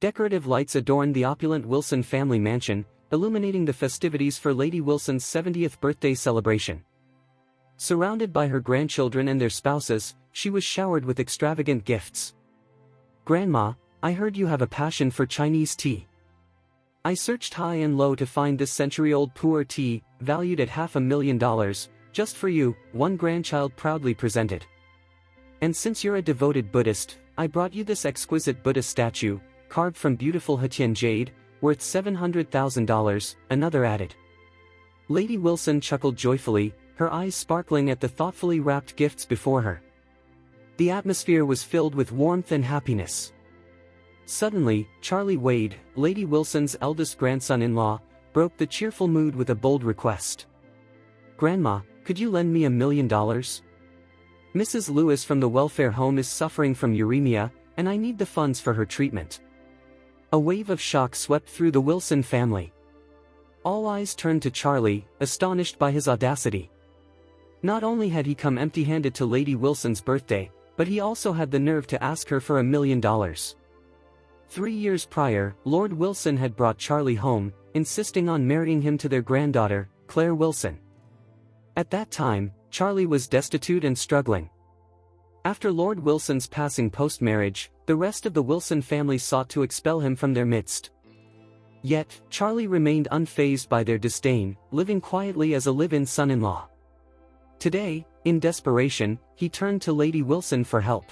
Decorative lights adorned the opulent Wilson family mansion, illuminating the festivities for Lady Wilson's 70th birthday celebration. Surrounded by her grandchildren and their spouses, she was showered with extravagant gifts. "Grandma, I heard you have a passion for Chinese tea. I searched high and low to find this century-old pu'er tea, valued at $500,000, just for you," one grandchild proudly presented. "And since you're a devoted Buddhist, I brought you this exquisite Buddha statue, carved from beautiful Hetian jade, worth $700,000, another added. Lady Wilson chuckled joyfully, her eyes sparkling at the thoughtfully wrapped gifts before her. The atmosphere was filled with warmth and happiness. Suddenly, Charlie Wade, Lady Wilson's eldest grandson-in-law, broke the cheerful mood with a bold request. "Grandma, could you lend me $1 million? Mrs. Lewis from the welfare home is suffering from uremia, and I need the funds for her treatment." A wave of shock swept through the Wilson family. All eyes turned to Charlie, astonished by his audacity. Not only had he come empty-handed to Lady Wilson's birthday, but he also had the nerve to ask her for $1 million. 3 years prior, Lord Wilson had brought Charlie home, insisting on marrying him to their granddaughter, Claire Wilson. At that time, Charlie was destitute and struggling. After Lord Wilson's passing post-marriage, the rest of the Wilson family sought to expel him from their midst. Yet, Charlie remained unfazed by their disdain, living quietly as a live-in son-in-law. Today, in desperation, he turned to Lady Wilson for help.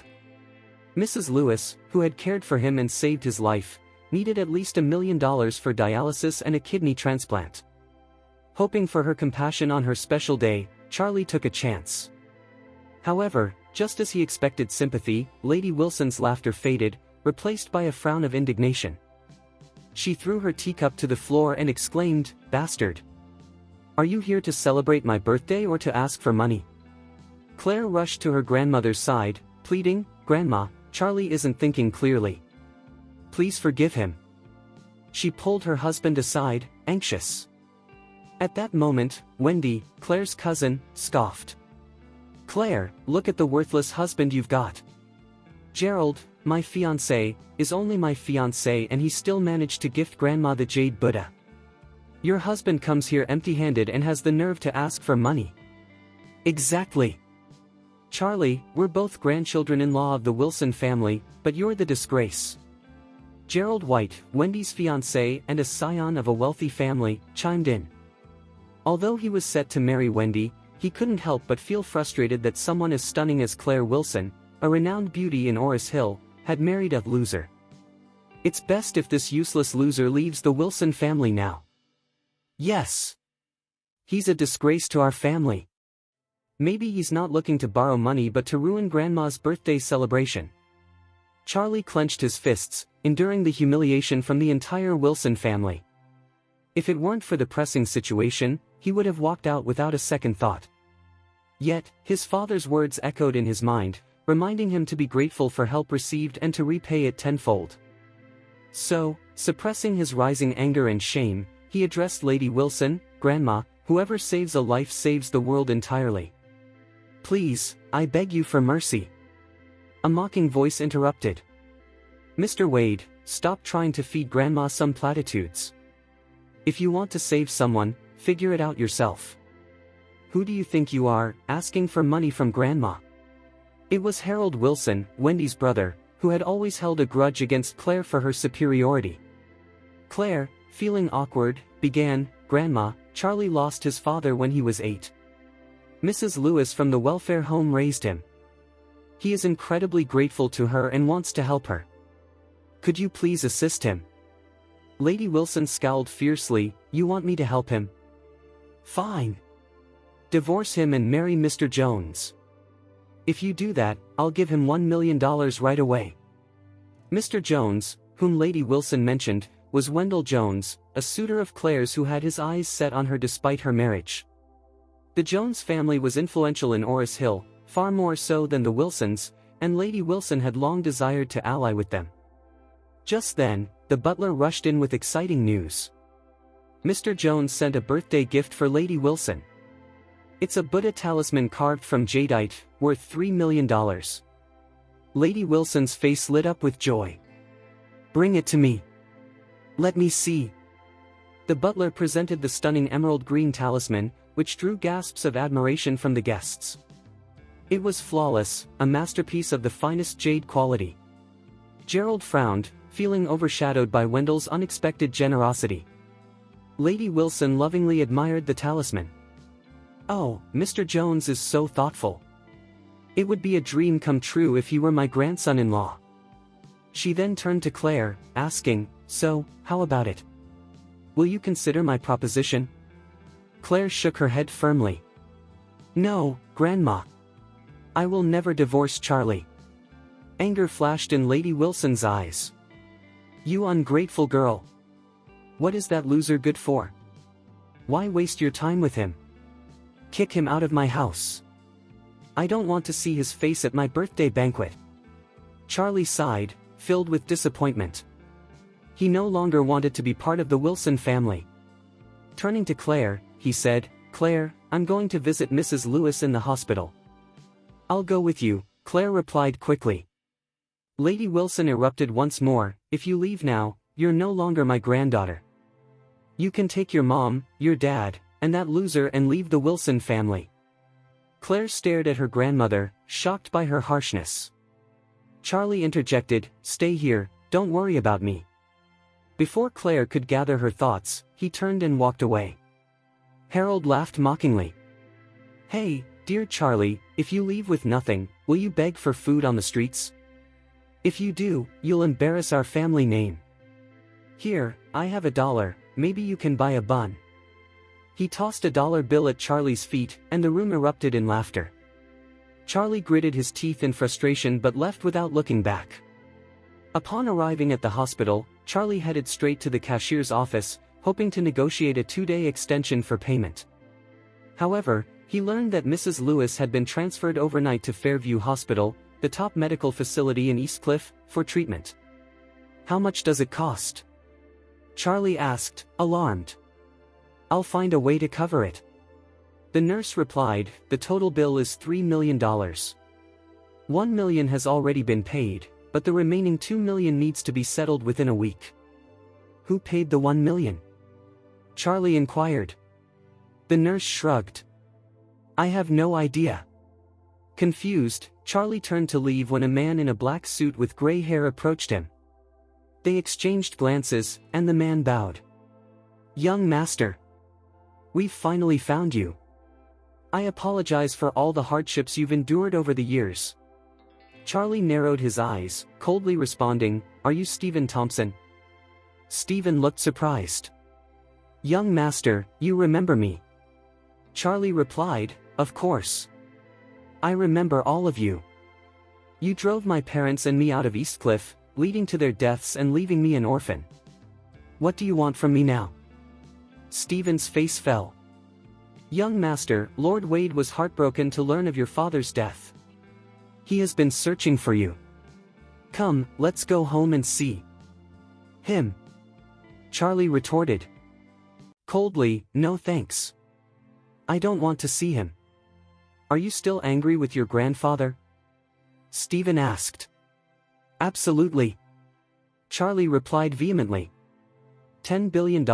Mrs. Lewis, who had cared for him and saved his life, needed at least $1 million for dialysis and a kidney transplant. Hoping for her compassion on her special day, Charlie took a chance. However, just as he expected sympathy, Lady Wilson's laughter faded, replaced by a frown of indignation. She threw her teacup to the floor and exclaimed, "Bastard! Are you here to celebrate my birthday or to ask for money?" Claire rushed to her grandmother's side, pleading, "Grandma, Charlie isn't thinking clearly. Please forgive him." She pulled her husband aside, anxious. At that moment, Wendy, Claire's cousin, scoffed. "Claire, look at the worthless husband you've got. Gerald, my fiancé, is only my fiancé and he still managed to gift Grandma the Jade Buddha. Your husband comes here empty-handed and has the nerve to ask for money." "Exactly. Charlie, we're both grandchildren-in-law of the Wilson family, but you're the disgrace." Gerald White, Wendy's fiancé and a scion of a wealthy family, chimed in. Although he was set to marry Wendy, he couldn't help but feel frustrated that someone as stunning as Claire Wilson, a renowned beauty in Orris Hill, had married a loser. It's best if this useless loser leaves the Wilson family now. Yes. He's a disgrace to our family. Maybe he's not looking to borrow money but to ruin Grandma's birthday celebration. Charlie clenched his fists, enduring the humiliation from the entire Wilson family. If it weren't for the pressing situation, he would have walked out without a second thought. Yet, his father's words echoed in his mind, reminding him to be grateful for help received and to repay it tenfold. So, suppressing his rising anger and shame, he addressed Lady Wilson, "Grandma, whoever saves a life saves the world entirely. Please, I beg you for mercy." A mocking voice interrupted. "Mr. Wade, stop trying to feed Grandma some platitudes. If you want to save someone, figure it out yourself. Who do you think you are, asking for money from Grandma?" It was Harold Wilson, Wendy's brother, who had always held a grudge against Claire for her superiority. Claire, feeling awkward, began, "Grandma, Charlie lost his father when he was 8. Mrs. Lewis from the welfare home raised him. He is incredibly grateful to her and wants to help her. Could you please assist him?" Lady Wilson scowled fiercely, "You want me to help him? Fine. Divorce him and marry Mr. Jones. If you do that, I'll give him $1 million right away." Mr. Jones, whom Lady Wilson mentioned, was Wendell Jones, a suitor of Claire's who had his eyes set on her despite her marriage. The Jones family was influential in Orris Hill, far more so than the Wilsons, and Lady Wilson had long desired to ally with them. Just then, the butler rushed in with exciting news. Mr. Jones sent a birthday gift for Lady Wilson. It's a Buddha talisman carved from jadeite, worth $3 million. Lady Wilson's face lit up with joy. Bring it to me. Let me see. The butler presented the stunning emerald green talisman, which drew gasps of admiration from the guests. It was flawless, a masterpiece of the finest jade quality. Gerald frowned, feeling overshadowed by Wendell's unexpected generosity. Lady Wilson lovingly admired the talisman. "Oh, Mr. Jones is so thoughtful. It would be a dream come true if he were my grandson-in-law." She then turned to Claire, asking, "So, how about it? Will you consider my proposition?" Claire shook her head firmly. "No, Grandma. I will never divorce Charlie." Anger flashed in Lady Wilson's eyes. "You ungrateful girl. What is that loser good for? Why waste your time with him? Kick him out of my house. I don't want to see his face at my birthday banquet." Charlie sighed, filled with disappointment. He no longer wanted to be part of the Wilson family. Turning to Claire, he said, "Claire, I'm going to visit Mrs. Lewis in the hospital." "I'll go with you," Claire replied quickly. Lady Wilson erupted once more, "If you leave now, you're no longer my granddaughter. You can take your mom, your dad, and that loser and leave the Wilson family." Claire stared at her grandmother, shocked by her harshness. Charlie interjected, "Stay here, don't worry about me." Before Claire could gather her thoughts, he turned and walked away. Harold laughed mockingly. "Hey, dear Charlie, if you leave with nothing, will you beg for food on the streets? If you do, you'll embarrass our family name. Here, I have $1, maybe you can buy a bun." He tossed a dollar bill at Charlie's feet, and the room erupted in laughter. Charlie gritted his teeth in frustration but left without looking back. Upon arriving at the hospital, Charlie headed straight to the cashier's office, hoping to negotiate a 2-day extension for payment. However, he learned that Mrs. Lewis had been transferred overnight to Fairview Hospital, the top medical facility in Eastcliff, for treatment. "How much does it cost?" Charlie asked, alarmed. "I'll find a way to cover it." The nurse replied, "The total bill is $3 million. $1 million has already been paid, but the remaining $2 million needs to be settled within a week." "Who paid the $1 million?" Charlie inquired. The nurse shrugged. "I have no idea." Confused, Charlie turned to leave when a man in a black suit with gray hair approached him. They exchanged glances, and the man bowed. "Young master. We've finally found you. I apologize for all the hardships you've endured over the years." Charlie narrowed his eyes, coldly responding, "Are you Stephen Thompson?" Stephen looked surprised. "Young master, you remember me?" Charlie replied, "Of course. I remember all of you. You drove my parents and me out of Eastcliff, leading to their deaths and leaving me an orphan. What do you want from me now?" Stephen's face fell. "Young master, Lord Wade was heartbroken to learn of your father's death. He has been searching for you. Come, let's go home and see him." Charlie retorted coldly, "No thanks. I don't want to see him." "Are you still angry with your grandfather?" Stephen asked. "Absolutely," Charlie replied vehemently. $10 billion?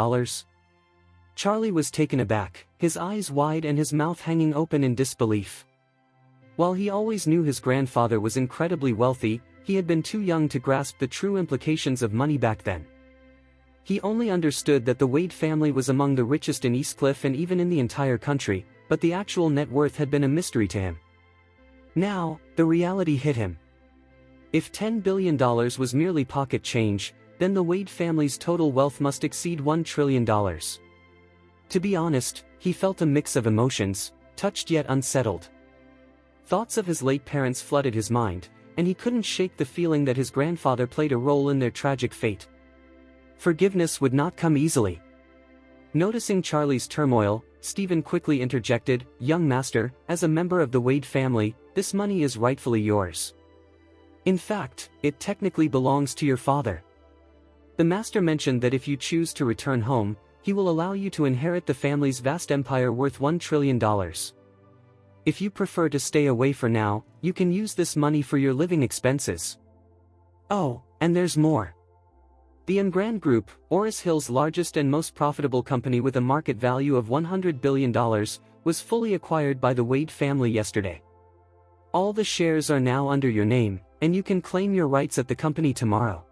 Charlie was taken aback, his eyes wide and his mouth hanging open in disbelief. While he always knew his grandfather was incredibly wealthy, he had been too young to grasp the true implications of money back then. He only understood that the Wade family was among the richest in Eastcliff and even in the entire country, but the actual net worth had been a mystery to him. Now, the reality hit him. If $10 billion was merely pocket change, then the Wade family's total wealth must exceed $1 trillion. To be honest, he felt a mix of emotions, touched yet unsettled. Thoughts of his late parents flooded his mind, and he couldn't shake the feeling that his grandfather played a role in their tragic fate. Forgiveness would not come easily. Noticing Charlie's turmoil, Stephen quickly interjected, "Young master, as a member of the Wade family, this money is rightfully yours. In fact, it technically belongs to your father. The master mentioned that if you choose to return home, he will allow you to inherit the family's vast empire worth $1 trillion. If you prefer to stay away for now, you can use this money for your living expenses. Oh, and there's more. The Emgrand Group, Oris Hill's largest and most profitable company with a market value of $100 billion, was fully acquired by the Wade family yesterday. All the shares are now under your name, and you can claim your rights at the company tomorrow.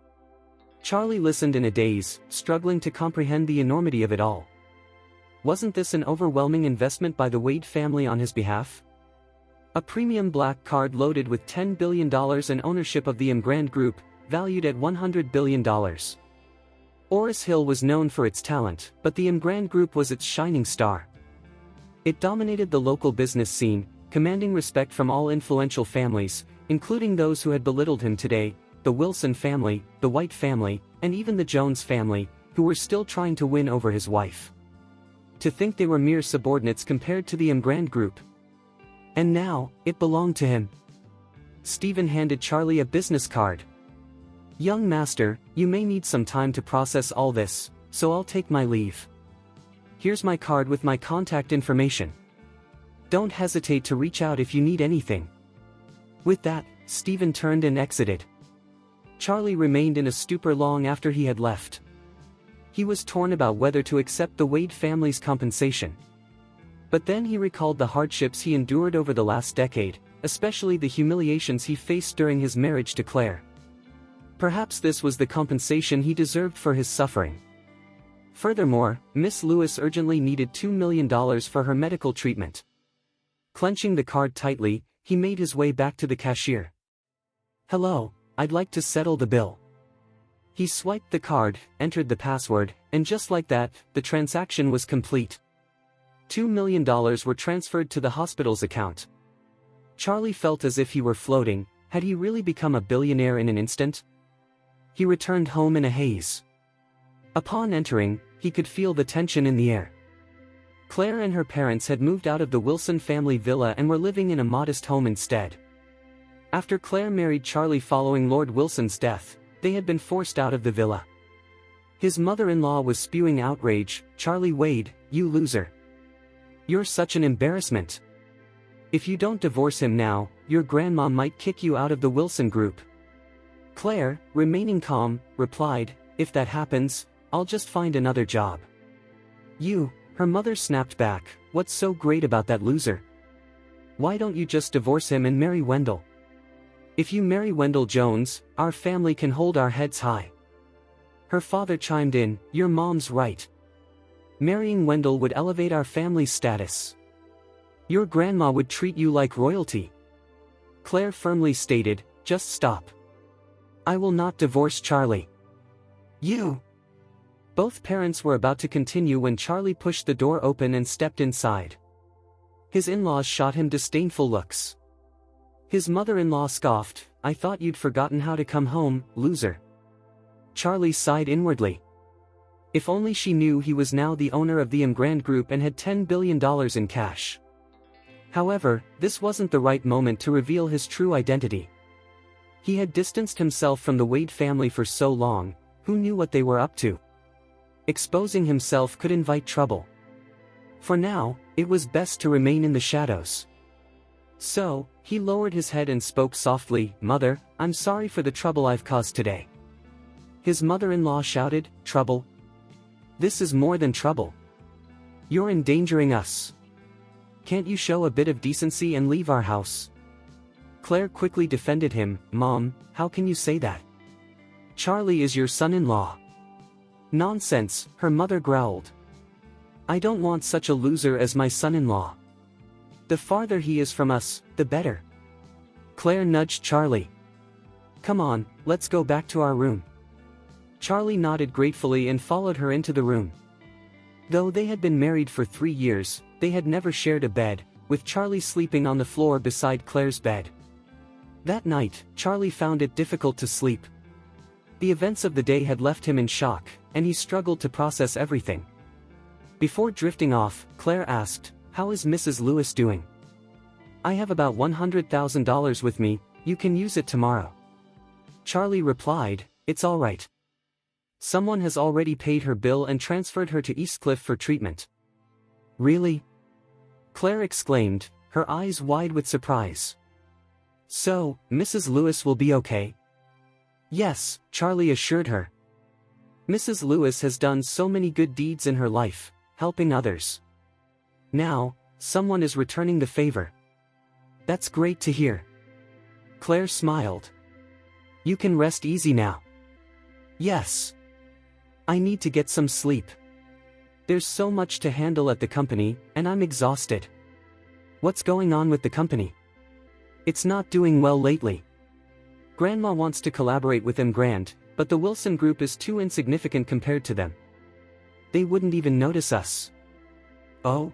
Charlie listened in a daze, struggling to comprehend the enormity of it all. Wasn't this an overwhelming investment by the Wade family on his behalf? A premium black card loaded with $10 billion and ownership of the Emgrand Group, valued at $100 billion. Oris Hill was known for its talent, but the Emgrand Group was its shining star. It dominated the local business scene, commanding respect from all influential families, including those who had belittled him today, the Wilson family, the White family, and even the Jones family, who were still trying to win over his wife. To think they were mere subordinates compared to the Emgrand Group. And now, it belonged to him. Stephen handed Charlie a business card. "Young master, you may need some time to process all this, so I'll take my leave. Here's my card with my contact information. Don't hesitate to reach out if you need anything." With that, Stephen turned and exited. Charlie remained in a stupor long after he had left. He was torn about whether to accept the Wade family's compensation. But then he recalled the hardships he endured over the last decade, especially the humiliations he faced during his marriage to Claire. Perhaps this was the compensation he deserved for his suffering. Furthermore, Miss Lewis urgently needed $2 million for her medical treatment. Clenching the card tightly, he made his way back to the cashier. "Hello, I'd like to settle the bill." He swiped the card, entered the password, and just like that, the transaction was complete. $2 million were transferred to the hospital's account. Charlie felt as if he were floating. Had he really become a billionaire in an instant? He returned home in a haze. Upon entering, he could feel the tension in the air. Claire and her parents had moved out of the Wilson family villa and were living in a modest home instead. After Claire married Charlie following Lord Wilson's death, they had been forced out of the villa. His mother-in-law was spewing outrage. "Charlie Wade, you loser. You're such an embarrassment. If you don't divorce him now, your grandma might kick you out of the Wilson Group." Claire, remaining calm, replied, "If that happens, I'll just find another job." "You," her mother snapped back, "what's so great about that loser? Why don't you just divorce him and marry Wendell? If you marry Wendell Jones, our family can hold our heads high." Her father chimed in, "Your mom's right. Marrying Wendell would elevate our family's status. Your grandma would treat you like royalty." Claire firmly stated, "Just stop. I will not divorce Charlie." "You." Both parents were about to continue when Charlie pushed the door open and stepped inside. His in-laws shot him disdainful looks. His mother-in-law scoffed, "I thought you'd forgotten how to come home, loser." Charlie sighed inwardly. If only she knew he was now the owner of the Emgrand Group and had $10 billion in cash. However, this wasn't the right moment to reveal his true identity. He had distanced himself from the Wade family for so long, who knew what they were up to? Exposing himself could invite trouble. For now, it was best to remain in the shadows. So, he lowered his head and spoke softly, "Mother, I'm sorry for the trouble I've caused today." His mother-in-law shouted, "Trouble? This is more than trouble. You're endangering us. Can't you show a bit of decency and leave our house?" Claire quickly defended him, "Mom, how can you say that? Charlie is your son-in-law." "Nonsense," her mother growled. "I don't want such a loser as my son-in-law. The farther he is from us, the better." Claire nudged Charlie. "Come on, let's go back to our room." Charlie nodded gratefully and followed her into the room. Though they had been married for 3 years, they had never shared a bed, with Charlie sleeping on the floor beside Claire's bed. That night, Charlie found it difficult to sleep. The events of the day had left him in shock, and he struggled to process everything. Before drifting off, Claire asked, "How is Mrs. Lewis doing?" "I have about $100,000 with me, you can use it tomorrow." Charlie replied, "It's all right. Someone has already paid her bill and transferred her to Eastcliff for treatment." "Really?" Claire exclaimed, her eyes wide with surprise. "So, Mrs. Lewis will be okay?" "Yes," Charlie assured her. Mrs. Lewis has done so many good deeds in her life, helping others. Now, someone is returning the favor. That's great to hear. Claire smiled. You can rest easy now. Yes. I need to get some sleep. There's so much to handle at the company, and I'm exhausted. What's going on with the company? It's not doing well lately. Grandma wants to collaborate with Grant, but the Wilson Group is too insignificant compared to them. They wouldn't even notice us. Oh?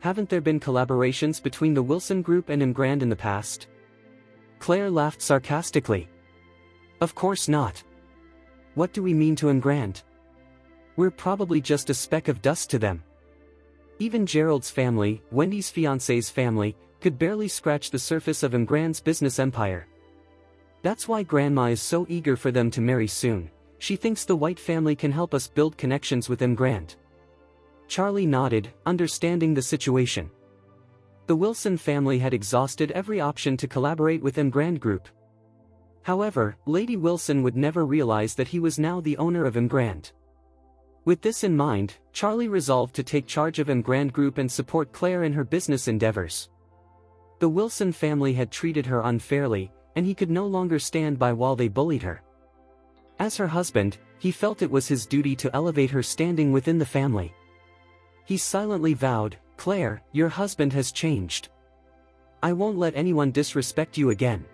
Haven't there been collaborations between the Wilson Group and Grant in the past? Claire laughed sarcastically. Of course not. What do we mean to Grant? We're probably just a speck of dust to them. Even Gerald's family, Wendy's fiancé's family, could barely scratch the surface of Grant's business empire. That's why Grandma is so eager for them to marry soon. She thinks the White family can help us build connections with Grant. Charlie nodded, understanding the situation. The Wilson family had exhausted every option to collaborate with Grant Group. However, Lady Wilson would never realize that he was now the owner of Grant. With this in mind, Charlie resolved to take charge of Grant Group and support Claire in her business endeavors. The Wilson family had treated her unfairly, and he could no longer stand by while they bullied her. As her husband, he felt it was his duty to elevate her standing within the family. He silently vowed, Claire, your husband has changed. I won't let anyone disrespect you again.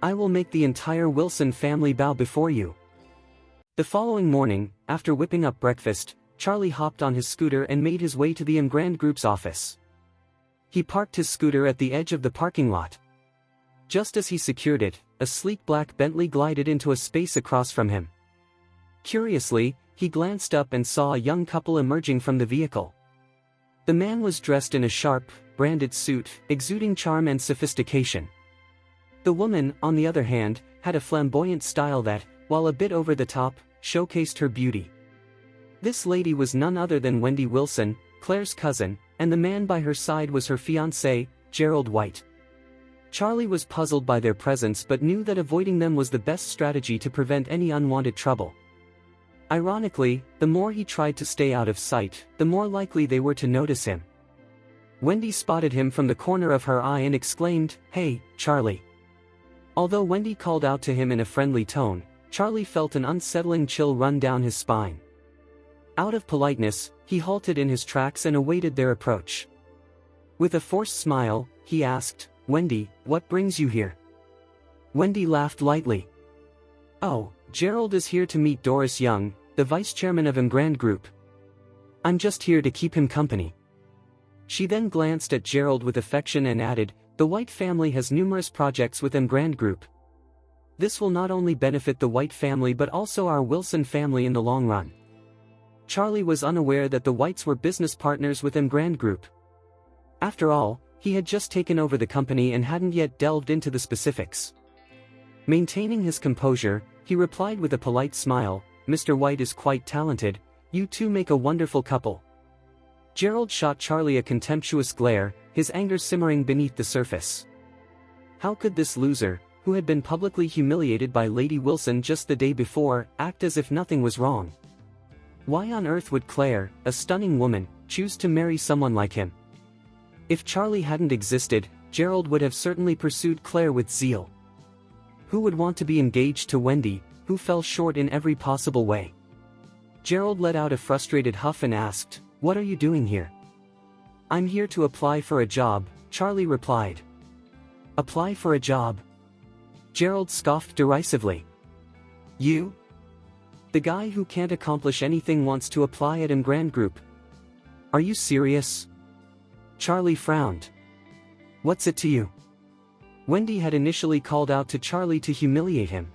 I will make the entire Wilson family bow before you. The following morning, after whipping up breakfast, Charlie hopped on his scooter and made his way to the Grant Group's office. He parked his scooter at the edge of the parking lot. Just as he secured it, a sleek black Bentley glided into a space across from him. Curiously, he glanced up and saw a young couple emerging from the vehicle. The man was dressed in a sharp, branded suit, exuding charm and sophistication. The woman, on the other hand, had a flamboyant style that, while a bit over the top, showcased her beauty. This lady was none other than Wendy Wilson, Claire's cousin, and the man by her side was her fiancé, Gerald White. Charlie was puzzled by their presence but knew that avoiding them was the best strategy to prevent any unwanted trouble. Ironically, the more he tried to stay out of sight, the more likely they were to notice him. Wendy spotted him from the corner of her eye and exclaimed, "Hey, Charlie." Although Wendy called out to him in a friendly tone, Charlie felt an unsettling chill run down his spine. Out of politeness, he halted in his tracks and awaited their approach. With a forced smile, he asked, "Wendy, what brings you here?" Wendy laughed lightly. "Oh, Gerald is here to meet Doris Young, the vice chairman of Grant Group. I'm just here to keep him company." She then glanced at Gerald with affection and added, "The White family has numerous projects with Grant Group. This will not only benefit the White family but also our Wilson family in the long run." Charlie was unaware that the Whites were business partners with Grant Group. After all, he had just taken over the company and hadn't yet delved into the specifics. Maintaining his composure, he replied with a polite smile, "Mr. White is quite talented, you two make a wonderful couple." Gerald shot Charlie a contemptuous glare, his anger simmering beneath the surface. How could this loser, who had been publicly humiliated by Lady Wilson just the day before, act as if nothing was wrong? Why on earth would Claire, a stunning woman, choose to marry someone like him? If Charlie hadn't existed, Gerald would have certainly pursued Claire with zeal. Who would want to be engaged to Wendy, who fell short in every possible way? Gerald let out a frustrated huff and asked, "What are you doing here?" "I'm here to apply for a job," Charlie replied. "Apply for a job?" Gerald scoffed derisively. "You? The guy who can't accomplish anything wants to apply at Grant Group? Are you serious?" Charlie frowned. "What's it to you?" Wendy had initially called out to Charlie to humiliate him.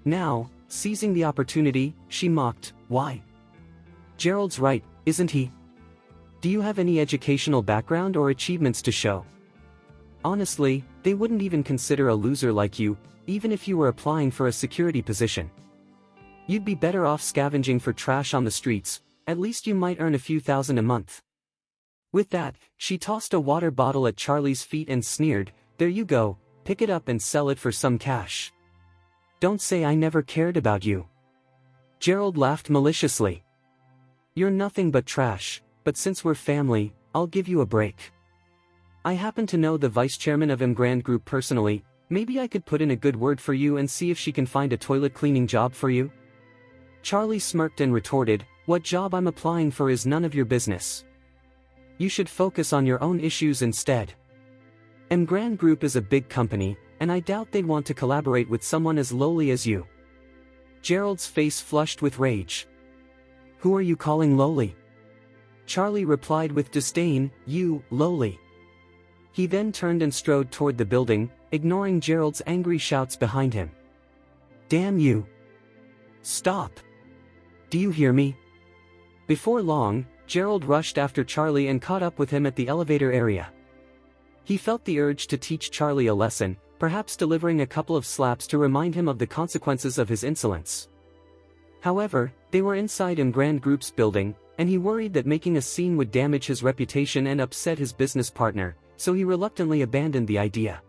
Now, seizing the opportunity, she mocked, "Why? Gerald's right, isn't he? Do you have any educational background or achievements to show? Honestly, they wouldn't even consider a loser like you, even if you were applying for a security position. You'd be better off scavenging for trash on the streets, at least you might earn a few thousand a month." With that, she tossed a water bottle at Charlie's feet and sneered, "There you go, pick it up and sell it for some cash. Don't say I never cared about you." Gerald laughed maliciously. You're nothing but trash, but since we're family, I'll give you a break. I happen to know the vice chairman of Emgrand Group personally, maybe I could put in a good word for you and see if she can find a toilet cleaning job for you? Charlie smirked and retorted, what job I'm applying for is none of your business. You should focus on your own issues instead. Emgrand Group is a big company, and I doubt they'd want to collaborate with someone as lowly as you. Gerald's face flushed with rage. Who are you calling lowly? Charlie replied with disdain, you, lowly. He then turned and strode toward the building, ignoring Gerald's angry shouts behind him. Damn you! Stop! Do you hear me? Before long, Gerald rushed after Charlie and caught up with him at the elevator area. He felt the urge to teach Charlie a lesson, perhaps delivering a couple of slaps to remind him of the consequences of his insolence. However, they were inside Emgrand Group's building, and he worried that making a scene would damage his reputation and upset his business partner, so he reluctantly abandoned the idea.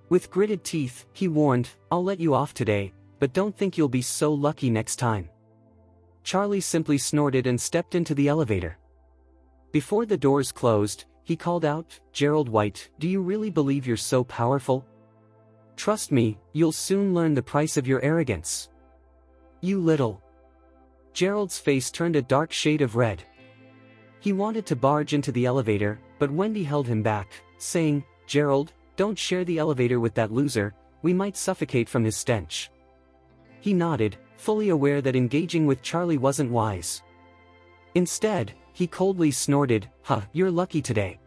With gritted teeth, he warned, I'll let you off today, but don't think you'll be so lucky next time. Charlie simply snorted and stepped into the elevator. Before the doors closed, he called out, Gerald White, do you really believe you're so powerful? Trust me, you'll soon learn the price of your arrogance. You little. Gerald's face turned a dark shade of red. He wanted to barge into the elevator, but Wendy held him back, saying, Gerald, don't share the elevator with that loser, we might suffocate from his stench. He nodded, fully aware that engaging with Charlie wasn't wise. Instead, he coldly snorted, you're lucky today.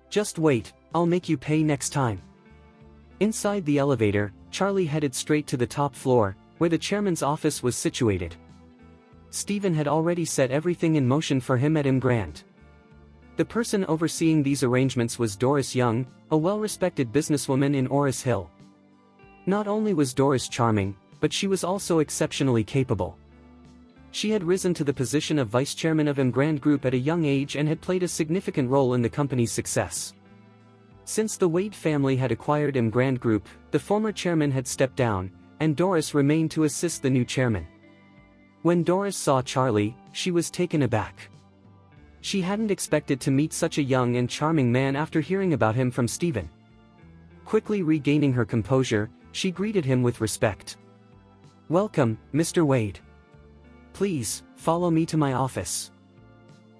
Just wait, I'll make you pay next time. Inside the elevator, Charlie headed straight to the top floor, where the chairman's office was situated. Stephen had already set everything in motion for him at Emgrand. The person overseeing these arrangements was Doris Young, a well-respected businesswoman in Oris Hill. Not only was Doris charming, but she was also exceptionally capable. She had risen to the position of vice chairman of Emgrand Group at a young age and had played a significant role in the company's success. Since the Wade family had acquired Emgrand Group, the former chairman had stepped down, and Doris remained to assist the new chairman. When Doris saw Charlie, she was taken aback. She hadn't expected to meet such a young and charming man after hearing about him from Stephen. Quickly regaining her composure, she greeted him with respect. Welcome, Mr. Wade. Please, follow me to my office.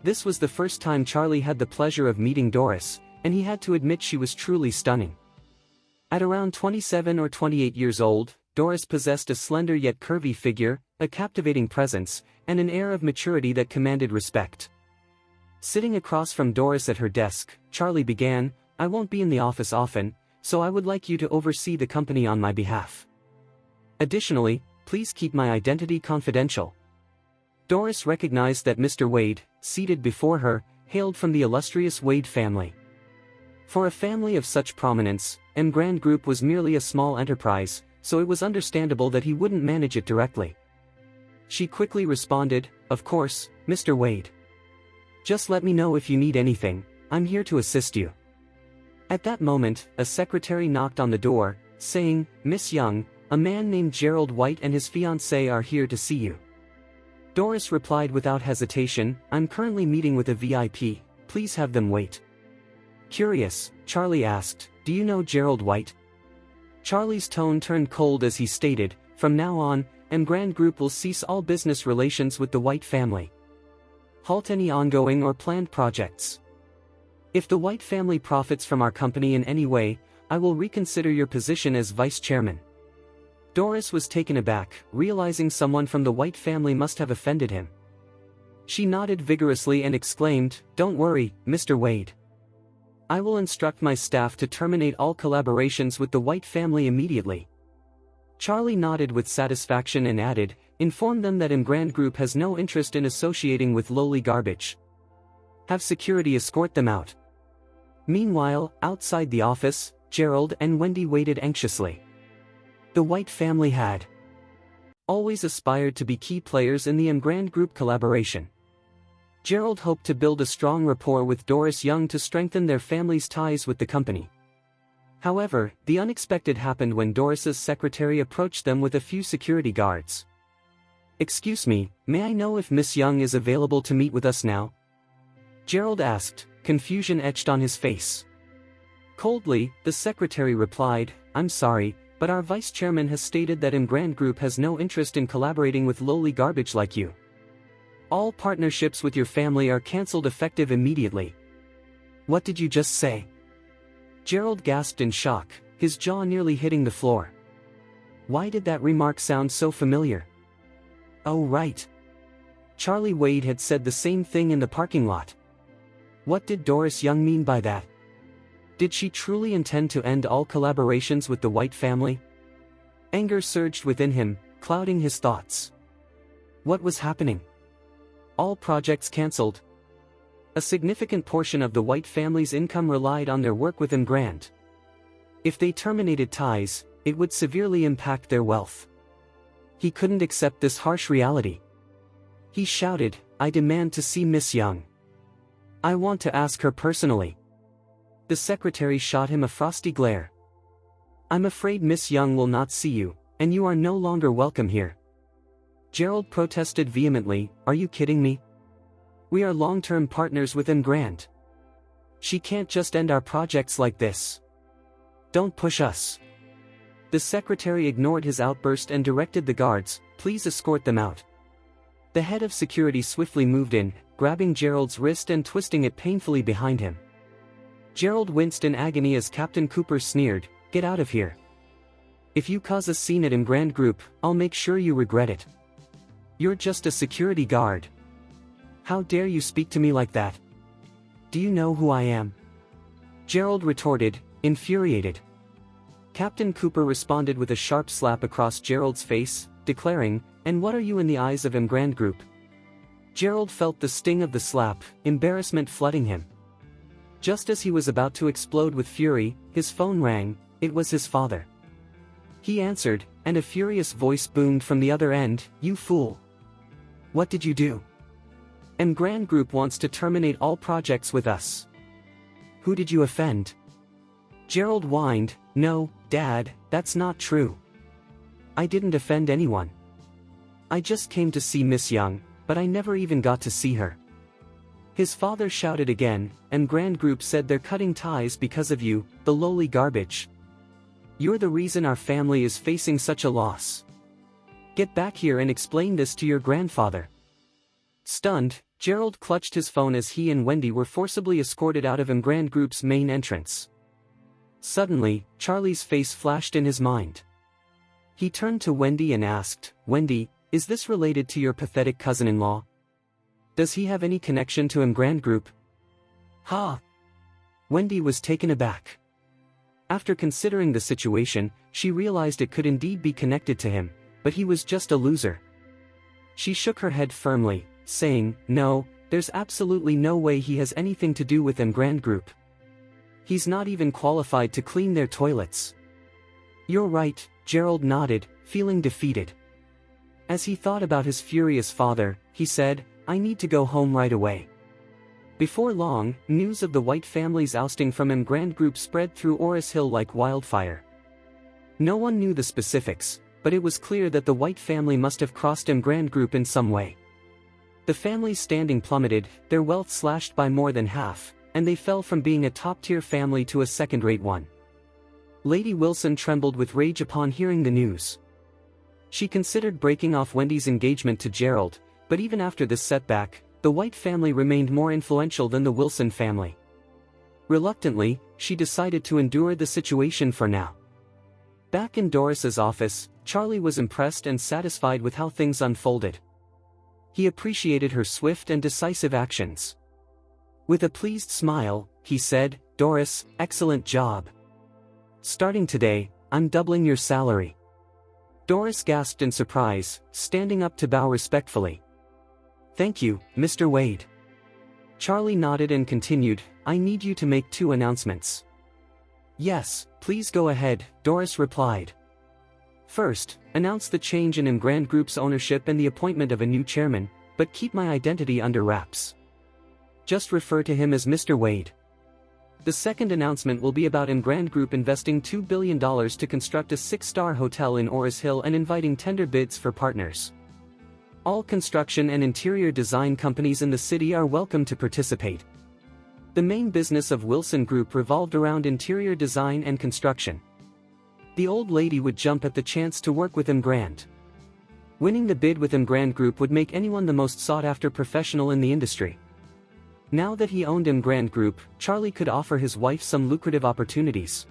This was the first time Charlie had the pleasure of meeting Doris, and he had to admit she was truly stunning. At around 27 or 28 years old, Doris possessed a slender yet curvy figure, a captivating presence, and an air of maturity that commanded respect. Sitting across from Doris at her desk, Charlie began, I won't be in the office often, so I would like you to oversee the company on my behalf. Additionally, please keep my identity confidential. Doris recognized that Mr. Wade, seated before her, hailed from the illustrious Wade family. For a family of such prominence, Emgrand Group was merely a small enterprise, so it was understandable that he wouldn't manage it directly. She quickly responded, Of course, Mr. Wade. Just let me know if you need anything, I'm here to assist you. At that moment, a secretary knocked on the door, saying, Miss Young, a man named Gerald White and his fiancée are here to see you. Doris replied without hesitation, I'm currently meeting with a VIP, please have them wait. Curious, Charlie asked, Do you know Gerald White? Charlie's tone turned cold as he stated, From now on, Emgrand Group will cease all business relations with the White family. Halt any ongoing or planned projects. If the White family profits from our company in any way, I will reconsider your position as vice chairman. Doris was taken aback, realizing someone from the White family must have offended him. She nodded vigorously and exclaimed, Don't worry, Mr. Wade. I will instruct my staff to terminate all collaborations with the White family immediately. Charlie nodded with satisfaction and added, Inform them that Emgrand Group has no interest in associating with lowly garbage. Have security escort them out. Meanwhile, outside the office, Gerald and Wendy waited anxiously. The White family had always aspired to be key players in the Emgrand Group collaboration. Gerald hoped to build a strong rapport with Doris Young to strengthen their family's ties with the company. However, the unexpected happened when Doris's secretary approached them with a few security guards. "Excuse me, may I know if Miss Young is available to meet with us now?" Gerald asked, confusion etched on his face. Coldly, the secretary replied, "I'm sorry, but our vice chairman has stated that Emgrand Group has no interest in collaborating with lowly garbage like you. All partnerships with your family are cancelled effective immediately." "What did you just say?" Gerald gasped in shock, his jaw nearly hitting the floor. Why did that remark sound so familiar? Oh right. Charlie Wade had said the same thing in the parking lot. What did Doris Young mean by that? Did she truly intend to end all collaborations with the White family? Anger surged within him, clouding his thoughts. What was happening? All projects cancelled. A significant portion of the White family's income relied on their work with Emgrand. If they terminated ties, it would severely impact their wealth. He couldn't accept this harsh reality. He shouted, "I demand to see Miss Young. I want to ask her personally." The secretary shot him a frosty glare. "I'm afraid Miss Young will not see you, and you are no longer welcome here." Gerald protested vehemently, "Are you kidding me? We are long-term partners with Emgrand. She can't just end our projects like this. Don't push us." The secretary ignored his outburst and directed the guards, "Please escort them out." The head of security swiftly moved in, grabbing Gerald's wrist and twisting it painfully behind him. Gerald winced in agony as Captain Cooper sneered, "Get out of here. If you cause a scene at Emgrand Group, I'll make sure you regret it. You're just a security guard. How dare you speak to me like that? Do you know who I am?" Gerald retorted, infuriated. Captain Cooper responded with a sharp slap across Gerald's face, declaring, "And what are you in the eyes of Emgrand Group?" Gerald felt the sting of the slap, embarrassment flooding him. Just as he was about to explode with fury, his phone rang. It was his father. He answered, and a furious voice boomed from the other end, "You fool! What did you do? Emgrand Group wants to terminate all projects with us. Who did you offend?" Gerald whined, "No, Dad, that's not true. I didn't offend anyone. I just came to see Miss Young, but I never even got to see her." His father shouted again, "Emgrand Group said they're cutting ties because of you, the lowly garbage. You're the reason our family is facing such a loss. Get back here and explain this to your grandfather." Stunned, Gerald clutched his phone as he and Wendy were forcibly escorted out of Emgrand Group's main entrance. Suddenly, Charlie's face flashed in his mind. He turned to Wendy and asked, "Wendy, is this related to your pathetic cousin-in-law? Does he have any connection to Emgrand Group?" "Ha!" Wendy was taken aback. After considering the situation, she realized it could indeed be connected to him, but he was just a loser. She shook her head firmly, saying, "No, there's absolutely no way he has anything to do with Emgrand Group. He's not even qualified to clean their toilets." "You're right," Gerald nodded, feeling defeated. As he thought about his furious father, he said, "I need to go home right away." Before long, news of the White family's ousting from Emgrand Group spread through Oris Hill like wildfire. No one knew the specifics, but it was clear that the White family must have crossed Emgrand Group in some way. The family's standing plummeted, their wealth slashed by more than half, and they fell from being a top-tier family to a second-rate one. Lady Wilson trembled with rage upon hearing the news. She considered breaking off Wendy's engagement to Gerald, but even after this setback, the White family remained more influential than the Wilson family. Reluctantly, she decided to endure the situation for now. Back in Doris's office, Charlie was impressed and satisfied with how things unfolded. He appreciated her swift and decisive actions. With a pleased smile, he said, "Doris, excellent job. Starting today, I'm doubling your salary." Doris gasped in surprise, standing up to bow respectfully. "Thank you, Mr. Wade." Charlie nodded and continued, "I need you to make 2 announcements." "Yes, please go ahead," Doris replied. "First, announce the change in Emgrand Group's ownership and the appointment of a new chairman, but keep my identity under wraps. Just refer to him as Mr. Wade. The second announcement will be about Emgrand Group investing $2 billion to construct a 6-star hotel in Oris Hill and inviting tender bids for partners. All construction and interior design companies in the city are welcome to participate. The main business of Wilson Group revolved around interior design and construction. The old lady would jump at the chance to work with Emgrand. Winning the bid with Emgrand Group would make anyone the most sought-after professional in the industry. Now that he owned Emgrand Group, Charlie could offer his wife some lucrative opportunities.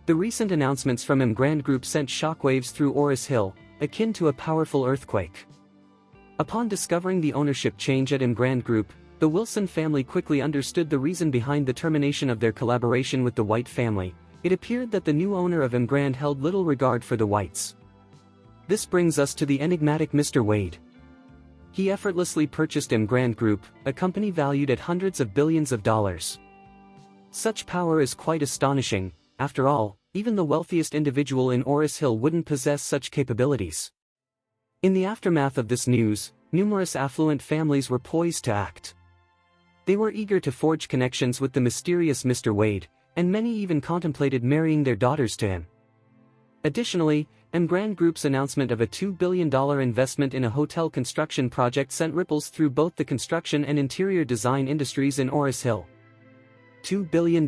The recent announcements from Emgrand Group sent shockwaves through Oris Hill, akin to a powerful earthquake. Upon discovering the ownership change at Emgrand Group, the Wilson family quickly understood the reason behind the termination of their collaboration with the White family. It appeared that the new owner of Emgrand held little regard for the Whites. This brings us to the enigmatic Mr. Wade. He effortlessly purchased Emgrand Group, a company valued at hundreds of billions of dollars. Such power is quite astonishing. After all, even the wealthiest individual in Oris Hill wouldn't possess such capabilities. In the aftermath of this news, numerous affluent families were poised to act. They were eager to forge connections with the mysterious Mr. Wade, and many even contemplated marrying their daughters to him. Additionally, Emgrand Group's announcement of a $2 billion investment in a hotel construction project sent ripples through both the construction and interior design industries in Oris Hill. $2 billion.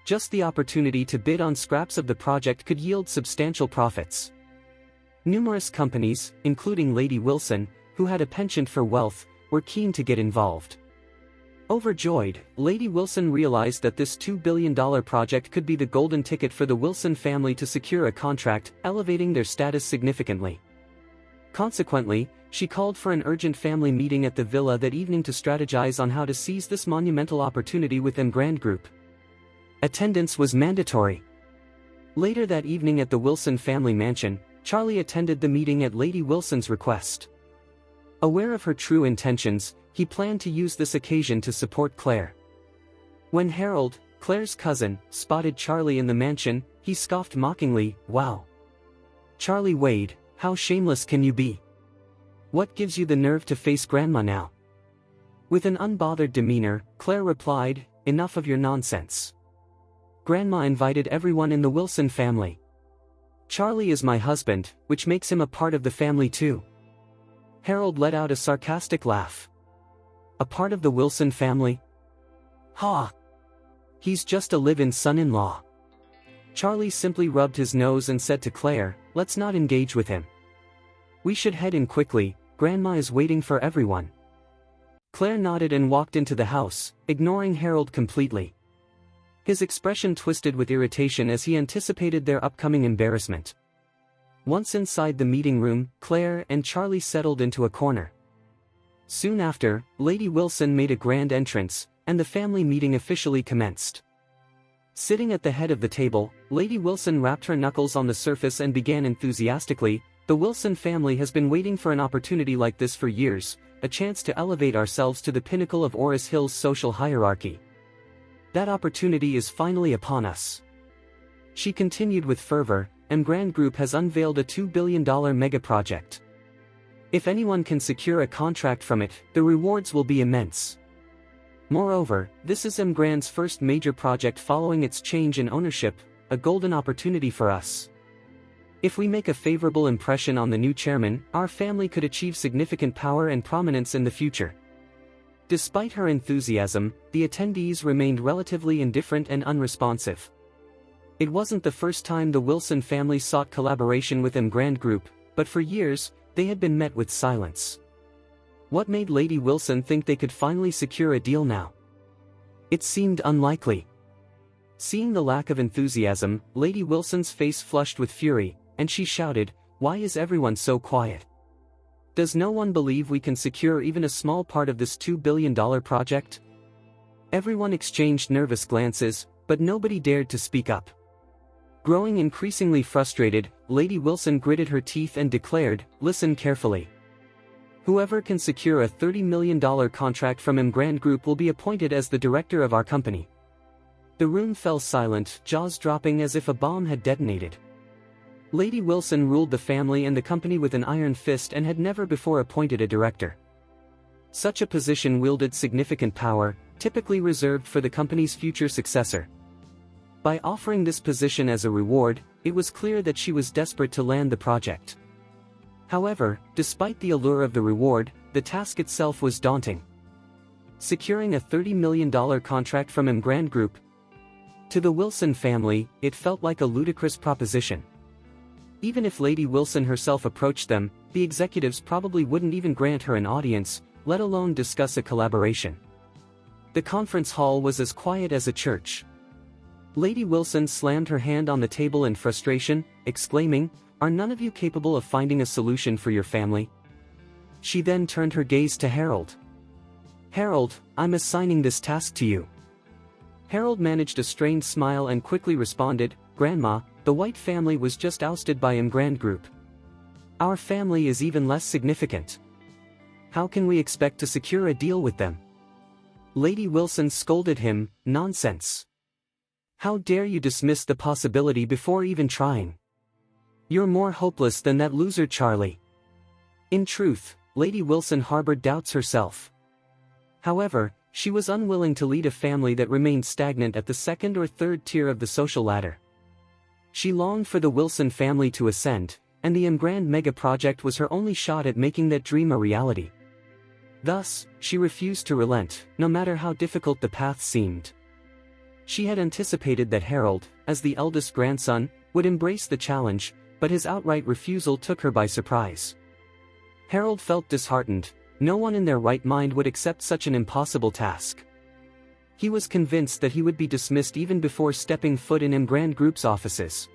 Just the opportunity to bid on scraps of the project could yield substantial profits. Numerous companies, including Lady Wilson, who had a penchant for wealth, were keen to get involved. Overjoyed, Lady Wilson realized that this $2 billion project could be the golden ticket for the Wilson family to secure a contract, elevating their status significantly. Consequently, she called for an urgent family meeting at the villa that evening to strategize on how to seize this monumental opportunity with Emgrand Group. Attendance was mandatory. Later that evening at the Wilson family mansion, Charlie attended the meeting at Lady Wilson's request. Aware of her true intentions, he planned to use this occasion to support Claire. When Harold, Claire's cousin, spotted Charlie in the mansion, he scoffed mockingly, "Wow. Charlie Wade, how shameless can you be? What gives you the nerve to face Grandma now?" With an unbothered demeanor, Claire replied, "Enough of your nonsense. Grandma invited everyone in the Wilson family. Charlie is my husband, which makes him a part of the family too." Harold let out a sarcastic laugh. "A part of the Wilson family? Ha! He's just a live-in son-in-law." Charlie simply rubbed his nose and said to Claire, "Let's not engage with him. We should head in quickly, Grandma is waiting for everyone." Claire nodded and walked into the house, ignoring Harold completely. His expression twisted with irritation as he anticipated their upcoming embarrassment. Once inside the meeting room, Claire and Charlie settled into a corner. Soon after, Lady Wilson made a grand entrance, and the family meeting officially commenced. Sitting at the head of the table, Lady Wilson rapped her knuckles on the surface and began enthusiastically, "The Wilson family has been waiting for an opportunity like this for years, a chance to elevate ourselves to the pinnacle of Oris Hill's social hierarchy. That opportunity is finally upon us." She continued with fervor, "Emgrand Group has unveiled a $2 billion mega-project. If anyone can secure a contract from it, the rewards will be immense. Moreover, this is Emgrand's first major project following its change in ownership, a golden opportunity for us. If we make a favorable impression on the new chairman, our family could achieve significant power and prominence in the future." Despite her enthusiasm, the attendees remained relatively indifferent and unresponsive. It wasn't the first time the Wilson family sought collaboration with Emgrand Group, but for years, they had been met with silence. What made Lady Wilson think they could finally secure a deal now? It seemed unlikely. Seeing the lack of enthusiasm, Lady Wilson's face flushed with fury, and she shouted, "Why is everyone so quiet? Does no one believe we can secure even a small part of this $2 billion project?" Everyone exchanged nervous glances, but nobody dared to speak up. Growing increasingly frustrated, Lady Wilson gritted her teeth and declared, "Listen carefully. Whoever can secure a $30 million contract from Emgrand Group will be appointed as the director of our company." The room fell silent, jaws dropping as if a bomb had detonated. Lady Wilson ruled the family and the company with an iron fist and had never before appointed a director. Such a position wielded significant power, typically reserved for the company's future successor. By offering this position as a reward, it was clear that she was desperate to land the project. However, despite the allure of the reward, the task itself was daunting. Securing a $30 million contract from Emgrand Group. To the Wilson family, it felt like a ludicrous proposition. Even if Lady Wilson herself approached them, the executives probably wouldn't even grant her an audience, let alone discuss a collaboration. The conference hall was as quiet as a church. Lady Wilson slammed her hand on the table in frustration, exclaiming, "Are none of you capable of finding a solution for your family?" She then turned her gaze to Harold. "Harold, I'm assigning this task to you." Harold managed a strained smile and quickly responded, "Grandma, the White family was just ousted by Emgrand Group. Our family is even less significant. How can we expect to secure a deal with them?" Lady Wilson scolded him, "Nonsense. How dare you dismiss the possibility before even trying? You're more hopeless than that loser Charlie." In truth, Lady Wilson harbored doubts herself. However, she was unwilling to lead a family that remained stagnant at the second or third tier of the social ladder. She longed for the Wilson family to ascend, and the Emgrand mega project was her only shot at making that dream a reality. Thus, she refused to relent, no matter how difficult the path seemed. She had anticipated that Harold, as the eldest grandson, would embrace the challenge, but his outright refusal took her by surprise. Harold felt disheartened. No one in their right mind would accept such an impossible task. He was convinced that he would be dismissed even before stepping foot in Emgrand Group's offices.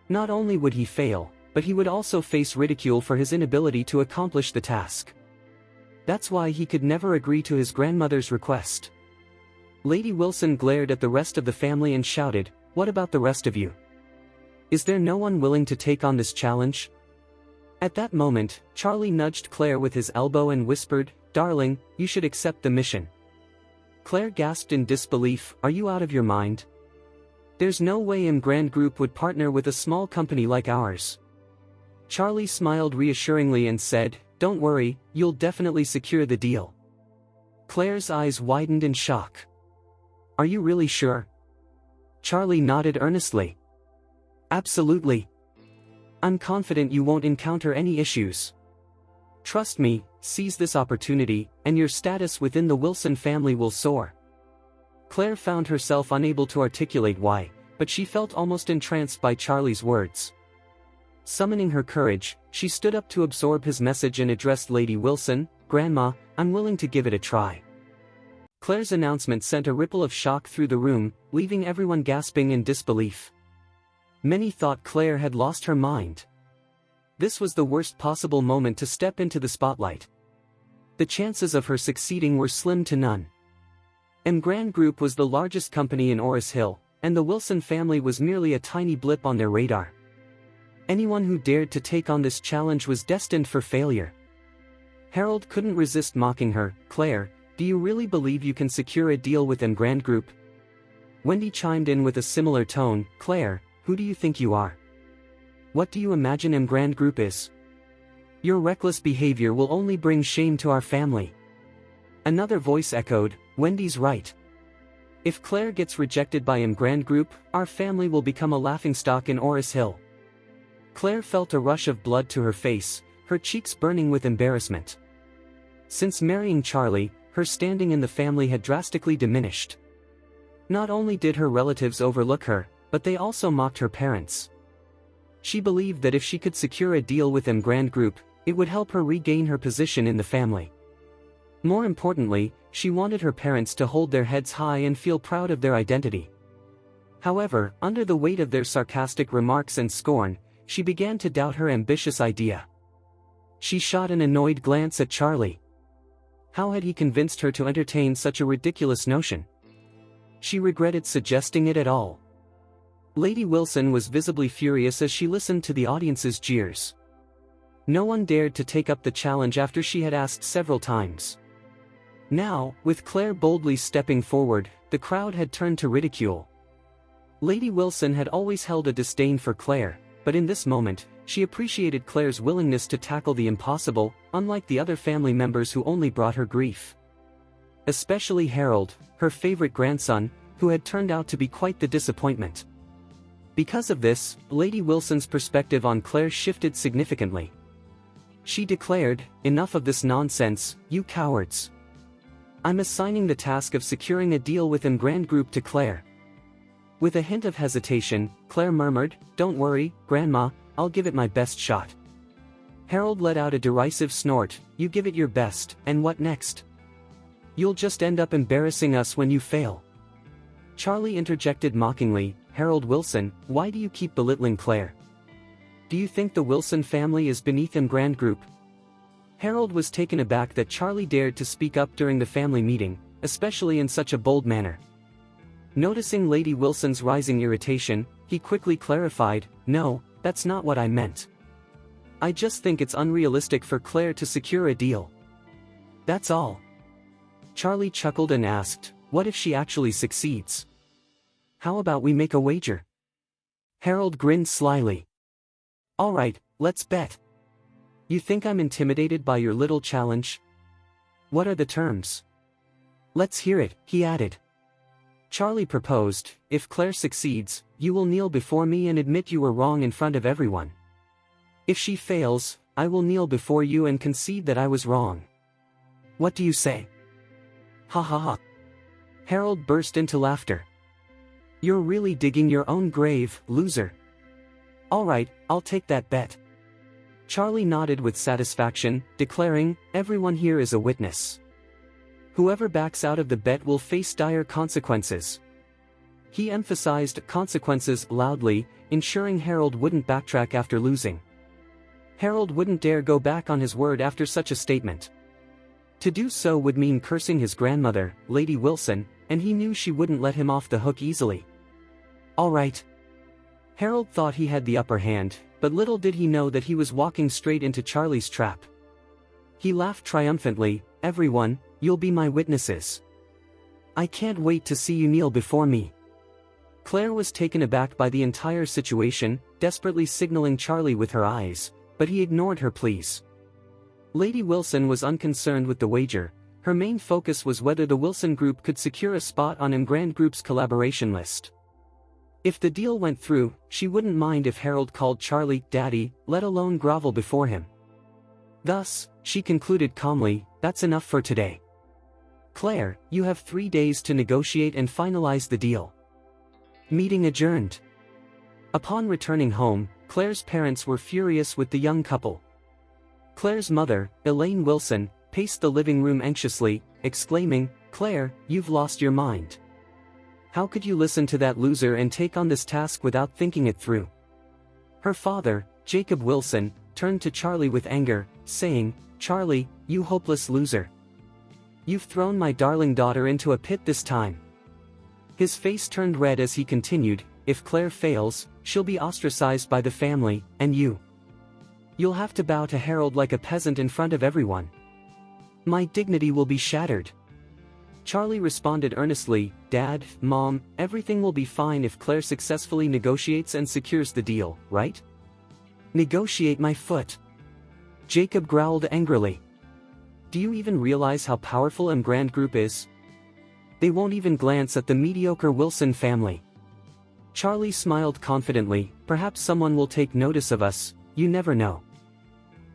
Not only would he fail, but he would also face ridicule for his inability to accomplish the task. That's why he could never agree to his grandmother's request. Lady Wilson glared at the rest of the family and shouted, "What about the rest of you? Is there no one willing to take on this challenge?" At that moment, Charlie nudged Claire with his elbow and whispered, "Darling, you should accept the mission." Claire gasped in disbelief, "Are you out of your mind? There's no way Emgrand Group would partner with a small company like ours." Charlie smiled reassuringly and said, "Don't worry, you'll definitely secure the deal." Claire's eyes widened in shock. "Are you really sure?" Charlie nodded earnestly. "Absolutely. I'm confident you won't encounter any issues. Trust me, seize this opportunity, and your status within the Wilson family will soar." Claire found herself unable to articulate why, but she felt almost entranced by Charlie's words. Summoning her courage, she stood up to absorb his message and addressed Lady Wilson, "Grandma, I'm willing to give it a try." Claire's announcement sent a ripple of shock through the room, leaving everyone gasping in disbelief. Many thought Claire had lost her mind. This was the worst possible moment to step into the spotlight. The chances of her succeeding were slim to none. Emgrand Group was the largest company in Oris Hill, and the Wilson family was merely a tiny blip on their radar. Anyone who dared to take on this challenge was destined for failure. Harold couldn't resist mocking her. "Claire, do you really believe you can secure a deal with Emgrand Group?" Wendy chimed in with a similar tone, "Claire, who do you think you are? What do you imagine Emgrand Group is? Your reckless behavior will only bring shame to our family." Another voice echoed, "Wendy's right. If Claire gets rejected by Emgrand Group, our family will become a laughingstock in Oris Hill." Claire felt a rush of blood to her face, her cheeks burning with embarrassment. Since marrying Charlie, her standing in the family had drastically diminished. Not only did her relatives overlook her, but they also mocked her parents. She believed that if she could secure a deal with Emgrand Group, it would help her regain her position in the family. More importantly, she wanted her parents to hold their heads high and feel proud of their identity. However, under the weight of their sarcastic remarks and scorn, she began to doubt her ambitious idea. She shot an annoyed glance at Charlie. How had he convinced her to entertain such a ridiculous notion? She regretted suggesting it at all. Lady Wilson was visibly furious as she listened to the audience's jeers. No one dared to take up the challenge after she had asked several times. Now, with Claire boldly stepping forward, the crowd had turned to ridicule. Lady Wilson had always held a disdain for Claire, but in this moment, she appreciated Claire's willingness to tackle the impossible, unlike the other family members who only brought her grief. Especially Harold, her favorite grandson, who had turned out to be quite the disappointment. Because of this, Lady Wilson's perspective on Claire shifted significantly. She declared, "Enough of this nonsense, you cowards. I'm assigning the task of securing a deal with Emgrand Group to Claire." With a hint of hesitation, Claire murmured, "Don't worry, Grandma, I'll give it my best shot." Harold let out a derisive snort, "You give it your best, and what next? You'll just end up embarrassing us when you fail." Charlie interjected mockingly, "Harold Wilson, why do you keep belittling Claire? Do you think the Wilson family is beneath Emgrand Group?" Harold was taken aback that Charlie dared to speak up during the family meeting, especially in such a bold manner. Noticing Lady Wilson's rising irritation, he quickly clarified, "No, that's not what I meant. I just think it's unrealistic for Claire to secure a deal. That's all." Charlie chuckled and asked, "What if she actually succeeds? How about we make a wager?" Harold grinned slyly. "All right, let's bet. You think I'm intimidated by your little challenge? What are the terms?" "Let's hear it," he added. Charlie proposed, "If Claire succeeds, you will kneel before me and admit you were wrong in front of everyone. If she fails, I will kneel before you and concede that I was wrong. What do you say?" "Ha ha ha." Harold burst into laughter. "You're really digging your own grave, loser." "All right, I'll take that bet." Charlie nodded with satisfaction, declaring, "Everyone here is a witness. Whoever backs out of the bet will face dire consequences." He emphasized consequences loudly, ensuring Harold wouldn't backtrack after losing. Harold wouldn't dare go back on his word after such a statement. To do so would mean cursing his grandmother, Lady Wilson, and he knew she wouldn't let him off the hook easily. "All right." Harold thought he had the upper hand, but little did he know that he was walking straight into Charlie's trap. He laughed triumphantly, "Everyone, you'll be my witnesses. I can't wait to see you kneel before me." Claire was taken aback by the entire situation, desperately signaling Charlie with her eyes, but he ignored her pleas. Lady Wilson was unconcerned with the wager. Her main focus was whether the Wilson Group could secure a spot on Emgrand Group's collaboration list. If the deal went through, she wouldn't mind if Harold called Charlie "Daddy," let alone grovel before him. Thus, she concluded calmly, "That's enough for today. Claire, you have 3 days to negotiate and finalize the deal." Meeting adjourned. Upon returning home, Claire's parents were furious with the young couple. Claire's mother, Elaine Wilson, paced the living room anxiously, exclaiming, "Claire, you've lost your mind. How could you listen to that loser and take on this task without thinking it through?" Her father, Jacob Wilson, turned to Charlie with anger, saying, "Charlie, you hopeless loser. You've thrown my darling daughter into a pit this time." His face turned red as he continued, "If Claire fails, she'll be ostracized by the family, and you'll have to bow to Harold like a peasant in front of everyone. My dignity will be shattered." Charlie responded earnestly, "Dad, Mom, everything will be fine if Claire successfully negotiates and secures the deal, right?" "Negotiate my foot." Jacob growled angrily. "Do you even realize how powerful Emgrand Group is? They won't even glance at the mediocre Wilson family." Charlie smiled confidently, "Perhaps someone will take notice of us, you never know.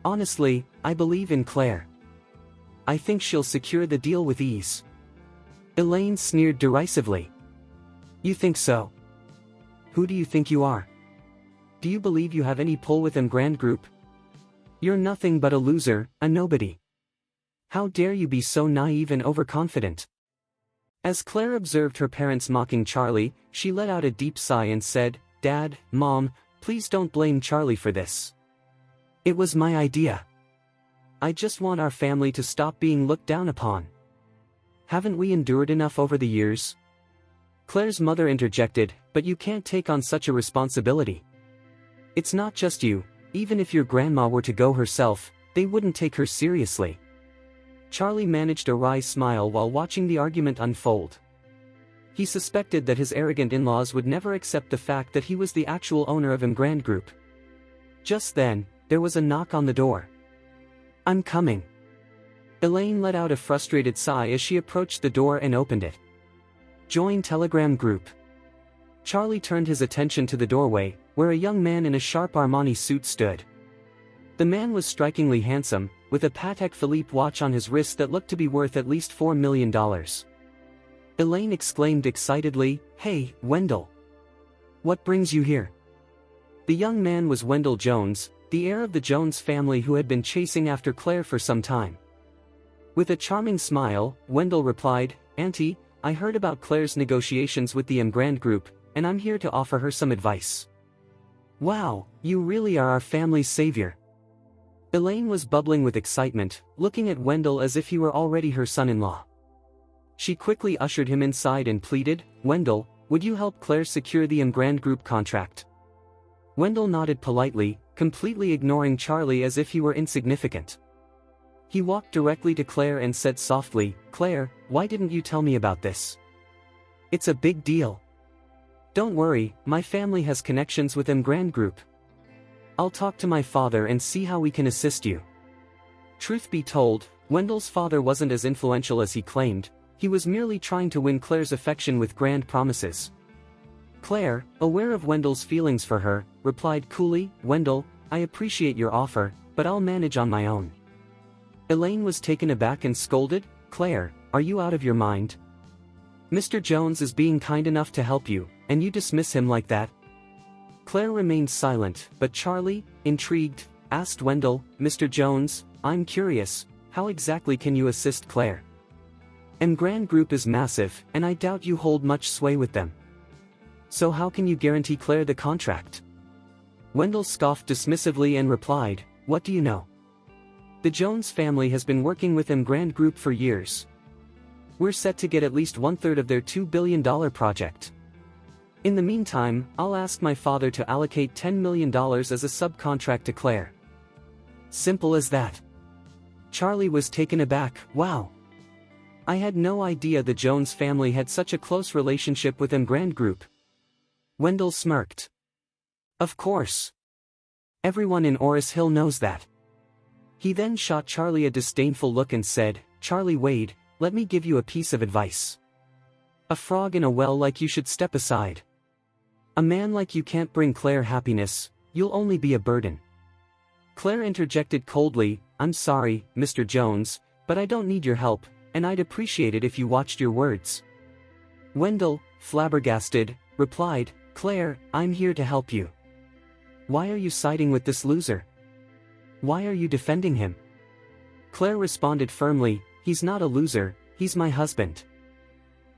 Honestly, I believe in Claire. I think she'll secure the deal with ease." Elaine sneered derisively. "You think so? Who do you think you are? Do you believe you have any pull with Emgrand Group? You're nothing but a loser, a nobody. How dare you be so naive and overconfident?" As Claire observed her parents mocking Charlie, she let out a deep sigh and said, "Dad, Mom, please don't blame Charlie for this. It was my idea. I just want our family to stop being looked down upon. Haven't we endured enough over the years?" Claire's mother interjected, "But you can't take on such a responsibility. It's not just you, even if your grandma were to go herself, they wouldn't take her seriously." Charlie managed a wry smile while watching the argument unfold. He suspected that his arrogant in-laws would never accept the fact that he was the actual owner of Emgrand Group. Just then, there was a knock on the door. "I'm coming." Elaine let out a frustrated sigh as she approached the door and opened it. "Join Telegram Group." Charlie turned his attention to the doorway, where a young man in a sharp Armani suit stood. The man was strikingly handsome, with a Patek Philippe watch on his wrist that looked to be worth at least $4 million. Elaine exclaimed excitedly, "Hey, Wendell! What brings you here?" The young man was Wendell Jones, the heir of the Jones family who had been chasing after Claire for some time. With a charming smile, Wendell replied, "Auntie, I heard about Claire's negotiations with the Emgrand Group, and I'm here to offer her some advice." "Wow, you really are our family's savior." Elaine was bubbling with excitement, looking at Wendell as if he were already her son-in-law. She quickly ushered him inside and pleaded, "Wendell, would you help Claire secure the Emgrand Group contract?" Wendell nodded politely, completely ignoring Charlie as if he were insignificant. He walked directly to Claire and said softly, "Claire, why didn't you tell me about this? It's a big deal." "Don't worry, my family has connections with Emgrand Group. I'll talk to my father and see how we can assist you." Truth be told, Wendell's father wasn't as influential as he claimed. He was merely trying to win Claire's affection with grand promises. Claire, aware of Wendell's feelings for her, replied coolly, "Wendell, I appreciate your offer, but I'll manage on my own." Elaine was taken aback and scolded, "Claire, are you out of your mind? Mr. Jones is being kind enough to help you, and you dismiss him like that?" Claire remained silent, but Charlie, intrigued, asked Wendell, "Mr. Jones, I'm curious, how exactly can you assist Claire? Emgrand Group is massive, and I doubt you hold much sway with them. So how can you guarantee Claire the contract?" Wendell scoffed dismissively and replied, "What do you know? The Jones family has been working with Emgrand Group for years. We're set to get at least 1/3 of their $2 billion project. In the meantime, I'll ask my father to allocate $10 million as a subcontract to Claire." Simple as that. Charlie was taken aback. "Wow. I had no idea the Jones family had such a close relationship with Emgrand Group." Wendell smirked. "Of course. Everyone in Oris Hill knows that." He then shot Charlie a disdainful look and said, "Charlie Wade, let me give you a piece of advice. A frog in a well like you should step aside. A man like you can't bring Claire happiness, you'll only be a burden." Claire interjected coldly, "I'm sorry, Mr. Jones, but I don't need your help, and I'd appreciate it if you watched your words." Wendell, flabbergasted, replied, "Claire, I'm here to help you. Why are you siding with this loser? Why are you defending him?" Claire responded firmly, "He's not a loser, he's my husband."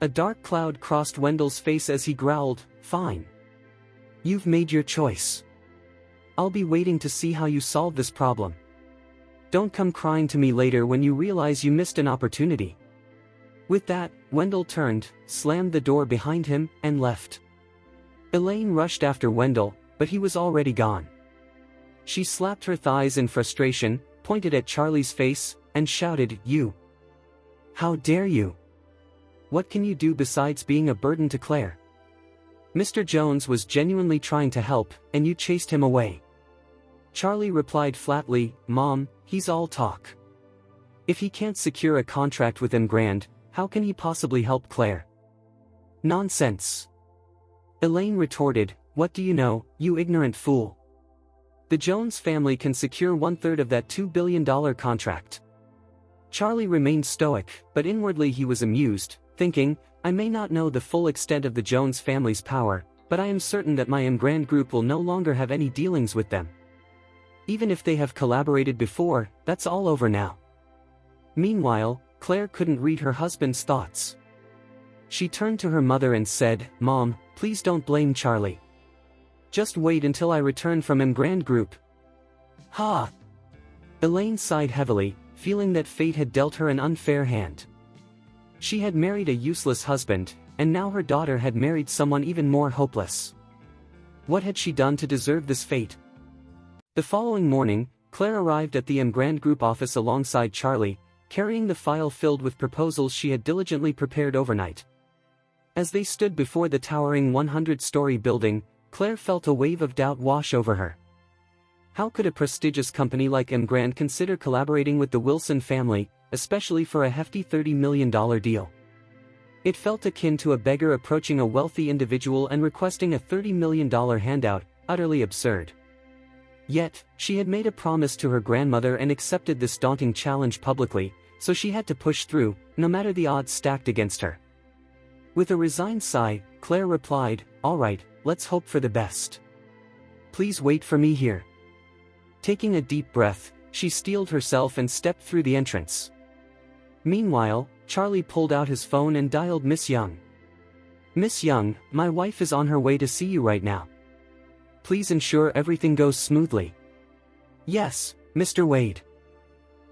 A dark cloud crossed Wendell's face as he growled, "Fine. You've made your choice. I'll be waiting to see how you solve this problem. Don't come crying to me later when you realize you missed an opportunity." With that, Wendell turned, slammed the door behind him, and left. Elaine rushed after Wendell, but he was already gone. She slapped her thighs in frustration, pointed at Charlie's face, and shouted, "You! How dare you? What can you do besides being a burden to Claire? Mr. Jones was genuinely trying to help, and you chased him away." Charlie replied flatly, "Mom, he's all talk. If he can't secure a contract with Emgrand, how can he possibly help Claire?" "Nonsense!" Elaine retorted, "What do you know, you ignorant fool? The Jones family can secure 1/3 of that $2 billion contract." Charlie remained stoic, but inwardly he was amused, thinking, "I may not know the full extent of the Jones family's power, but I am certain that my Emgrand Group will no longer have any dealings with them. Even if they have collaborated before, that's all over now." Meanwhile, Claire couldn't read her husband's thoughts. She turned to her mother and said, "Mom, please don't blame Charlie. Just wait until I return from Emgrand Group." "Ha!" Elaine sighed heavily, feeling that fate had dealt her an unfair hand. She had married a useless husband, and now her daughter had married someone even more hopeless. What had she done to deserve this fate? The following morning, Claire arrived at the Emgrand Group office alongside Charlie, carrying the file filled with proposals she had diligently prepared overnight. As they stood before the towering 100-story building, Claire felt a wave of doubt wash over her. How could a prestigious company like Emgrand consider collaborating with the Wilson family, especially for a hefty $30 million deal? It felt akin to a beggar approaching a wealthy individual and requesting a $30 million handout, utterly absurd. Yet, she had made a promise to her grandmother and accepted this daunting challenge publicly, so she had to push through, no matter the odds stacked against her. With a resigned sigh, Claire replied, "All right, let's hope for the best. Please wait for me here." Taking a deep breath, she steeled herself and stepped through the entrance. Meanwhile, Charlie pulled out his phone and dialed Miss Young. "Miss Young, my wife is on her way to see you right now. Please ensure everything goes smoothly." "Yes, Mr. Wade.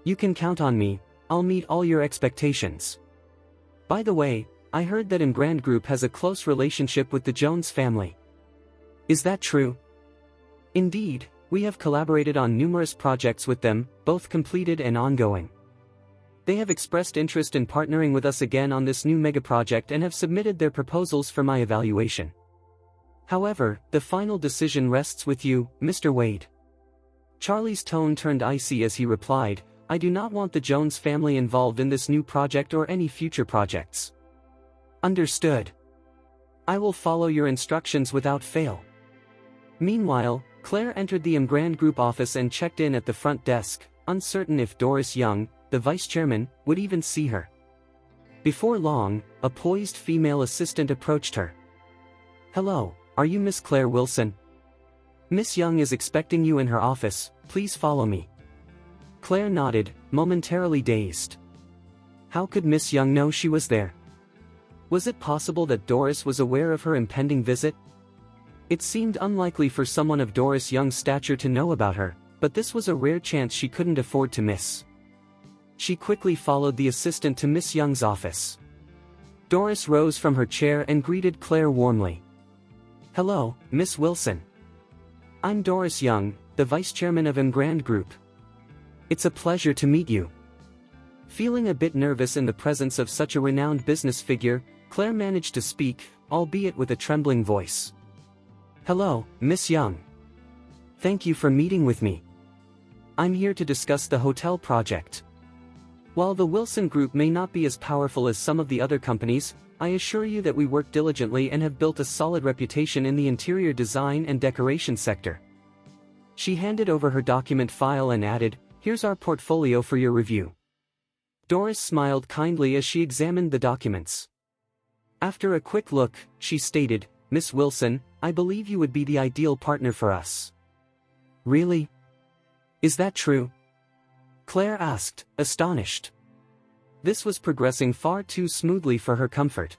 You can count on me, I'll meet all your expectations. By the way, I heard that Emgrand Group has a close relationship with the Jones family. Is that true?" "Indeed, we have collaborated on numerous projects with them, both completed and ongoing. They have expressed interest in partnering with us again on this new megaproject and have submitted their proposals for my evaluation. However, the final decision rests with you, Mr. Wade." Charlie's tone turned icy as he replied, "I do not want the Jones family involved in this new project or any future projects." "Understood. I will follow your instructions without fail." Meanwhile, Claire entered the Emgrand Group office and checked in at the front desk, uncertain if Doris Young, the vice chairman, would even see her. Before long, a poised female assistant approached her. "Hello, are you Miss Claire Wilson? Miss Young is expecting you in her office, please follow me." Claire nodded, momentarily dazed. How could Miss Young know she was there? Was it possible that Doris was aware of her impending visit? It seemed unlikely for someone of Doris Young's stature to know about her, but this was a rare chance she couldn't afford to miss. She quickly followed the assistant to Miss Young's office. Doris rose from her chair and greeted Claire warmly. "Hello, Miss Wilson. I'm Doris Young, the vice chairman of Emgrand Group. It's a pleasure to meet you." Feeling a bit nervous in the presence of such a renowned business figure, Claire managed to speak, albeit with a trembling voice. "Hello, Miss Young. Thank you for meeting with me. I'm here to discuss the hotel project. While the Wilson Group may not be as powerful as some of the other companies, I assure you that we work diligently and have built a solid reputation in the interior design and decoration sector." She handed over her document file and added, "Here's our portfolio for your review." Doris smiled kindly as she examined the documents. After a quick look, she stated, "Miss Wilson, I believe you would be the ideal partner for us." "Really? Is that true?" Claire asked, astonished. This was progressing far too smoothly for her comfort.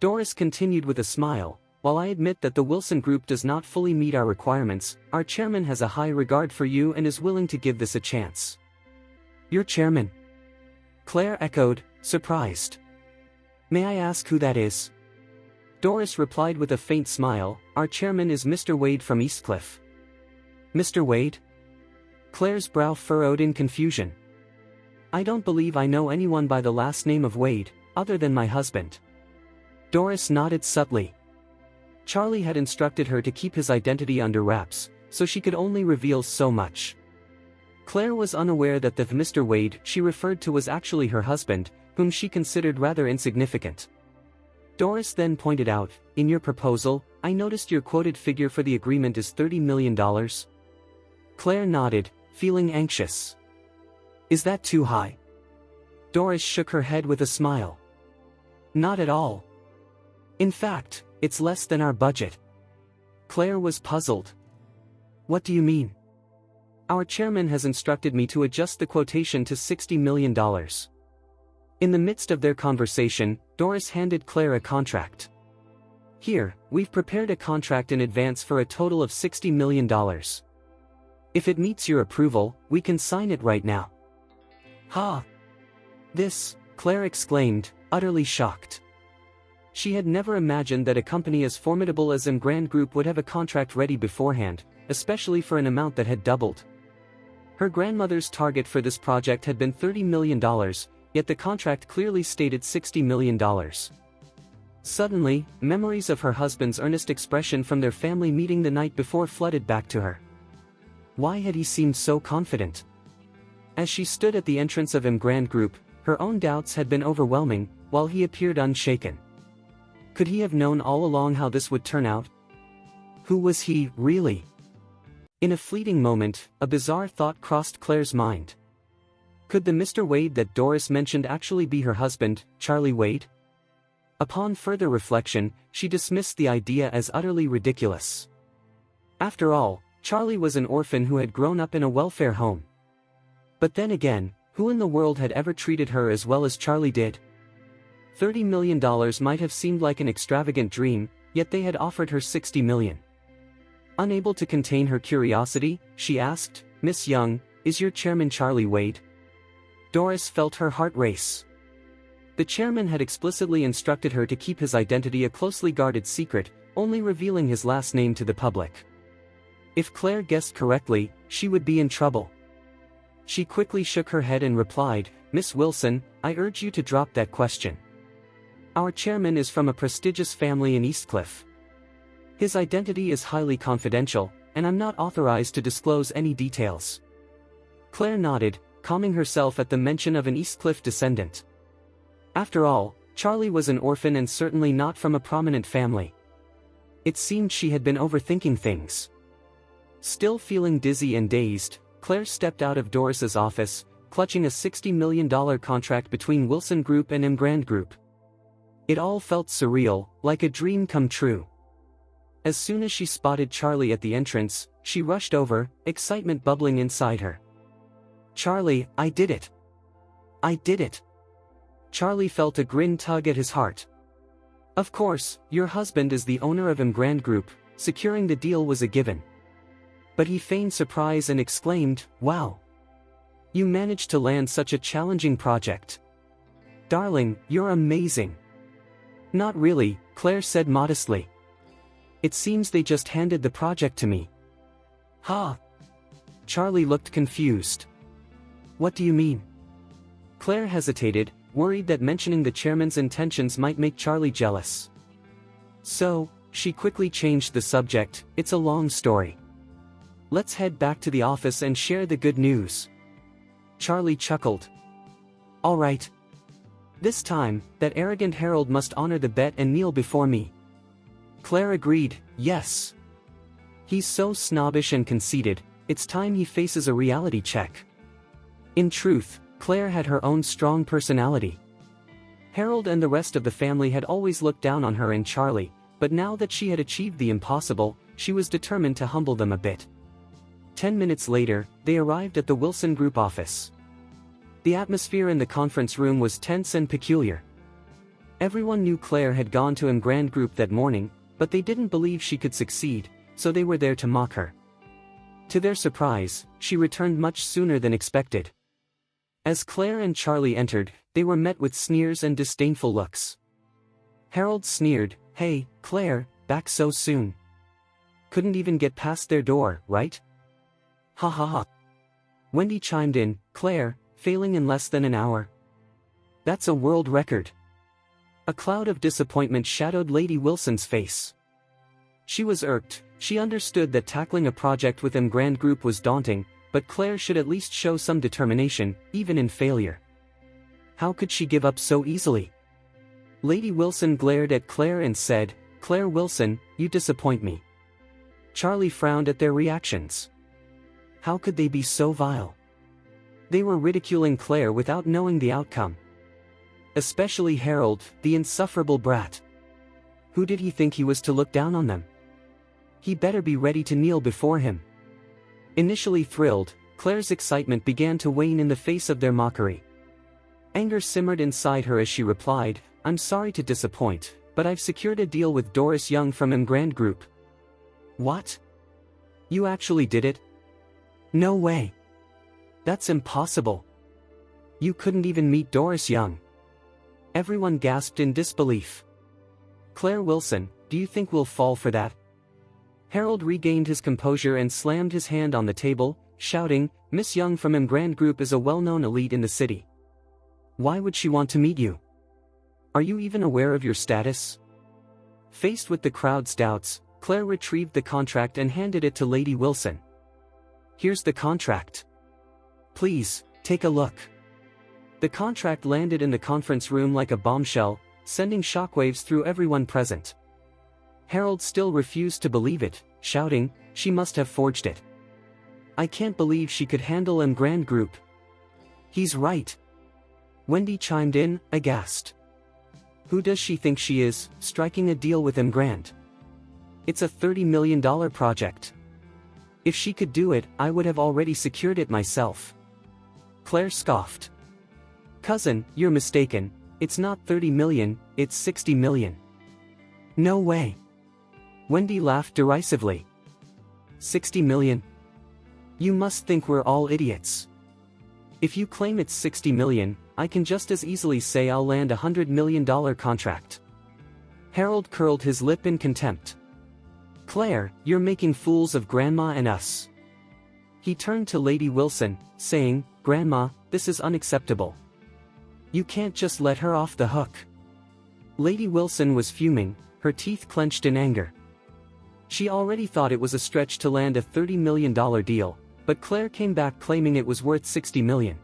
Doris continued with a smile, "While I admit that the Wilson Group does not fully meet our requirements, our chairman has a high regard for you and is willing to give this a chance." "Your chairman?" Claire echoed, surprised. "May I ask who that is?" Doris replied with a faint smile, "Our chairman is Mr. Wade from Eastcliff." "Mr. Wade?" Claire's brow furrowed in confusion. "I don't believe I know anyone by the last name of Wade, other than my husband." Doris nodded subtly. Charlie had instructed her to keep his identity under wraps, so she could only reveal so much. Claire was unaware that the Mr. Wade she referred to was actually her husband, whom she considered rather insignificant. Doris then pointed out, "In your proposal, I noticed your quoted figure for the agreement is $30 million. Claire nodded, feeling anxious. "Is that too high?" Doris shook her head with a smile. "Not at all. In fact, it's less than our budget." Claire was puzzled. "What do you mean?" "Our chairman has instructed me to adjust the quotation to $60 million. In the midst of their conversation, Doris handed Claire a contract. "Here, we've prepared a contract in advance for a total of $60 million. If it meets your approval, we can sign it right now." "Ha! This," Claire exclaimed, utterly shocked. She had never imagined that a company as formidable as Emgrand Group would have a contract ready beforehand, especially for an amount that had doubled. Her grandmother's target for this project had been $30 million, yet the contract clearly stated $60 million. Suddenly, memories of her husband's earnest expression from their family meeting the night before flooded back to her. Why had he seemed so confident? As she stood at the entrance of Emgrand Group, her own doubts had been overwhelming, while he appeared unshaken. Could he have known all along how this would turn out? Who was he, really? In a fleeting moment, a bizarre thought crossed Claire's mind. Could the Mr. Wade that Doris mentioned actually be her husband, Charlie Wade? Upon further reflection, she dismissed the idea as utterly ridiculous. After all, Charlie was an orphan who had grown up in a welfare home. But then again, who in the world had ever treated her as well as Charlie did? $30 million might have seemed like an extravagant dream, yet they had offered her $60 million. Unable to contain her curiosity, she asked, "Miss Young, is your chairman Charlie Wade?" Doris felt her heart race. The chairman had explicitly instructed her to keep his identity a closely guarded secret, only revealing his last name to the public. If Claire guessed correctly, she would be in trouble. She quickly shook her head and replied, "Miss Wilson, I urge you to drop that question. Our chairman is from a prestigious family in Eastcliff. His identity is highly confidential, and I'm not authorized to disclose any details." Claire nodded, calming herself at the mention of an Eastcliff descendant. After all, Charlie was an orphan and certainly not from a prominent family. It seemed she had been overthinking things. Still feeling dizzy and dazed, Claire stepped out of Doris's office, clutching a $60 million contract between Wilson Group and Emgrand Group. It all felt surreal, like a dream come true. As soon as she spotted Charlie at the entrance, she rushed over, excitement bubbling inside her. "Charlie, I did it! I did it!" Charlie felt a grin tug at his heart. "Of course, your husband is the owner of Emgrand Group, securing the deal was a given." But he feigned surprise and exclaimed, "Wow! You managed to land such a challenging project. Darling, you're amazing." "Not really," Claire said modestly. "It seems they just handed the project to me." "Ha!" Charlie looked confused. "What do you mean?" Claire hesitated, worried that mentioning the chairman's intentions might make Charlie jealous. So, she quickly changed the subject. "It's a long story. Let's head back to the office and share the good news." Charlie chuckled. "All right. This time, that arrogant Harold must honor the bet and kneel before me." Claire agreed, "Yes. He's so snobbish and conceited, it's time he faces a reality check." In truth, Claire had her own strong personality. Harold and the rest of the family had always looked down on her and Charlie, but now that she had achieved the impossible, she was determined to humble them a bit. 10 minutes later, they arrived at the Wilson Group office. The atmosphere in the conference room was tense and peculiar. Everyone knew Claire had gone to Emgrand Group that morning, but they didn't believe she could succeed, so they were there to mock her. To their surprise, she returned much sooner than expected. As Claire and Charlie entered, they were met with sneers and disdainful looks. Harold sneered, "Hey, Claire, back so soon. Couldn't even get past their door, right?" "Ha ha ha." Wendy chimed in, "Claire, failing in less than an hour? That's a world record." A cloud of disappointment shadowed Lady Wilson's face. She was irked. She understood that tackling a project with Emgrand Group was daunting, but Claire should at least show some determination, even in failure. How could she give up so easily? Lady Wilson glared at Claire and said, "Claire Wilson, you disappoint me." Charlie frowned at their reactions. How could they be so vile? They were ridiculing Claire without knowing the outcome. Especially Harold, the insufferable brat. Who did he think he was to look down on them? He better be ready to kneel before him. Initially thrilled, Claire's excitement began to wane in the face of their mockery. Anger simmered inside her as she replied, "I'm sorry to disappoint, but I've secured a deal with Doris Young from Emgrand Group." "What? You actually did it?" "No way. That's impossible. You couldn't even meet Doris Young." Everyone gasped in disbelief. "Claire Wilson, do you think we'll fall for that?" Harold regained his composure and slammed his hand on the table, shouting, "Miss Young from Emgrand Group is a well-known elite in the city. Why would she want to meet you? Are you even aware of your status?" Faced with the crowd's doubts, Claire retrieved the contract and handed it to Lady Wilson. "Here's the contract. Please, take a look." The contract landed in the conference room like a bombshell, sending shockwaves through everyone present. Harold still refused to believe it, shouting, "She must have forged it. I can't believe she could handle Grand Group. He's right. Wendy chimed in, aghast. Who does she think she is, striking a deal with Grand? It's a $30 million project. If she could do it, I would have already secured it myself. Claire scoffed. Cousin, you're mistaken, it's not 30 million, it's 60 million. No way. Wendy laughed derisively. 60 million? You must think we're all idiots. If you claim it's 60 million, I can just as easily say I'll land a $100 million contract. Harold curled his lip in contempt. Claire, you're making fools of Grandma and us. He turned to Lady Wilson, saying, Grandma, this is unacceptable. You can't just let her off the hook. Lady Wilson was fuming, her teeth clenched in anger. She already thought it was a stretch to land a $30 million deal, but Claire came back claiming it was worth 60 million.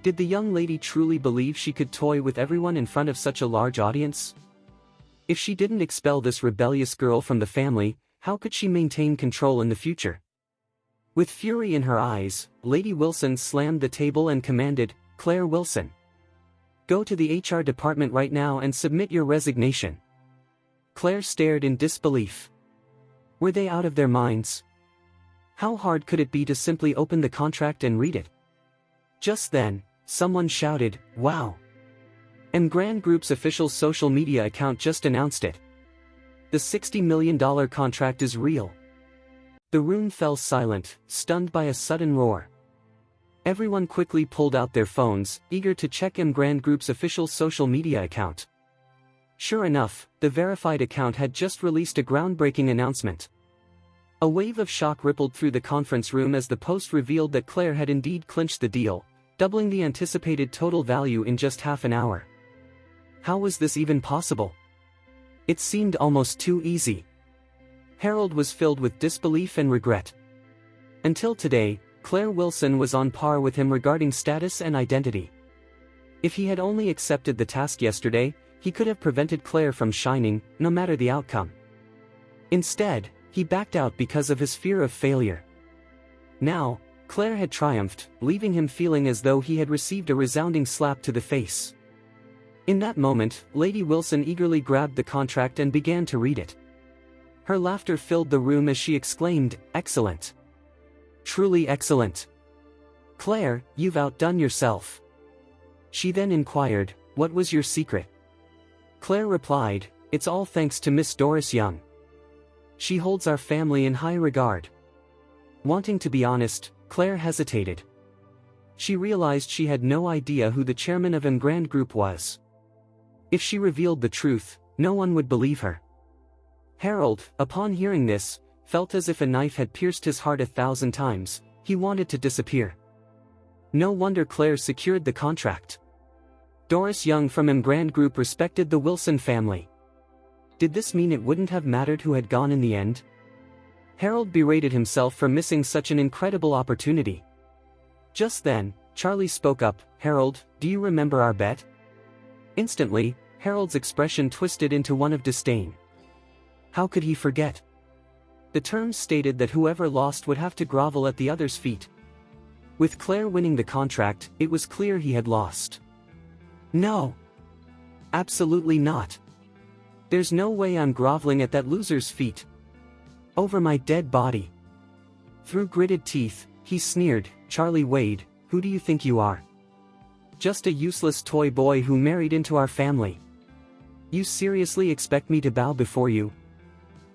Did the young lady truly believe she could toy with everyone in front of such a large audience? If she didn't expel this rebellious girl from the family, how could she maintain control in the future? With fury in her eyes, Lady Wilson slammed the table and commanded, Claire Wilson. Go to the HR department right now and submit your resignation. Claire stared in disbelief. Were they out of their minds? How hard could it be to simply open the contract and read it? Just then, someone shouted, Wow! Grand Group's official social media account just announced it. The $60 million contract is real. The room fell silent, stunned by a sudden roar. Everyone quickly pulled out their phones, eager to check Grand Group's official social media account. Sure enough, the verified account had just released a groundbreaking announcement. A wave of shock rippled through the conference room as the post revealed that Claire had indeed clinched the deal, doubling the anticipated total value in just half an hour. How was this even possible? It seemed almost too easy. Harold was filled with disbelief and regret. Until today, Claire Wilson was on par with him regarding status and identity. If he had only accepted the task yesterday, he could have prevented Claire from shining, no matter the outcome. Instead, he backed out because of his fear of failure. Now, Claire had triumphed, leaving him feeling as though he had received a resounding slap to the face. In that moment, Lady Wilson eagerly grabbed the contract and began to read it. Her laughter filled the room as she exclaimed, Excellent! Truly excellent! Claire, you've outdone yourself. She then inquired, What was your secret? Claire replied, It's all thanks to Miss Doris Young. She holds our family in high regard. Wanting to be honest, Claire hesitated. She realized she had no idea who the chairman of Grand Group was. If she revealed the truth, no one would believe her. Harold, upon hearing this, felt as if a knife had pierced his heart 1,000 times. He wanted to disappear. No wonder Claire secured the contract. Doris Young from Grand Group respected the Wilson family. Did this mean it wouldn't have mattered who had gone in the end? Harold berated himself for missing such an incredible opportunity. Just then, Charlie spoke up, Harold, do you remember our bet? Instantly, Harold's expression twisted into one of disdain. How could he forget? The terms stated that whoever lost would have to grovel at the other's feet. With Claire winning the contract, it was clear he had lost. No. Absolutely not. There's no way I'm groveling at that loser's feet. Over my dead body. Through gritted teeth, he sneered, Charlie Wade, who do you think you are? Just a useless toy boy who married into our family. You seriously expect me to bow before you?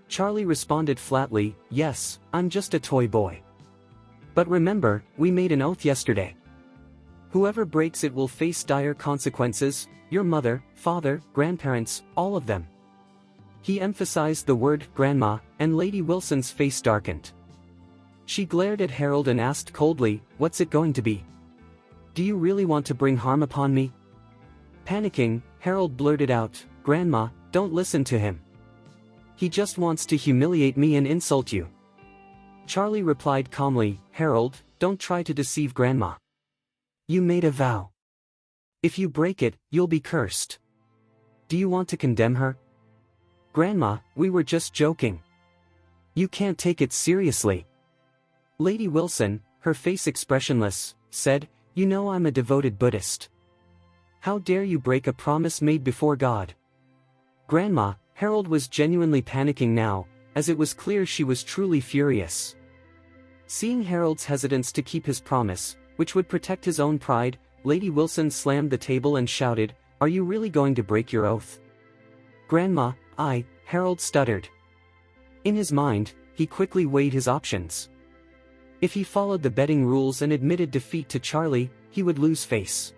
Charlie responded flatly, Yes, I'm just a toy boy. But remember, we made an oath yesterday. Whoever breaks it will face dire consequences, your mother, father, grandparents, all of them. He emphasized the word grandma, and Lady Wilson's face darkened. She glared at Harold and asked coldly, What's it going to be? Do you really want to bring harm upon me? Panicking, Harold blurted out, Grandma, don't listen to him. He just wants to humiliate me and insult you. Charlie replied calmly, Harold, don't try to deceive Grandma. You made a vow. If you break it, you'll be cursed. Do you want to condemn her? Grandma, we were just joking. You can't take it seriously. Lady Wilson, her face expressionless, said, "You know I'm a devoted Buddhist. How dare you break a promise made before God?" "Grandma," Harold was genuinely panicking now, as it was clear she was truly furious. Seeing Harold's hesitance to keep his promise, which would protect his own pride, Lady Wilson slammed the table and shouted, "Are you really going to break your oath?" "Grandma, Harold stuttered. In his mind, he quickly weighed his options. If he followed the betting rules and admitted defeat to Charlie, he would lose face.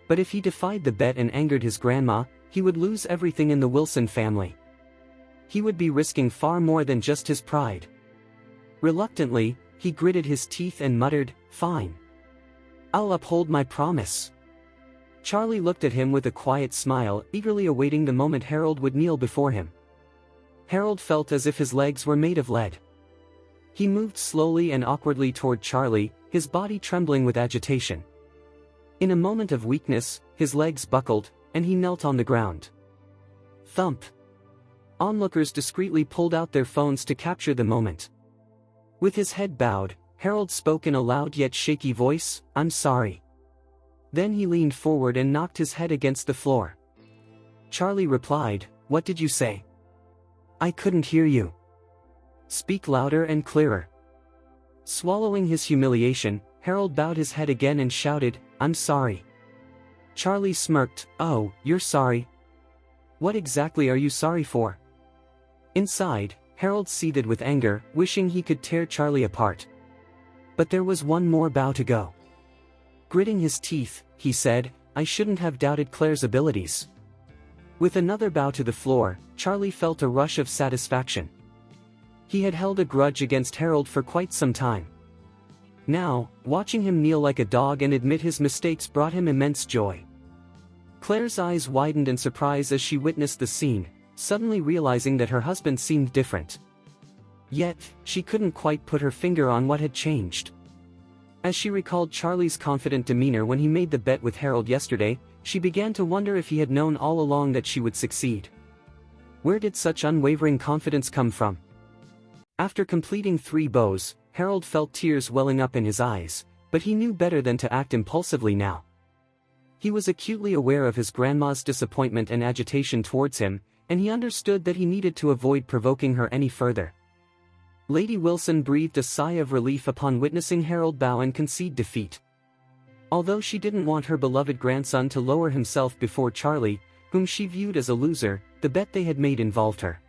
But if he defied the bet and angered his grandma, he would lose everything in the Wilson family. He would be risking far more than just his pride. Reluctantly, he gritted his teeth and muttered, "Fine. I'll uphold my promise." Charlie looked at him with a quiet smile, eagerly awaiting the moment Harold would kneel before him. Harold felt as if his legs were made of lead. He moved slowly and awkwardly toward Charlie, his body trembling with agitation. In a moment of weakness, his legs buckled, and he knelt on the ground. Thump. Onlookers discreetly pulled out their phones to capture the moment. With his head bowed, Harold spoke in a loud yet shaky voice, "I'm sorry." Then he leaned forward and knocked his head against the floor. Charlie replied, "What did you say? I couldn't hear you. Speak louder and clearer." Swallowing his humiliation, Harold bowed his head again and shouted, "I'm sorry." Charlie smirked, "Oh, you're sorry? What exactly are you sorry for?" Inside, Harold seethed with anger, wishing he could tear Charlie apart. But there was one more bow to go. Gritting his teeth, he said, "I shouldn't have doubted Claire's abilities." With another bow to the floor, Charlie felt a rush of satisfaction. He had held a grudge against Harold for quite some time. Now, watching him kneel like a dog and admit his mistakes brought him immense joy. Claire's eyes widened in surprise as she witnessed the scene, suddenly realizing that her husband seemed different. Yet, she couldn't quite put her finger on what had changed. As she recalled Charlie's confident demeanor when he made the bet with Harold yesterday, she began to wonder if he had known all along that she would succeed. Where did such unwavering confidence come from? After completing 3 bows, Harold felt tears welling up in his eyes, but he knew better than to act impulsively now. He was acutely aware of his grandma's disappointment and agitation towards him, and he understood that he needed to avoid provoking her any further. Lady Wilson breathed a sigh of relief upon witnessing Harold bow and concede defeat. Although she didn't want her beloved grandson to lower himself before Charlie, whom she viewed as a loser, the bet they had made involved her.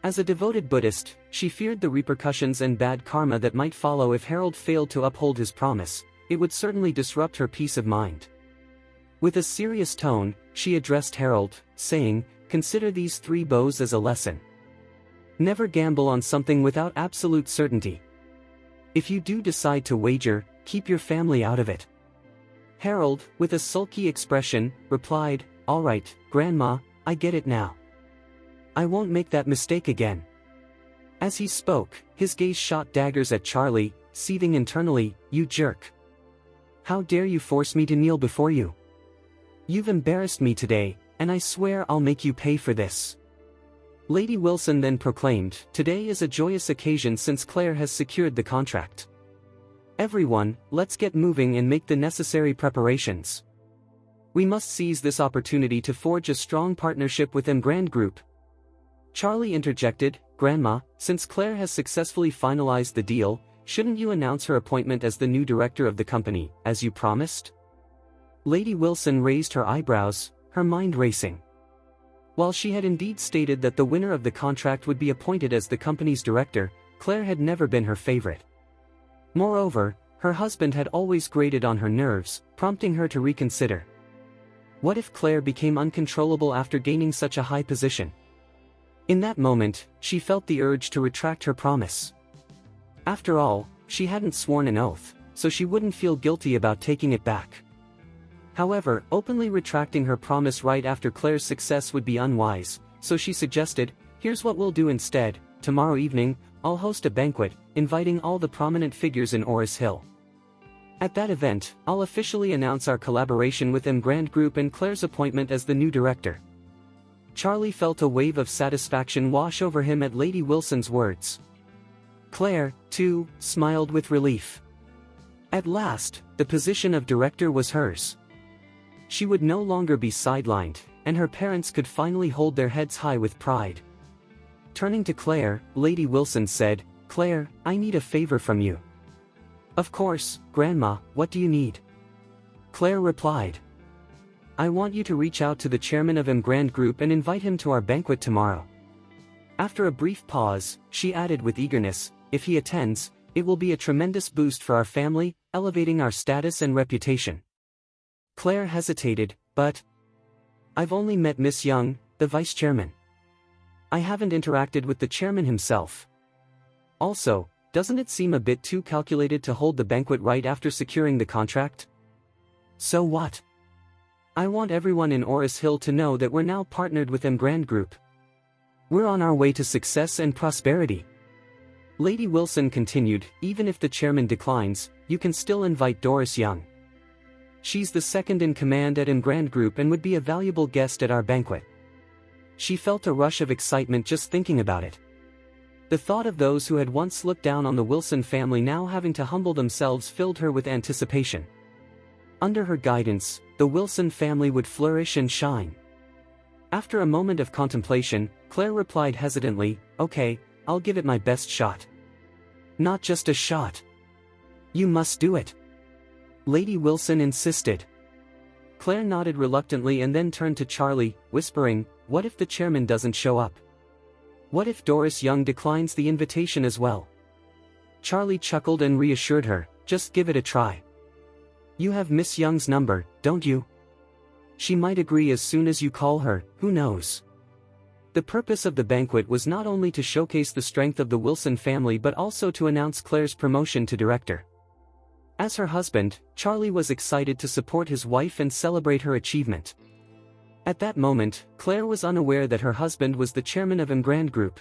As a devoted Buddhist, she feared the repercussions and bad karma that might follow if Harold failed to uphold his promise. It would certainly disrupt her peace of mind. With a serious tone, she addressed Harold, saying, "Consider these 3 bows as a lesson. Never gamble on something without absolute certainty. If you do decide to wager, keep your family out of it." Harold, with a sulky expression, replied, "All right, Grandma, I get it now. I won't make that mistake again." As he spoke, his gaze shot daggers at Charlie, seething internally, "You jerk. How dare you force me to kneel before you? You've embarrassed me today, and I swear I'll make you pay for this." Lady Wilson then proclaimed, "Today is a joyous occasion since Claire has secured the contract. Everyone, let's get moving and make the necessary preparations. We must seize this opportunity to forge a strong partnership with Emgrand Group." Charlie interjected, "Grandma, since Claire has successfully finalized the deal, shouldn't you announce her appointment as the new director of the company, as you promised?" Lady Wilson raised her eyebrows, her mind racing. While she had indeed stated that the winner of the contract would be appointed as the company's director, Claire had never been her favorite. Moreover, her husband had always grated on her nerves, prompting her to reconsider. What if Claire became uncontrollable after gaining such a high position? In that moment, she felt the urge to retract her promise. After all, she hadn't sworn an oath, so she wouldn't feel guilty about taking it back. However, openly retracting her promise right after Claire's success would be unwise, so she suggested, "Here's what we'll do instead. Tomorrow evening, I'll host a banquet, inviting all the prominent figures in Oris Hill. At that event, I'll officially announce our collaboration with Emgrand Group and Claire's appointment as the new director." Charlie felt a wave of satisfaction wash over him at Lady Wilson's words. Claire, too, smiled with relief. At last, the position of director was hers. She would no longer be sidelined, and her parents could finally hold their heads high with pride. Turning to Claire, Lady Wilson said, "Claire, I need a favor from you." "Of course, Grandma, what do you need?" Claire replied. "I want you to reach out to the chairman of Emgrand Group and invite him to our banquet tomorrow." After a brief pause, she added with eagerness, "If he attends, it will be a tremendous boost for our family, elevating our status and reputation." Claire hesitated, "But I've only met Miss Young, the vice chairman. I haven't interacted with the chairman himself. Also, doesn't it seem a bit too calculated to hold the banquet right after securing the contract?" "So what? I want everyone in Oris Hill to know that we're now partnered with Emgrand Group. We're on our way to success and prosperity." Lady Wilson continued, "Even if the chairman declines, you can still invite Doris Young. She's the second in command at Emgrand Group and would be a valuable guest at our banquet." She felt a rush of excitement just thinking about it. The thought of those who had once looked down on the Wilson family now having to humble themselves filled her with anticipation. Under her guidance, the Wilson family would flourish and shine. After a moment of contemplation, Claire replied hesitantly, "Okay, I'll give it my best shot." "Not just a shot. You must do it," Lady Wilson insisted. Claire nodded reluctantly and then turned to Charlie, whispering, "What if the chairman doesn't show up? What if Doris Young declines the invitation as well?" Charlie chuckled and reassured her, "Just give it a try. You have Miss Young's number, don't you? She might agree as soon as you call her, who knows?" The purpose of the banquet was not only to showcase the strength of the Wilson family but also to announce Claire's promotion to director. As her husband, Charlie was excited to support his wife and celebrate her achievement. At that moment, Claire was unaware that her husband was the chairman of Emgrand Group.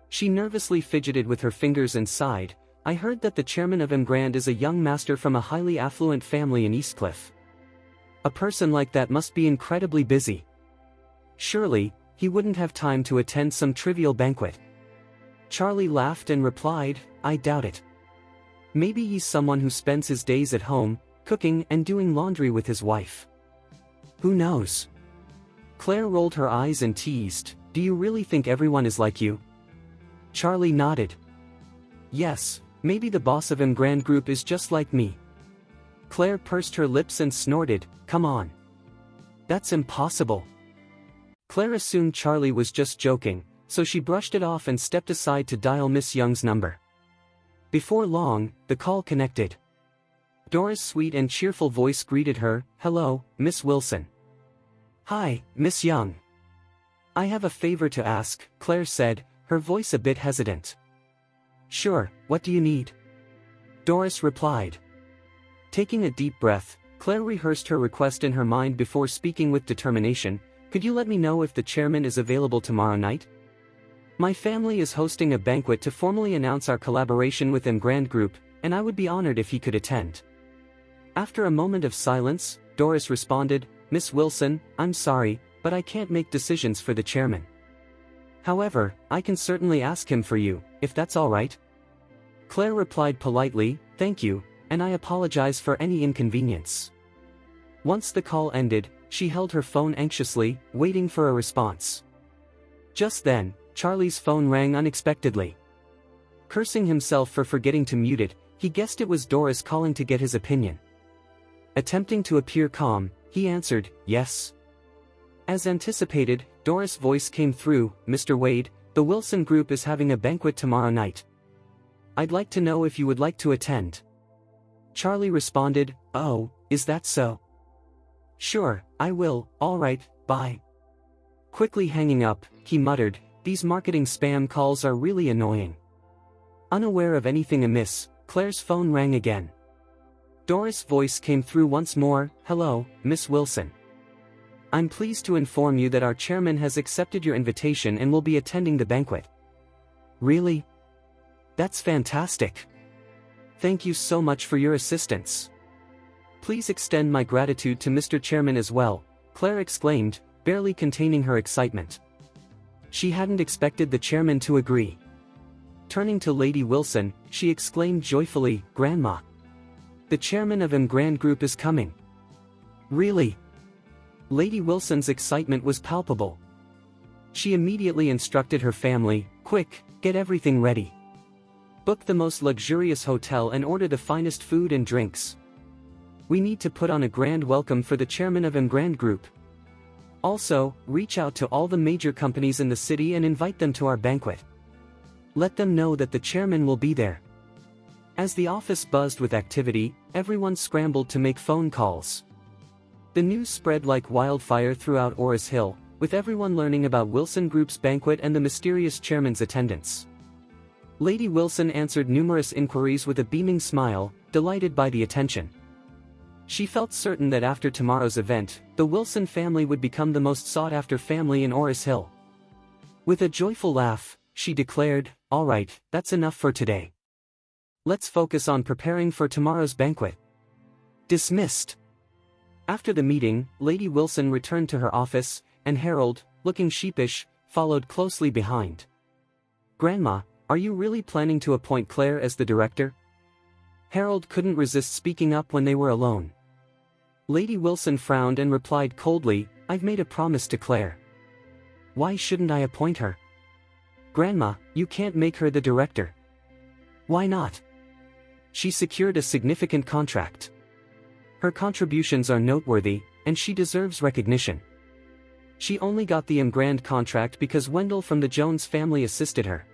She nervously fidgeted with her fingers and sighed, "I heard that the chairman of Emgrand is a young master from a highly affluent family in Eastcliff. A person like that must be incredibly busy. Surely, he wouldn't have time to attend some trivial banquet." Charlie laughed and replied, "I doubt it. Maybe he's someone who spends his days at home, cooking and doing laundry with his wife. Who knows?" Claire rolled her eyes and teased, "Do you really think everyone is like you?" Charlie nodded. "Yes, maybe the boss of Emgrand Group is just like me." Claire pursed her lips and snorted, "Come on. That's impossible." Claire assumed Charlie was just joking, so she brushed it off and stepped aside to dial Miss Young's number. Before long, the call connected. Dora's sweet and cheerful voice greeted her, "Hello, Miss Wilson." "Hi, Miss Young. I have a favor to ask," Claire said, her voice a bit hesitant. "Sure, what do you need?" Doris replied. Taking a deep breath, Claire rehearsed her request in her mind before speaking with determination, "Could you let me know if the chairman is available tomorrow night? My family is hosting a banquet to formally announce our collaboration with Emgrand Group, and I would be honored if he could attend." After a moment of silence, Doris responded, "Miss Wilson, I'm sorry, but I can't make decisions for the chairman. However, I can certainly ask him for you, if that's all right." Claire replied politely, "Thank you, and I apologize for any inconvenience." Once the call ended, she held her phone anxiously, waiting for a response. Just then, Charlie's phone rang unexpectedly. Cursing himself for forgetting to mute it, he guessed it was Doris calling to get his opinion. Attempting to appear calm, he answered, "Yes." As anticipated, Doris' voice came through, "Mr. Wade, the Wilson Group is having a banquet tomorrow night. I'd like to know if you would like to attend." Charlie responded, "Oh, is that so? Sure, I will, all right, bye." Quickly hanging up, he muttered, "These marketing spam calls are really annoying." Unaware of anything amiss, Claire's phone rang again. Doris' voice came through once more, "Hello, Miss Wilson. I'm pleased to inform you that our chairman has accepted your invitation and will be attending the banquet." "Really? That's fantastic. Thank you so much for your assistance. Please extend my gratitude to Mr. Chairman as well," Claire exclaimed, barely containing her excitement. She hadn't expected the chairman to agree. Turning to Lady Wilson, she exclaimed joyfully, "Grandma! The chairman of Grand Group is coming." "Really?" Lady Wilson's excitement was palpable. She immediately instructed her family, "Quick, get everything ready. Book the most luxurious hotel and order the finest food and drinks. We need to put on a grand welcome for the chairman of Grand Group. Also, reach out to all the major companies in the city and invite them to our banquet. Let them know that the chairman will be there." As the office buzzed with activity, everyone scrambled to make phone calls. The news spread like wildfire throughout Oris Hill, with everyone learning about Wilson Group's banquet and the mysterious chairman's attendance. Lady Wilson answered numerous inquiries with a beaming smile, delighted by the attention. She felt certain that after tomorrow's event, the Wilson family would become the most sought-after family in Oris Hill. With a joyful laugh, she declared, "All right, that's enough for today. Let's focus on preparing for tomorrow's banquet." Dismissed. After the meeting, Lady Wilson returned to her office, and Harold, looking sheepish, followed closely behind. "Grandma, are you really planning to appoint Claire as the director?" Harold couldn't resist speaking up when they were alone. Lady Wilson frowned and replied coldly, "I've made a promise to Claire. Why shouldn't I appoint her?" "Grandma, you can't make her the director." "Why not?" "She secured a significant contract. Her contributions are noteworthy, and she deserves recognition. She only got the Grand contract because Wendell from the Jones family assisted her.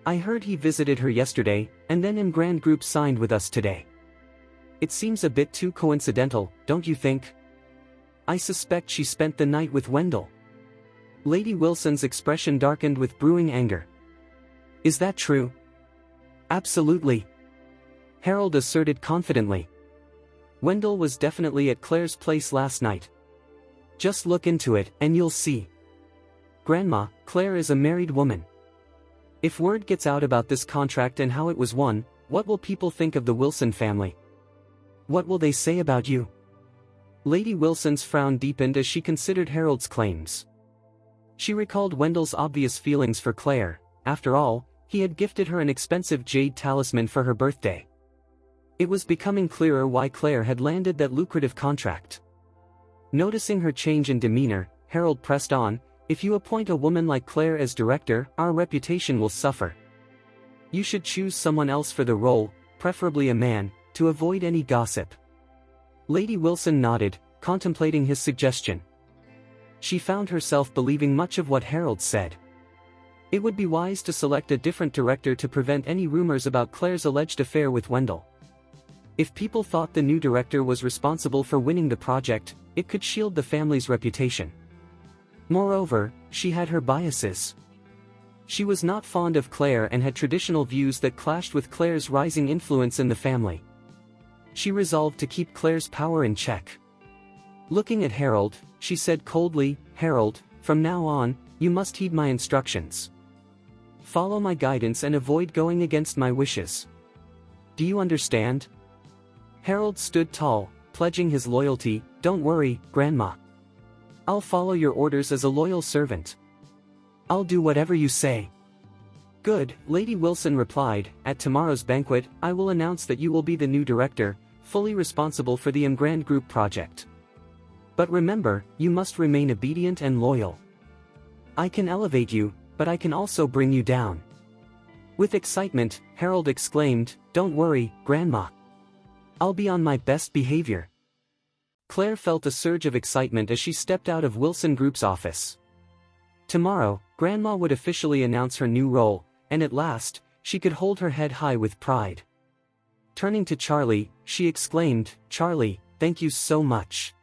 I heard he visited her yesterday, and then Grand Group signed with us today. It seems a bit too coincidental, don't you think? I suspect she spent the night with Wendell." Lady Wilson's expression darkened with brewing anger. "Is that true?" "Absolutely," Harold asserted confidently. "Wendell was definitely at Claire's place last night. Just look into it, and you'll see. Grandma, Claire is a married woman. If word gets out about this contract and how it was won, what will people think of the Wilson family? What will they say about you?" Lady Wilson's frown deepened as she considered Harold's claims. She recalled Wendell's obvious feelings for Claire. After all, he had gifted her an expensive jade talisman for her birthday. It was becoming clearer why Claire had landed that lucrative contract. Noticing her change in demeanor, Harold pressed on, "If you appoint a woman like Claire as director, our reputation will suffer. You should choose someone else for the role, preferably a man, to avoid any gossip." Lady Wilson nodded, contemplating his suggestion. She found herself believing much of what Harold said. It would be wise to select a different director to prevent any rumors about Claire's alleged affair with Wendell. If people thought the new director was responsible for winning the project, it could shield the family's reputation. Moreover, she had her biases. She was not fond of Claire and had traditional views that clashed with Claire's rising influence in the family. She resolved to keep Claire's power in check. Looking at Harold, she said coldly, "Harold, from now on, you must heed my instructions. Follow my guidance and avoid going against my wishes. Do you understand?" Harold stood tall, pledging his loyalty. "Don't worry, Grandma. I'll follow your orders as a loyal servant. I'll do whatever you say." "Good," Lady Wilson replied. "At tomorrow's banquet, I will announce that you will be the new director, fully responsible for the Grand Group project. But remember, you must remain obedient and loyal. I can elevate you, but I can also bring you down." With excitement, Harold exclaimed, "Don't worry, Grandma. I'll be on my best behavior." Claire felt a surge of excitement as she stepped out of Wilson Group's office. Tomorrow, Grandma would officially announce her new role, and at last, she could hold her head high with pride. Turning to Charlie, she exclaimed, "Charlie, thank you so much.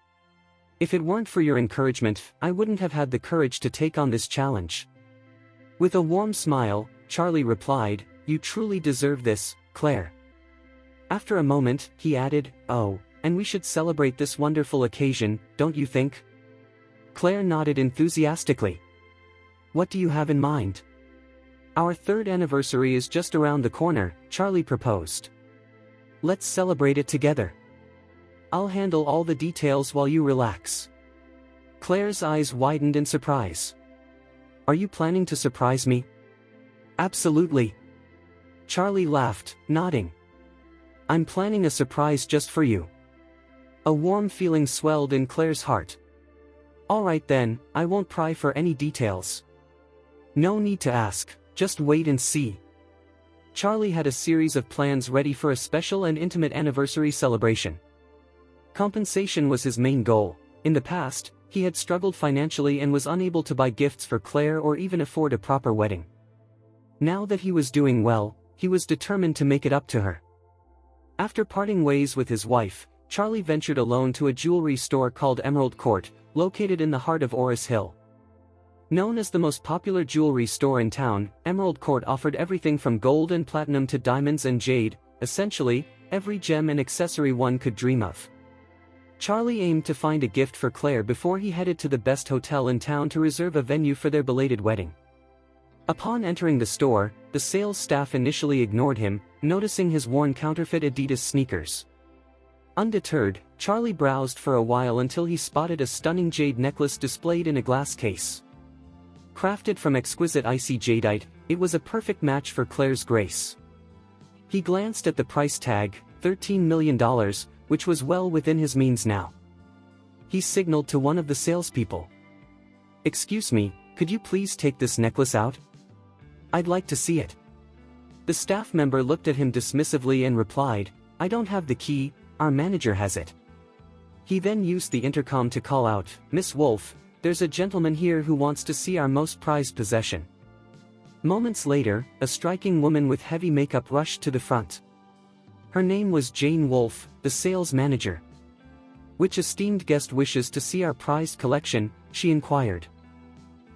If it weren't for your encouragement, I wouldn't have had the courage to take on this challenge." With a warm smile, Charlie replied, "You truly deserve this, Claire." After a moment, he added, "Oh, and we should celebrate this wonderful occasion, don't you think?" Claire nodded enthusiastically. "What do you have in mind?" "Our third anniversary is just around the corner," Charlie proposed. "Let's celebrate it together. I'll handle all the details while you relax." Claire's eyes widened in surprise. "Are you planning to surprise me?" "Absolutely. Charlie laughed, nodding. I'm planning a surprise just for you. A warm feeling swelled in Claire's heart. All right then, I won't pry for any details. No need to ask, just wait and see. Charlie had a series of plans ready for a special and intimate anniversary celebration. Compensation was his main goal. In the past, he had struggled financially and was unable to buy gifts for Claire or even afford a proper wedding. Now that he was doing well, he was determined to make it up to her. After parting ways with his wife, Charlie ventured alone to a jewelry store called Emerald Court, located in the heart of Orris Hill. Known as the most popular jewelry store in town, Emerald Court offered everything from gold and platinum to diamonds and jade, essentially, every gem and accessory one could dream of. Charlie aimed to find a gift for Claire before he headed to the best hotel in town to reserve a venue for their belated wedding. Upon entering the store, the sales staff initially ignored him, noticing his worn counterfeit Adidas sneakers. Undeterred, Charlie browsed for a while until he spotted a stunning jade necklace displayed in a glass case. Crafted from exquisite icy jadeite, it was a perfect match for Claire's grace. He glanced at the price tag, $13 million, which was well within his means now. He signaled to one of the salespeople. "Excuse me, could you please take this necklace out? I'd like to see it." The staff member looked at him dismissively and replied, "I don't have the key, our manager has it." He then used the intercom to call out, "Miss Wolf, there's a gentleman here who wants to see our most prized possession." Moments later, a striking woman with heavy makeup rushed to the front. Her name was Jane Wolf, the sales manager. "Which esteemed guest wishes to see our prized collection?" she inquired.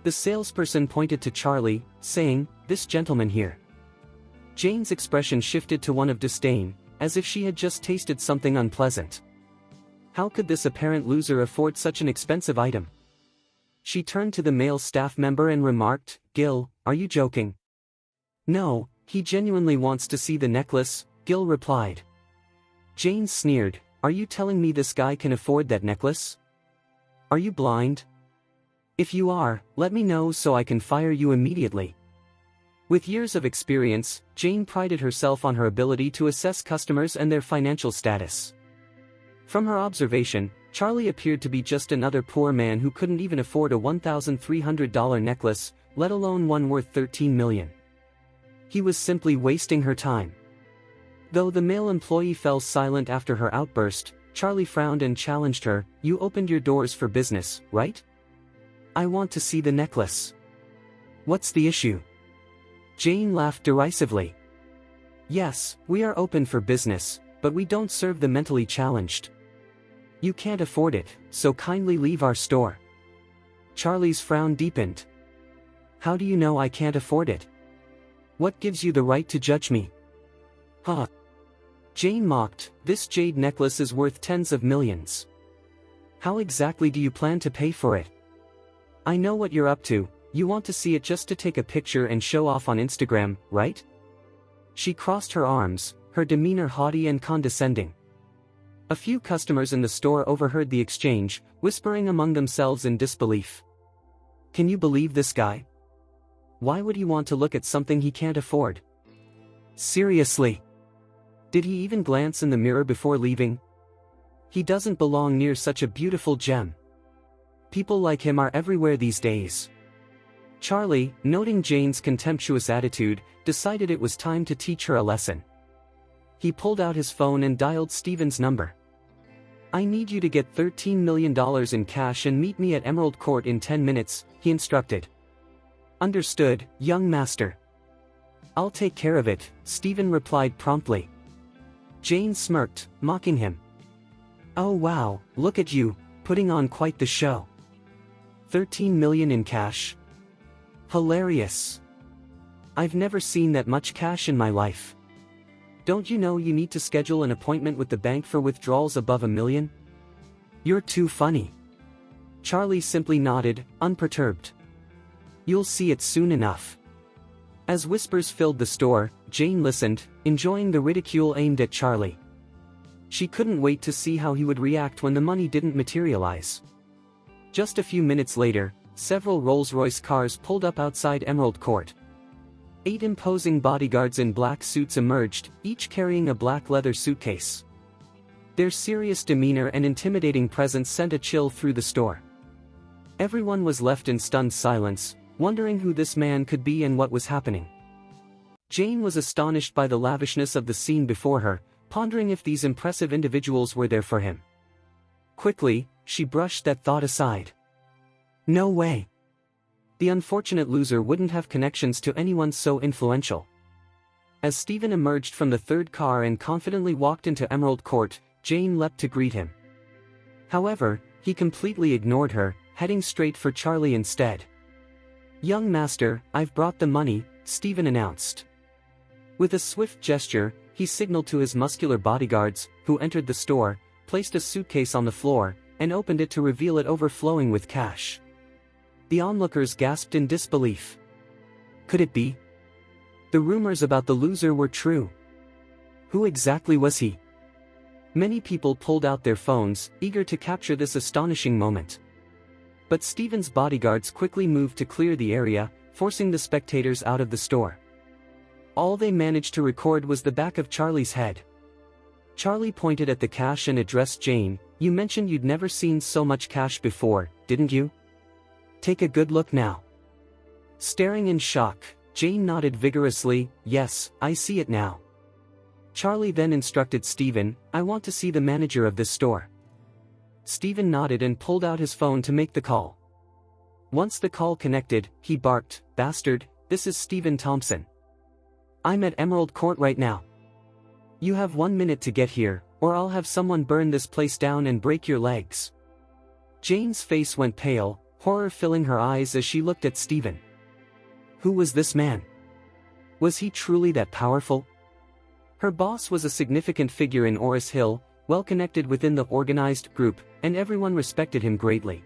The salesperson pointed to Charlie, saying, "This gentleman here." Jane's expression shifted to one of disdain, as if she had just tasted something unpleasant. How could this apparent loser afford such an expensive item? She turned to the male staff member and remarked, "Gil, are you joking?" "No, he genuinely wants to see the necklace," Gil replied. Jane sneered, "Are you telling me this guy can afford that necklace? Are you blind? If you are, let me know so I can fire you immediately." With years of experience, Jane prided herself on her ability to assess customers and their financial status. From her observation, Charlie appeared to be just another poor man who couldn't even afford a $1,300 necklace, let alone one worth $13 million. He was simply wasting her time. Though the male employee fell silent after her outburst, Charlie frowned and challenged her, "You opened your doors for business, right? I want to see the necklace. What's the issue?" Jane laughed derisively. "Yes, we are open for business, but we don't serve the mentally challenged. You can't afford it, so kindly leave our store." Charlie's frown deepened. "How do you know I can't afford it? What gives you the right to judge me?" "Huh?" Jane mocked, "This jade necklace is worth tens of millions. How exactly do you plan to pay for it? I know what you're up to, you want to see it just to take a picture and show off on Instagram, right?" She crossed her arms, her demeanor haughty and condescending. A few customers in the store overheard the exchange, whispering among themselves in disbelief. Can you believe this guy? Why would he want to look at something he can't afford? Seriously. Did he even glance in the mirror before leaving? He doesn't belong near such a beautiful gem. People like him are everywhere these days. Charlie, noting Jane's contemptuous attitude, decided it was time to teach her a lesson. He pulled out his phone and dialed Steven's number. "I need you to get $13 million in cash and meet me at Emerald Court in 10 minutes, he instructed. "Understood, young master." "I'll take care of it," Steven replied promptly. Jane smirked, mocking him. "Oh wow, look at you, putting on quite the show. 13 million in cash? Hilarious. I've never seen that much cash in my life. Don't you know you need to schedule an appointment with the bank for withdrawals above $1 million? You're too funny." Charlie simply nodded, unperturbed. "You'll see it soon enough." As whispers filled the store, Jane listened, enjoying the ridicule aimed at Charlie. She couldn't wait to see how he would react when the money didn't materialize. Just a few minutes later, several Rolls-Royce cars pulled up outside Emerald Court. 8 imposing bodyguards in black suits emerged, each carrying a black leather suitcase. Their serious demeanor and intimidating presence sent a chill through the store. Everyone was left in stunned silence, wondering who this man could be and what was happening. Jane was astonished by the lavishness of the scene before her, pondering if these impressive individuals were there for him. Quickly, she brushed that thought aside. No way. The unfortunate loser wouldn't have connections to anyone so influential. As Stephen emerged from the third car and confidently walked into Emerald Court, Jane leapt to greet him. However, he completely ignored her, heading straight for Charlie instead. "Young master, I've brought the money," Stephen announced. With a swift gesture, he signaled to his muscular bodyguards, who entered the store, placed a suitcase on the floor, and opened it to reveal it overflowing with cash. The onlookers gasped in disbelief. Could it be? The rumors about the loser were true. Who exactly was he? Many people pulled out their phones, eager to capture this astonishing moment. But Stephen's bodyguards quickly moved to clear the area, forcing the spectators out of the store. All they managed to record was the back of Charlie's head. Charlie pointed at the cash and addressed Jane. "You mentioned you'd never seen so much cash before, didn't you? Take a good look now." Staring in shock, Jane nodded vigorously. "Yes, I see it now." Charlie then instructed Stephen, "I want to see the manager of this store." Stephen nodded and pulled out his phone to make the call. Once the call connected, he barked, "Bastard, this is Stephen Thompson. I'm at Emerald Court right now. You have 1 minute to get here, or I'll have someone burn this place down and break your legs." Jane's face went pale, horror filling her eyes as she looked at Stephen. Who was this man? Was he truly that powerful? Her boss was a significant figure in Oris Hill, well connected within the organized group, and everyone respected him greatly.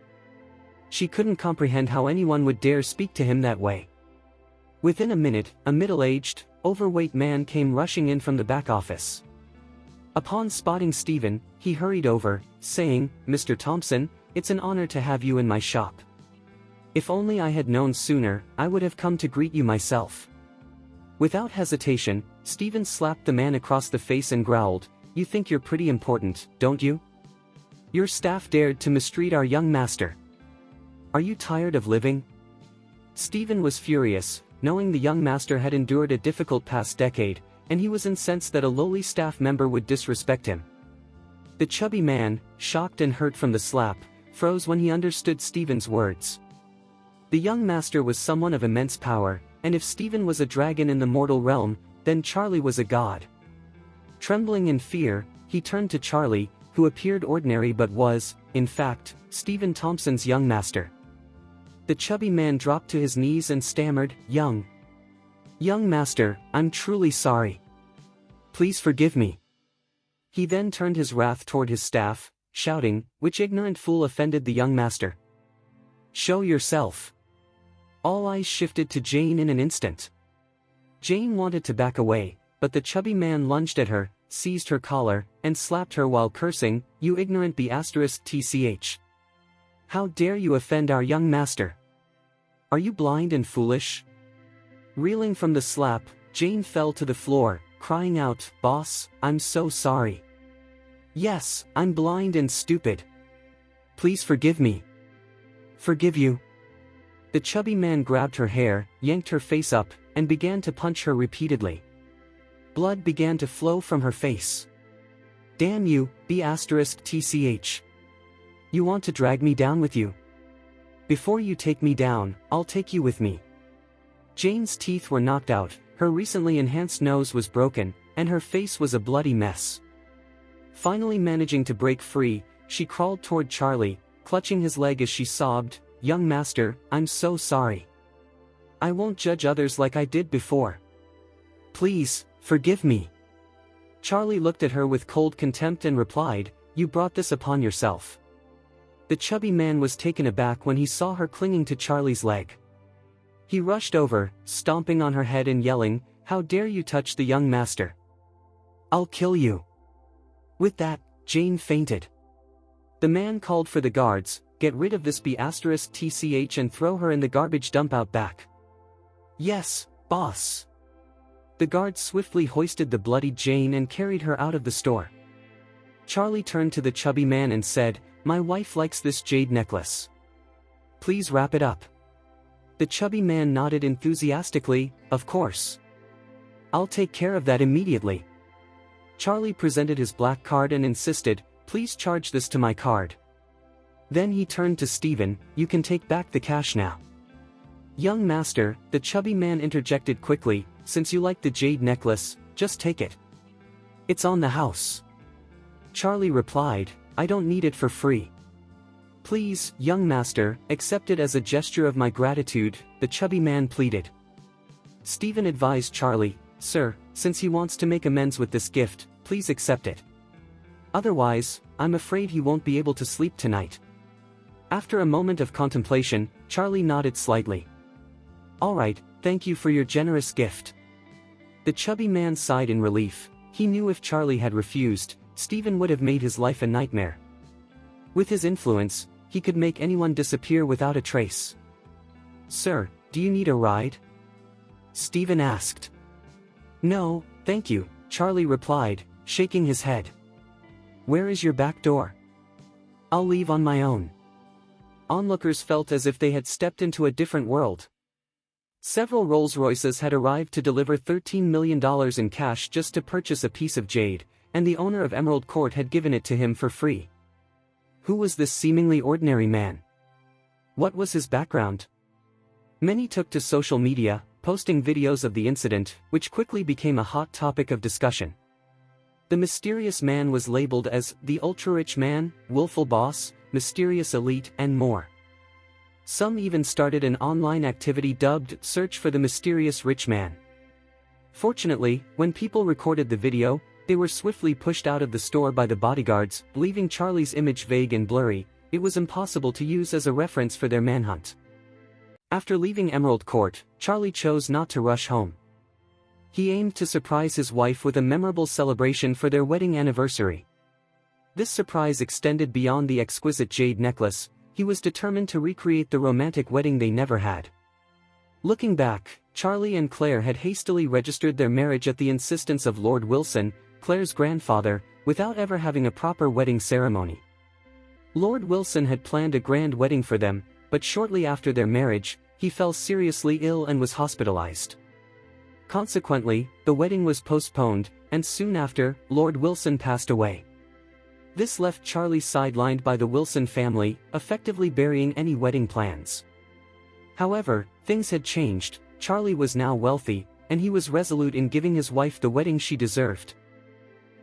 She couldn't comprehend how anyone would dare speak to him that way. Within a minute, a middle-aged, overweight man came rushing in from the back office. Upon spotting Stephen, he hurried over, saying, "Mr. Thompson, it's an honor to have you in my shop. If only I had known sooner, I would have come to greet you myself." Without hesitation, Stephen slapped the man across the face and growled, "You think you're pretty important, don't you? Your staff dared to mistreat our young master. Are you tired of living?" Stephen was furious, knowing the young master had endured a difficult past decade, and he was incensed that a lowly staff member would disrespect him. The chubby man, shocked and hurt from the slap, froze when he understood Stephen's words. The young master was someone of immense power, and if Stephen was a dragon in the mortal realm, then Charlie was a god. Trembling in fear, he turned to Charlie, who appeared ordinary but was, in fact, Stephen Thompson's young master. The chubby man dropped to his knees and stammered, Young master, I'm truly sorry. Please forgive me." He then turned his wrath toward his staff, shouting, "Which ignorant fool offended the young master? Show yourself." All eyes shifted to Jane in an instant. Jane wanted to back away, but the chubby man lunged at her, seized her collar, and slapped her while cursing, "You ignorant *tch. How dare you offend our young master? Are you blind and foolish?" Reeling from the slap, Jane fell to the floor, crying out, "Boss, I'm so sorry. Yes, I'm blind and stupid. Please forgive me." "Forgive you?" The chubby man grabbed her hair, yanked her face up, and began to punch her repeatedly. Blood began to flow from her face. "Damn you, *tch. You want to drag me down with you? Before you take me down, I'll take you with me." Jane's teeth were knocked out, her recently enhanced nose was broken, and her face was a bloody mess. Finally managing to break free, she crawled toward Charlie, clutching his leg as she sobbed, "Young master, I'm so sorry. I won't judge others like I did before. Please, forgive me." Charlie looked at her with cold contempt and replied, "You brought this upon yourself." The chubby man was taken aback when he saw her clinging to Charlie's leg. He rushed over, stomping on her head and yelling, "How dare you touch the young master? I'll kill you." With that, Jane fainted. The man called for the guards, "Get rid of this *tch and throw her in the garbage dump out back." "Yes, "Boss!" The guard swiftly hoisted the bloodied Jane and carried her out of the store. Charlie turned to the chubby man and said, "My wife likes this jade necklace. Please wrap it up." The chubby man nodded enthusiastically, "Of course. I'll take care of that immediately." Charlie presented his black card and insisted, "Please charge this to my card." Then he turned to Stephen, "You can take back the cash now." "Young master," the chubby man interjected quickly, "since you like the jade necklace, just take it. It's on the house." Charlie replied, "I don't need it for free." "Please, young master, accept it as a gesture of my gratitude," the chubby man pleaded. Stephen advised Charlie, "Sir, since he wants to make amends with this gift, please accept it. Otherwise, I'm afraid he won't be able to sleep tonight." After a moment of contemplation, Charlie nodded slightly. "All right, thank you for your generous gift." The chubby man sighed in relief. He knew if Charlie had refused, Stephen would have made his life a nightmare. With his influence, he could make anyone disappear without a trace. "Sir, do you need a ride?" Stephen asked. "No, thank you," Charlie replied, shaking his head. "Where is your back door?" "I'll leave on my own." Onlookers felt as if they had stepped into a different world. Several Rolls-Royces had arrived to deliver $13 million in cash just to purchase a piece of jade, and the owner of Emerald Court had given it to him for free. Who was this seemingly ordinary man? What was his background? Many took to social media, posting videos of the incident, which quickly became a hot topic of discussion. The mysterious man was labeled as the ultra-rich man, willful boss, mysterious elite, and more. Some even started an online activity dubbed "Search for the Mysterious Rich Man." Fortunately, when people recorded the video, they were swiftly pushed out of the store by the bodyguards, leaving Charlie's image vague and blurry. It was impossible to use as a reference for their manhunt. After leaving Emerald Court, Charlie chose not to rush home. He aimed to surprise his wife with a memorable celebration for their wedding anniversary. This surprise extended beyond the exquisite jade necklace. He was determined to recreate the romantic wedding they never had. Looking back, Charlie and Claire had hastily registered their marriage at the insistence of Lord Wilson, Claire's grandfather, without ever having a proper wedding ceremony. Lord Wilson had planned a grand wedding for them, but shortly after their marriage, he fell seriously ill and was hospitalized. Consequently, the wedding was postponed, and soon after, Lord Wilson passed away. This left Charlie sidelined by the Wilson family, effectively burying any wedding plans. However, things had changed. Charlie was now wealthy, and he was resolute in giving his wife the wedding she deserved.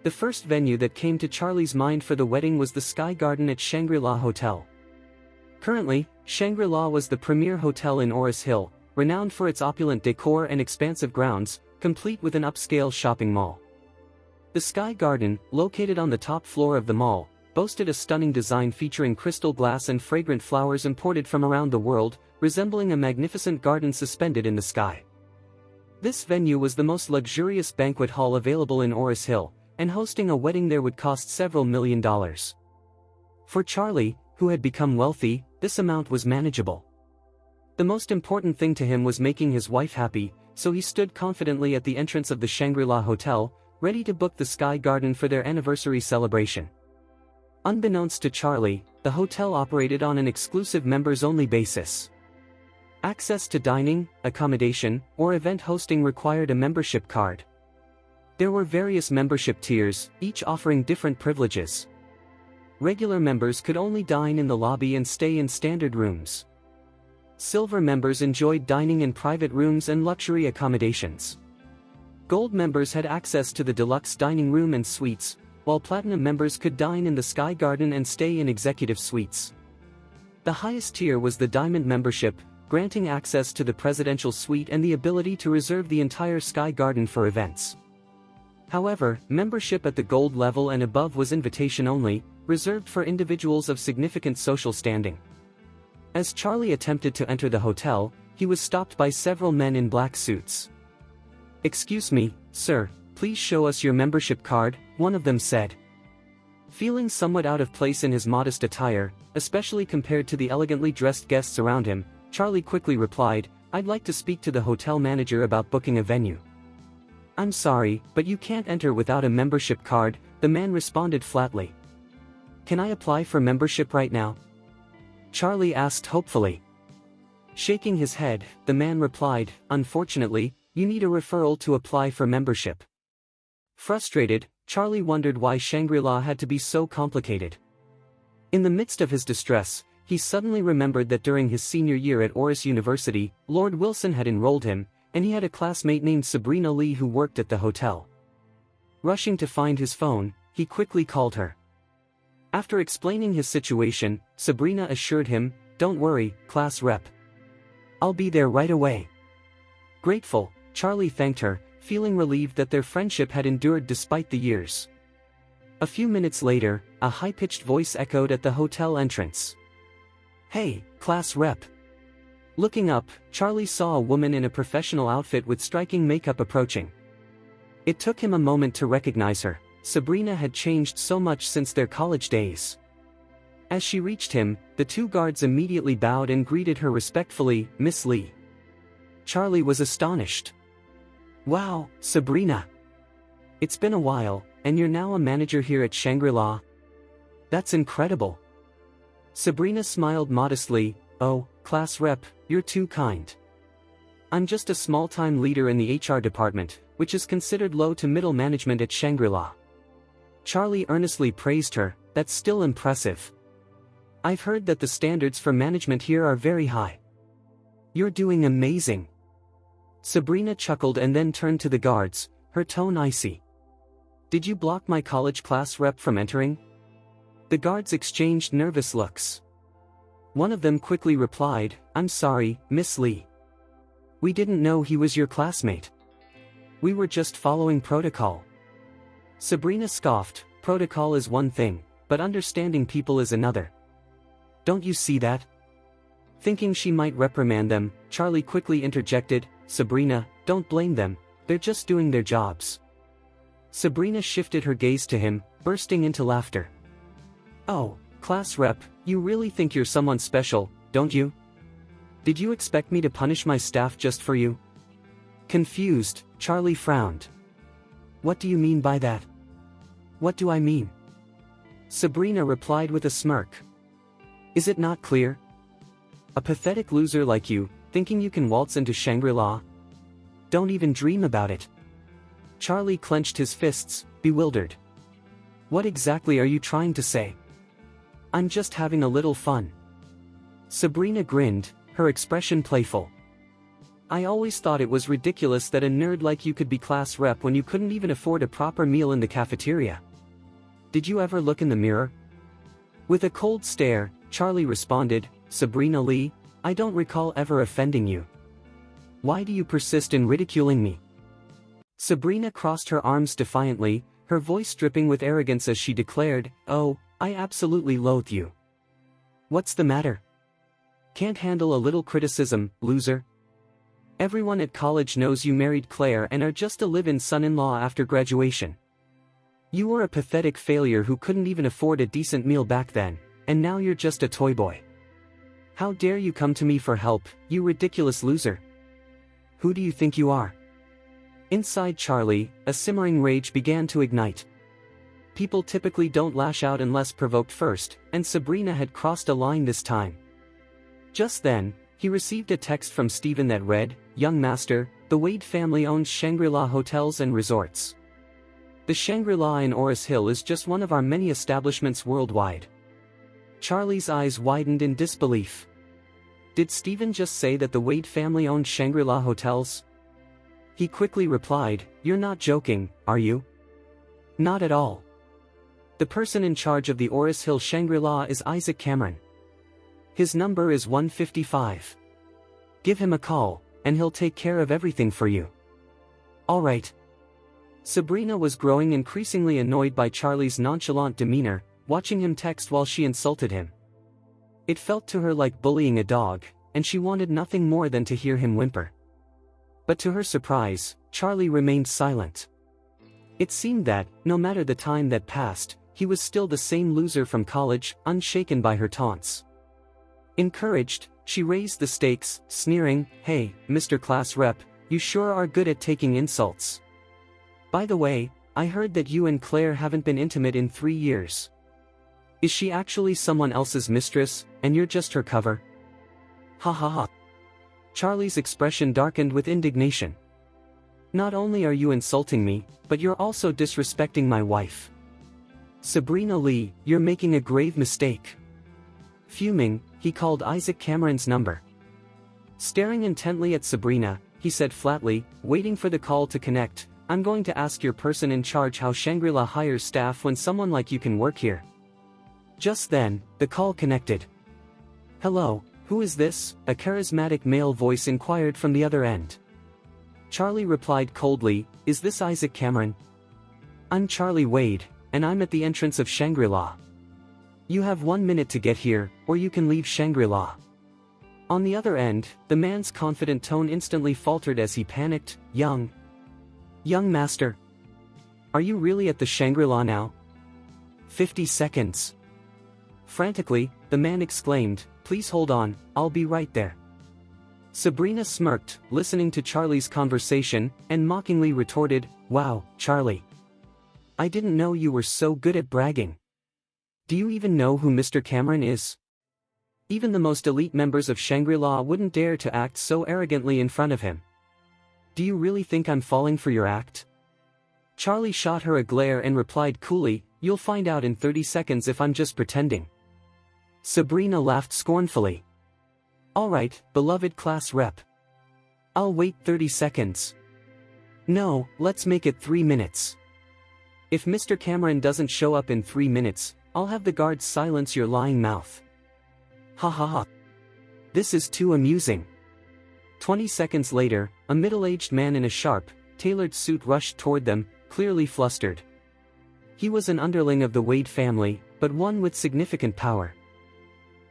The first venue that came to Charlie's mind for the wedding was the Sky Garden at Shangri-La Hotel. Currently, Shangri-La was the premier hotel in Oris Hill, renowned for its opulent decor and expansive grounds, complete with an upscale shopping mall. The Sky Garden, located on the top floor of the mall, boasted a stunning design featuring crystal glass and fragrant flowers imported from around the world, resembling a magnificent garden suspended in the sky. This venue was the most luxurious banquet hall available in Oris Hill, and hosting a wedding there would cost several $1,000,000. For Charlie, who had become wealthy, this amount was manageable. The most important thing to him was making his wife happy, so he stood confidently at the entrance of the Shangri-La Hotel, ready to book the Sky Garden for their anniversary celebration. Unbeknownst to Charlie, the hotel operated on an exclusive members-only basis. Access to dining, accommodation, or event hosting required a membership card. There were various membership tiers, each offering different privileges. Regular members could only dine in the lobby and stay in standard rooms. Silver members enjoyed dining in private rooms and luxury accommodations. Gold members had access to the deluxe dining room and suites, while platinum members could dine in the Sky Garden and stay in executive suites. The highest tier was the Diamond membership, granting access to the presidential suite and the ability to reserve the entire Sky Garden for events. However, membership at the gold level and above was invitation only, reserved for individuals of significant social standing. As Charlie attempted to enter the hotel, he was stopped by several men in black suits. "Excuse me, sir, please show us your membership card," one of them said. Feeling somewhat out of place in his modest attire, especially compared to the elegantly dressed guests around him, Charlie quickly replied, I'd like to speak to the hotel manager about booking a venue. I'm sorry, but you can't enter without a membership card, the man responded flatly. Can I apply for membership right now? Charlie asked hopefully. Shaking his head, the man replied, unfortunately, you need a referral to apply for membership. Frustrated, Charlie wondered why Shangri-La had to be so complicated. In the midst of his distress, he suddenly remembered that during his senior year at Oris University, Lord Wilson had enrolled him, and he had a classmate named Sabrina Lee who worked at the hotel. Rushing to find his phone, he quickly called her. After explaining his situation, Sabrina assured him, "Don't worry, class rep. I'll be there right away." Grateful, Charlie thanked her, feeling relieved that their friendship had endured despite the years. A few minutes later, a high-pitched voice echoed at the hotel entrance. "Hey, class rep." Looking up, Charlie saw a woman in a professional outfit with striking makeup approaching. It took him a moment to recognize her. Sabrina had changed so much since their college days. As she reached him, the two guards immediately bowed and greeted her respectfully, "Miss Lee." Charlie was astonished. "Wow, Sabrina. It's been a while, and you're now a manager here at Shangri-La? That's incredible." Sabrina smiled modestly, "Oh, class rep, you're too kind. I'm just a small-time leader in the HR department, which is considered low to middle management at Shangri-La." Charlie earnestly praised her, "That's still impressive. I've heard that the standards for management here are very high. You're doing amazing." Sabrina chuckled and then turned to the guards, her tone icy. "Did you block my college class rep from entering?" The guards exchanged nervous looks. One of them quickly replied, "I'm sorry, Miss Lee. We didn't know he was your classmate. We were just following protocol." Sabrina scoffed, "Protocol is one thing, but understanding people is another. Don't you see that?" Thinking she might reprimand them, Charlie quickly interjected, "Sabrina, don't blame them, they're just doing their jobs." Sabrina shifted her gaze to him, bursting into laughter. "Oh, class rep, you really think you're someone special, don't you? Did you expect me to punish my staff just for you?" Confused, Charlie frowned. "What do you mean by that?" "What do I mean?" Sabrina replied with a smirk. "Is it not clear? A pathetic loser like you, thinking you can waltz into Shangri-La? Don't even dream about it." Charlie clenched his fists, bewildered. "What exactly are you trying to say?" "I'm just having a little fun." Sabrina grinned, her expression playful. "I always thought it was ridiculous that a nerd like you could be class rep when you couldn't even afford a proper meal in the cafeteria. Did you ever look in the mirror?" With a cold stare, Charlie responded, "Sabrina Lee, I don't recall ever offending you. Why do you persist in ridiculing me?" Sabrina crossed her arms defiantly, her voice dripping with arrogance as she declared, "Oh, I absolutely loathe you. What's the matter? Can't handle a little criticism, loser? Everyone at college knows you married Claire and are just a live-in son-in-law after graduation. You were a pathetic failure who couldn't even afford a decent meal back then, and now you're just a toy boy. How dare you come to me for help, you ridiculous loser? Who do you think you are?" Inside Charlie, a simmering rage began to ignite. People typically don't lash out unless provoked first, and Sabrina had crossed a line this time. Just then, he received a text from Stephen that read, "Young master, the Wade family owns Shangri-La Hotels and Resorts. The Shangri-La in Oris Hill is just one of our many establishments worldwide." Charlie's eyes widened in disbelief. Did Stephen just say that the Wade family owned Shangri-La Hotels? He quickly replied, "You're not joking, are you?" "Not at all. The person in charge of the Oris Hill Shangri-La is Isaac Cameron. His number is 155. Give him a call, and he'll take care of everything for you." "All right." Sabrina was growing increasingly annoyed by Charlie's nonchalant demeanor, watching him text while she insulted him. It felt to her like bullying a dog, and she wanted nothing more than to hear him whimper. But to her surprise, Charlie remained silent. It seemed that, no matter the time that passed, he was still the same loser from college, unshaken by her taunts. Encouraged, she raised the stakes, sneering, "Hey, Mr. Class Rep, you sure are good at taking insults. By the way, I heard that you and Claire haven't been intimate in 3 years. Is she actually someone else's mistress, and you're just her cover?" Ha ha ha. Charlie's expression darkened with indignation. "Not only are you insulting me, but you're also disrespecting my wife. Sabrina Lee, you're making a grave mistake." Fuming, he called Isaac Cameron's number. Staring intently at Sabrina, he said flatly, waiting for the call to connect, "I'm going to ask your person in charge how Shangri-La hires staff when someone like you can work here." Just then, the call connected. "Hello, who is this?" a charismatic male voice inquired from the other end. Charlie replied coldly, "Is this Isaac Cameron? I'm Charlie Wade, and I'm at the entrance of Shangri-La. You have 1 minute to get here, or you can leave Shangri-La." On the other end, the man's confident tone instantly faltered as he panicked, Young master. Are you really at the Shangri-La now? 50 seconds. Frantically, the man exclaimed, "Please hold on, I'll be right there." Sabrina smirked, listening to Charlie's conversation, and mockingly retorted, "Wow, Charlie. I didn't know you were so good at bragging. Do you even know who Mr. Cameron is? Even the most elite members of Shangri-La wouldn't dare to act so arrogantly in front of him. Do you really think I'm falling for your act?" Charlie shot her a glare and replied coolly, "You'll find out in 30 seconds if I'm just pretending." Sabrina laughed scornfully. "All right, beloved class rep. I'll wait 30 seconds. No, let's make it 3 minutes. If Mr. Cameron doesn't show up in 3 minutes, I'll have the guards silence your lying mouth." Ha ha ha. This is too amusing. 20 seconds later, a middle-aged man in a sharp, tailored suit rushed toward them, clearly flustered. He was an underling of the Wade family, but one with significant power.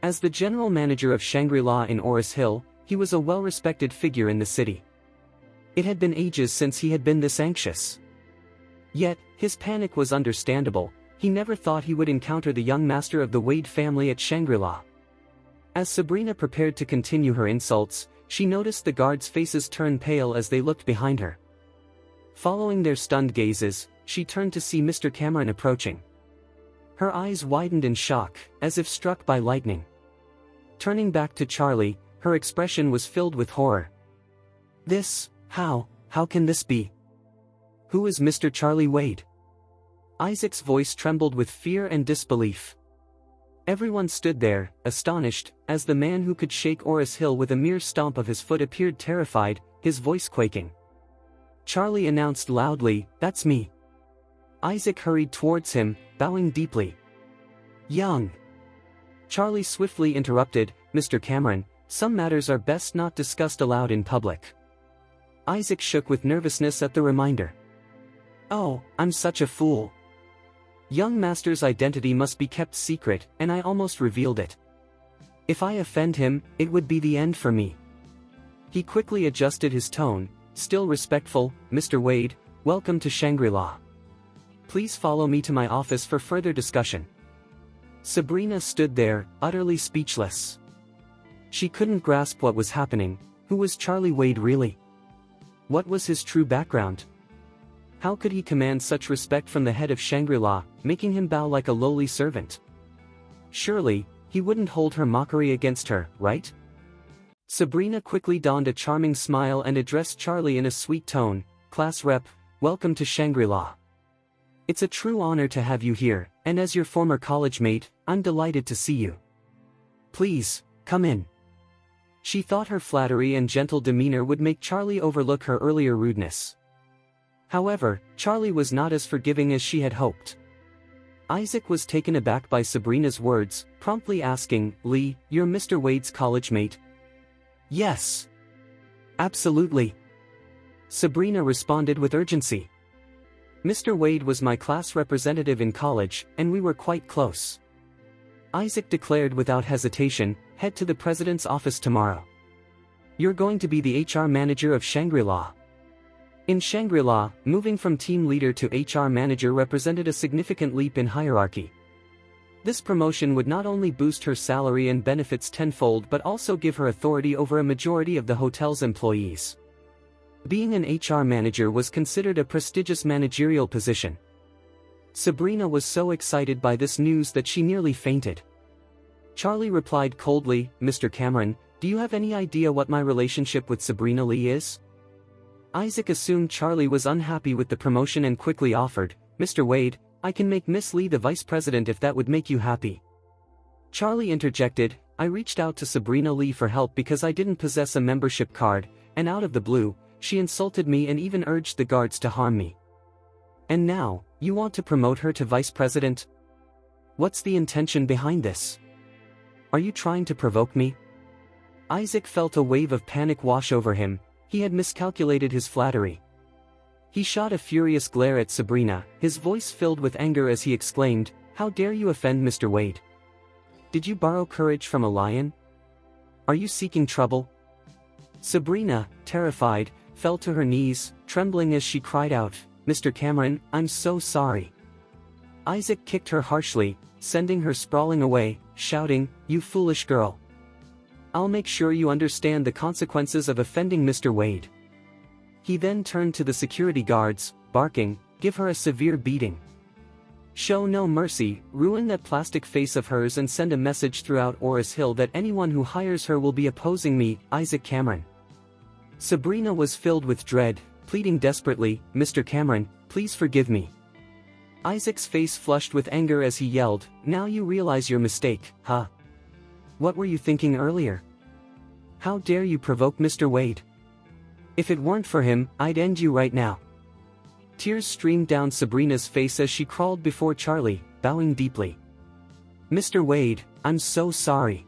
As the general manager of Shangri-La in Oris Hill, he was a well-respected figure in the city. It had been ages since he had been this anxious. Yet, his panic was understandable. He never thought he would encounter the young master of the Wade family at Shangri-La. As Sabrina prepared to continue her insults, she noticed the guards' faces turn pale as they looked behind her. Following their stunned gazes, she turned to see Mr. Cameron approaching. Her eyes widened in shock, as if struck by lightning. Turning back to Charlie, her expression was filled with horror. How can this be? Who is Mr. Charlie Wade?" Isaac's voice trembled with fear and disbelief. Everyone stood there, astonished, as the man who could shake Oris Hill with a mere stomp of his foot appeared terrified, his voice quaking. Charlie announced loudly, "That's me." Isaac hurried towards him, bowing deeply. "Young." Charlie swiftly interrupted, "Mr. Cameron, some matters are best not discussed aloud in public." Isaac shook with nervousness at the reminder. "Oh, I'm such a fool. Young master's identity must be kept secret, and I almost revealed it. If I offend him, it would be the end for me." He quickly adjusted his tone, still respectful, "Mr. Wade, welcome to Shangri-La. Please follow me to my office for further discussion." Sabrina stood there, utterly speechless. She couldn't grasp what was happening. Who was Charlie Wade really? What was his true background? How could he command such respect from the head of Shangri-La, making him bow like a lowly servant? Surely, he wouldn't hold her mockery against her, right? Sabrina quickly donned a charming smile and addressed Charlie in a sweet tone, "Class rep, welcome to Shangri-La. It's a true honor to have you here, and as your former college mate, I'm delighted to see you. Please, come in." She thought her flattery and gentle demeanor would make Charlie overlook her earlier rudeness. However, Charlie was not as forgiving as she had hoped. Isaac was taken aback by Sabrina's words, promptly asking, "Lee, you're Mr. Wade's college mate?" "Yes. Absolutely." Sabrina responded with urgency. "Mr. Wade was my class representative in college, and we were quite close." Isaac declared without hesitation, "Head to the president's office tomorrow. You're going to be the HR manager of Shangri-La." In Shangri-La, moving from team leader to HR manager represented a significant leap in hierarchy. This promotion would not only boost her salary and benefits tenfold but also give her authority over a majority of the hotel's employees. Being an HR manager was considered a prestigious managerial position. Sabrina was so excited by this news that she nearly fainted. Charlie replied coldly, "Mr. Cameron, do you have any idea what my relationship with Sabrina Lee is?" Isaac assumed Charlie was unhappy with the promotion and quickly offered, "Mr. Wade, I can make Miss Lee the vice president if that would make you happy." Charlie interjected, "I reached out to Sabrina Lee for help because I didn't possess a membership card, and out of the blue, she insulted me and even urged the guards to harm me. And now, you want to promote her to vice president? What's the intention behind this? Are you trying to provoke me?" Isaac felt a wave of panic wash over him. He had miscalculated his flattery. He shot a furious glare at Sabrina, his voice filled with anger as he exclaimed, "How dare you offend Mr. Wade? Did you borrow courage from a lion? Are you seeking trouble?" Sabrina, terrified, fell to her knees, trembling as she cried out, "Mr. Cameron, I'm so sorry." Isaac kicked her harshly, sending her sprawling away, shouting, "You foolish girl. I'll make sure you understand the consequences of offending Mr. Wade." He then turned to the security guards, barking, "Give her a severe beating. Show no mercy, ruin that plastic face of hers and send a message throughout Oris Hill that anyone who hires her will be opposing me, Isaac Cameron." Sabrina was filled with dread, pleading desperately, "Mr. Cameron, please forgive me." Isaac's face flushed with anger as he yelled, "Now you realize your mistake, huh? What were you thinking earlier? How dare you provoke Mr. Wade? If it weren't for him, I'd end you right now." Tears streamed down Sabrina's face as she crawled before Charlie, bowing deeply. "Mr. Wade, I'm so sorry.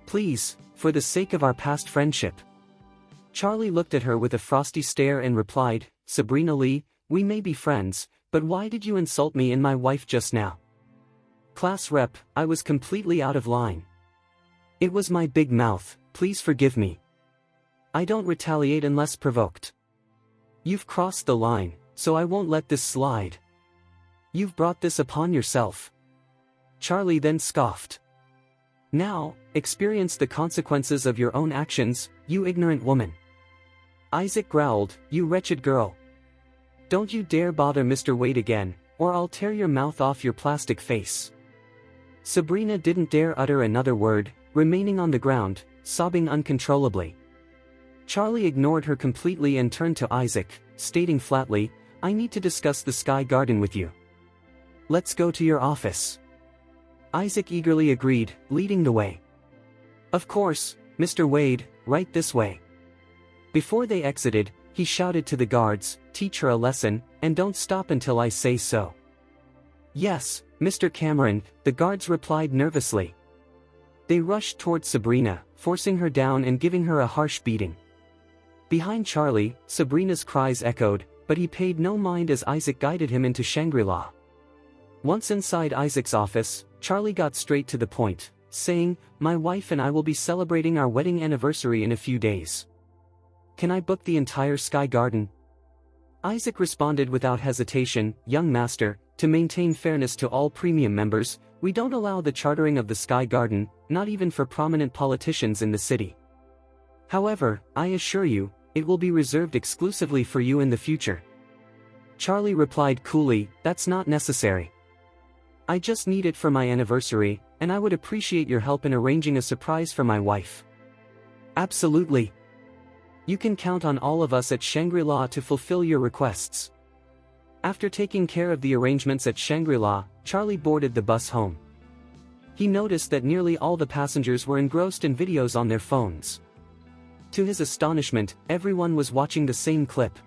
Please, for the sake of our past friendship." Charlie looked at her with a frosty stare and replied, "Sabrina Lee, we may be friends, but why did you insult me and my wife just now?" "Class rep, I was completely out of line. It was my big mouth, please forgive me. I don't retaliate unless provoked. You've crossed the line, so I won't let this slide. You've brought this upon yourself." Charlie then scoffed. "Now, experience the consequences of your own actions, you ignorant woman." Isaac growled, "You wretched girl. Don't you dare bother Mr. Wade again, or I'll tear your mouth off your plastic face." Sabrina didn't dare utter another word, remaining on the ground, sobbing uncontrollably. Charlie ignored her completely and turned to Isaac, stating flatly, "I need to discuss the Sky Garden with you. Let's go to your office." Isaac eagerly agreed, leading the way. "Of course, Mr. Wade, right this way." Before they exited, he shouted to the guards, "Teach her a lesson, and don't stop until I say so." "Yes, Mr. Cameron," the guards replied nervously. They rushed toward Sabrina, forcing her down and giving her a harsh beating. Behind Charlie, Sabrina's cries echoed, but he paid no mind as Isaac guided him into Shangri-La. Once inside Isaac's office, Charlie got straight to the point, saying, "My wife and I will be celebrating our wedding anniversary in a few days. Can I book the entire Sky Garden?" Isaac responded without hesitation, "Young master, to maintain fairness to all premium members, we don't allow the chartering of the Sky Garden, not even for prominent politicians in the city. However, I assure you, it will be reserved exclusively for you in the future." Charlie replied coolly, "That's not necessary. I just need it for my anniversary, and I would appreciate your help in arranging a surprise for my wife." "Absolutely. You can count on all of us at Shangri-La to fulfill your requests." After taking care of the arrangements at Shangri-La, Charlie boarded the bus home. He noticed that nearly all the passengers were engrossed in videos on their phones. To his astonishment, everyone was watching the same clip.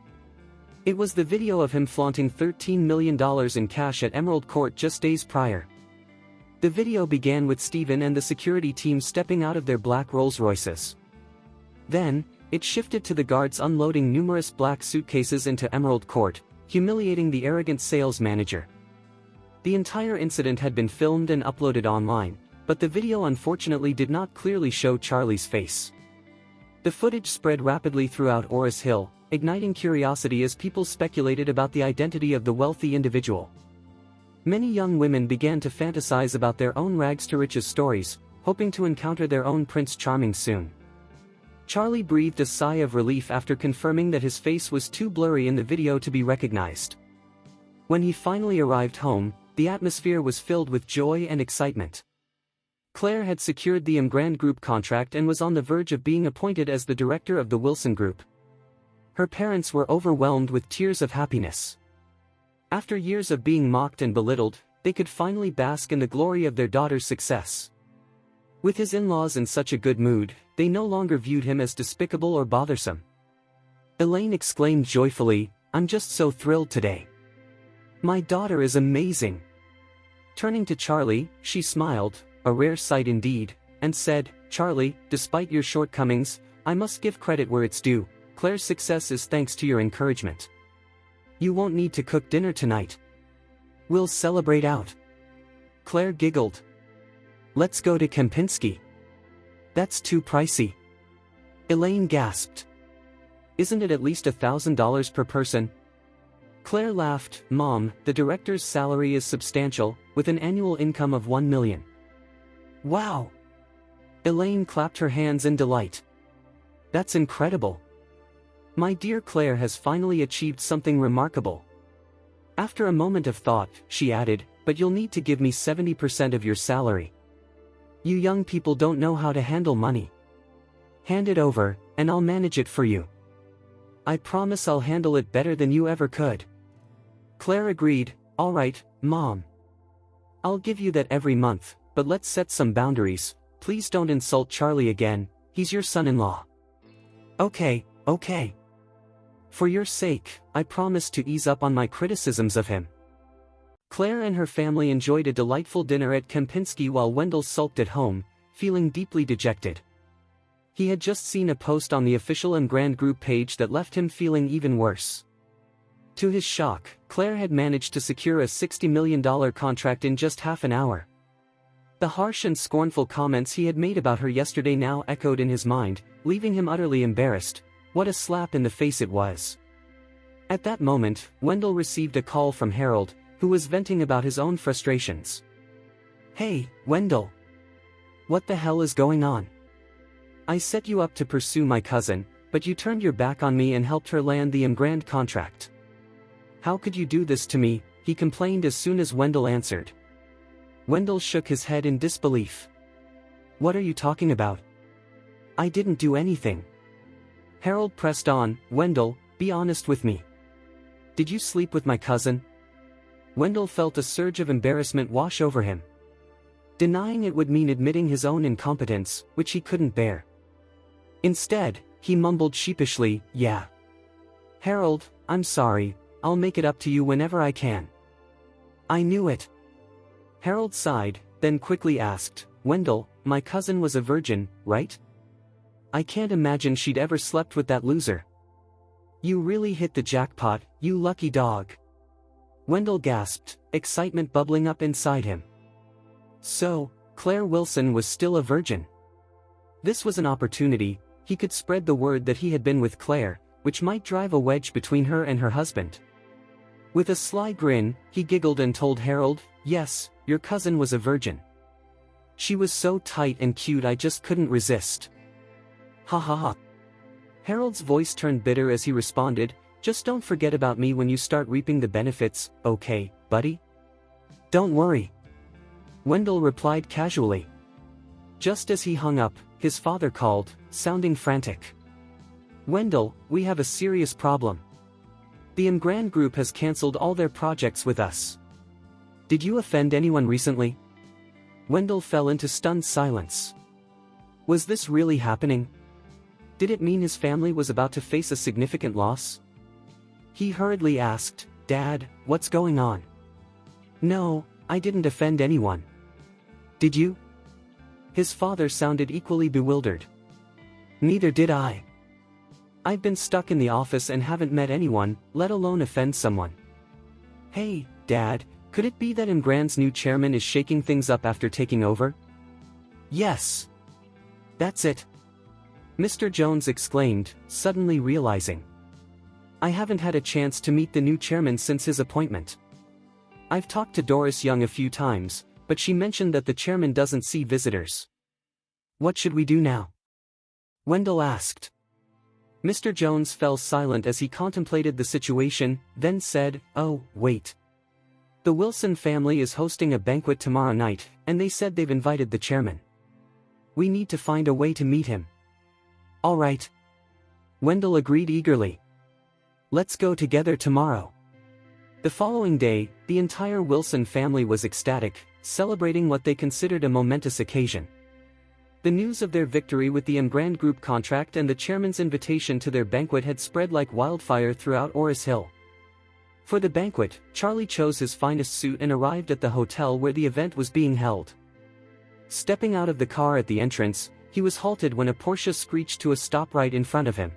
It was the video of him flaunting $13 million in cash at Emerald Court just days prior. The video began with Steven and the security team stepping out of their black Rolls-Royces. Then, it shifted to the guards unloading numerous black suitcases into Emerald Court, humiliating the arrogant sales manager. The entire incident had been filmed and uploaded online, but the video unfortunately did not clearly show Charlie's face. The footage spread rapidly throughout Oris Hill, igniting curiosity as people speculated about the identity of the wealthy individual. Many young women began to fantasize about their own rags-to-riches stories, hoping to encounter their own Prince Charming soon. Charlie breathed a sigh of relief after confirming that his face was too blurry in the video to be recognized. When he finally arrived home, the atmosphere was filled with joy and excitement. Claire had secured the Imgrand Group contract and was on the verge of being appointed as the director of the Wilson Group. Her parents were overwhelmed with tears of happiness. After years of being mocked and belittled, they could finally bask in the glory of their daughter's success. With his in-laws in such a good mood, they no longer viewed him as despicable or bothersome. Elaine exclaimed joyfully, "I'm just so thrilled today. My daughter is amazing." Turning to Charlie, she smiled, a rare sight indeed, and said, "Charlie, despite your shortcomings, I must give credit where it's due. Claire's success is thanks to your encouragement. You won't need to cook dinner tonight. We'll celebrate out." Claire giggled. "Let's go to Kempinski." "That's too pricey." Elaine gasped. "Isn't it at least $1,000 per person?" Claire laughed. "Mom, the director's salary is substantial, with an annual income of $1 million. "Wow!" Elaine clapped her hands in delight. "That's incredible. My dear Claire has finally achieved something remarkable." After a moment of thought, she added, "But you'll need to give me 70% of your salary. You young people don't know how to handle money. Hand it over, and I'll manage it for you. I promise I'll handle it better than you ever could." Claire agreed, "All right, Mom. I'll give you that every month, but let's set some boundaries. Please don't insult Charlie again, he's your son-in-law." "Okay, okay. For your sake, I promise to ease up on my criticisms of him." Claire and her family enjoyed a delightful dinner at Kempinski while Wendell sulked at home, feeling deeply dejected. He had just seen a post on the official Imgrand Group page that left him feeling even worse. To his shock, Claire had managed to secure a $60 million contract in just half an hour. The harsh and scornful comments he had made about her yesterday now echoed in his mind, leaving him utterly embarrassed. What a slap in the face it was. At that moment, Wendell received a call from Harold, who was venting about his own frustrations. "Hey, Wendell. What the hell is going on? I set you up to pursue my cousin, but you turned your back on me and helped her land the Imgrand contract. How could you do this to me?" he complained as soon as Wendell answered. Wendell shook his head in disbelief. "What are you talking about? I didn't do anything." Harold pressed on, "Wendell, be honest with me. Did you sleep with my cousin?" Wendell felt a surge of embarrassment wash over him. Denying it would mean admitting his own incompetence, which he couldn't bear. Instead, he mumbled sheepishly, "Yeah. Harold, I'm sorry, I'll make it up to you whenever I can." "I knew it." Harold sighed, then quickly asked, "Wendell, my cousin was a virgin, right? I can't imagine she'd ever slept with that loser." "You really hit the jackpot, you lucky dog." Wendell gasped, excitement bubbling up inside him. So, Claire Wilson was still a virgin. This was an opportunity. He could spread the word that he had been with Claire, which might drive a wedge between her and her husband. With a sly grin, he giggled and told Harold, "Yes, your cousin was a virgin. She was so tight and cute I just couldn't resist." Ha ha ha. Harold's voice turned bitter as he responded, "Just don't forget about me when you start reaping the benefits, okay, buddy?" "Don't worry." Wendell replied casually. Just as he hung up, his father called, sounding frantic. "Wendell, we have a serious problem. The Imgrand Group has cancelled all their projects with us. Did you offend anyone recently?" Wendell fell into stunned silence. Was this really happening? Did it mean his family was about to face a significant loss? He hurriedly asked, "Dad, what's going on?" "No, I didn't offend anyone." "Did you?" His father sounded equally bewildered. "Neither did I. I've been stuck in the office and haven't met anyone, let alone offend someone." "Hey, Dad, could it be that Imgrand's new chairman is shaking things up after taking over?" "Yes. That's it," Mr. Jones exclaimed, suddenly realizing. "I haven't had a chance to meet the new chairman since his appointment. I've talked to Doris Young a few times, but she mentioned that the chairman doesn't see visitors. What should we do now? Wendell asked. Mr. Jones fell silent as he contemplated the situation, then said, "Oh, wait. The Wilson family is hosting a banquet tomorrow night, and they said they've invited the chairman. We need to find a way to meet him." "All right." Wendell agreed eagerly. "Let's go together tomorrow." The following day, the entire Wilson family was ecstatic, celebrating what they considered a momentous occasion. The news of their victory with the Emgrand Group contract and the chairman's invitation to their banquet had spread like wildfire throughout Oris Hill. For the banquet, Charlie chose his finest suit and arrived at the hotel where the event was being held. Stepping out of the car at the entrance, he was halted when a Porsche screeched to a stop right in front of him.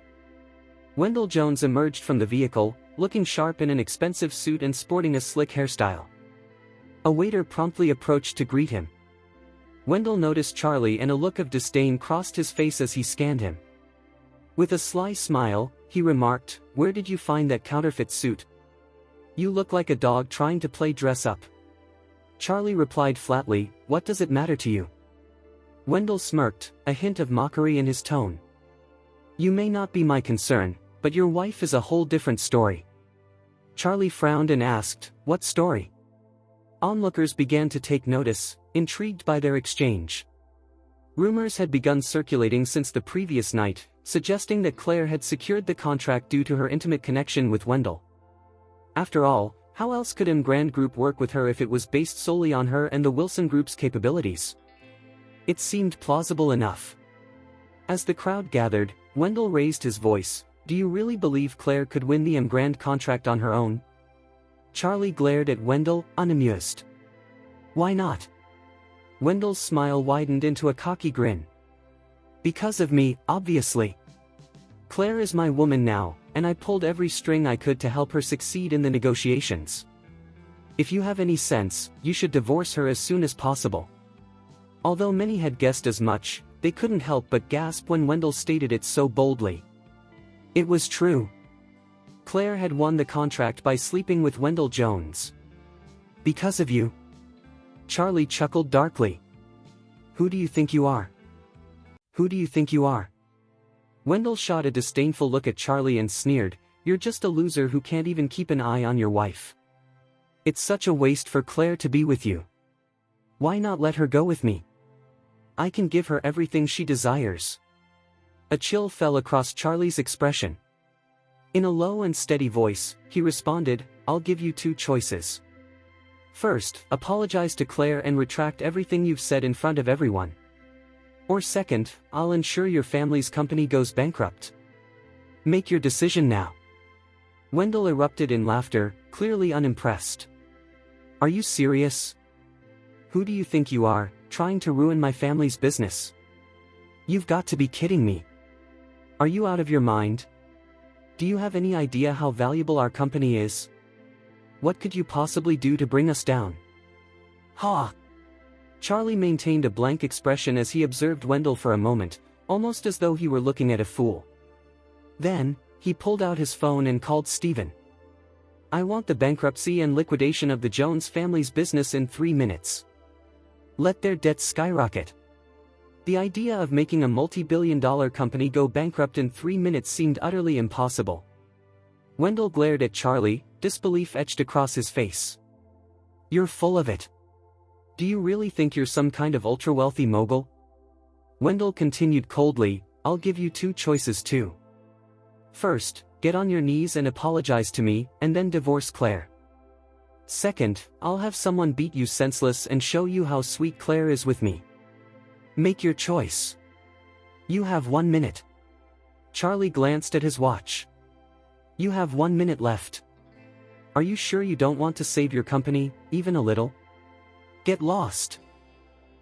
Wendell Jones emerged from the vehicle, looking sharp in an expensive suit and sporting a slick hairstyle. A waiter promptly approached to greet him. Wendell noticed Charlie and a look of disdain crossed his face as he scanned him. With a sly smile, he remarked, "Where did you find that counterfeit suit? You look like a dog trying to play dress up." Charlie replied flatly, "What does it matter to you?" Wendell smirked, a hint of mockery in his tone. "You may not be my concern, but your wife is a whole different story." Charlie frowned and asked, "What story?" Onlookers began to take notice, intrigued by their exchange. Rumors had begun circulating since the previous night, suggesting that Claire had secured the contract due to her intimate connection with Wendell. After all, how else could Emgrand Group work with her if it was based solely on her and the Wilson Group's capabilities? It seemed plausible enough. As the crowd gathered, Wendell raised his voice, "Do you really believe Claire could win the Emgrand contract on her own?" Charlie glared at Wendell, unamused. "Why not?" Wendell's smile widened into a cocky grin. "Because of me, obviously. Claire is my woman now, and I pulled every string I could to help her succeed in the negotiations. If you have any sense, you should divorce her as soon as possible." Although many had guessed as much, they couldn't help but gasp when Wendell stated it so boldly. It was true. Claire had won the contract by sleeping with Wendell Jones. "Because of you." Charlie chuckled darkly. "Who do you think you are? Who do you think you are?" Wendell shot a disdainful look at Charlie and sneered, "You're just a loser who can't even keep an eye on your wife. It's such a waste for Claire to be with you. Why not let her go with me? I can give her everything she desires." A chill fell across Charlie's expression. In a low and steady voice, he responded, "I'll give you two choices. First, apologize to Claire and retract everything you've said in front of everyone. Or second, I'll ensure your family's company goes bankrupt. Make your decision now." Wendell erupted in laughter, clearly unimpressed. "Are you serious? Who do you think you are, trying to ruin my family's business? You've got to be kidding me. Are you out of your mind? Do you have any idea how valuable our company is? What could you possibly do to bring us down?" "Ha!" Charlie maintained a blank expression as he observed Wendell for a moment, almost as though he were looking at a fool. Then, he pulled out his phone and called Stephen. "I want the bankruptcy and liquidation of the Jones family's business in 3 minutes. Let their debts skyrocket." The idea of making a multi-billion-dollar company go bankrupt in 3 minutes seemed utterly impossible. Wendell glared at Charlie, disbelief etched across his face. "You're full of it. Do you really think you're some kind of ultra-wealthy mogul?" Wendell continued coldly, "I'll give you two choices too. First, get on your knees and apologize to me, and then divorce Claire. Second, I'll have someone beat you senseless and show you how sweet Claire is with me. Make your choice. You have 1 minute." Charlie glanced at his watch. "You have 1 minute left. Are you sure you don't want to save your company, even a little? Get lost.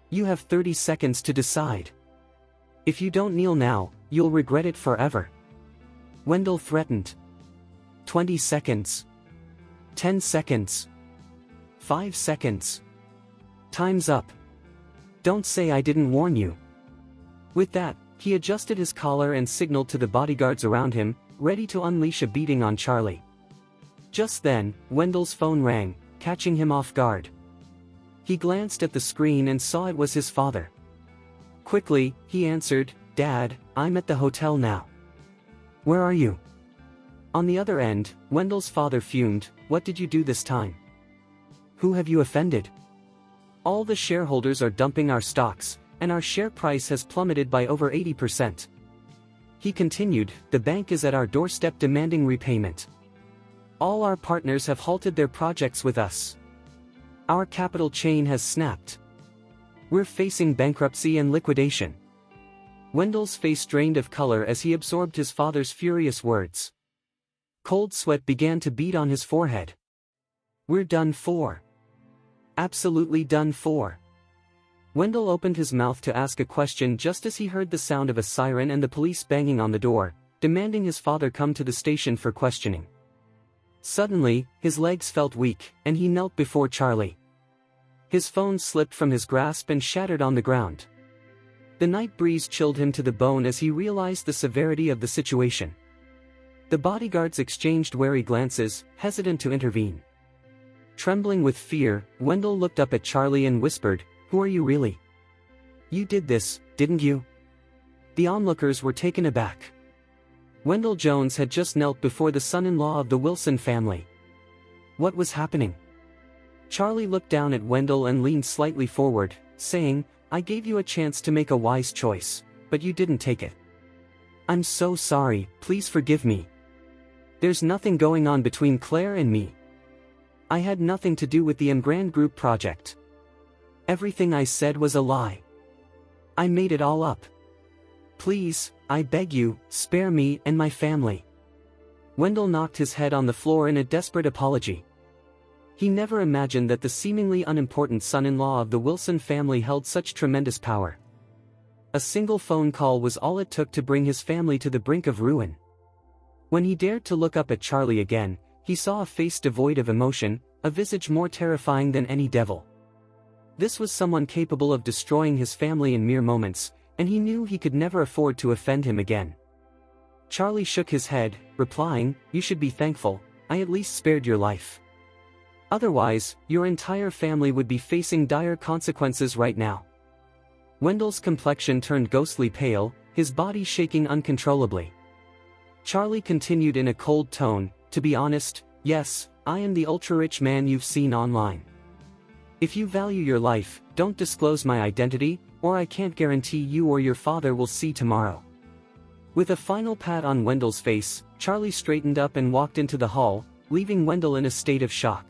You have 30 seconds to decide. If you don't kneel now, you'll regret it forever." Wendell threatened. 20 seconds. 10 seconds. 5 seconds. "Time's up. Don't say I didn't warn you." With that, he adjusted his collar and signaled to the bodyguards around him, ready to unleash a beating on Charlie. Just then, Wendell's phone rang, catching him off guard. He glanced at the screen and saw it was his father. Quickly, he answered, "Dad, I'm at the hotel now." "Where are you?" On the other end, Wendell's father fumed, "What did you do this time? Who have you offended? All the shareholders are dumping our stocks, and our share price has plummeted by over 80%. He continued, "The bank is at our doorstep demanding repayment. All our partners have halted their projects with us. Our capital chain has snapped. We're facing bankruptcy and liquidation." Wendell's face drained of color as he absorbed his father's furious words. Cold sweat began to bead on his forehead. "We're done for. Absolutely done for." Wendell opened his mouth to ask a question just as he heard the sound of a siren and the police banging on the door, demanding his father come to the station for questioning. Suddenly, his legs felt weak, and he knelt before Charlie. His phone slipped from his grasp and shattered on the ground. The night breeze chilled him to the bone as he realized the severity of the situation. The bodyguards exchanged wary glances, hesitant to intervene. Trembling with fear, Wendell looked up at Charlie and whispered, "Who are you really? You did this, didn't you?" The onlookers were taken aback. Wendell Jones had just knelt before the son-in-law of the Wilson family. What was happening? Charlie looked down at Wendell and leaned slightly forward, saying, "I gave you a chance to make a wise choice, but you didn't take it. I'm so sorry, please forgive me. There's nothing going on between Claire and me. I had nothing to do with the Emgrand Group project. Everything I said was a lie. I made it all up. Please, I beg you, spare me and my family." Wendell knocked his head on the floor in a desperate apology. He never imagined that the seemingly unimportant son-in-law of the Wilson family held such tremendous power. A single phone call was all it took to bring his family to the brink of ruin. When he dared to look up at Charlie again, he saw a face devoid of emotion, a visage more terrifying than any devil. This was someone capable of destroying his family in mere moments, and he knew he could never afford to offend him again. Charlie shook his head, replying, "You should be thankful, I at least spared your life. Otherwise, your entire family would be facing dire consequences right now." Wendell's complexion turned ghostly pale, his body shaking uncontrollably. Charlie continued in a cold tone, "To be honest, yes, I am the ultra-rich man you've seen online. If you value your life, don't disclose my identity, or I can't guarantee you or your father will see tomorrow." With a final pat on Wendell's face, Charlie straightened up and walked into the hall, leaving Wendell in a state of shock.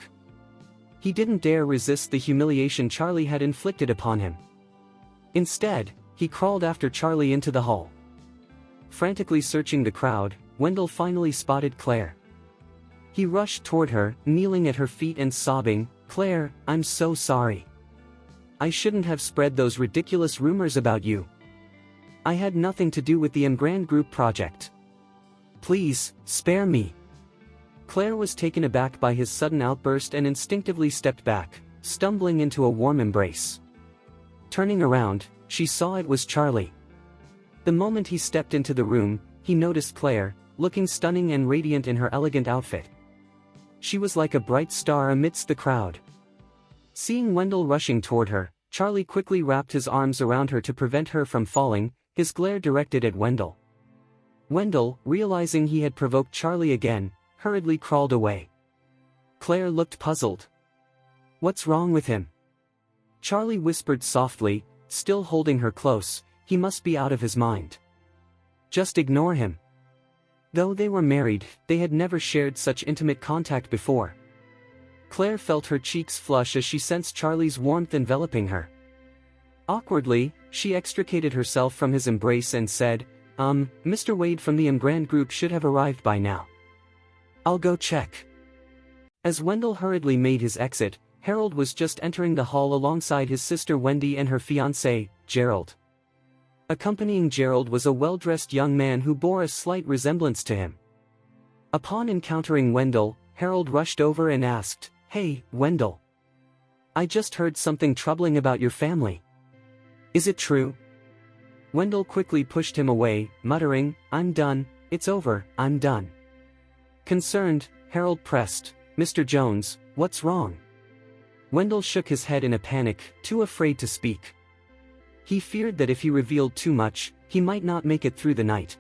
He didn't dare resist the humiliation Charlie had inflicted upon him. Instead, he crawled after Charlie into the hall. Frantically searching the crowd, Wendell finally spotted Claire. He rushed toward her, kneeling at her feet and sobbing, "Claire, I'm so sorry. I shouldn't have spread those ridiculous rumors about you. I had nothing to do with the Emgrand Group project. Please, spare me." Claire was taken aback by his sudden outburst and instinctively stepped back, stumbling into a warm embrace. Turning around, she saw it was Charlie. The moment he stepped into the room, he noticed Claire, looking stunning and radiant in her elegant outfit. She was like a bright star amidst the crowd. Seeing Wendell rushing toward her, Charlie quickly wrapped his arms around her to prevent her from falling, his glare directed at Wendell. Wendell, realizing he had provoked Charlie again, hurriedly crawled away. Claire looked puzzled. "What's wrong with him?" Charlie whispered softly, still holding her close, "He must be out of his mind. Just ignore him." Though they were married, they had never shared such intimate contact before. Claire felt her cheeks flush as she sensed Charlie's warmth enveloping her. Awkwardly, she extricated herself from his embrace and said, Mr. Wade from the Emgrand Group should have arrived by now. I'll go check." As Wendell hurriedly made his exit, Harold was just entering the hall alongside his sister Wendy and her fiancé, Gerald. Accompanying Gerald was a well-dressed young man who bore a slight resemblance to him. Upon encountering Wendell, Harold rushed over and asked, "Hey, Wendell. I just heard something troubling about your family. Is it true?" Wendell quickly pushed him away, muttering, "I'm done, it's over, I'm done." Concerned, Harold pressed, "Mr. Jones, what's wrong? Wendell shook his head in a panic, too afraid to speak. He feared that if he revealed too much, he might not make it through the night.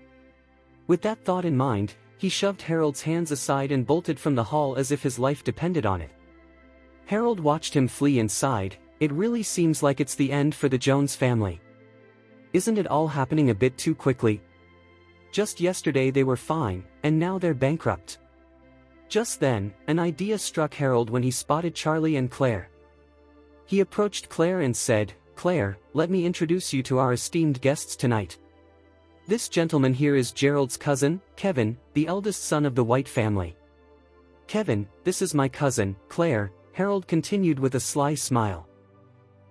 With that thought in mind, he shoved Harold's hands aside and bolted from the hall as if his life depended on it. Harold watched him flee inside. It really seems like it's the end for the Jones family. Isn't it all happening a bit too quickly? Just yesterday they were fine, and now they're bankrupt. Just then, an idea struck Harold when he spotted Charlie and Claire. He approached Claire and said, "Claire, let me introduce you to our esteemed guests tonight. This gentleman here is Gerald's cousin, Kevin, the eldest son of the White family. Kevin, this is my cousin, Claire," Harold continued with a sly smile.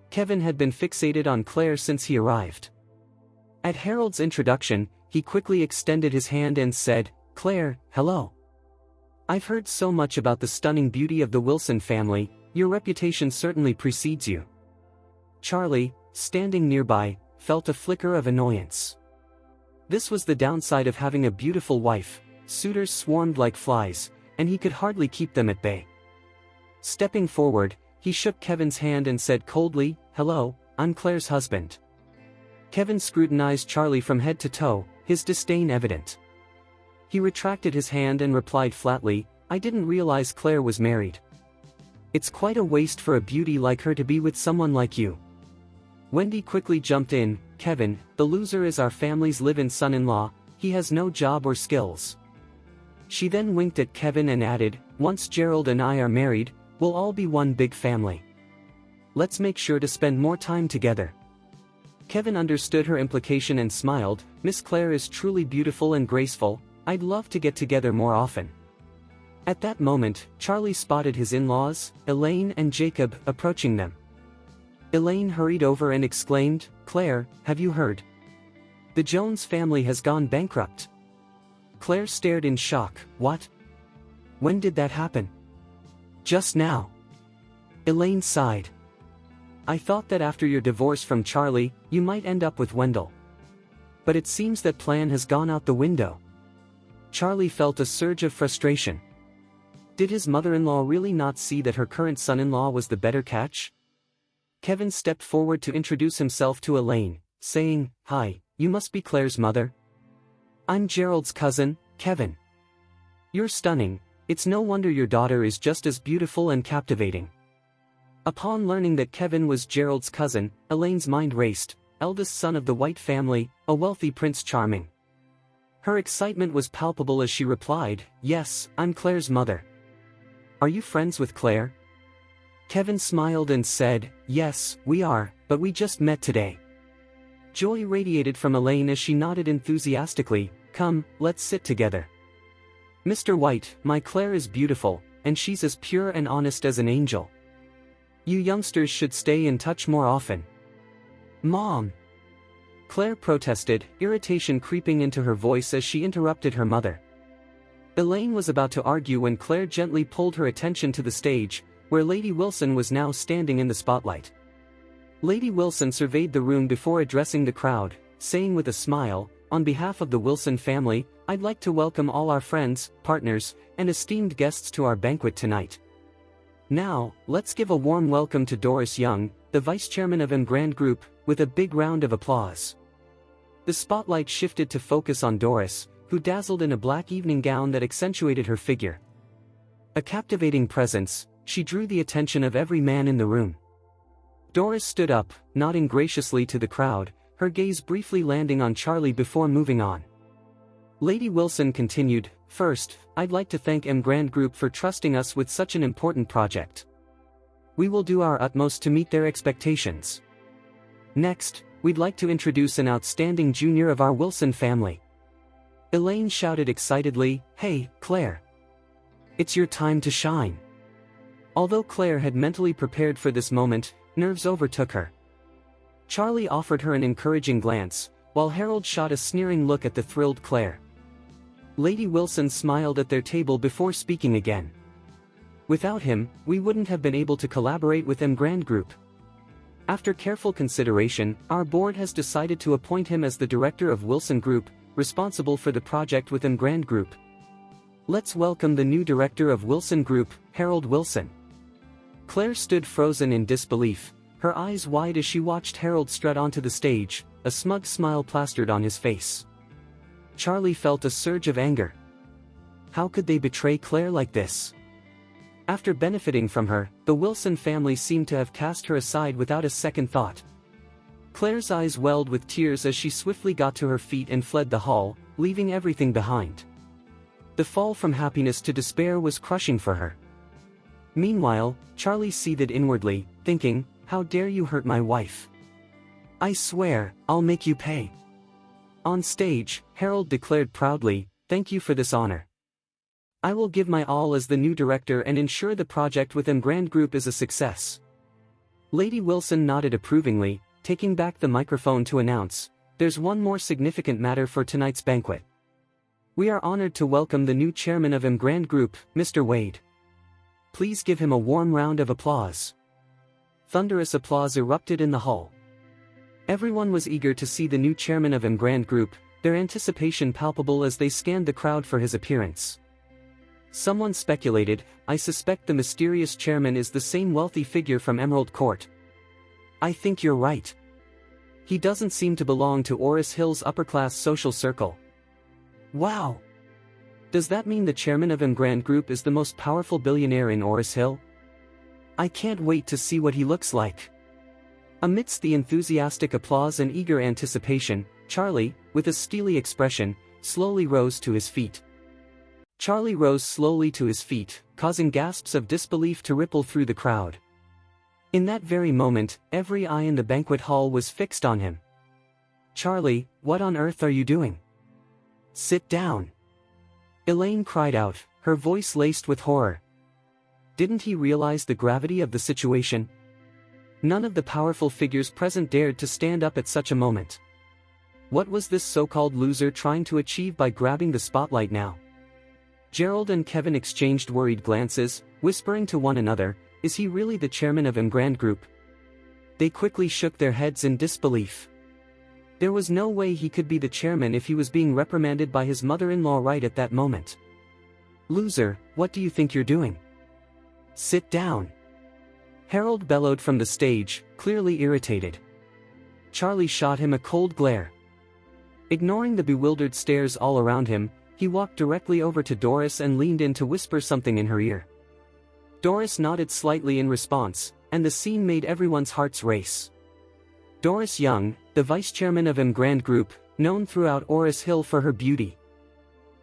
Kevin had been fixated on Claire since he arrived. At Harold's introduction, he quickly extended his hand and said, "Claire, hello. I've heard so much about the stunning beauty of the Wilson family. Your reputation certainly precedes you." Charlie, standing nearby, felt a flicker of annoyance. This was the downside of having a beautiful wife. Suitors swarmed like flies, and he could hardly keep them at bay. Stepping forward, he shook Kevin's hand and said coldly, "Hello, I'm Claire's husband." Kevin scrutinized Charlie from head to toe, his disdain evident. He retracted his hand and replied flatly, "I didn't realize Claire was married. It's quite a waste for a beauty like her to be with someone like you." Wendy quickly jumped in, "Kevin, the loser is our family's live-in son-in-law. He has no job or skills." She then winked at Kevin and added, "Once Gerald and I are married, we'll all be one big family. Let's make sure to spend more time together." Kevin understood her implication and smiled, "Miss Claire is truly beautiful and graceful. I'd love to get together more often." At that moment, Charlie spotted his in-laws, Elaine and Jacob, approaching them. Elaine hurried over and exclaimed, "Claire, have you heard? The Jones family has gone bankrupt." Claire stared in shock. "What? When did that happen?" "Just now." Elaine sighed. "I thought that after your divorce from Charlie, you might end up with Wendell. But it seems that plan has gone out the window." Charlie felt a surge of frustration. Did his mother-in-law really not see that her current son-in-law was the better catch? Kevin stepped forward to introduce himself to Elaine, saying, "Hi, you must be Claire's mother. I'm Gerald's cousin, Kevin. You're stunning. It's no wonder your daughter is just as beautiful and captivating." Upon learning that Kevin was Gerald's cousin, Elaine's mind raced, eldest son of the White family, a wealthy Prince Charming. Her excitement was palpable as she replied, "Yes, I'm Claire's mother." "Are you friends with Claire?" Kevin smiled and said, "Yes, we are, but we just met today." Joy radiated from Elaine as she nodded enthusiastically, "Come, let's sit together. Mr. White, my Claire is beautiful, and she's as pure and honest as an angel. You youngsters should stay in touch more often." "Mom!" Claire protested, irritation creeping into her voice as she interrupted her mother. Elaine was about to argue when Claire gently pulled her attention to the stage, where Lady Wilson was now standing in the spotlight. Lady Wilson surveyed the room before addressing the crowd, saying with a smile, "On behalf of the Wilson family, I'd like to welcome all our friends, partners, and esteemed guests to our banquet tonight. Now, let's give a warm welcome to Doris Young, the vice chairman of Emgrand Group, with a big round of applause." The spotlight shifted to focus on Doris, who dazzled in a black evening gown that accentuated her figure. A captivating presence, she drew the attention of every man in the room. Doris stood up, nodding graciously to the crowd, her gaze briefly landing on Charlie before moving on. Lady Wilson continued, "First, I'd like to thank Emgrand Group for trusting us with such an important project. We will do our utmost to meet their expectations. Next, we'd like to introduce an outstanding junior of our Wilson family." Elaine shouted excitedly, "Hey, Claire! It's your time to shine." Although Claire had mentally prepared for this moment, nerves overtook her. Charlie offered her an encouraging glance, while Harold shot a sneering look at the thrilled Claire. Lady Wilson smiled at their table before speaking again. "Without him, we wouldn't have been able to collaborate with Emgrand Group. After careful consideration, our board has decided to appoint him as the director of Wilson Group, responsible for the project with Emgrand Group. Let's welcome the new director of Wilson Group, Harold Wilson." Claire stood frozen in disbelief, her eyes wide as she watched Harold strut onto the stage, a smug smile plastered on his face. Charlie felt a surge of anger. How could they betray Claire like this? After benefiting from her, the Wilson family seemed to have cast her aside without a second thought. Claire's eyes welled with tears as she swiftly got to her feet and fled the hall, leaving everything behind. The fall from happiness to despair was crushing for her. Meanwhile, Charlie seethed inwardly, thinking, how dare you hurt my wife? I swear, I'll make you pay. On stage, Harold declared proudly, thank you for this honor. I will give my all as the new director and ensure the project with Grand Group is a success. Lady Wilson nodded approvingly, taking back the microphone to announce, there's one more significant matter for tonight's banquet. We are honored to welcome the new chairman of Grand Group, Mr. Wade. Please give him a warm round of applause. Thunderous applause erupted in the hall. Everyone was eager to see the new chairman of Grand Group, their anticipation palpable as they scanned the crowd for his appearance. Someone speculated, I suspect the mysterious chairman is the same wealthy figure from Emerald Court. I think you're right. He doesn't seem to belong to Oris Hill's upper-class social circle. Wow! Does that mean the chairman of Grand Group is the most powerful billionaire in Oris Hill? I can't wait to see what he looks like. Amidst the enthusiastic applause and eager anticipation, Charlie, with a steely expression, slowly rose to his feet. Charlie rose slowly to his feet, causing gasps of disbelief to ripple through the crowd. In that very moment, every eye in the banquet hall was fixed on him. Charlie, what on earth are you doing? Sit down. Elaine cried out, her voice laced with horror. Didn't he realize the gravity of the situation? None of the powerful figures present dared to stand up at such a moment. What was this so-called loser trying to achieve by grabbing the spotlight now? Gerald and Kevin exchanged worried glances, whispering to one another, is he really the chairman of Grand Group? They quickly shook their heads in disbelief. There was no way he could be the chairman if he was being reprimanded by his mother-in-law right at that moment. Loser, what do you think you're doing? Sit down. Harold bellowed from the stage, clearly irritated. Charlie shot him a cold glare. Ignoring the bewildered stares all around him, he walked directly over to Doris and leaned in to whisper something in her ear. Doris nodded slightly in response, and the scene made everyone's hearts race. Doris Young, the vice-chairman of Grand Group, known throughout Oris Hill for her beauty.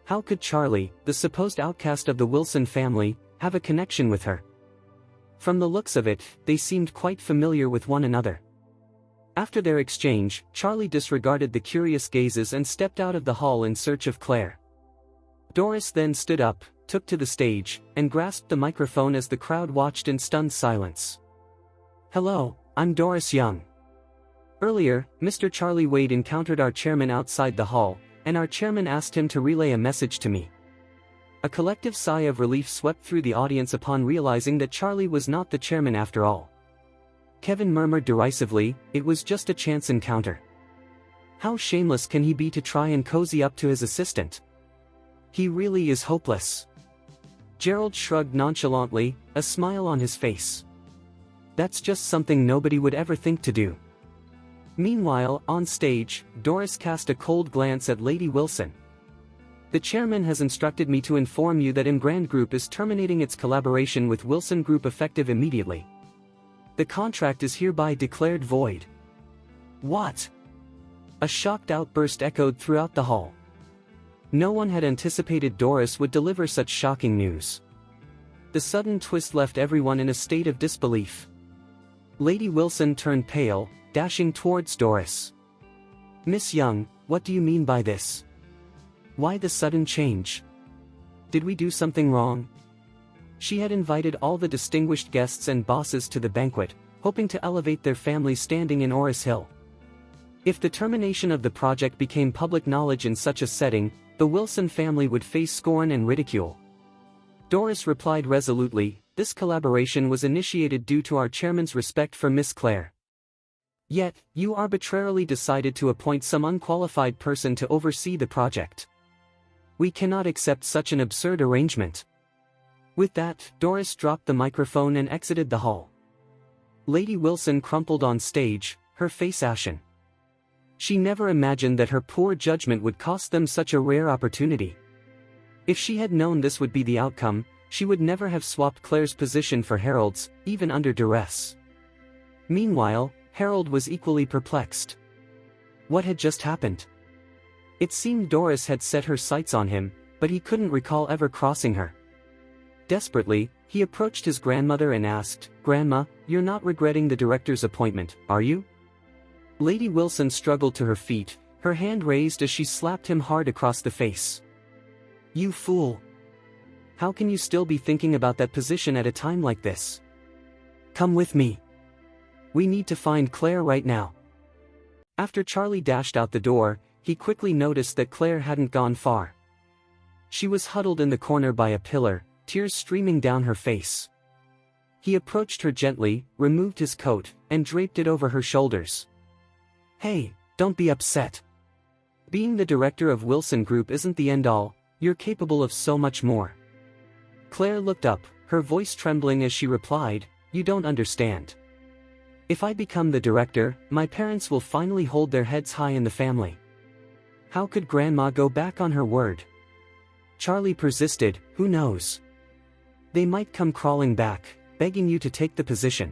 How could Charlie, the supposed outcast of the Wilson family, have a connection with her? From the looks of it, they seemed quite familiar with one another. After their exchange, Charlie disregarded the curious gazes and stepped out of the hall in search of Claire. Doris then stood up, took to the stage, and grasped the microphone as the crowd watched in stunned silence. Hello, I'm Doris Young. Earlier, Mr. Charlie Wade encountered our chairman outside the hall, and our chairman asked him to relay a message to me. A collective sigh of relief swept through the audience upon realizing that Charlie was not the chairman after all. Kevin murmured derisively, it was just a chance encounter. How shameless can he be to try and cozy up to his assistant? He really is hopeless. Gerald shrugged nonchalantly, a smile on his face. That's just something nobody would ever think to do. Meanwhile, on stage, Doris cast a cold glance at Lady Wilson. The chairman has instructed me to inform you that Grand Group is terminating its collaboration with Wilson Group effective immediately. The contract is hereby declared void. What? A shocked outburst echoed throughout the hall. No one had anticipated Doris would deliver such shocking news. The sudden twist left everyone in a state of disbelief. Lady Wilson turned pale, dashing towards Doris. Miss Young, what do you mean by this? Why the sudden change? Did we do something wrong? She had invited all the distinguished guests and bosses to the banquet, hoping to elevate their family's standing in Oris Hill. If the termination of the project became public knowledge in such a setting, the Wilson family would face scorn and ridicule. Doris replied resolutely, this collaboration was initiated due to our chairman's respect for Miss Claire. Yet, you arbitrarily decided to appoint some unqualified person to oversee the project. We cannot accept such an absurd arrangement. With that, Doris dropped the microphone and exited the hall. Lady Wilson crumpled on stage, her face ashen. She never imagined that her poor judgment would cost them such a rare opportunity. If she had known this would be the outcome, she would never have swapped Claire's position for Harold's, even under duress. Meanwhile, Harold was equally perplexed. What had just happened? It seemed Doris had set her sights on him, but he couldn't recall ever crossing her. Desperately, he approached his grandmother and asked, "Grandma, you're not regretting the director's appointment, are you?" Lady Wilson struggled to her feet, her hand raised as she slapped him hard across the face. "You fool! How can you still be thinking about that position at a time like this? Come with me. We need to find Claire right now." After Charlie dashed out the door, he quickly noticed that Claire hadn't gone far. She was huddled in the corner by a pillar, tears streaming down her face. He approached her gently, removed his coat, and draped it over her shoulders. "Hey, don't be upset. Being the director of Wilson Group isn't the end-all, you're capable of so much more." Claire looked up, her voice trembling as she replied, "You don't understand. If I become the director, my parents will finally hold their heads high in the family. How could Grandma go back on her word?" Charlie persisted, "Who knows? They might come crawling back, begging you to take the position.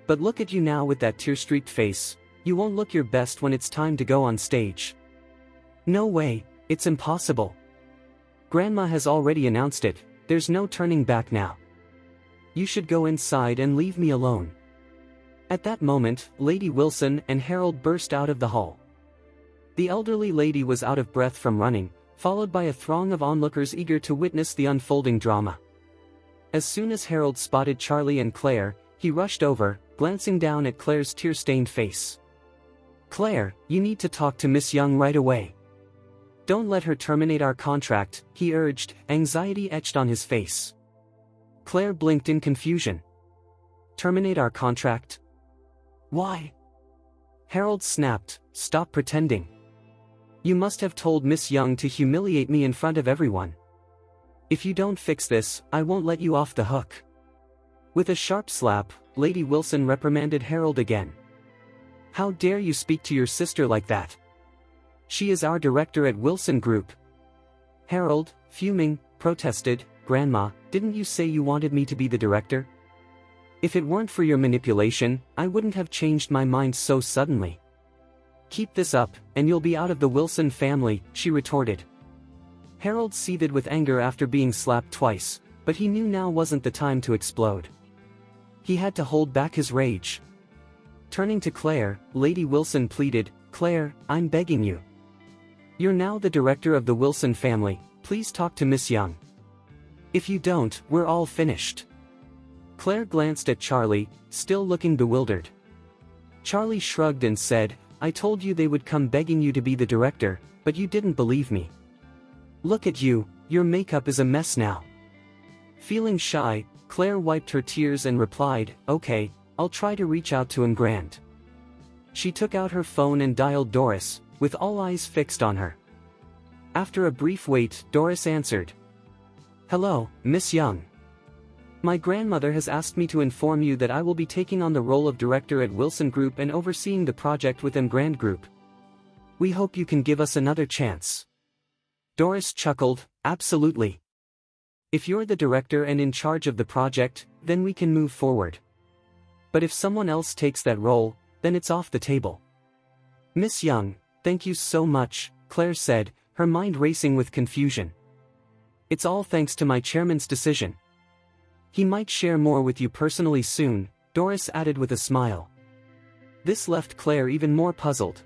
But look at you now with that tear-streaked face, you won't look your best when it's time to go on stage. No way, it's impossible. Grandma has already announced it, there's no turning back now. You should go inside and leave me alone." At that moment, Lady Wilson and Harold burst out of the hall. The elderly lady was out of breath from running, followed by a throng of onlookers eager to witness the unfolding drama. As soon as Harold spotted Charlie and Claire, he rushed over, glancing down at Claire's tear-stained face. "Claire, you need to talk to Miss Young right away. Don't let her terminate our contract," he urged, anxiety etched on his face. Claire blinked in confusion. "Terminate our contract? Why?" Harold snapped, "Stop pretending. You must have told Miss Young to humiliate me in front of everyone. If you don't fix this, I won't let you off the hook." With a sharp slap, Lady Wilson reprimanded Harold again. "How dare you speak to your sister like that? She is our director at Wilson Group." Harold, fuming, protested, "Grandma, didn't you say you wanted me to be the director? If it weren't for your manipulation, I wouldn't have changed my mind so suddenly." "Keep this up, and you'll be out of the Wilson family," she retorted. Harold seethed with anger after being slapped twice, but he knew now wasn't the time to explode. He had to hold back his rage. Turning to Claire, Lady Wilson pleaded, "Claire, I'm begging you. You're now the director of the Wilson family, please talk to Miss Young. If you don't, we're all finished." Claire glanced at Charlie, still looking bewildered. Charlie shrugged and said, "I told you they would come begging you to be the director, but you didn't believe me. Look at you, your makeup is a mess now." Feeling shy, Claire wiped her tears and replied, "Okay, I'll try to reach out to him Grand." She took out her phone and dialed Doris, with all eyes fixed on her. After a brief wait, Doris answered. "Hello, Miss Young. My grandmother has asked me to inform you that I will be taking on the role of director at Wilson Group and overseeing the project with Grand Group. We hope you can give us another chance." Doris chuckled, "Absolutely. If you're the director and in charge of the project, then we can move forward. But if someone else takes that role, then it's off the table." "Miss Young, thank you so much," Claire said, her mind racing with confusion. "It's all thanks to my chairman's decision. He might share more with you personally soon," Doris added with a smile. This left Claire even more puzzled.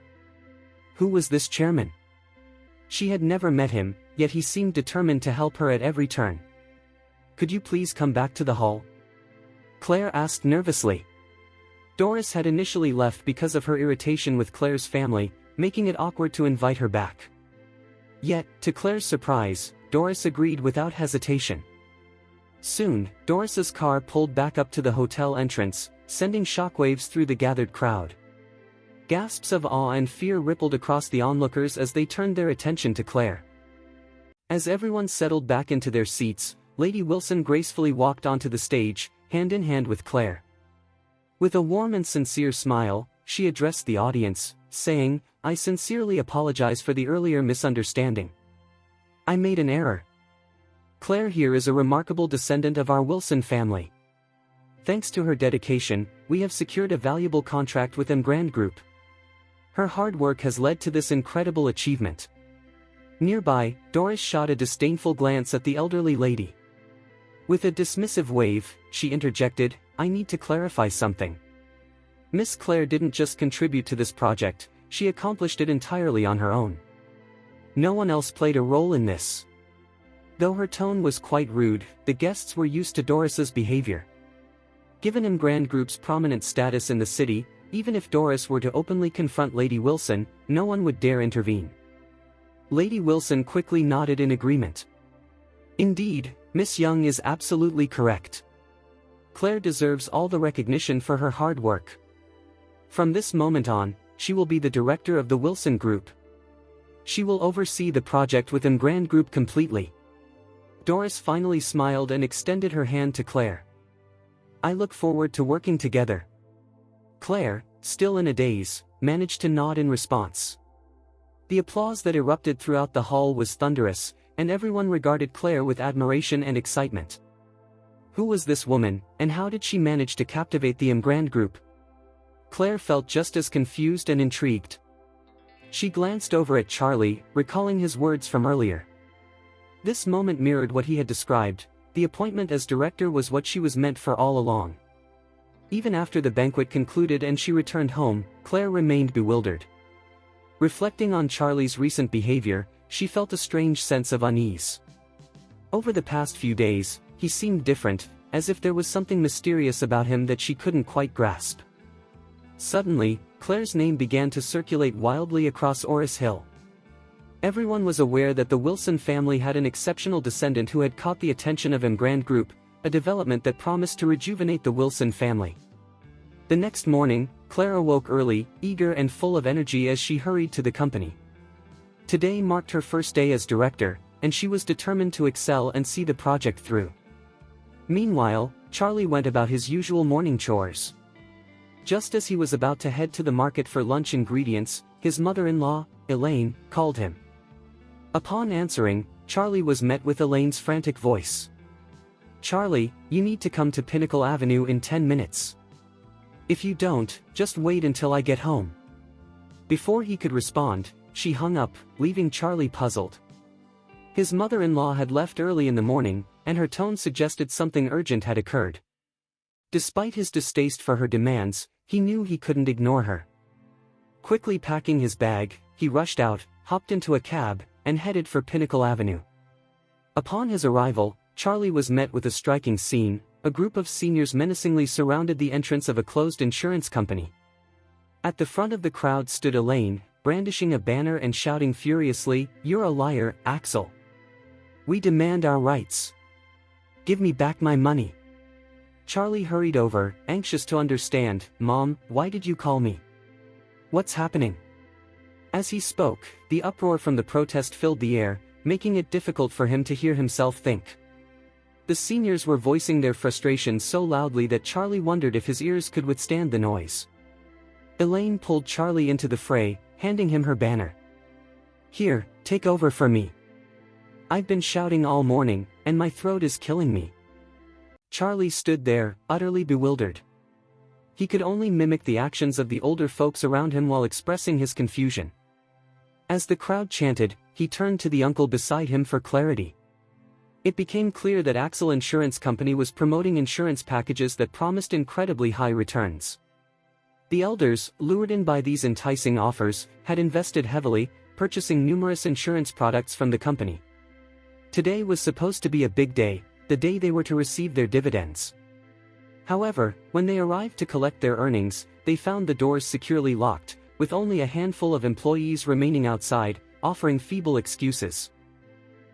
Who was this chairman? She had never met him, yet he seemed determined to help her at every turn. "Could you please come back to the hall?" Claire asked nervously. Doris had initially left because of her irritation with Claire's family, making it awkward to invite her back. Yet, to Claire's surprise, Doris agreed without hesitation. Soon, Doris's car pulled back up to the hotel entrance, sending shockwaves through the gathered crowd. Gasps of awe and fear rippled across the onlookers as they turned their attention to Claire. As everyone settled back into their seats, Lady Wilson gracefully walked onto the stage, hand in hand with Claire. With a warm and sincere smile, she addressed the audience, saying, "I sincerely apologize for the earlier misunderstanding. I made an error. Claire here is a remarkable descendant of our Wilson family. Thanks to her dedication, we have secured a valuable contract with Emgrand Group. Her hard work has led to this incredible achievement." Nearby, Doris shot a disdainful glance at the elderly lady. With a dismissive wave, she interjected, "I need to clarify something. Miss Claire didn't just contribute to this project, she accomplished it entirely on her own. No one else played a role in this." Though her tone was quite rude, the guests were used to Doris's behavior. Given Emgrand Group's prominent status in the city, even if Doris were to openly confront Lady Wilson, no one would dare intervene. Lady Wilson quickly nodded in agreement. "Indeed, Miss Young is absolutely correct. Claire deserves all the recognition for her hard work. From this moment on, she will be the director of the Wilson Group. She will oversee the project with Emgrand Group completely." Doris finally smiled and extended her hand to Claire. "I look forward to working together." Claire, still in a daze, managed to nod in response. The applause that erupted throughout the hall was thunderous, and everyone regarded Claire with admiration and excitement. Who was this woman, and how did she manage to captivate the Emgrand Group? Claire felt just as confused and intrigued. She glanced over at Charlie, recalling his words from earlier. This moment mirrored what he had described. The appointment as director was what she was meant for all along. Even after the banquet concluded and she returned home, Claire remained bewildered. Reflecting on Charlie's recent behavior, she felt a strange sense of unease. Over the past few days, he seemed different, as if there was something mysterious about him that she couldn't quite grasp. Suddenly, Claire's name began to circulate wildly across Oris Hill. Everyone was aware that the Wilson family had an exceptional descendant who had caught the attention of Emgrand Group, a development that promised to rejuvenate the Wilson family. The next morning, Claire awoke early, eager and full of energy as she hurried to the company. Today marked her first day as director, and she was determined to excel and see the project through. Meanwhile, Charlie went about his usual morning chores. Just as he was about to head to the market for lunch ingredients, his mother-in-law, Elaine, called him. Upon answering, Charlie was met with Elaine's frantic voice. "Charlie, you need to come to Pinnacle Avenue in 10 minutes. If you don't, just wait until I get home." Before he could respond, she hung up, leaving Charlie puzzled. His mother-in-law had left early in the morning, and her tone suggested something urgent had occurred. Despite his distaste for her demands, he knew he couldn't ignore her. Quickly packing his bag, he rushed out, hopped into a cab, and headed for Pinnacle Avenue. Upon his arrival, Charlie was met with a striking scene. A group of seniors menacingly surrounded the entrance of a closed insurance company. At the front of the crowd stood Elaine, brandishing a banner and shouting furiously, "You're a liar, Axel. We demand our rights. Give me back my money." Charlie hurried over, anxious to understand. "Mom, why did you call me? What's happening?" As he spoke, the uproar from the protest filled the air, making it difficult for him to hear himself think. The seniors were voicing their frustration so loudly that Charlie wondered if his ears could withstand the noise. Elaine pulled Charlie into the fray, handing him her banner. "Here, take over for me. I've been shouting all morning, and my throat is killing me." Charlie stood there, utterly bewildered. He could only mimic the actions of the older folks around him while expressing his confusion. As the crowd chanted, he turned to the uncle beside him for clarity. It became clear that Axel Insurance Company was promoting insurance packages that promised incredibly high returns. The elders, lured in by these enticing offers, had invested heavily, purchasing numerous insurance products from the company. Today was supposed to be a big day, the day they were to receive their dividends. However, when they arrived to collect their earnings, they found the doors securely locked, with only a handful of employees remaining outside, offering feeble excuses.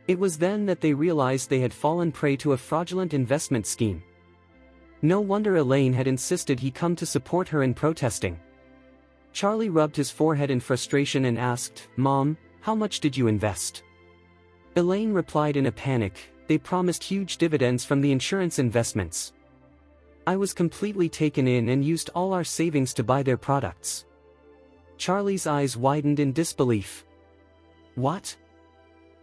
It was then that they realized they had fallen prey to a fraudulent investment scheme. No wonder Elaine had insisted he come to support her in protesting. Charlie rubbed his forehead in frustration and asked, "Mom, how much did you invest?" Elaine replied in a panic, they promised huge dividends from the insurance investments. I was completely taken in and used all our savings to buy their products. Charlie's eyes widened in disbelief. What?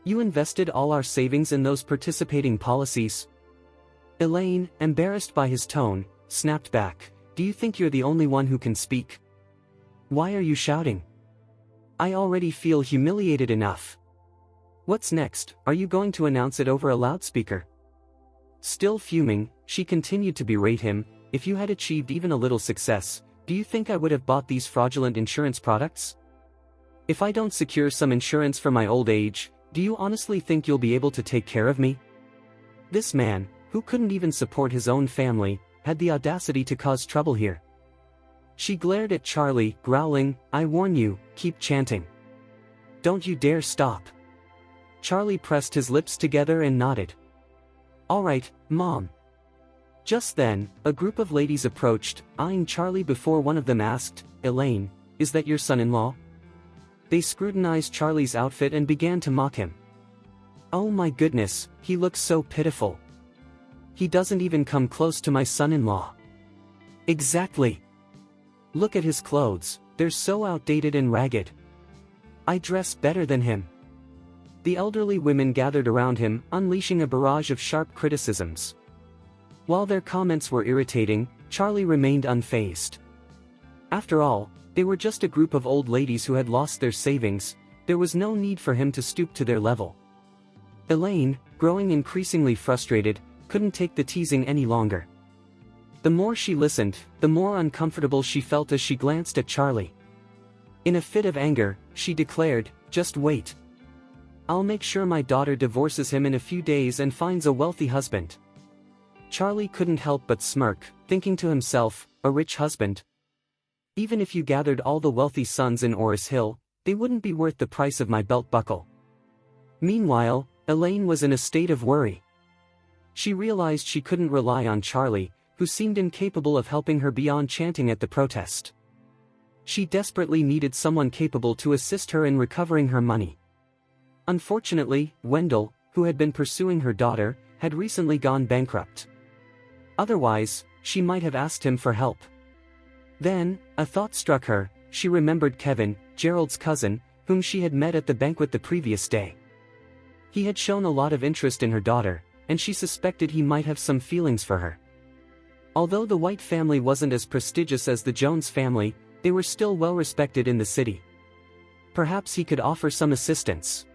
You invested all our savings in those participating policies? Elaine, embarrassed by his tone, snapped back. Do you think you're the only one who can speak? Why are you shouting? I already feel humiliated enough. What's next? Are you going to announce it over a loudspeaker? Still fuming, she continued to berate him. If you had achieved even a little success, do you think I would have bought these fraudulent insurance products? If I don't secure some insurance for my old age, do you honestly think you'll be able to take care of me? This man, who couldn't even support his own family, had the audacity to cause trouble here. She glared at Charlie, growling, I warn you, keep chanting. Don't you dare stop. Charlie pressed his lips together and nodded. All right, Mom. Just then, a group of ladies approached, eyeing Charlie before one of them asked, Elaine, is that your son-in-law? They scrutinized Charlie's outfit and began to mock him. Oh my goodness, he looks so pitiful. He doesn't even come close to my son-in-law. Exactly. Look at his clothes, they're so outdated and ragged. I dress better than him. The elderly women gathered around him, unleashing a barrage of sharp criticisms. While their comments were irritating, Charlie remained unfazed. After all, they were just a group of old ladies who had lost their savings. There was no need for him to stoop to their level. Elaine, growing increasingly frustrated, couldn't take the teasing any longer. The more she listened, the more uncomfortable she felt as she glanced at Charlie. In a fit of anger, she declared, just wait. I'll make sure my daughter divorces him in a few days and finds a wealthy husband. Charlie couldn't help but smirk, thinking to himself, a rich husband? Even if you gathered all the wealthy sons in Oris Hill, they wouldn't be worth the price of my belt buckle. Meanwhile, Elaine was in a state of worry. She realized she couldn't rely on Charlie, who seemed incapable of helping her beyond chanting at the protest. She desperately needed someone capable to assist her in recovering her money. Unfortunately, Wendell, who had been pursuing her daughter, had recently gone bankrupt. Otherwise, she might have asked him for help. Then, a thought struck her. She remembered Kevin, Gerald's cousin, whom she had met at the banquet the previous day. He had shown a lot of interest in her daughter, and she suspected he might have some feelings for her. Although the White family wasn't as prestigious as the Jones family, they were still well respected in the city. Perhaps he could offer some assistance.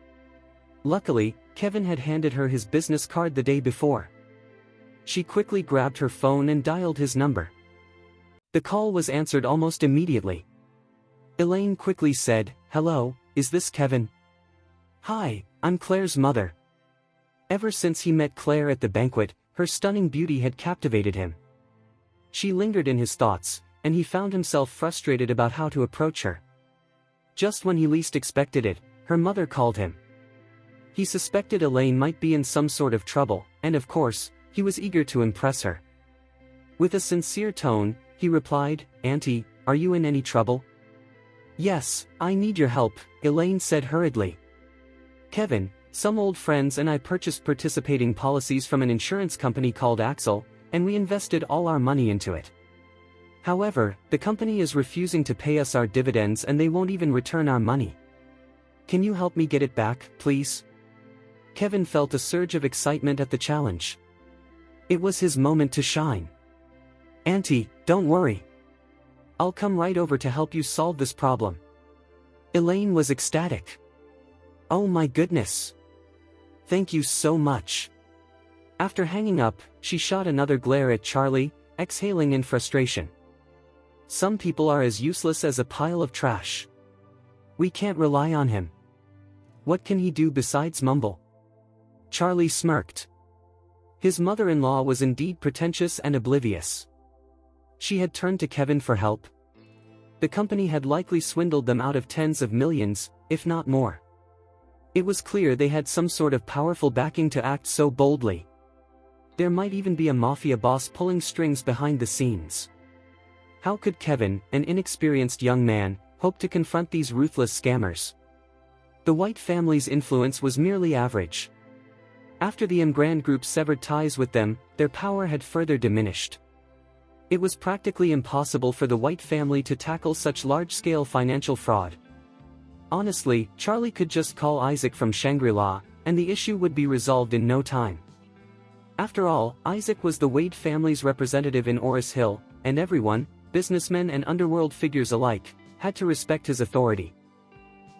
Luckily, Kevin had handed her his business card the day before. She quickly grabbed her phone and dialed his number. The call was answered almost immediately. Elaine quickly said, Hello, is this Kevin? Hi, I'm Claire's mother. Ever since he met Claire at the banquet, her stunning beauty had captivated him. She lingered in his thoughts, and he found himself frustrated about how to approach her. Just when he least expected it, her mother called him. He suspected Elaine might be in some sort of trouble, and of course, he was eager to impress her. With a sincere tone, he replied, Auntie, are you in any trouble? Yes, I need your help, Elaine said hurriedly. Kevin, some old friends and I purchased participating policies from an insurance company called Axel, and we invested all our money into it. However, the company is refusing to pay us our dividends and they won't even return our money. Can you help me get it back, please? Kevin felt a surge of excitement at the challenge. It was his moment to shine. Auntie, don't worry. I'll come right over to help you solve this problem. Elaine was ecstatic. Oh my goodness. Thank you so much. After hanging up, she shot another glare at Charlie, exhaling in frustration. Some people are as useless as a pile of trash. We can't rely on him. What can he do besides mumble? Charlie smirked. His mother-in-law was indeed pretentious and oblivious. She had turned to Kevin for help. The company had likely swindled them out of tens of millions, if not more. It was clear they had some sort of powerful backing to act so boldly. There might even be a mafia boss pulling strings behind the scenes. How could Kevin, an inexperienced young man, hope to confront these ruthless scammers? The White family's influence was merely average. After the Emgrand Group severed ties with them, their power had further diminished. It was practically impossible for the White family to tackle such large-scale financial fraud. Honestly, Charlie could just call Isaac from Shangri-La, and the issue would be resolved in no time. After all, Isaac was the Wade family's representative in Oris Hill, and everyone, businessmen and underworld figures alike, had to respect his authority.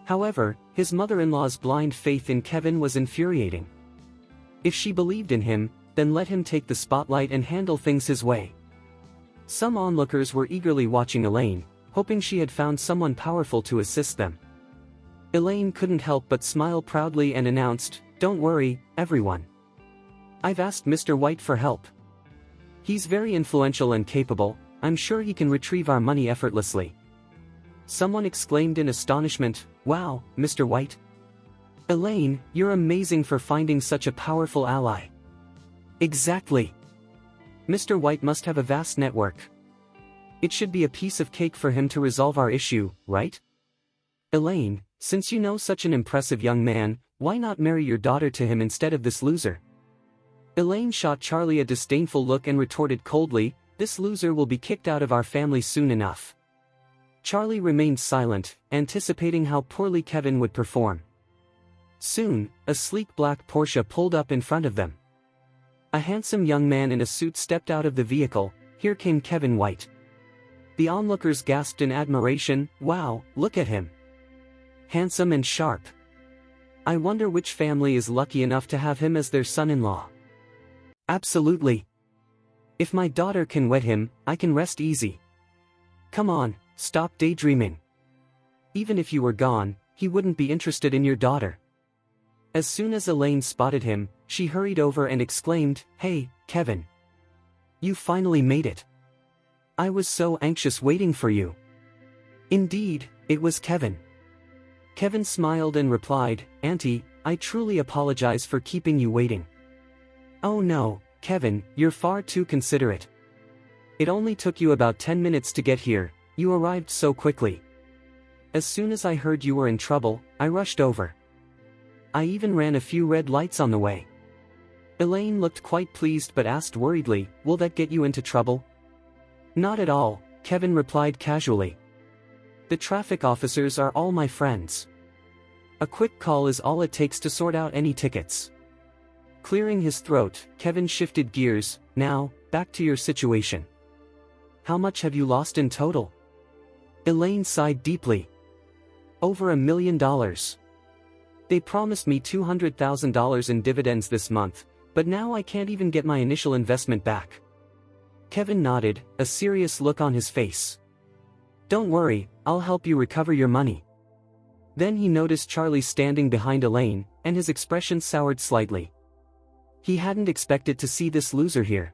However, his mother-in-law's blind faith in Kevin was infuriating. If she believed in him, then let him take the spotlight and handle things his way. Some onlookers were eagerly watching Elaine, hoping she had found someone powerful to assist them. Elaine couldn't help but smile proudly and announced, "Don't worry, everyone. I've asked Mr. White for help. He's very influential and capable, I'm sure he can retrieve our money effortlessly." Someone exclaimed in astonishment, "Wow, Mr. White. Elaine, you're amazing for finding such a powerful ally." Exactly. Mr. White must have a vast network. It should be a piece of cake for him to resolve our issue, right? Elaine, since you know such an impressive young man, why not marry your daughter to him instead of this loser? Elaine shot Charlie a disdainful look and retorted coldly, "This loser will be kicked out of our family soon enough." Charlie remained silent, anticipating how poorly Kevin would perform. Soon, a sleek black Porsche pulled up in front of them. A handsome young man in a suit stepped out of the vehicle. Here came Kevin White. The onlookers gasped in admiration, "Wow, look at him. Handsome and sharp. I wonder which family is lucky enough to have him as their son-in-law." "Absolutely. If my daughter can wed him, I can rest easy. Come on, stop daydreaming. Even if you were gone, he wouldn't be interested in your daughter." As soon as Elaine spotted him, she hurried over and exclaimed, "Hey, Kevin. You finally made it. I was so anxious waiting for you." Indeed, it was Kevin. Kevin smiled and replied, "Auntie, I truly apologize for keeping you waiting." "Oh no, Kevin, you're far too considerate. It only took you about 10 minutes to get here, you arrived so quickly. As soon as I heard you were in trouble, I rushed over. I even ran a few red lights on the way." Elaine looked quite pleased but asked worriedly, "Will that get you into trouble?" "Not at all," Kevin replied casually. "The traffic officers are all my friends. A quick call is all it takes to sort out any tickets." Clearing his throat, Kevin shifted gears. "Now, back to your situation. How much have you lost in total?" Elaine sighed deeply. "Over $1 million. They promised me $200,000 in dividends this month, but now I can't even get my initial investment back." Kevin nodded, a serious look on his face. "Don't worry, I'll help you recover your money." Then he noticed Charlie standing behind Elaine, and his expression soured slightly. He hadn't expected to see this loser here.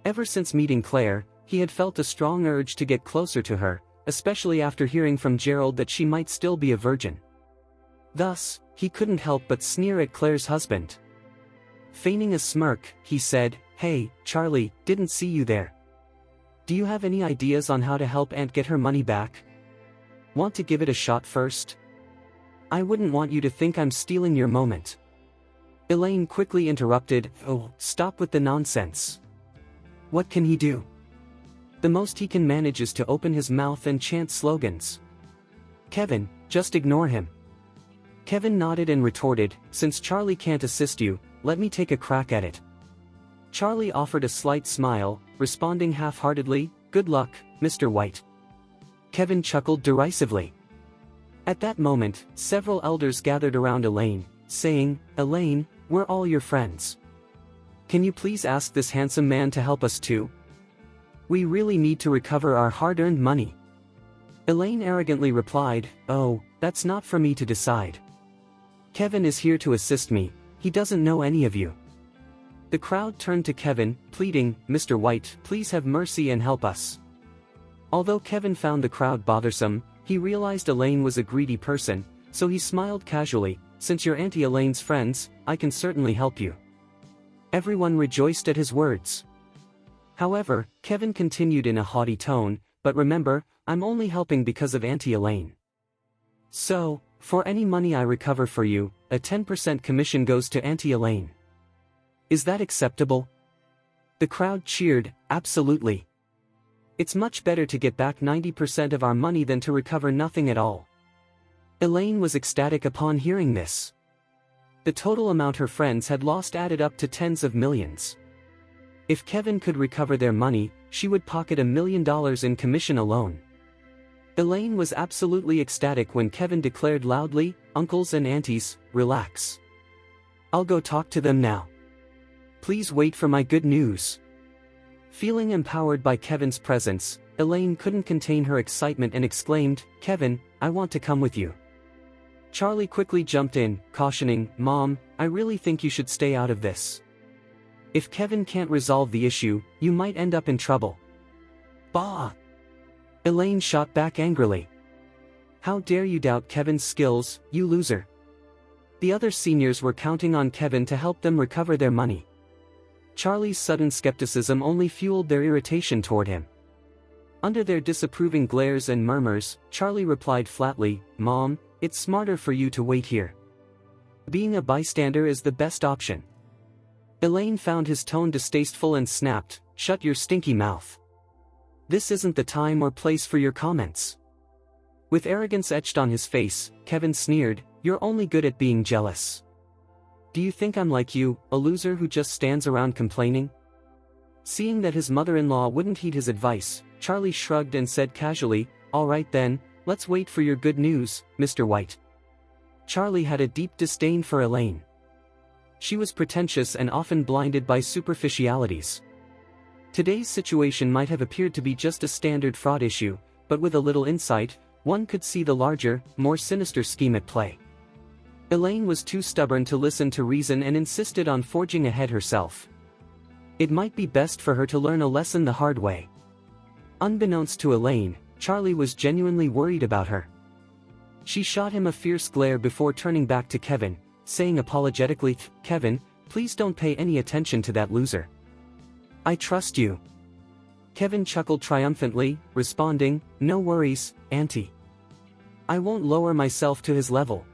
Ever since meeting Claire, he had felt a strong urge to get closer to her, especially after hearing from Gerald that she might still be a virgin. Thus, he couldn't help but sneer at Claire's husband. Feigning a smirk, he said, "Hey, Charlie, didn't see you there. Do you have any ideas on how to help Aunt get her money back? Want to give it a shot first? I wouldn't want you to think I'm stealing your moment." Elaine quickly interrupted, "Oh, stop with the nonsense. What can he do? The most he can manage is to open his mouth and chant slogans. Kevin, just ignore him." Kevin nodded and retorted, "Since Charlie can't assist you, let me take a crack at it." Charlie offered a slight smile, responding half-heartedly, "Good luck, Mr. White." Kevin chuckled derisively. At that moment, several elders gathered around Elaine, saying, "Elaine, we're all your friends. Can you please ask this handsome man to help us too? We really need to recover our hard-earned money." Elaine arrogantly replied, "Oh, that's not for me to decide. Kevin is here to assist me, he doesn't know any of you." The crowd turned to Kevin, pleading, "Mr. White, please have mercy and help us." Although Kevin found the crowd bothersome, he realized Elaine was a greedy person, so he smiled casually, "Since you're Auntie Elaine's friends, I can certainly help you." Everyone rejoiced at his words. However, Kevin continued in a haughty tone, "But remember, I'm only helping because of Auntie Elaine. So, for any money I recover for you, a 10% commission goes to Auntie Elaine." Is that acceptable? The crowd cheered, absolutely. It's much better to get back 90% of our money than to recover nothing at all. Elaine was ecstatic upon hearing this. The total amount her friends had lost added up to tens of millions. If Kevin could recover their money, she would pocket $1 million in commission alone. Elaine was absolutely ecstatic when Kevin declared loudly, "Uncles and aunties, relax. I'll go talk to them now. Please wait for my good news." Feeling empowered by Kevin's presence, Elaine couldn't contain her excitement and exclaimed, "Kevin, I want to come with you." Charlie quickly jumped in, cautioning, "Mom, I really think you should stay out of this. If Kevin can't resolve the issue, you might end up in trouble." "Bah!" Elaine shot back angrily. "How dare you doubt Kevin's skills, you loser?" The other seniors were counting on Kevin to help them recover their money. Charlie's sudden skepticism only fueled their irritation toward him. Under their disapproving glares and murmurs, Charlie replied flatly, "Mom, it's smarter for you to wait here. Being a bystander is the best option." Elaine found his tone distasteful and snapped, "Shut your stinky mouth. This isn't the time or place for your comments." With arrogance etched on his face, Kevin sneered, "You're only good at being jealous. Do you think I'm like you, a loser who just stands around complaining?" Seeing that his mother-in-law wouldn't heed his advice, Charlie shrugged and said casually, "All right then, let's wait for your good news, Mr. White." Charlie had a deep disdain for Elaine. She was pretentious and often blinded by superficialities. Today's situation might have appeared to be just a standard fraud issue, but with a little insight, one could see the larger, more sinister scheme at play. Elaine was too stubborn to listen to reason and insisted on forging ahead herself. It might be best for her to learn a lesson the hard way. Unbeknownst to Elaine, Charlie was genuinely worried about her. She shot him a fierce glare before turning back to Kevin, saying apologetically, "Kevin, please don't pay any attention to that loser. I trust you." Kevin chuckled triumphantly, responding, "No worries, Auntie. I won't lower myself to his level."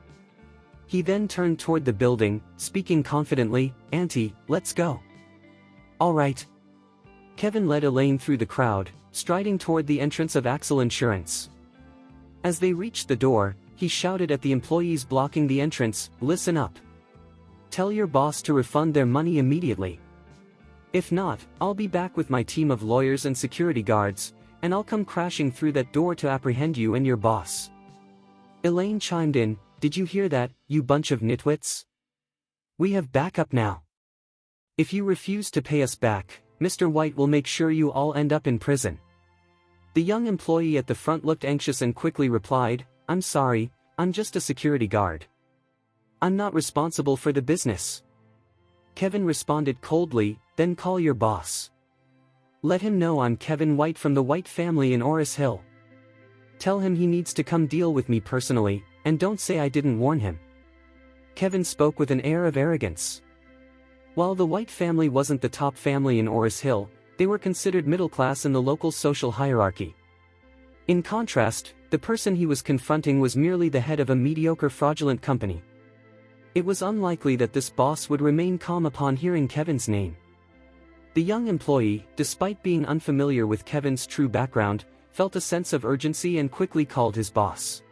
He then turned toward the building, speaking confidently, "Auntie, let's go." "All right." Kevin led Elaine through the crowd, striding toward the entrance of Axel Insurance. As they reached the door, he shouted at the employees blocking the entrance, "Listen up. Tell your boss to refund their money immediately. If not, I'll be back with my team of lawyers and security guards, and I'll come crashing through that door to apprehend you and your boss." Elaine chimed in, "Did you hear that, you bunch of nitwits? We have backup now. If you refuse to pay us back, Mr. White will make sure you all end up in prison." The young employee at the front looked anxious and quickly replied, "I'm sorry, I'm just a security guard. I'm not responsible for the business." Kevin responded coldly, "Then call your boss. Let him know I'm Kevin White from the White family in Oris Hill. Tell him he needs to come deal with me personally, and don't say I didn't warn him." Kevin spoke with an air of arrogance. While the White family wasn't the top family in Oris Hill, they were considered middle class in the local social hierarchy. In contrast, the person he was confronting was merely the head of a mediocre fraudulent company. It was unlikely that this boss would remain calm upon hearing Kevin's name. The young employee, despite being unfamiliar with Kevin's true background, felt a sense of urgency and quickly called his boss.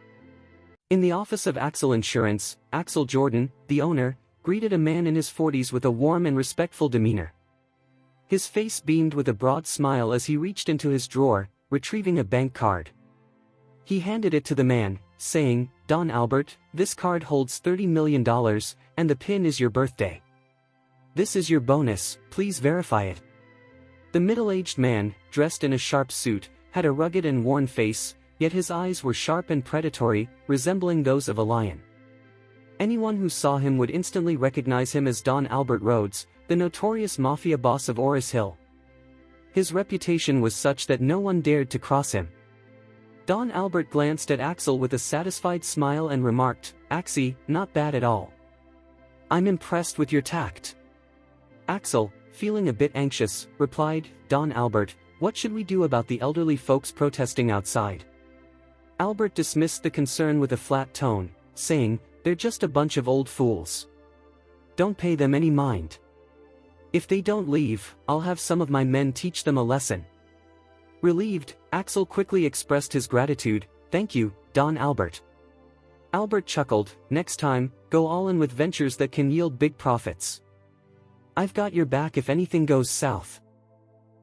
In the office of Axel Insurance, Axel Jordan, the owner, greeted a man in his 40s with a warm and respectful demeanor. His face beamed with a broad smile as he reached into his drawer, retrieving a bank card. He handed it to the man, saying, "Don Albert, this card holds $30 million, and the PIN is your birthday. This is your bonus, please verify it." The middle-aged man, dressed in a sharp suit, had a rugged and worn face, yet his eyes were sharp and predatory, resembling those of a lion. Anyone who saw him would instantly recognize him as Don Albert Rhodes, the notorious mafia boss of Oris Hill. His reputation was such that no one dared to cross him. Don Albert glanced at Axel with a satisfied smile and remarked, "Axie, not bad at all. I'm impressed with your tact." Axel, feeling a bit anxious, replied, "Don Albert, what should we do about the elderly folks protesting outside?" Albert dismissed the concern with a flat tone, saying, "They're just a bunch of old fools. Don't pay them any mind." If they don't leave, I'll have some of my men teach them a lesson. Relieved, Axel quickly expressed his gratitude. Thank you, Don Albert. Albert chuckled, next time, go all in with ventures that can yield big profits. I've got your back if anything goes south.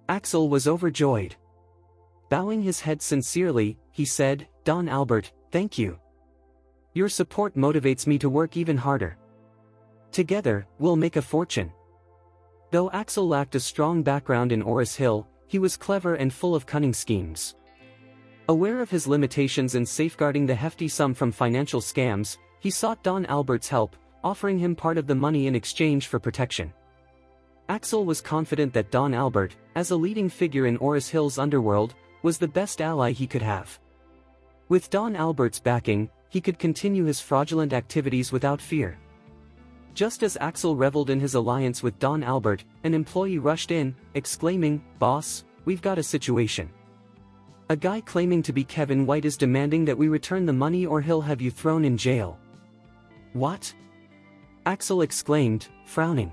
Axel was overjoyed. Bowing his head sincerely, he said, Don Albert, thank you. Your support motivates me to work even harder. Together, we'll make a fortune. Though Axel lacked a strong background in Oris Hill, he was clever and full of cunning schemes. Aware of his limitations in safeguarding the hefty sum from financial scams, he sought Don Albert's help, offering him part of the money in exchange for protection. Axel was confident that Don Albert, as a leading figure in Oris Hill's underworld, was the best ally he could have. With Don Albert's backing, he could continue his fraudulent activities without fear. Just as Axel reveled in his alliance with Don Albert, an employee rushed in, exclaiming, Boss, we've got a situation. A guy claiming to be Kevin White is demanding that we return the money or he'll have you thrown in jail. What? Axel exclaimed, frowning.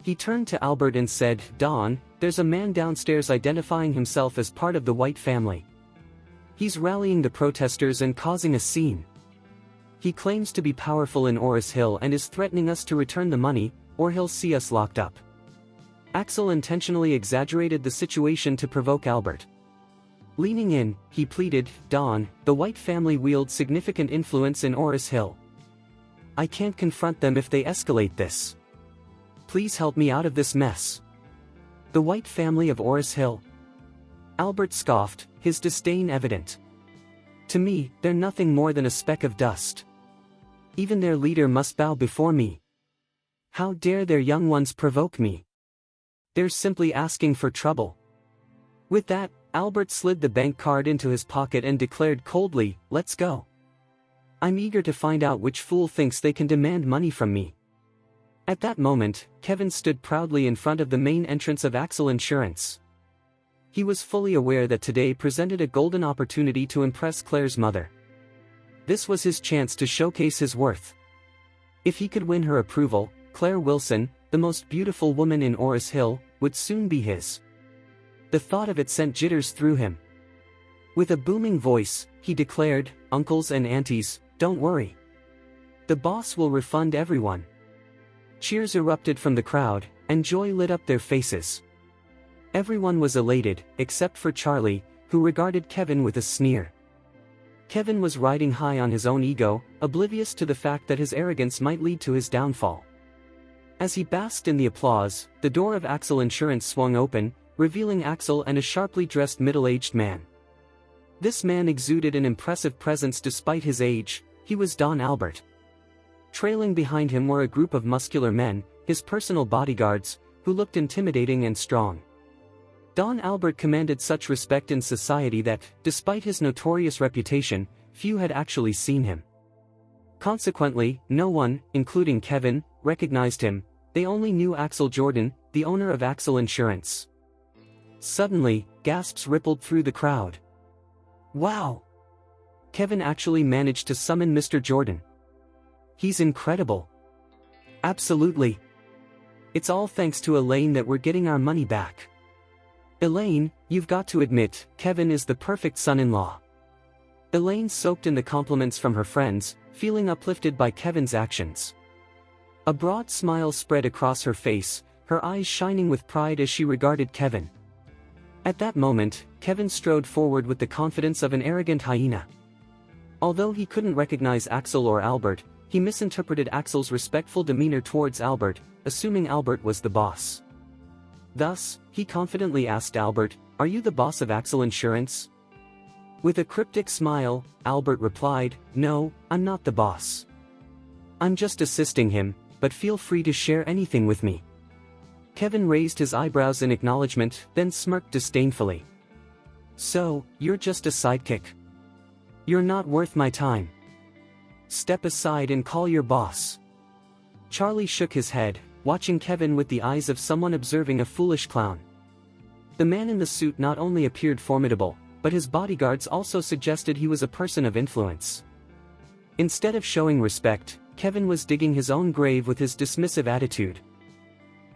He turned to Albert and said, Don, there's a man downstairs identifying himself as part of the White family. He's rallying the protesters and causing a scene. He claims to be powerful in Oris Hill and is threatening us to return the money, or he'll see us locked up. Axel intentionally exaggerated the situation to provoke Albert. Leaning in, he pleaded, Don, the White family wields significant influence in Oris Hill. I can't confront them if they escalate this. Please help me out of this mess. The White family of Oris Hill. Albert scoffed, his disdain evident. To me, they're nothing more than a speck of dust. Even their leader must bow before me. How dare their young ones provoke me? They're simply asking for trouble. With that, Albert slid the bank card into his pocket and declared coldly, let's go. I'm eager to find out which fool thinks they can demand money from me. At that moment, Kevin stood proudly in front of the main entrance of Axel Insurance. He was fully aware that today presented a golden opportunity to impress Claire's mother. This was his chance to showcase his worth. If he could win her approval, Claire Wilson, the most beautiful woman in Oris Hill, would soon be his. The thought of it sent jitters through him. With a booming voice, he declared, Uncles and aunties, don't worry. The boss will refund everyone. Cheers erupted from the crowd, and joy lit up their faces. Everyone was elated, except for Charlie, who regarded Kevin with a sneer. Kevin was riding high on his own ego, oblivious to the fact that his arrogance might lead to his downfall. As he basked in the applause, the door of Axel Insurance swung open, revealing Axel and a sharply dressed middle-aged man. This man exuded an impressive presence despite his age. He was Don Albert. Trailing behind him were a group of muscular men, his personal bodyguards, who looked intimidating and strong. Don Albert commanded such respect in society that, despite his notorious reputation, few had actually seen him. Consequently, no one, including Kevin, recognized him. They only knew Axel Jordan, the owner of Axel Insurance. Suddenly, gasps rippled through the crowd. Wow! Kevin actually managed to summon Mr. Jordan. He's incredible. Absolutely. It's all thanks to Elaine that we're getting our money back. Elaine, you've got to admit, Kevin is the perfect son-in-law. Elaine soaked in the compliments from her friends, feeling uplifted by Kevin's actions. A broad smile spread across her face, her eyes shining with pride as she regarded Kevin. At that moment, Kevin strode forward with the confidence of an arrogant hyena. Although he couldn't recognize Axel or Albert, he misinterpreted Axel's respectful demeanor towards Albert, assuming Albert was the boss. Thus, he confidently asked Albert, "Are you the boss of Axel Insurance?" With a cryptic smile, Albert replied, "No, I'm not the boss. I'm just assisting him, but feel free to share anything with me." Kevin raised his eyebrows in acknowledgement, then smirked disdainfully. "So, you're just a sidekick? You're not worth my time. Step aside and call your boss." Charlie shook his head, watching Kevin with the eyes of someone observing a foolish clown. The man in the suit not only appeared formidable, but his bodyguards also suggested he was a person of influence. Instead of showing respect, Kevin was digging his own grave with his dismissive attitude.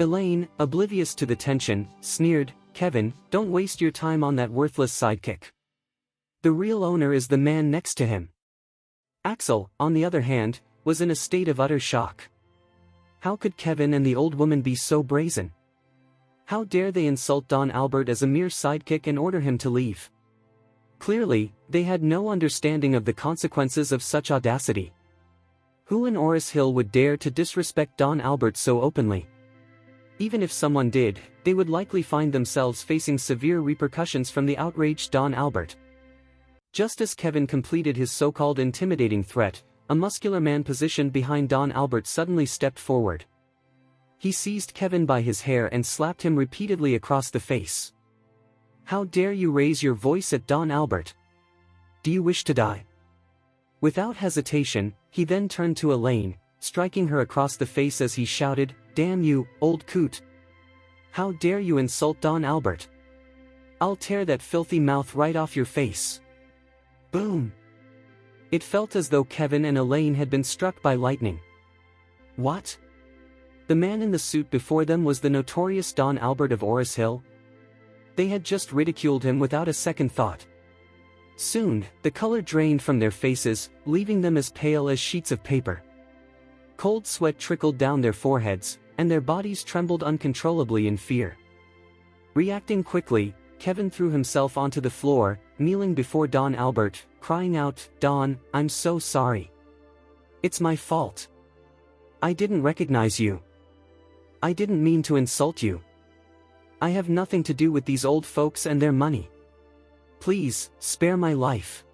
Elaine, oblivious to the tension, sneered, "Kevin, don't waste your time on that worthless sidekick. The real owner is the man next to him." Axel, on the other hand, was in a state of utter shock. How could Kevin and the old woman be so brazen? How dare they insult Don Albert as a mere sidekick and order him to leave? Clearly, they had no understanding of the consequences of such audacity. Who in Oris Hill would dare to disrespect Don Albert so openly? Even if someone did, they would likely find themselves facing severe repercussions from the outraged Don Albert. Just as Kevin completed his so-called intimidating threat, a muscular man positioned behind Don Albert suddenly stepped forward. He seized Kevin by his hair and slapped him repeatedly across the face. "How dare you raise your voice at Don Albert? Do you wish to die?" Without hesitation, he then turned to Elaine, striking her across the face as he shouted, "Damn you, old coot! How dare you insult Don Albert? I'll tear that filthy mouth right off your face." Boom! It felt as though Kevin and Elaine had been struck by lightning. What? The man in the suit before them was the notorious Don Albert of Oris Hill? They had just ridiculed him without a second thought. Soon, the color drained from their faces, leaving them as pale as sheets of paper. Cold sweat trickled down their foreheads, and their bodies trembled uncontrollably in fear. Reacting quickly, Kevin threw himself onto the floor, kneeling before Don Albert, crying out, "Don, I'm so sorry. It's my fault. I didn't recognize you. I didn't mean to insult you. I have nothing to do with these old folks and their money. Please, spare my life."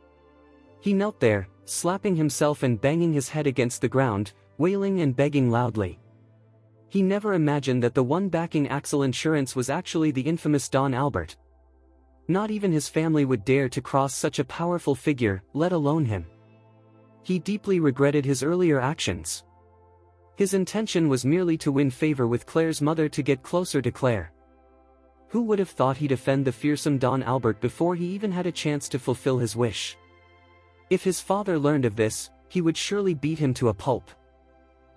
He knelt there, slapping himself and banging his head against the ground, wailing and begging loudly. He never imagined that the one backing Axel Insurance was actually the infamous Don Albert. Not even his family would dare to cross such a powerful figure, let alone him. He deeply regretted his earlier actions. His intention was merely to win favor with Claire's mother to get closer to Claire. Who would have thought he'd offend the fearsome Don Albert before he even had a chance to fulfill his wish? If his father learned of this, he would surely beat him to a pulp.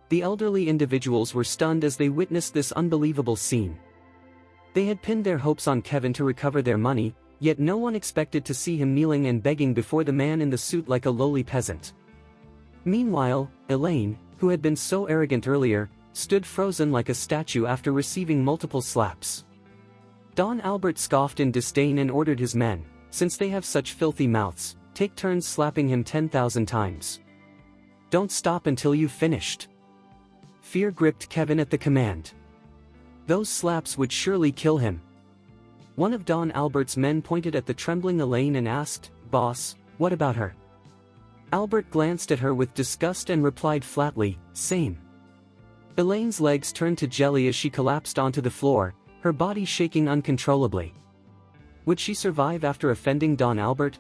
The elderly individuals were stunned as they witnessed this unbelievable scene. They had pinned their hopes on Kevin to recover their money, yet no one expected to see him kneeling and begging before the man in the suit like a lowly peasant. Meanwhile, Elaine, who had been so arrogant earlier, stood frozen like a statue after receiving multiple slaps. Don Albert scoffed in disdain and ordered his men, "Since they have such filthy mouths, take turns slapping him 10,000 times. Don't stop until you've finished." Fear gripped Kevin at the command. Those slaps would surely kill him. One of Don Albert's men pointed at the trembling Elaine and asked, "Boss, what about her?" Albert glanced at her with disgust and replied flatly, "Same." Elaine's legs turned to jelly as she collapsed onto the floor, her body shaking uncontrollably. Would she survive after offending Don Albert?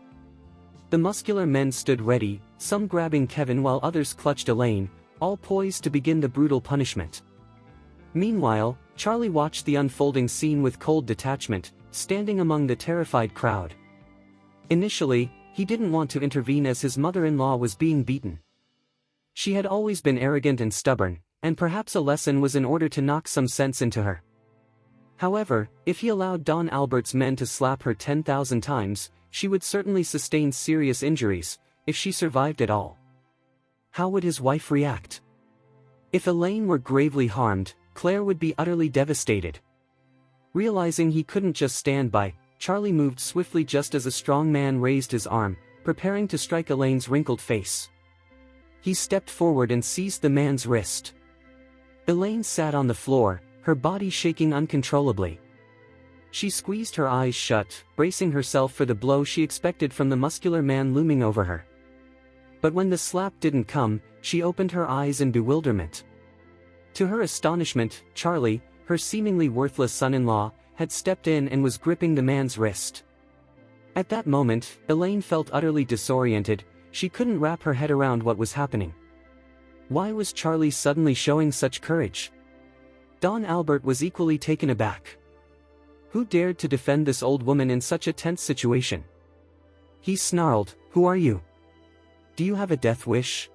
The muscular men stood ready, some grabbing Kevin while others clutched Elaine, all poised to begin the brutal punishment. Meanwhile, Charlie watched the unfolding scene with cold detachment, standing among the terrified crowd. Initially, he didn't want to intervene as his mother-in-law was being beaten. She had always been arrogant and stubborn, and perhaps a lesson was in order to knock some sense into her. However, if he allowed Don Albert's men to slap her 10,000 times, she would certainly sustain serious injuries, if she survived at all. How would his wife react? If Elaine were gravely harmed, Claire would be utterly devastated. Realizing he couldn't just stand by, Charlie moved swiftly just as a strong man raised his arm, preparing to strike Elaine's wrinkled face. He stepped forward and seized the man's wrist. Elaine sat on the floor, her body shaking uncontrollably. She squeezed her eyes shut, bracing herself for the blow she expected from the muscular man looming over her. But when the slap didn't come, she opened her eyes in bewilderment. To her astonishment, Charlie, her seemingly worthless son-in-law, had stepped in and was gripping the man's wrist. At that moment, Elaine felt utterly disoriented. She couldn't wrap her head around what was happening. Why was Charlie suddenly showing such courage? Don Albert was equally taken aback. Who dared to defend this old woman in such a tense situation? He snarled, "Who are you? Do you have a death wish?"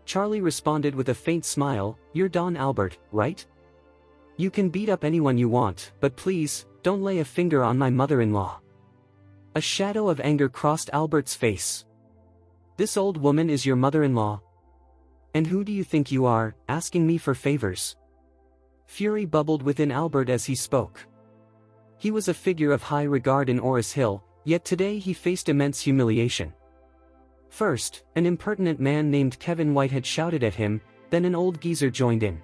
Charlie responded with a faint smile, "You're Don Albert, right?" You can beat up anyone you want, but please, don't lay a finger on my mother-in-law. A shadow of anger crossed Albert's face. This old woman is your mother-in-law? And who do you think you are, asking me for favors? Fury bubbled within Albert as he spoke. He was a figure of high regard in Oris Hill, yet today he faced immense humiliation. First, an impertinent man named Kevin White had shouted at him, then an old geezer joined in.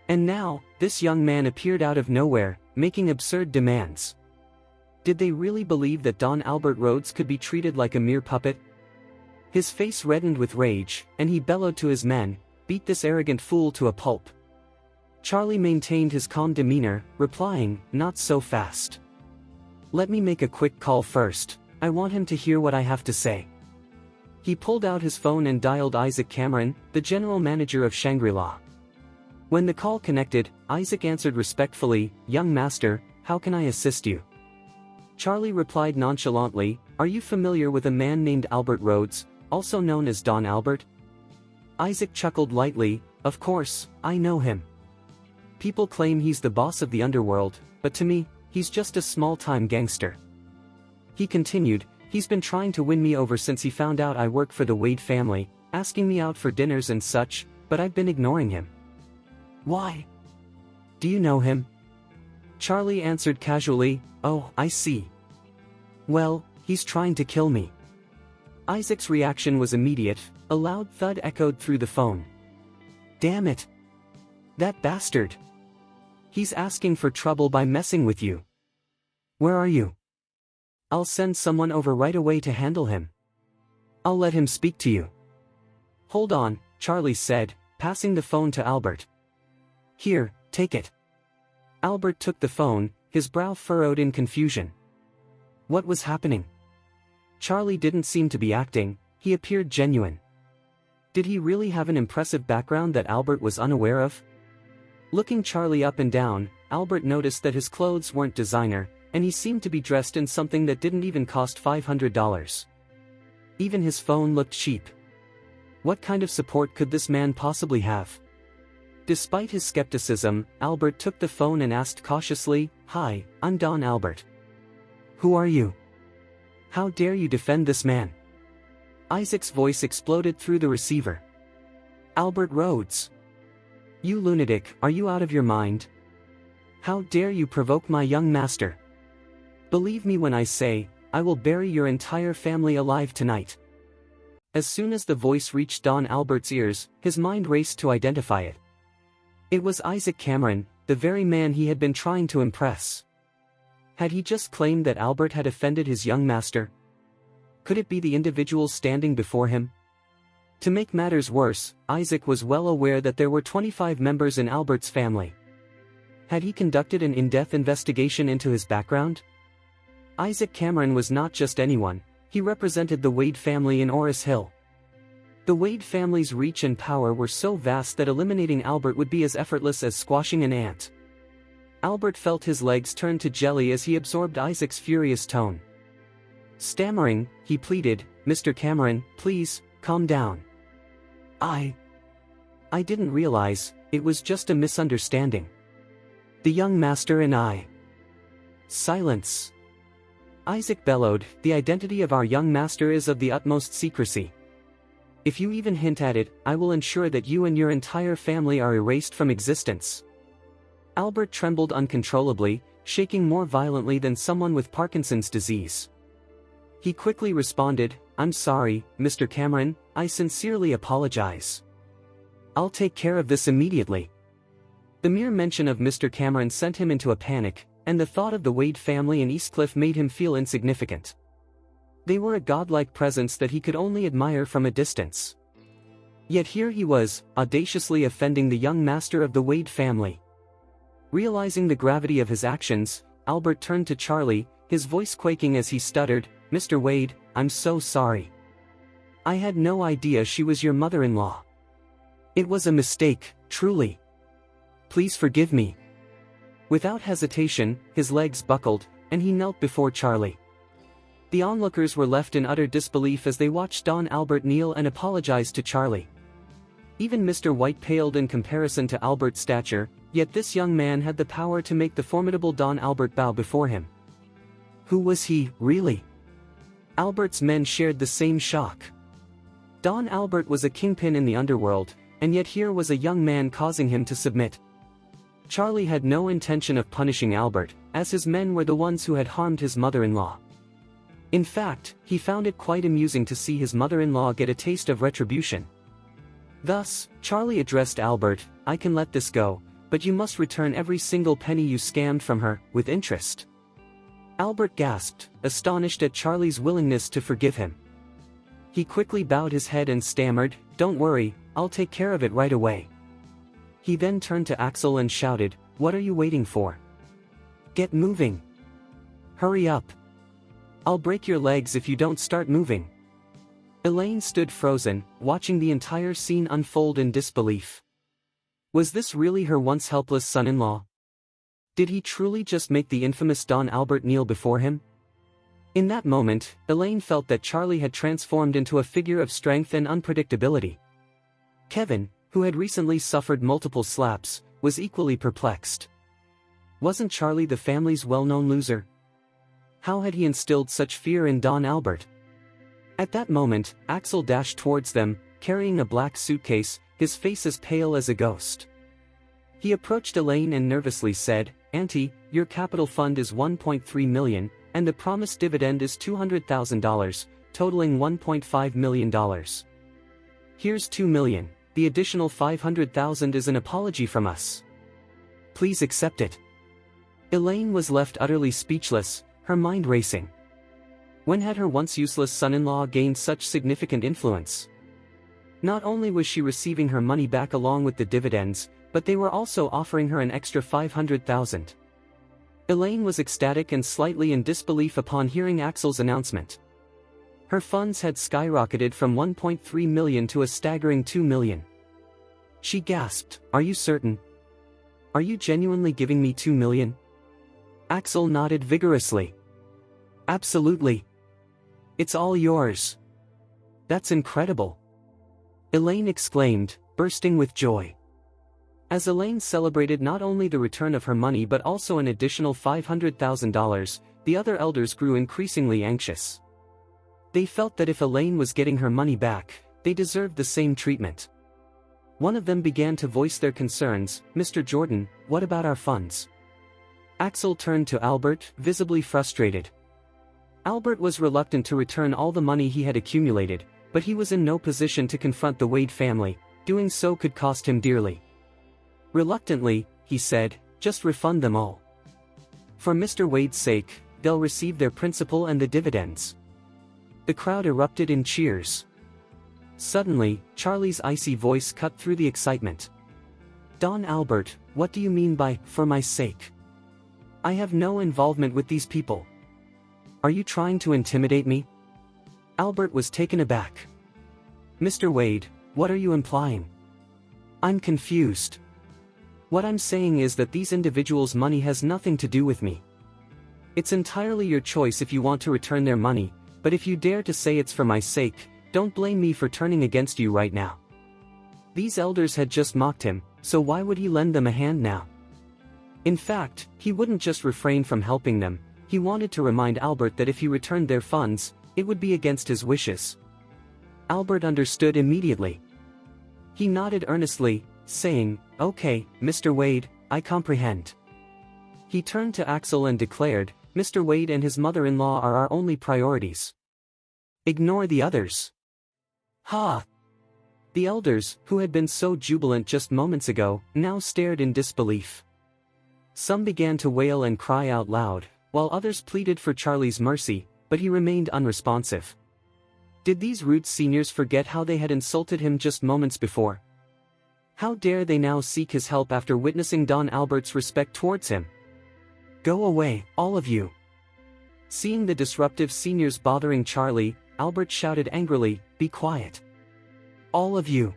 And now, this young man appeared out of nowhere, making absurd demands. Did they really believe that Don Albert Rhodes could be treated like a mere puppet? His face reddened with rage, and he bellowed to his men, "Beat this arrogant fool to a pulp." Charlie maintained his calm demeanor, replying, "Not so fast. Let me make a quick call first, I want him to hear what I have to say." He pulled out his phone and dialed Isaac Cameron, the general manager of Shangri-La. When the call connected, Isaac answered respectfully, "Young master, how can I assist you?" Charlie replied nonchalantly, "Are you familiar with a man named Albert Rhodes, also known as Don Albert?" Isaac chuckled lightly, "Of course, I know him. People claim he's the boss of the underworld, but to me, he's just a small-time gangster." He continued, "He's been trying to win me over since he found out I work for the Wade family, asking me out for dinners and such, but I've been ignoring him." "Why? Do you know him?" Charlie answered casually, "Oh, I see. Well, he's trying to kill me." Isaac's reaction was immediate, a loud thud echoed through the phone. "Damn it! That bastard! He's asking for trouble by messing with you. Where are you? I'll send someone over right away to handle him. I'll let him speak to you." "Hold on," Charlie said, passing the phone to Albert. "Here, take it." Albert took the phone, his brow furrowed in confusion. What was happening? Charlie didn't seem to be acting, he appeared genuine. Did he really have an impressive background that Albert was unaware of? Looking Charlie up and down, Albert noticed that his clothes weren't designer, and he seemed to be dressed in something that didn't even cost $500. Even his phone looked cheap. What kind of support could this man possibly have? Despite his skepticism, Albert took the phone and asked cautiously, "Hi, I'm Don Albert. Who are you? How dare you defend this man?" Isaac's voice exploded through the receiver. "Albert Rhodes! You lunatic, are you out of your mind? How dare you provoke my young master? Believe me when I say, I will bury your entire family alive tonight." As soon as the voice reached Don Albert's ears, his mind raced to identify it. It was Isaac Cameron, the very man he had been trying to impress. Had he just claimed that Albert had offended his young master? Could it be the individual standing before him? To make matters worse, Isaac was well aware that there were 25 members in Albert's family. Had he conducted an in-depth investigation into his background? Isaac Cameron was not just anyone, he represented the Wade family in Oris Hill. The Wade family's reach and power were so vast that eliminating Albert would be as effortless as squashing an ant. Albert felt his legs turn to jelly as he absorbed Isaac's furious tone. Stammering, he pleaded, "Mr. Cameron, please, calm down. I didn't realize, it was just a misunderstanding. The young master and I." "Silence!" Isaac bellowed, "The identity of our young master is of the utmost secrecy. If you even hint at it, I will ensure that you and your entire family are erased from existence." Albert trembled uncontrollably, shaking more violently than someone with Parkinson's disease. He quickly responded, "I'm sorry, Mr. Cameron, I sincerely apologize. I'll take care of this immediately." The mere mention of Mr. Cameron sent him into a panic, and the thought of the Wade family in Eastcliff made him feel insignificant. They were a godlike presence that he could only admire from a distance. Yet here he was, audaciously offending the young master of the Wade family. Realizing the gravity of his actions, Albert turned to Charlie, his voice quaking as he stuttered, "Mr. Wade, I'm so sorry. I had no idea she was your mother-in-law. It was a mistake, truly. Please forgive me." Without hesitation, his legs buckled, and he knelt before Charlie. The onlookers were left in utter disbelief as they watched Don Albert kneel and apologize to Charlie. Even Mr. White paled in comparison to Albert's stature, Yet this young man had the power to make the formidable Don Albert bow before him. Who was he, really? Albert's men shared the same shock. Don Albert was a kingpin in the underworld, and yet here was a young man causing him to submit. Charlie had no intention of punishing Albert, as his men were the ones who had harmed his mother-in-law. In fact, he found it quite amusing to see his mother-in-law get a taste of retribution. Thus, Charlie addressed Albert, "I can let this go, but you must return every single penny you scammed from her, with interest." Albert gasped, astonished at Charlie's willingness to forgive him. He quickly bowed his head and stammered, "Don't worry, I'll take care of it right away." He then turned to Axel and shouted, "What are you waiting for? Get moving! Hurry up! I'll break your legs if you don't start moving." Elaine stood frozen, watching the entire scene unfold in disbelief. Was this really her once helpless son-in-law? Did he truly just make the infamous Don Albert kneel before him? In that moment, Elaine felt that Charlie had transformed into a figure of strength and unpredictability. Kevin, who had recently suffered multiple slaps, was equally perplexed. Wasn't Charlie the family's well-known loser? How had he instilled such fear in Don Albert? At that moment, Axel dashed towards them, carrying a black suitcase, his face as pale as a ghost. He approached Elaine and nervously said, "Auntie, your capital fund is 1.3 million, and the promised dividend is $200,000, totaling $1.5 million. Here's 2 million, the additional 500,000 is an apology from us. Please accept it." Elaine was left utterly speechless, her mind racing. When had her once useless son-in-law gained such significant influence? Not only was she receiving her money back along with the dividends, but they were also offering her an extra 500,000. Elaine was ecstatic and slightly in disbelief upon hearing Axel's announcement. Her funds had skyrocketed from 1.3 million to a staggering 2 million. She gasped, "Are you certain? Are you genuinely giving me 2 million? Axel nodded vigorously. "Absolutely. It's all yours." "That's incredible!" Elaine exclaimed, bursting with joy. As Elaine celebrated not only the return of her money but also an additional $500,000, the other elders grew increasingly anxious. They felt that if Elaine was getting her money back, they deserved the same treatment. One of them began to voice their concerns, "Mr. Jordan, what about our funds?" Axel turned to Albert, visibly frustrated. Albert was reluctant to return all the money he had accumulated, but he was in no position to confront the Wade family, doing so could cost him dearly. Reluctantly, he said, "Just refund them all. For Mr. Wade's sake, they'll receive their principal and the dividends." The crowd erupted in cheers. Suddenly, Charlie's icy voice cut through the excitement. "Don Albert, what do you mean by, 'for my sake'? I have no involvement with these people. Are you trying to intimidate me?" Albert was taken aback. "Mr. Wade, what are you implying? I'm confused. What I'm saying is that these individuals' money has nothing to do with me. It's entirely your choice if you want to return their money, but if you dare to say it's for my sake, don't blame me for turning against you right now." These elders had just mocked him, so why would he lend them a hand now? In fact, he wouldn't just refrain from helping them, he wanted to remind Albert that if he returned their funds, it would be against his wishes. Albert understood immediately. He nodded earnestly, saying, "Okay, Mr. Wade, I comprehend." He turned to Axel and declared, "Mr. Wade and his mother-in-law are our only priorities. Ignore the others." "Ha!" The elders, who had been so jubilant just moments ago, now stared in disbelief. Some began to wail and cry out loud, while others pleaded for Charlie's mercy, but he remained unresponsive. Did these rude seniors forget how they had insulted him just moments before? How dare they now seek his help after witnessing Don Albert's respect towards him? "Go away, all of you!" Seeing the disruptive seniors bothering Charlie, Albert shouted angrily, "Be quiet! All of you!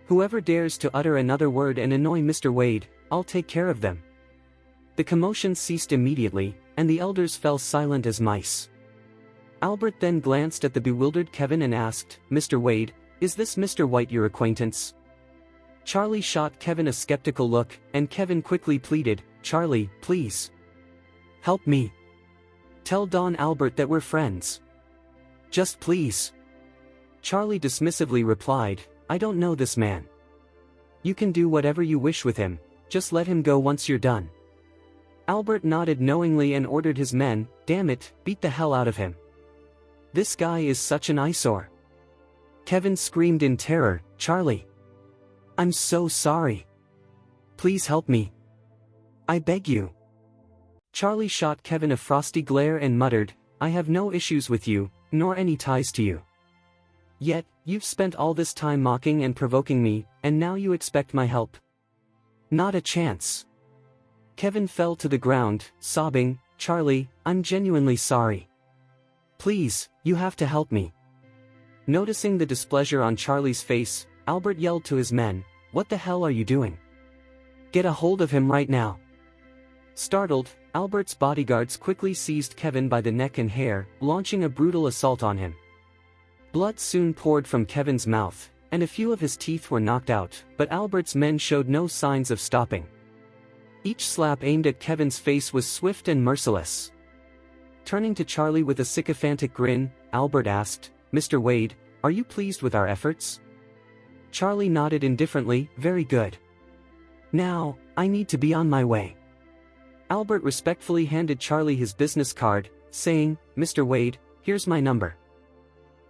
Whoever dares to utter another word and annoy Mr. Wade, I'll take care of them." The commotion ceased immediately, and the elders fell silent as mice. Albert then glanced at the bewildered Kevin and asked, "Mr. Wade, is this Mr. White your acquaintance?" Charlie shot Kevin a skeptical look, and Kevin quickly pleaded, "Charlie, please. Help me. Tell Don Albert that we're friends. Just please." Charlie dismissively replied, "I don't know this man. You can do whatever you wish with him, just let him go once you're done." Albert nodded knowingly and ordered his men, "Damn it, beat the hell out of him. This guy is such an eyesore." Kevin screamed in terror, "Charlie. I'm so sorry. Please help me. I beg you." Charlie shot Kevin a frosty glare and muttered, "I have no issues with you, nor any ties to you. Yet, you've spent all this time mocking and provoking me, and now you expect my help? Not a chance." Kevin fell to the ground, sobbing, "Charlie, I'm genuinely sorry. Please, you have to help me." Noticing the displeasure on Charlie's face, Albert yelled to his men, "What the hell are you doing? Get a hold of him right now." Startled, Albert's bodyguards quickly seized Kevin by the neck and hair, launching a brutal assault on him. Blood soon poured from Kevin's mouth, and a few of his teeth were knocked out, but Albert's men showed no signs of stopping. Each slap aimed at Kevin's face was swift and merciless. Turning to Charlie with a sycophantic grin, Albert asked, "Mr. Wade, are you pleased with our efforts?" Charlie nodded indifferently, "Very good. Now, I need to be on my way." Albert respectfully handed Charlie his business card, saying, "Mr. Wade, here's my number.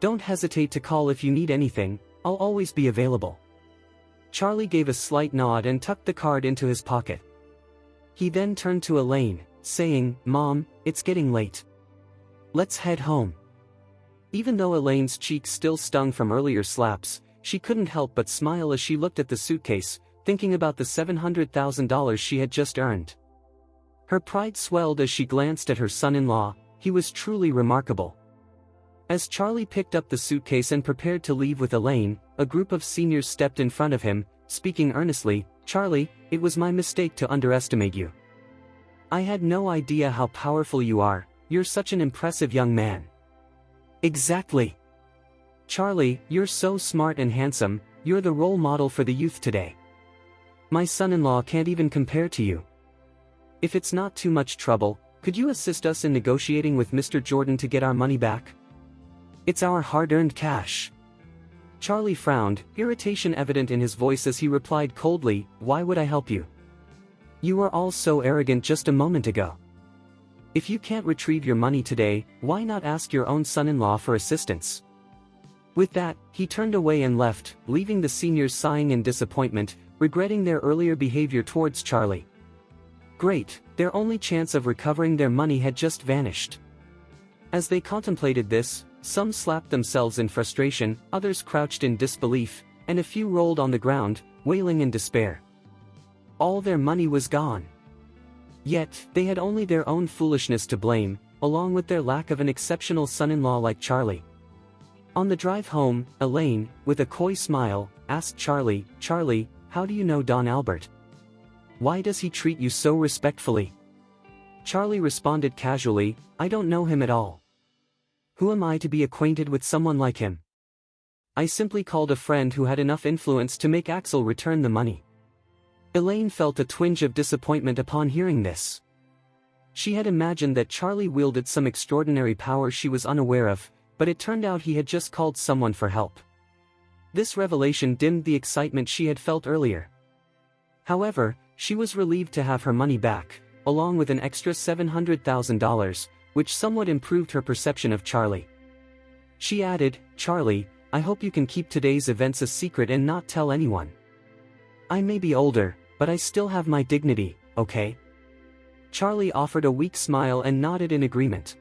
Don't hesitate to call if you need anything, I'll always be available." Charlie gave a slight nod and tucked the card into his pocket. He then turned to Elaine, saying, "Mom, it's getting late. Let's head home." Even though Elaine's cheeks still stung from earlier slaps, she couldn't help but smile as she looked at the suitcase, thinking about the $700,000 she had just earned. Her pride swelled as she glanced at her son-in-law. He was truly remarkable. As Charlie picked up the suitcase and prepared to leave with Elaine, a group of seniors stepped in front of him, speaking earnestly, "Charlie, it was my mistake to underestimate you. I had no idea how powerful you are, you're such an impressive young man." "Exactly. Charlie, you're so smart and handsome, you're the role model for the youth today. My son-in-law can't even compare to you. If it's not too much trouble, could you assist us in negotiating with Mr. Jordan to get our money back? It's our hard-earned cash." Charlie frowned, irritation evident in his voice as he replied coldly, "Why would I help you? You were all so arrogant just a moment ago. If you can't retrieve your money today, why not ask your own son-in-law for assistance?" With that, he turned away and left, leaving the seniors sighing in disappointment, regretting their earlier behavior towards Charlie. Great, their only chance of recovering their money had just vanished. As they contemplated this, some slapped themselves in frustration, others crouched in disbelief, and a few rolled on the ground, wailing in despair. All their money was gone. Yet, they had only their own foolishness to blame, along with their lack of an exceptional son-in-law like Charlie. On the drive home, Elaine, with a coy smile, asked Charlie, "Charlie, how do you know Don Albert? Why does he treat you so respectfully?" Charlie responded casually, "I don't know him at all. Who am I to be acquainted with someone like him? I simply called a friend who had enough influence to make Axel return the money." Elaine felt a twinge of disappointment upon hearing this. She had imagined that Charlie wielded some extraordinary power she was unaware of, but it turned out he had just called someone for help. This revelation dimmed the excitement she had felt earlier. However, she was relieved to have her money back, along with an extra $700,000, which somewhat improved her perception of Charlie. She added, "Charlie, I hope you can keep today's events a secret and not tell anyone. I may be older, but I still have my dignity, okay?" Charlie offered a weak smile and nodded in agreement.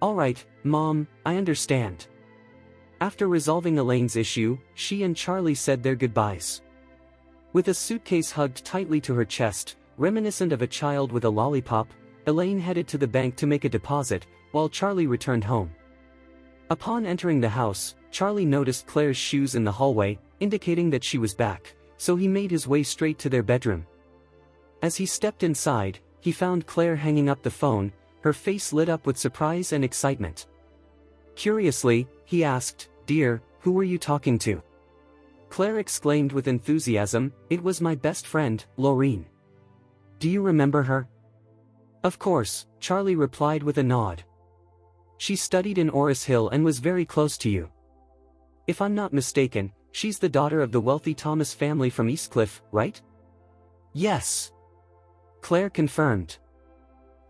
"All right, Mom, I understand." After resolving Elaine's issue, she and Charlie said their goodbyes. With a suitcase hugged tightly to her chest, reminiscent of a child with a lollipop, Elaine headed to the bank to make a deposit, while Charlie returned home. Upon entering the house, Charlie noticed Claire's shoes in the hallway, indicating that she was back, so he made his way straight to their bedroom. As he stepped inside, he found Claire hanging up the phone, her face lit up with surprise and excitement. Curiously, he asked, "Dear, who were you talking to?" Claire exclaimed with enthusiasm, "It was my best friend, Laureen. Do you remember her?" "Of course," Charlie replied with a nod. "She studied in Oris Hill and was very close to you. If I'm not mistaken, she's the daughter of the wealthy Thomas family from Eastcliff, right?" "Yes," Claire confirmed.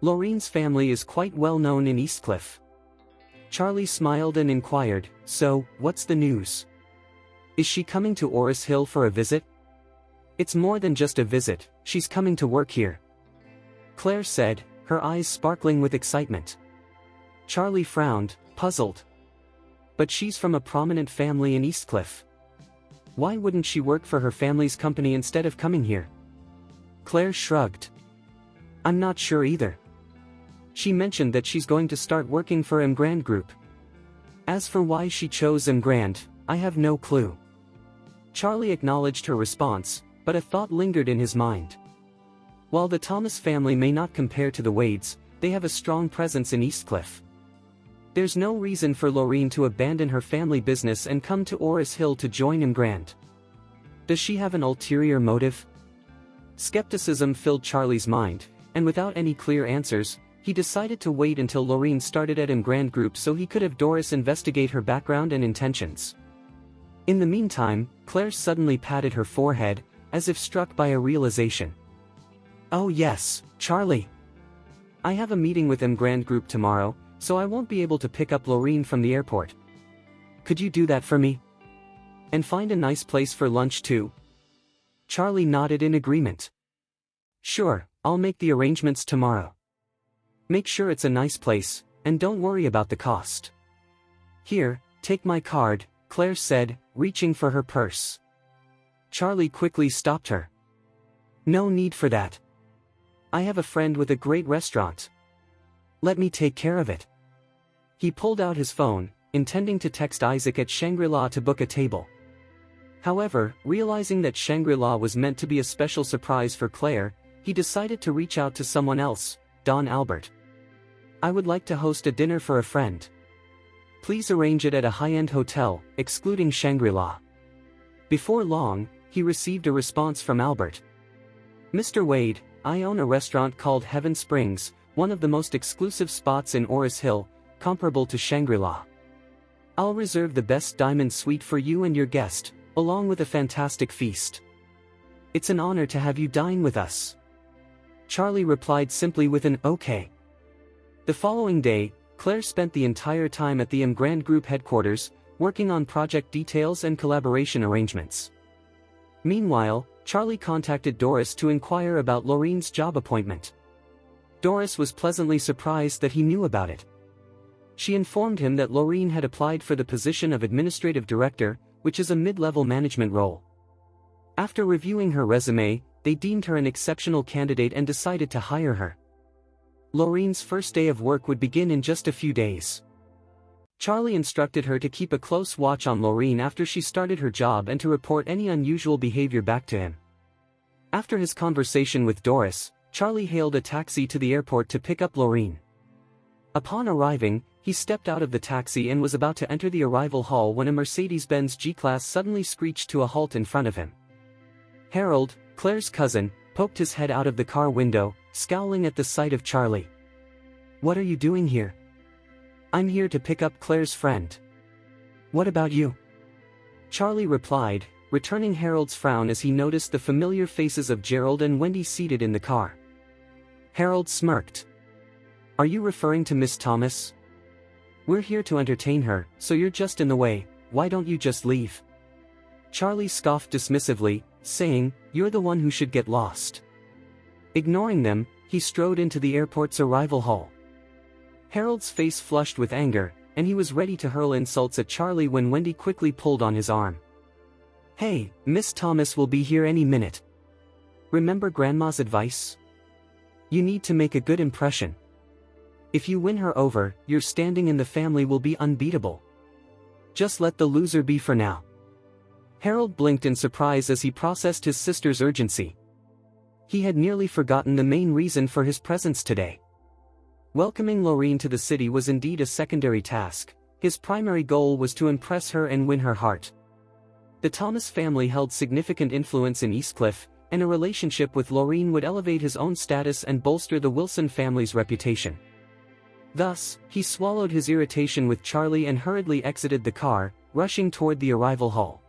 "Laureen's family is quite well known in Eastcliff." Charlie smiled and inquired, "So, what's the news? Is she coming to Oris Hill for a visit?" "It's more than just a visit, she's coming to work here," Claire said, her eyes sparkling with excitement. Charlie frowned, puzzled. "But she's from a prominent family in Eastcliff. Why wouldn't she work for her family's company instead of coming here?" Claire shrugged. "I'm not sure either. She mentioned that she's going to start working for Emgrand Group. As for why she chose Emgrand, I have no clue." Charlie acknowledged her response, but a thought lingered in his mind. While the Thomas family may not compare to the Wades, they have a strong presence in Eastcliff. There's no reason for Laureen to abandon her family business and come to Oris Hill to join Emgrand. Does she have an ulterior motive? Skepticism filled Charlie's mind, and without any clear answers, he decided to wait until Laureen started at Emgrand Group so he could have Doris investigate her background and intentions. In the meantime, Claire suddenly patted her forehead, as if struck by a realization. "Oh yes, Charlie. I have a meeting with Emgrand Group tomorrow, so I won't be able to pick up Laureen from the airport. Could you do that for me? And find a nice place for lunch too?" Charlie nodded in agreement. "Sure, I'll make the arrangements tomorrow. Make sure it's a nice place, and don't worry about the cost. Here, take my card," Claire said, reaching for her purse. Charlie quickly stopped her. "No need for that. I have a friend with a great restaurant. Let me take care of it." He pulled out his phone, intending to text Isaac at Shangri-La to book a table. However, realizing that Shangri-La was meant to be a special surprise for Claire, he decided to reach out to someone else, Don Albert. "I would like to host a dinner for a friend. Please arrange it at a high-end hotel, excluding Shangri-La." Before long, he received a response from Albert. "Mr. Wade, I own a restaurant called Heaven Springs, one of the most exclusive spots in Oris Hill, comparable to Shangri-La. I'll reserve the best diamond suite for you and your guest, along with a fantastic feast. It's an honor to have you dine with us." Charlie replied simply with an "okay." The following day, Claire spent the entire time at the Emgrand Group headquarters, working on project details and collaboration arrangements. Meanwhile, Charlie contacted Doris to inquire about Laureen's job appointment. Doris was pleasantly surprised that he knew about it. She informed him that Laureen had applied for the position of administrative director, which is a mid-level management role. After reviewing her resume, they deemed her an exceptional candidate and decided to hire her. Laureen's first day of work would begin in just a few days. Charlie instructed her to keep a close watch on Laureen after she started her job and to report any unusual behavior back to him. After his conversation with Doris, Charlie hailed a taxi to the airport to pick up Laureen. Upon arriving, he stepped out of the taxi and was about to enter the arrival hall when a Mercedes-Benz G-Class suddenly screeched to a halt in front of him. Harold, Claire's cousin, poked his head out of the car window, scowling at the sight of Charlie. "What are you doing here?" "I'm here to pick up Claire's friend." "What about you?" Charlie replied, returning Harold's frown as he noticed the familiar faces of Gerald and Wendy seated in the car. Harold smirked. "Are you referring to Miss Thomas? We're here to entertain her, so you're just in the way. Why don't you just leave?" Charlie scoffed dismissively, saying, "You're the one who should get lost." Ignoring them, he strode into the airport's arrival hall. Harold's face flushed with anger, and he was ready to hurl insults at Charlie when Wendy quickly pulled on his arm. "Hey, Miss Thomas will be here any minute. Remember Grandma's advice? You need to make a good impression. If you win her over, your standing in the family will be unbeatable. Just let the loser be for now." Harold blinked in surprise as he processed his sister's urgency. He had nearly forgotten the main reason for his presence today. Welcoming Laureen to the city was indeed a secondary task. His primary goal was to impress her and win her heart. The Thomas family held significant influence in Eastcliff, and a relationship with Lorene would elevate his own status and bolster the Wilson family's reputation. Thus, he swallowed his irritation with Charlie and hurriedly exited the car, rushing toward the arrival hall.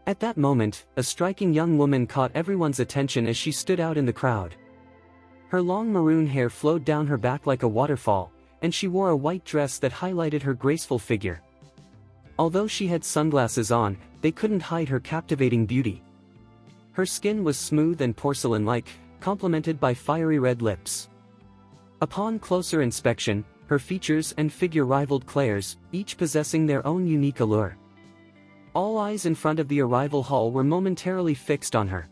At that moment, a striking young woman caught everyone's attention as she stood out in the crowd. Her long maroon hair flowed down her back like a waterfall, and she wore a white dress that highlighted her graceful figure. Although she had sunglasses on, they couldn't hide her captivating beauty. Her skin was smooth and porcelain-like, complemented by fiery red lips. Upon closer inspection, her features and figure rivaled Claire's, each possessing their own unique allure. All eyes in front of the arrival hall were momentarily fixed on her.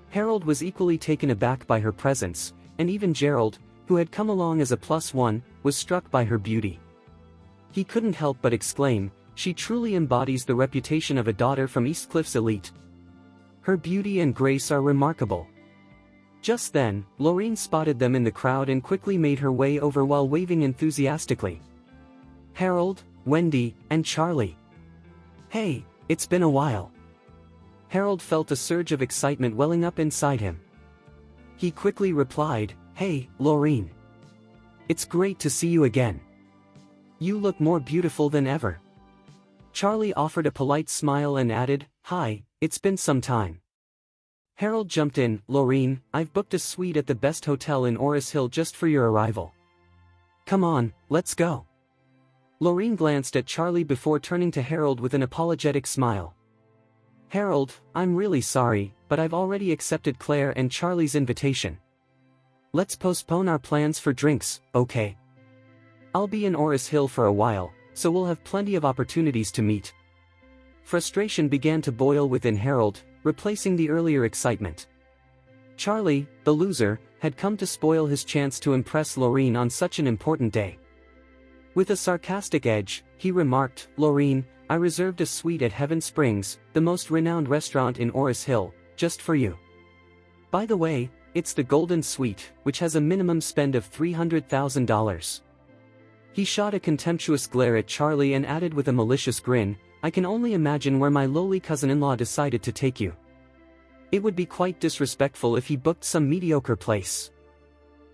Harold was equally taken aback by her presence, and even Gerald, who had come along as a +1, was struck by her beauty. He couldn't help but exclaim, "She truly embodies the reputation of a daughter from Eastcliff's elite. Her beauty and grace are remarkable." Just then, Lorene spotted them in the crowd and quickly made her way over while waving enthusiastically. "Harold, Wendy, and Charlie. Hey, it's been a while." Harold felt a surge of excitement welling up inside him. He quickly replied, "Hey, Lorene. It's great to see you again. You look more beautiful than ever." Charlie offered a polite smile and added, "Hi, it's been some time." Harold jumped in, "Lorene, I've booked a suite at the best hotel in Orris Hill just for your arrival. Come on, let's go." Lorene glanced at Charlie before turning to Harold with an apologetic smile. "Harold, I'm really sorry, but I've already accepted Claire and Charlie's invitation. Let's postpone our plans for drinks, okay? I'll be in Orris Hill for a while, so we'll have plenty of opportunities to meet." Frustration began to boil within Harold, replacing the earlier excitement. Charlie, the loser, had come to spoil his chance to impress Lorene on such an important day. With a sarcastic edge, he remarked, "Lorene, I reserved a suite at Heaven Springs, the most renowned restaurant in Orris Hill, just for you. By the way, it's the Golden Suite, which has a minimum spend of $300,000. He shot a contemptuous glare at Charlie and added with a malicious grin, "I can only imagine where my lowly cousin-in-law decided to take you. It would be quite disrespectful if he booked some mediocre place."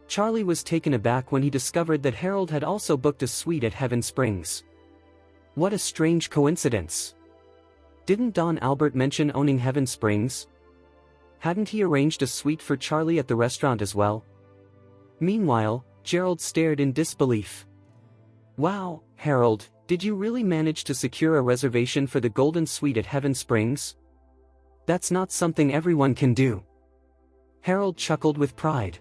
Charlie was taken aback when he discovered that Harold had also booked a suite at Heaven Springs. What a strange coincidence. Didn't Don Albert mention owning Heaven Springs? Hadn't he arranged a suite for Charlie at the restaurant as well? Meanwhile, Gerald stared in disbelief. "Wow, Harold, did you really manage to secure a reservation for the Golden Suite at Heaven Springs? That's not something everyone can do." Harold chuckled with pride.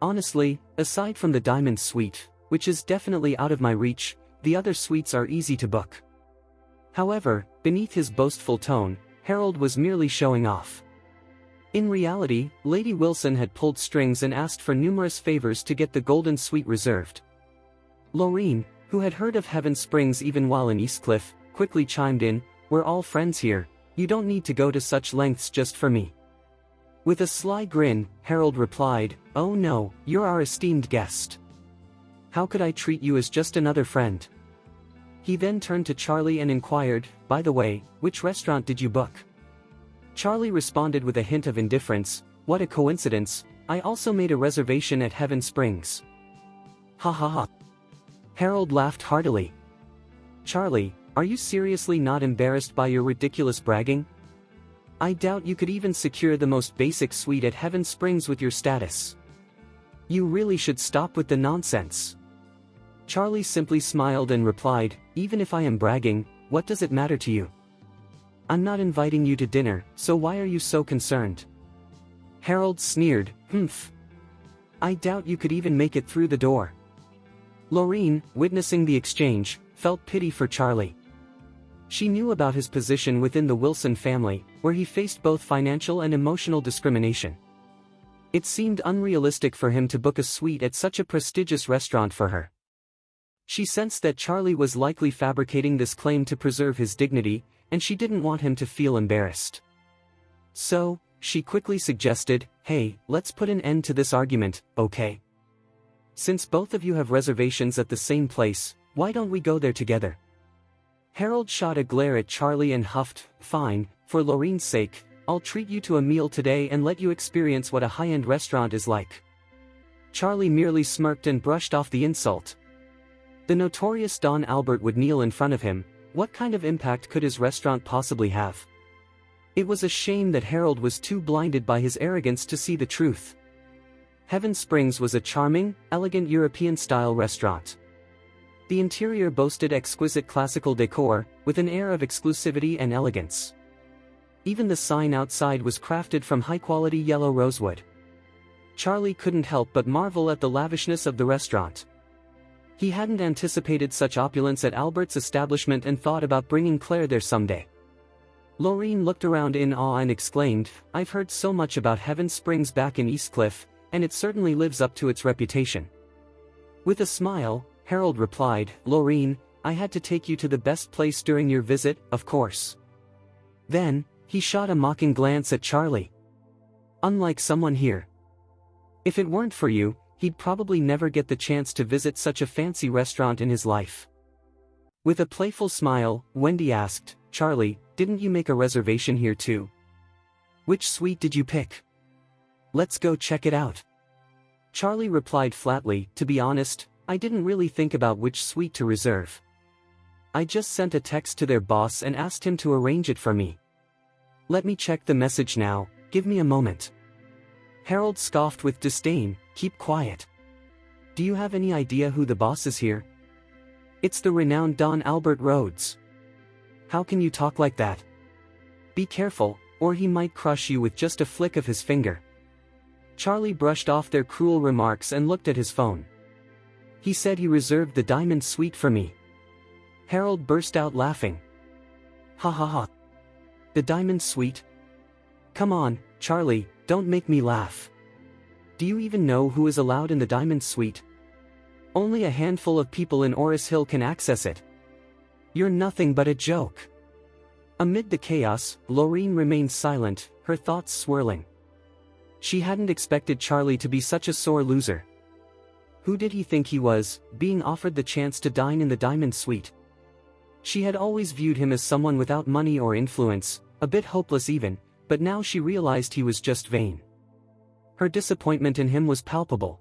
"Honestly, aside from the Diamond Suite, which is definitely out of my reach, the other suites are easy to book." However, beneath his boastful tone, Harold was merely showing off. In reality, Lady Wilson had pulled strings and asked for numerous favors to get the Golden Suite reserved. Lorene, who had heard of Heaven Springs even while in Eastcliff, quickly chimed in, "We're all friends here, you don't need to go to such lengths just for me." With a sly grin, Harold replied, "Oh no, you're our esteemed guest. How could I treat you as just another friend?" He then turned to Charlie and inquired, "By the way, which restaurant did you book?" Charlie responded with a hint of indifference, "What a coincidence, I also made a reservation at Heaven Springs." "Ha ha ha." Harold laughed heartily. "Charlie, are you seriously not embarrassed by your ridiculous bragging? I doubt you could even secure the most basic suite at Heaven Springs with your status. You really should stop with the nonsense." Charlie simply smiled and replied, "Even if I am bragging, what does it matter to you? I'm not inviting you to dinner, so why are you so concerned?" Harold sneered, "Humph. I doubt you could even make it through the door." Lorene, witnessing the exchange, felt pity for Charlie. She knew about his position within the Wilson family, where he faced both financial and emotional discrimination. It seemed unrealistic for him to book a suite at such a prestigious restaurant for her. She sensed that Charlie was likely fabricating this claim to preserve his dignity, and she didn't want him to feel embarrassed. So, she quickly suggested, "Hey, let's put an end to this argument, okay? Since both of you have reservations at the same place, why don't we go there together?" Harold shot a glare at Charlie and huffed, "Fine, for Lorraine's sake, I'll treat you to a meal today and let you experience what a high-end restaurant is like." Charlie merely smirked and brushed off the insult. The notorious Don Albert would kneel in front of him. What kind of impact could his restaurant possibly have? It was a shame that Harold was too blinded by his arrogance to see the truth. Heaven Springs was a charming, elegant European-style restaurant. The interior boasted exquisite classical decor, with an air of exclusivity and elegance. Even the sign outside was crafted from high-quality yellow rosewood. Charlie couldn't help but marvel at the lavishness of the restaurant. He hadn't anticipated such opulence at Albert's establishment and thought about bringing Claire there someday. Lorraine looked around in awe and exclaimed, "I've heard so much about Heaven Springs back in Eastcliff, and it certainly lives up to its reputation." With a smile, Harold replied, "Lorraine, I had to take you to the best place during your visit, of course." Then, he shot a mocking glance at Charlie. "Unlike someone here. If it weren't for you, he'd probably never get the chance to visit such a fancy restaurant in his life." With a playful smile, Wendy asked, "Charlie, didn't you make a reservation here too? Which suite did you pick? Let's go check it out." Charlie replied flatly, "To be honest, I didn't really think about which suite to reserve. I just sent a text to their boss and asked him to arrange it for me. Let me check the message now, give me a moment." Harold scoffed with disdain, "Keep quiet. Do you have any idea who the boss is here? It's the renowned Don Albert Rhodes. How can you talk like that? Be careful, or he might crush you with just a flick of his finger." Charlie brushed off their cruel remarks and looked at his phone. "He said he reserved the diamond suite for me." Harold burst out laughing. "Ha ha ha. The diamond suite? Come on, Charlie, don't make me laugh. Do you even know who is allowed in the diamond suite? Only a handful of people in Oris Hill can access it. You're nothing but a joke." Amid the chaos, Lorraine remained silent, her thoughts swirling. She hadn't expected Charlie to be such a sore loser. Who did he think he was, being offered the chance to dine in the diamond suite? She had always viewed him as someone without money or influence, a bit hopeless even, but now she realized he was just vain. Her disappointment in him was palpable.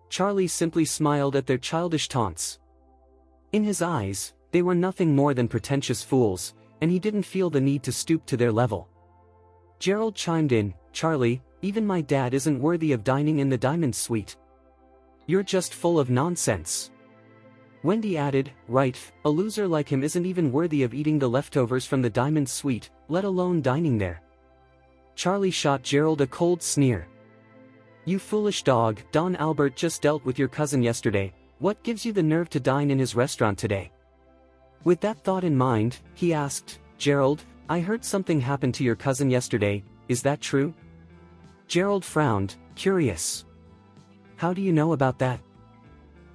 Charlie simply smiled at their childish taunts. In his eyes, they were nothing more than pretentious fools, and he didn't feel the need to stoop to their level. Gerald chimed in, "Charlie, even my dad isn't worthy of dining in the diamond suite. You're just full of nonsense." Wendy added, "Right, a loser like him isn't even worthy of eating the leftovers from the diamond suite, let alone dining there." Charlie shot Gerald a cold sneer. "You foolish dog, Don Albert just dealt with your cousin yesterday, what gives you the nerve to dine in his restaurant today?" With that thought in mind, he asked, "Gerald, I heard something happened to your cousin yesterday, is that true?" Gerald frowned, curious. "How do you know about that?"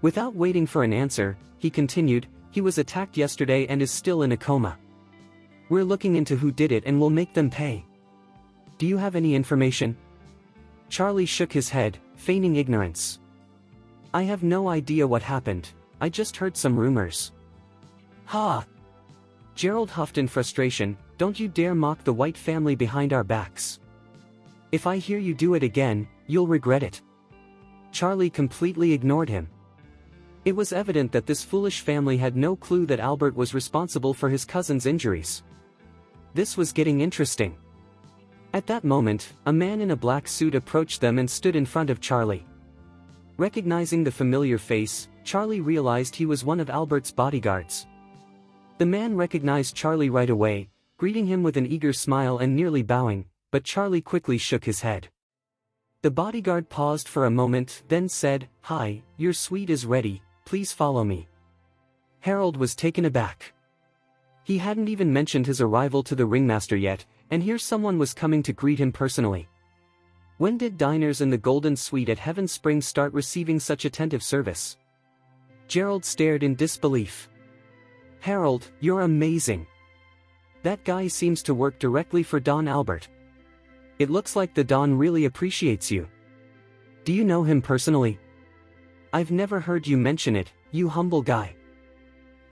Without waiting for an answer, he continued, "He was attacked yesterday and is still in a coma. We're looking into who did it and we'll make them pay. Do you have any information?" Charlie shook his head, feigning ignorance. "I have no idea what happened, I just heard some rumors." "Ha!" Gerald huffed in frustration, "Don't you dare mock the White family behind our backs. If I hear you do it again, you'll regret it." Charlie completely ignored him. It was evident that this foolish family had no clue that Albert was responsible for his cousin's injuries. This was getting interesting. At that moment, a man in a black suit approached them and stood in front of Charlie. Recognizing the familiar face, Charlie realized he was one of Albert's bodyguards. The man recognized Charlie right away, greeting him with an eager smile and nearly bowing, but Charlie quickly shook his head. The bodyguard paused for a moment, then said, "Hi, your suite is ready, please follow me." Harold was taken aback. He hadn't even mentioned his arrival to the ringmaster yet, and here someone was coming to greet him personally. When did diners in the Golden Suite at Heaven Springs start receiving such attentive service? Gerald stared in disbelief. "Harold, you're amazing. That guy seems to work directly for Don Albert. It looks like the Don really appreciates you. Do you know him personally? I've never heard you mention it, you humble guy."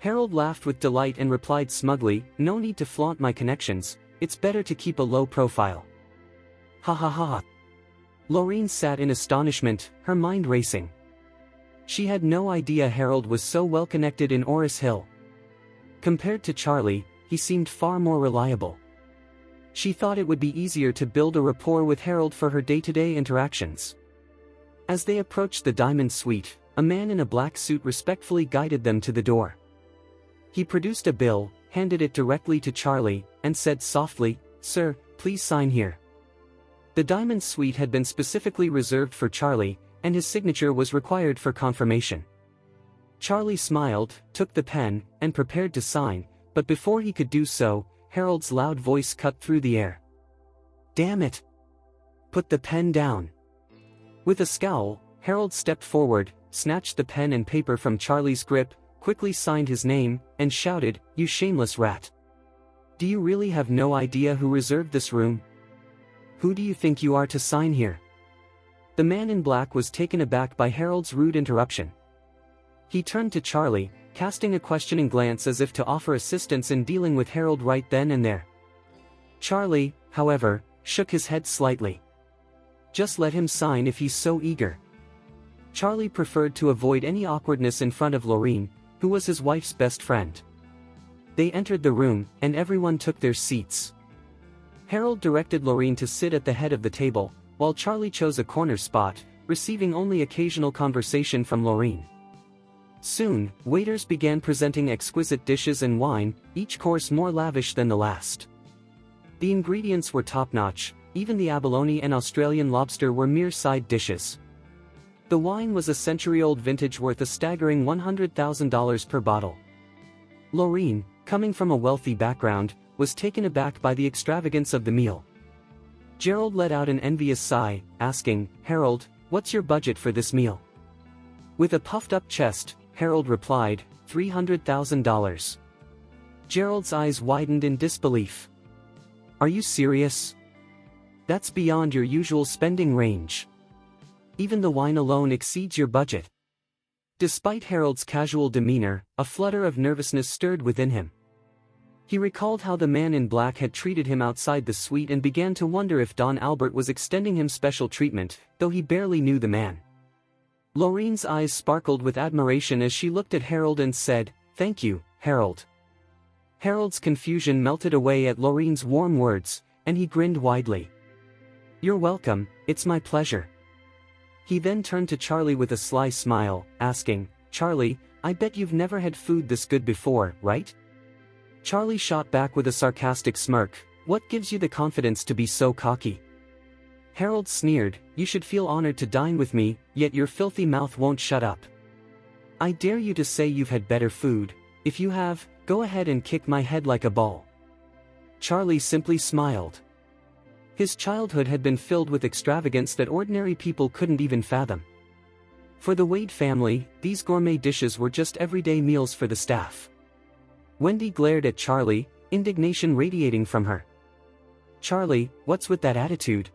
Harold laughed with delight and replied smugly, "No need to flaunt my connections, it's better to keep a low profile." Ha ha ha. Lorene sat in astonishment, her mind racing. She had no idea Harold was so well connected in Oris Hill. Compared to Charlie, he seemed far more reliable. She thought it would be easier to build a rapport with Harold for her day-to-day interactions. As they approached the Diamond Suite, a man in a black suit respectfully guided them to the door. He produced a bill, handed it directly to Charlie, and said softly, "Sir, please sign here." The Diamond Suite had been specifically reserved for Charlie, and his signature was required for confirmation. Charlie smiled, took the pen, and prepared to sign, but before he could do so, Harold's loud voice cut through the air. "Damn it! Put the pen down." With a scowl, Harold stepped forward, snatched the pen and paper from Charlie's grip, quickly signed his name, and shouted, "You shameless rat! Do you really have no idea who reserved this room? Who do you think you are to sign here?" The man in black was taken aback by Harold's rude interruption. He turned to Charlie, casting a questioning glance as if to offer assistance in dealing with Harold right then and there. Charlie, however, shook his head slightly. "Just let him sign if he's so eager." Charlie preferred to avoid any awkwardness in front of Lorene, who was his wife's best friend. They entered the room, and everyone took their seats. Harold directed Lorene to sit at the head of the table, while Charlie chose a corner spot, receiving only occasional conversation from Lorene. Soon, waiters began presenting exquisite dishes and wine, each course more lavish than the last. The ingredients were top-notch, even the abalone and Australian lobster were mere side dishes. The wine was a century-old vintage worth a staggering $100,000 per bottle. Lorene, coming from a wealthy background, was taken aback by the extravagance of the meal. Gerald let out an envious sigh, asking, "Harold, what's your budget for this meal?" With a puffed-up chest, Harold replied, $300,000. Gerald's eyes widened in disbelief. "Are you serious? That's beyond your usual spending range. Even the wine alone exceeds your budget." Despite Harold's casual demeanor, a flutter of nervousness stirred within him. He recalled how the man in black had treated him outside the suite and began to wonder if Don Albert was extending him special treatment, though he barely knew the man. Lorene's eyes sparkled with admiration as she looked at Harold and said, "Thank you, Harold." Harold's confusion melted away at Lorene's warm words, and he grinned widely. "You're welcome, it's my pleasure." He then turned to Charlie with a sly smile, asking, "Charlie, I bet you've never had food this good before, right?" Charlie shot back with a sarcastic smirk, "What gives you the confidence to be so cocky?" Harold sneered, "You should feel honored to dine with me, yet your filthy mouth won't shut up. I dare you to say you've had better food. If you have, go ahead and kick my head like a ball." Charlie simply smiled. His childhood had been filled with extravagance that ordinary people couldn't even fathom. For the Wade family, these gourmet dishes were just everyday meals for the staff. Wendy glared at Charlie, indignation radiating from her. "Charlie, what's with that attitude?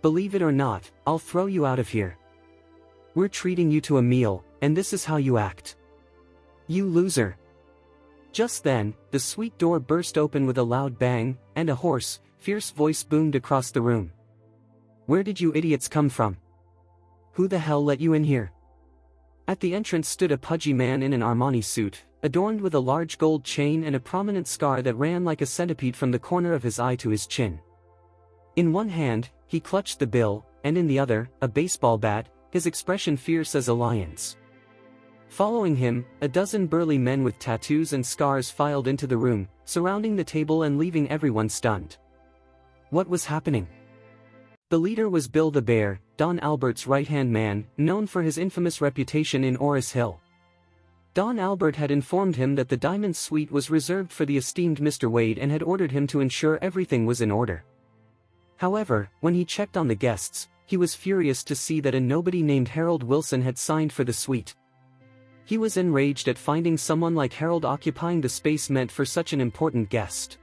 Believe it or not, I'll throw you out of here. We're treating you to a meal, and this is how you act. You loser." Just then, the suite door burst open with a loud bang, and a hoarse, fierce voice boomed across the room. "Where did you idiots come from? Who the hell let you in here?" At the entrance stood a pudgy man in an Armani suit, adorned with a large gold chain and a prominent scar that ran like a centipede from the corner of his eye to his chin. In one hand, he clutched the bill, and in the other, a baseball bat, his expression fierce as a lion's. Following him, a dozen burly men with tattoos and scars filed into the room, surrounding the table and leaving everyone stunned. What was happening? The leader was Bill the Bear, Don Albert's right-hand man, known for his infamous reputation in Oris Hill. Don Albert had informed him that the Diamond Suite was reserved for the esteemed Mr. Wade and had ordered him to ensure everything was in order. However, when he checked on the guests, he was furious to see that a nobody named Harold Wilson had signed for the suite. He was enraged at finding someone like Harold occupying the space meant for such an important guest.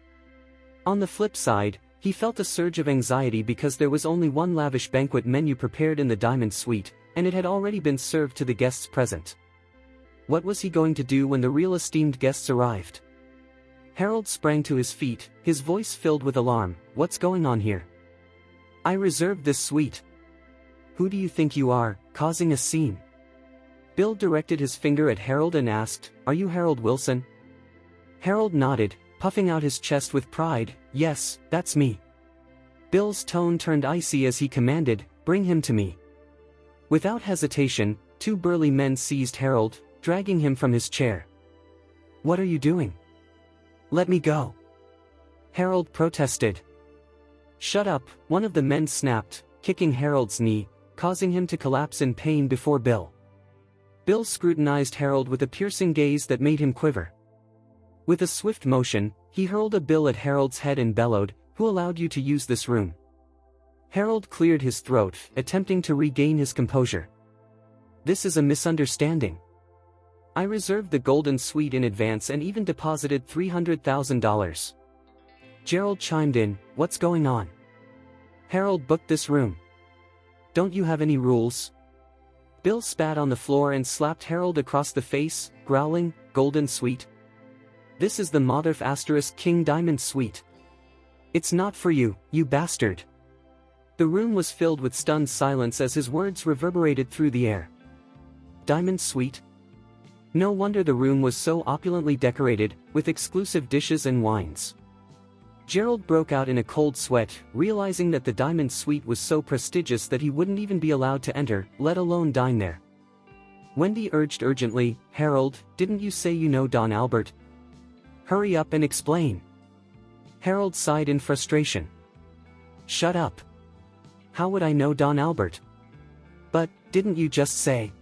On the flip side, he felt a surge of anxiety because there was only one lavish banquet menu prepared in the Diamond Suite, and it had already been served to the guests present. What was he going to do when the real esteemed guests arrived? Harold sprang to his feet, his voice filled with alarm. What's going on here? I reserved this suite. Who do you think you are, causing a scene? Bill directed his finger at Harold and asked, Are you Harold Wilson? Harold nodded, puffing out his chest with pride. Yes, that's me. Bill's tone turned icy as he commanded, Bring him to me. Without hesitation, two burly men seized Harold, dragging him from his chair. What are you doing? Let me go. Harold protested. Shut up, one of the men snapped, kicking Harold's knee, causing him to collapse in pain before Bill. Bill scrutinized Harold with a piercing gaze that made him quiver. With a swift motion, he hurled a bill at Harold's head and bellowed, Who allowed you to use this room? Harold cleared his throat, attempting to regain his composure. This is a misunderstanding. I reserved the golden suite in advance and even deposited $300,000. Gerald chimed in, What's going on? Harold booked this room. Don't you have any rules? Bill spat on the floor and slapped Harold across the face, growling, Golden suite? This is the Motherf * King Diamond suite. It's not for you, you bastard. The room was filled with stunned silence as his words reverberated through the air. Diamond suite? No wonder the room was so opulently decorated, with exclusive dishes and wines. Gerald broke out in a cold sweat, realizing that the Diamond Suite was so prestigious that he wouldn't even be allowed to enter, let alone dine there. Wendy urged urgently, Harold, didn't you say you know Don Albert? Hurry up and explain. Harold sighed in frustration. Shut up. How would I know Don Albert? But, didn't you just say?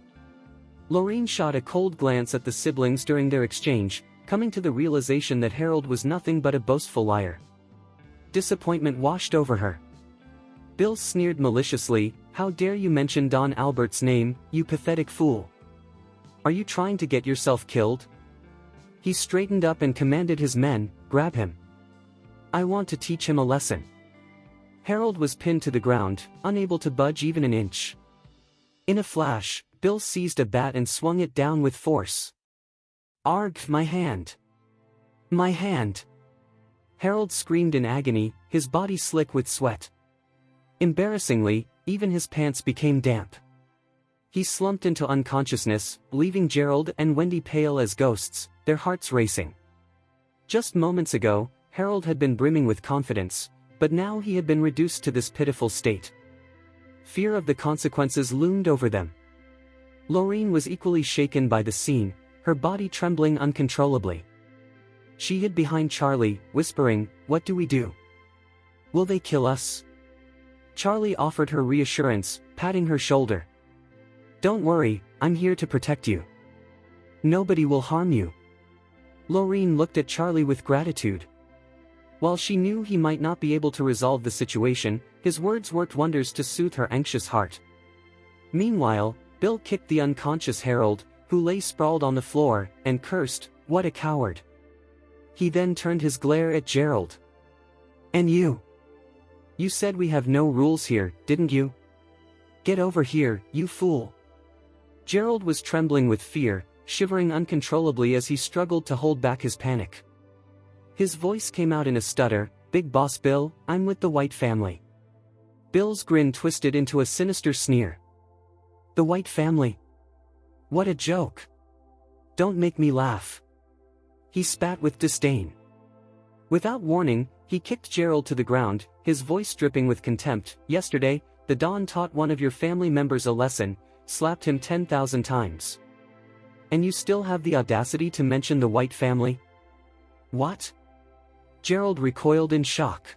Lorraine shot a cold glance at the siblings during their exchange, coming to the realization that Harold was nothing but a boastful liar. Disappointment washed over her. Bill sneered maliciously, How dare you mention Don Albert's name, you pathetic fool? Are you trying to get yourself killed? He straightened up and commanded his men, Grab him. I want to teach him a lesson. Harold was pinned to the ground, unable to budge even an inch. In a flash, Bill seized a bat and swung it down with force. Arg, my hand! My hand! Harold screamed in agony, his body slick with sweat. Embarrassingly, even his pants became damp. He slumped into unconsciousness, leaving Gerald and Wendy pale as ghosts, their hearts racing. Just moments ago, Harold had been brimming with confidence, but now he had been reduced to this pitiful state. Fear of the consequences loomed over them. Lorraine was equally shaken by the scene, her body trembling uncontrollably. She hid behind Charlie, whispering, What do we do? Will they kill us? Charlie offered her reassurance, patting her shoulder. Don't worry, I'm here to protect you. Nobody will harm you. Lorraine looked at Charlie with gratitude. While she knew he might not be able to resolve the situation, his words worked wonders to soothe her anxious heart. Meanwhile, Bill kicked the unconscious Harold, who lay sprawled on the floor, and cursed, What a coward. He then turned his glare at Gerald. And you? You said we have no rules here, didn't you? Get over here, you fool. Gerald was trembling with fear, shivering uncontrollably as he struggled to hold back his panic. His voice came out in a stutter, Big Boss Bill, I'm with the White family. Bill's grin twisted into a sinister sneer. The White family? What a joke. Don't make me laugh. He spat with disdain. Without warning, he kicked Gerald to the ground, his voice dripping with contempt. Yesterday, the Don taught one of your family members a lesson, slapped him 10,000 times. And you still have the audacity to mention the White family? What? Gerald recoiled in shock.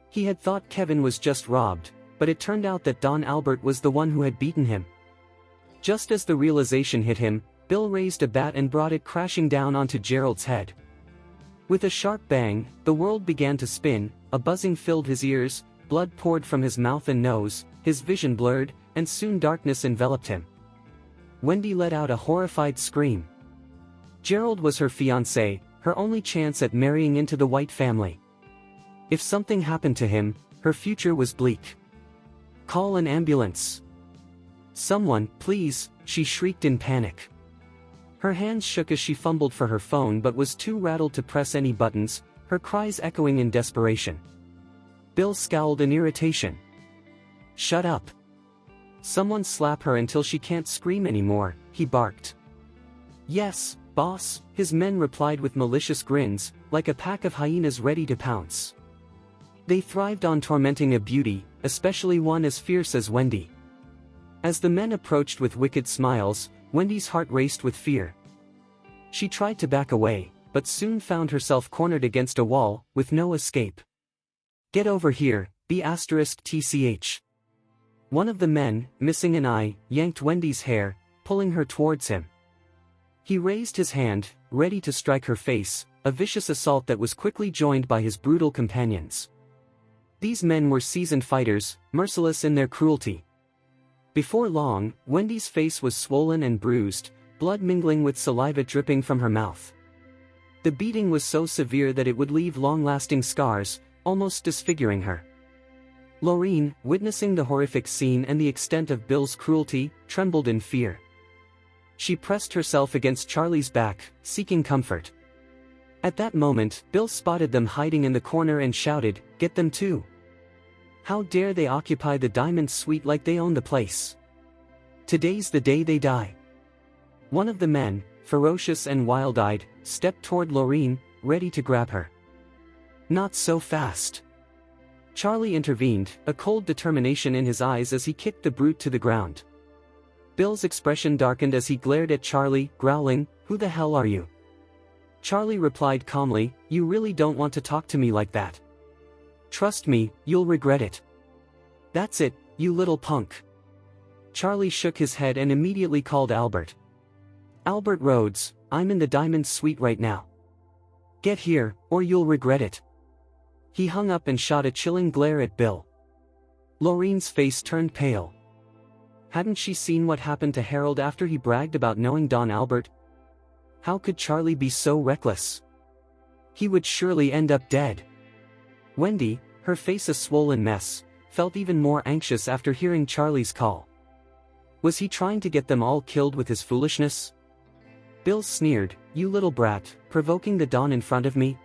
He had thought Kevin was just robbed, but it turned out that Don Albert was the one who had beaten him. Just as the realization hit him, Bill raised a bat and brought it crashing down onto Gerald's head. With a sharp bang, the world began to spin, a buzzing filled his ears, blood poured from his mouth and nose, his vision blurred, and soon darkness enveloped him. Wendy let out a horrified scream. Gerald was her fiancé, her only chance at marrying into the White family. If something happened to him, her future was bleak. Call an ambulance. Someone, please, she shrieked in panic. Her hands shook as she fumbled for her phone but was too rattled to press any buttons, her cries echoing in desperation. Bill scowled in irritation. "Shut up. Someone slap her until she can't scream anymore," he barked. "Yes, boss," his men replied with malicious grins, like a pack of hyenas ready to pounce. They thrived on tormenting a beauty, especially one as fierce as Wendy. As the men approached with wicked smiles, Wendy's heart raced with fear. She tried to back away, but soon found herself cornered against a wall, with no escape. "Get over here, B*TCH. One of the men, missing an eye, yanked Wendy's hair, pulling her towards him. He raised his hand, ready to strike her face, a vicious assault that was quickly joined by his brutal companions. These men were seasoned fighters, merciless in their cruelty. Before long, Wendy's face was swollen and bruised, blood mingling with saliva dripping from her mouth. The beating was so severe that it would leave long-lasting scars, almost disfiguring her. Lorene, witnessing the horrific scene and the extent of Bill's cruelty, trembled in fear. She pressed herself against Charlie's back, seeking comfort. At that moment, Bill spotted them hiding in the corner and shouted, "Get them too! How dare they occupy the Diamond Suite like they own the place? Today's the day they die." One of the men, ferocious and wild-eyed, stepped toward Lorene, ready to grab her. "Not so fast." Charlie intervened, a cold determination in his eyes as he kicked the brute to the ground. Bill's expression darkened as he glared at Charlie, growling, "Who the hell are you?" Charlie replied calmly, "You really don't want to talk to me like that. Trust me, you'll regret it." "That's it, you little punk." Charlie shook his head and immediately called Albert. "Albert Rhodes, I'm in the Diamond Suite right now. Get here, or you'll regret it." He hung up and shot a chilling glare at Bill. Lorene's face turned pale. Hadn't she seen what happened to Harold after he bragged about knowing Don Albert? How could Charlie be so reckless? He would surely end up dead. Wendy, her face a swollen mess, felt even more anxious after hearing Charlie's call. Was he trying to get them all killed with his foolishness? Bill sneered, "You little brat, provoking the Don in front of me?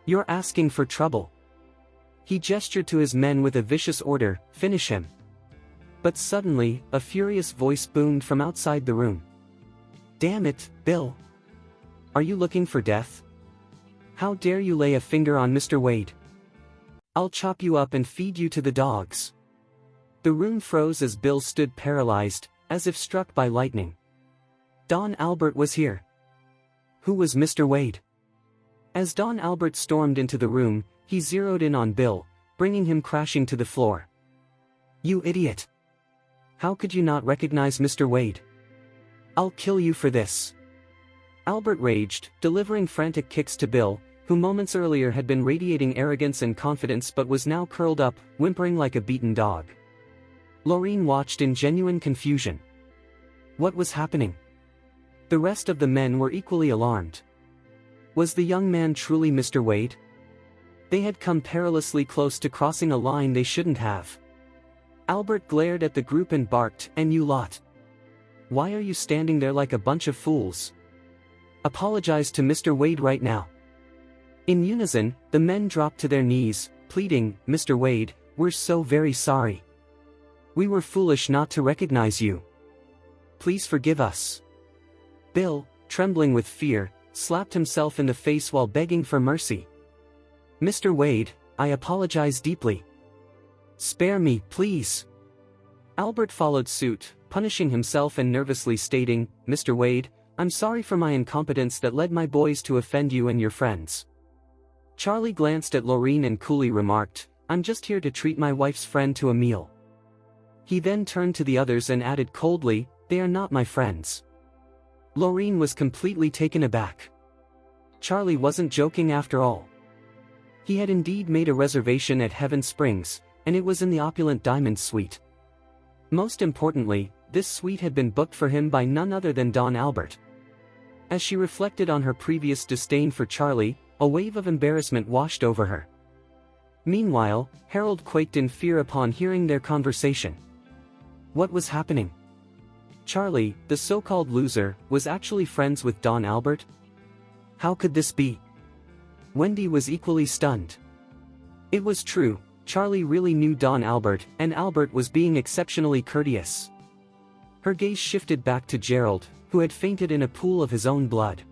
You're asking for trouble." He gestured to his men with a vicious order, "Finish him." But suddenly, a furious voice boomed from outside the room. "Damn it, Bill! Are you looking for death? How dare you lay a finger on Mr. Wade? I'll chop you up and feed you to the dogs." The room froze as Bill stood paralyzed, as if struck by lightning. Don Albert was here. Who was Mr. Wade? As Don Albert stormed into the room, he zeroed in on Bill, bringing him crashing to the floor. "You idiot! How could you not recognize Mr. Wade? I'll kill you for this." Albert raged, delivering frantic kicks to Bill, who moments earlier had been radiating arrogance and confidence but was now curled up, whimpering like a beaten dog. Lorene watched in genuine confusion. What was happening? The rest of the men were equally alarmed. Was the young man truly Mr. Wade? They had come perilously close to crossing a line they shouldn't have. Albert glared at the group and barked, "And you lot! Why are you standing there like a bunch of fools? Apologize to Mr. Wade right now." In unison, the men dropped to their knees, pleading, "Mr. Wade, we're so very sorry. We were foolish not to recognize you. Please forgive us." Bill, trembling with fear, slapped himself in the face while begging for mercy. "Mr. Wade, I apologize deeply. Spare me, please." Albert followed suit, punishing himself and nervously stating, "Mr. Wade, I'm sorry for my incompetence that led my boys to offend you and your friends." Charlie glanced at Lorene and coolly remarked, "I'm just here to treat my wife's friend to a meal." He then turned to the others and added coldly, "They are not my friends." Lorene was completely taken aback. Charlie wasn't joking after all. He had indeed made a reservation at Heaven Springs, and it was in the opulent Diamond Suite. Most importantly, this suite had been booked for him by none other than Don Albert. As she reflected on her previous disdain for Charlie, a wave of embarrassment washed over her. Meanwhile, Harold quaked in fear upon hearing their conversation. What was happening? Charlie, the so-called loser, was actually friends with Don Albert? How could this be? Wendy was equally stunned. It was true, Charlie really knew Don Albert, and Albert was being exceptionally courteous. Her gaze shifted back to Gerald, who had fainted in a pool of his own blood.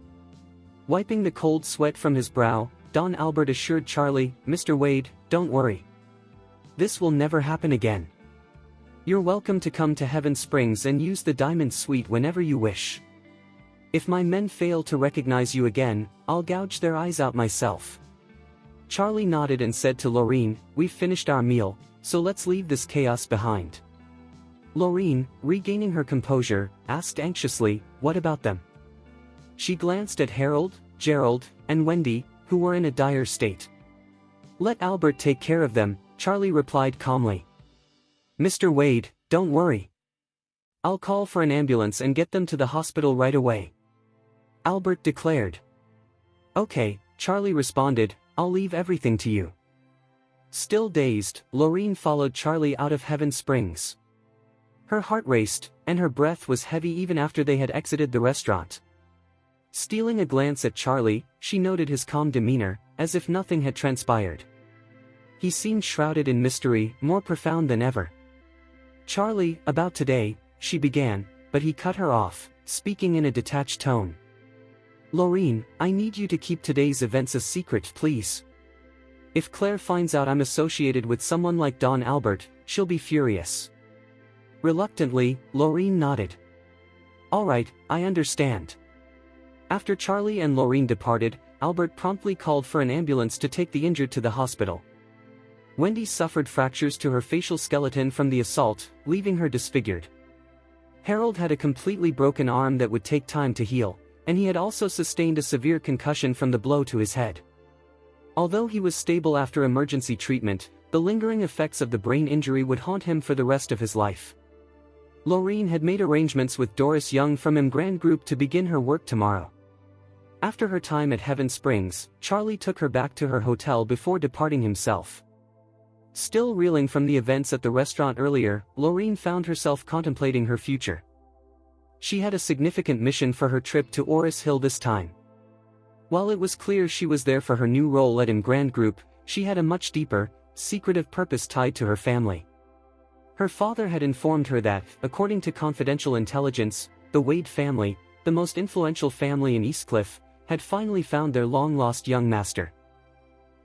Wiping the cold sweat from his brow, Don Albert assured Charlie, "Mr. Wade, don't worry. This will never happen again. You're welcome to come to Heaven Springs and use the Diamond Suite whenever you wish. If my men fail to recognize you again, I'll gouge their eyes out myself." Charlie nodded and said to Lorene, "We've finished our meal, so let's leave this chaos behind." Lorene, regaining her composure, asked anxiously, "What about them?" She glanced at Harold, Gerald, and Wendy, who were in a dire state. "Let Albert take care of them," Charlie replied calmly. "Mr. Wade, don't worry. I'll call for an ambulance and get them to the hospital right away," Albert declared. "Okay," Charlie responded, "I'll leave everything to you." Still dazed, Lorene followed Charlie out of Heaven Springs. Her heart raced, and her breath was heavy even after they had exited the restaurant. Stealing a glance at Charlie, she noted his calm demeanor, as if nothing had transpired. He seemed shrouded in mystery, more profound than ever. "Charlie, about today," she began, but he cut her off, speaking in a detached tone. "Lorene, I need you to keep today's events a secret, please. If Claire finds out I'm associated with someone like Don Albert, she'll be furious." Reluctantly, Lorene nodded. "All right, I understand." After Charlie and Lorene departed, Albert promptly called for an ambulance to take the injured to the hospital. Wendy suffered fractures to her facial skeleton from the assault, leaving her disfigured. Harold had a completely broken arm that would take time to heal, and he had also sustained a severe concussion from the blow to his head. Although he was stable after emergency treatment, the lingering effects of the brain injury would haunt him for the rest of his life. Lorene had made arrangements with Doris Young from Emgrand Group to begin her work tomorrow. After her time at Heaven Springs, Charlie took her back to her hotel before departing himself. Still reeling from the events at the restaurant earlier, Lorene found herself contemplating her future. She had a significant mission for her trip to Oris Hill this time. While it was clear she was there for her new role at Emgrand Group, she had a much deeper, secretive purpose tied to her family. Her father had informed her that, according to confidential intelligence, the Wade family, the most influential family in Eastcliff, had finally found their long-lost young master.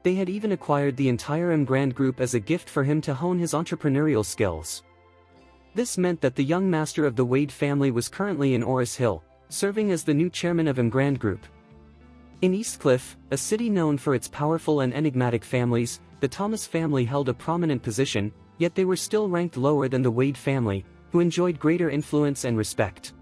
They had even acquired the entire Emgrand Group as a gift for him to hone his entrepreneurial skills. This meant that the young master of the Wade family was currently in Oris Hill, serving as the new chairman of Emgrand Group. In Eastcliff, a city known for its powerful and enigmatic families, the Thomas family held a prominent position, yet they were still ranked lower than the Wade family, who enjoyed greater influence and respect.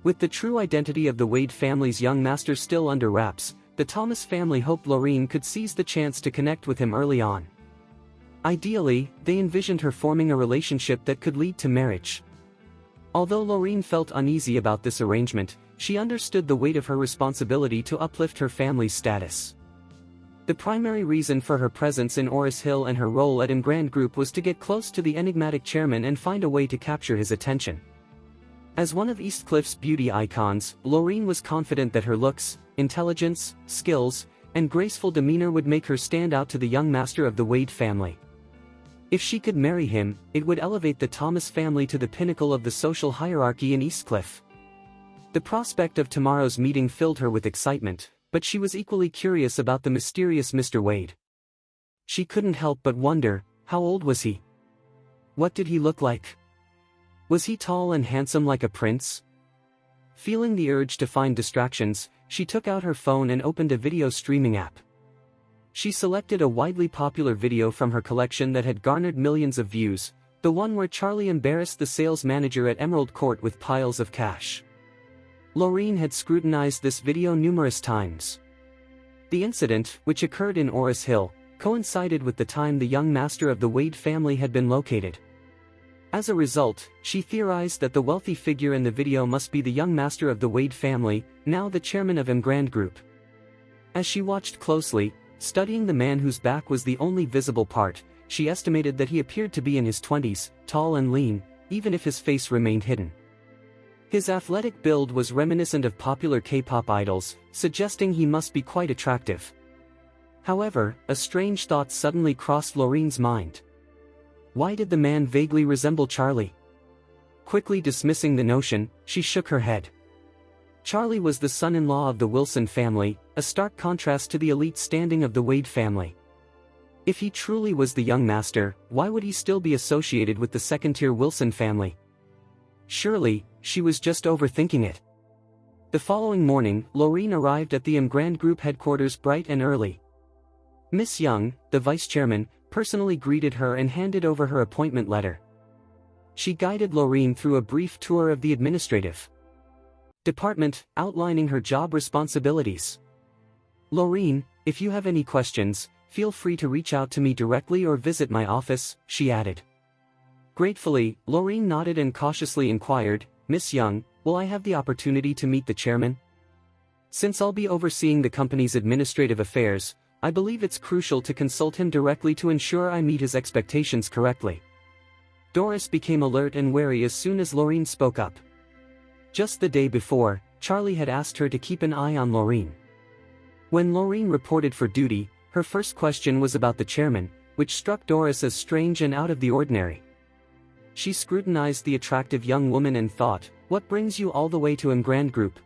With the true identity of the Wade family's young master still under wraps, the Thomas family hoped Lorene could seize the chance to connect with him early on. Ideally, they envisioned her forming a relationship that could lead to marriage. Although Lorene felt uneasy about this arrangement, she understood the weight of her responsibility to uplift her family's status. The primary reason for her presence in Oris Hill and her role at Emgrand Group was to get close to the enigmatic chairman and find a way to capture his attention. As one of Eastcliff's beauty icons, Lorene was confident that her looks, intelligence, skills, and graceful demeanor would make her stand out to the young master of the Wade family. If she could marry him, it would elevate the Thomas family to the pinnacle of the social hierarchy in Eastcliff. The prospect of tomorrow's meeting filled her with excitement, but she was equally curious about the mysterious Mr. Wade. She couldn't help but wonder, how old was he? What did he look like? Was he tall and handsome like a prince? Feeling the urge to find distractions, she took out her phone and opened a video streaming app. She selected a widely popular video from her collection that had garnered millions of views, the one where Charlie embarrassed the sales manager at Emerald Court with piles of cash. Lorene had scrutinized this video numerous times. The incident, which occurred in Oris Hill, coincided with the time the young master of the Wade family had been located. As a result, she theorized that the wealthy figure in the video must be the young master of the Wade family, now the chairman of Emgrand Group. As she watched closely, studying the man whose back was the only visible part, she estimated that he appeared to be in his 20s, tall and lean, even if his face remained hidden. His athletic build was reminiscent of popular K-pop idols, suggesting he must be quite attractive. However, a strange thought suddenly crossed Lorraine's mind. Why did the man vaguely resemble Charlie? Quickly dismissing the notion, she shook her head. Charlie was the son-in-law of the Wilson family, a stark contrast to the elite standing of the Wade family. If he truly was the young master, why would he still be associated with the second-tier Wilson family? Surely, she was just overthinking it. The following morning, Lorraine arrived at the Grand Group headquarters bright and early. Miss Young, the vice-chairman, personally greeted her and handed over her appointment letter. She guided Lorraine through a brief tour of the administrative department, outlining her job responsibilities. "Lorraine, if you have any questions, feel free to reach out to me directly or visit my office," she added. Gratefully, Lorraine nodded and cautiously inquired, "Miss Young, will I have the opportunity to meet the chairman? Since I'll be overseeing the company's administrative affairs, I believe it's crucial to consult him directly to ensure I meet his expectations correctly." Doris became alert and wary as soon as Lorraine spoke up. Just the day before, Charlie had asked her to keep an eye on Lorraine. When Lorraine reported for duty, her first question was about the chairman, which struck Doris as strange and out of the ordinary. She scrutinized the attractive young woman and thought, "What brings you all the way to Grand Group?"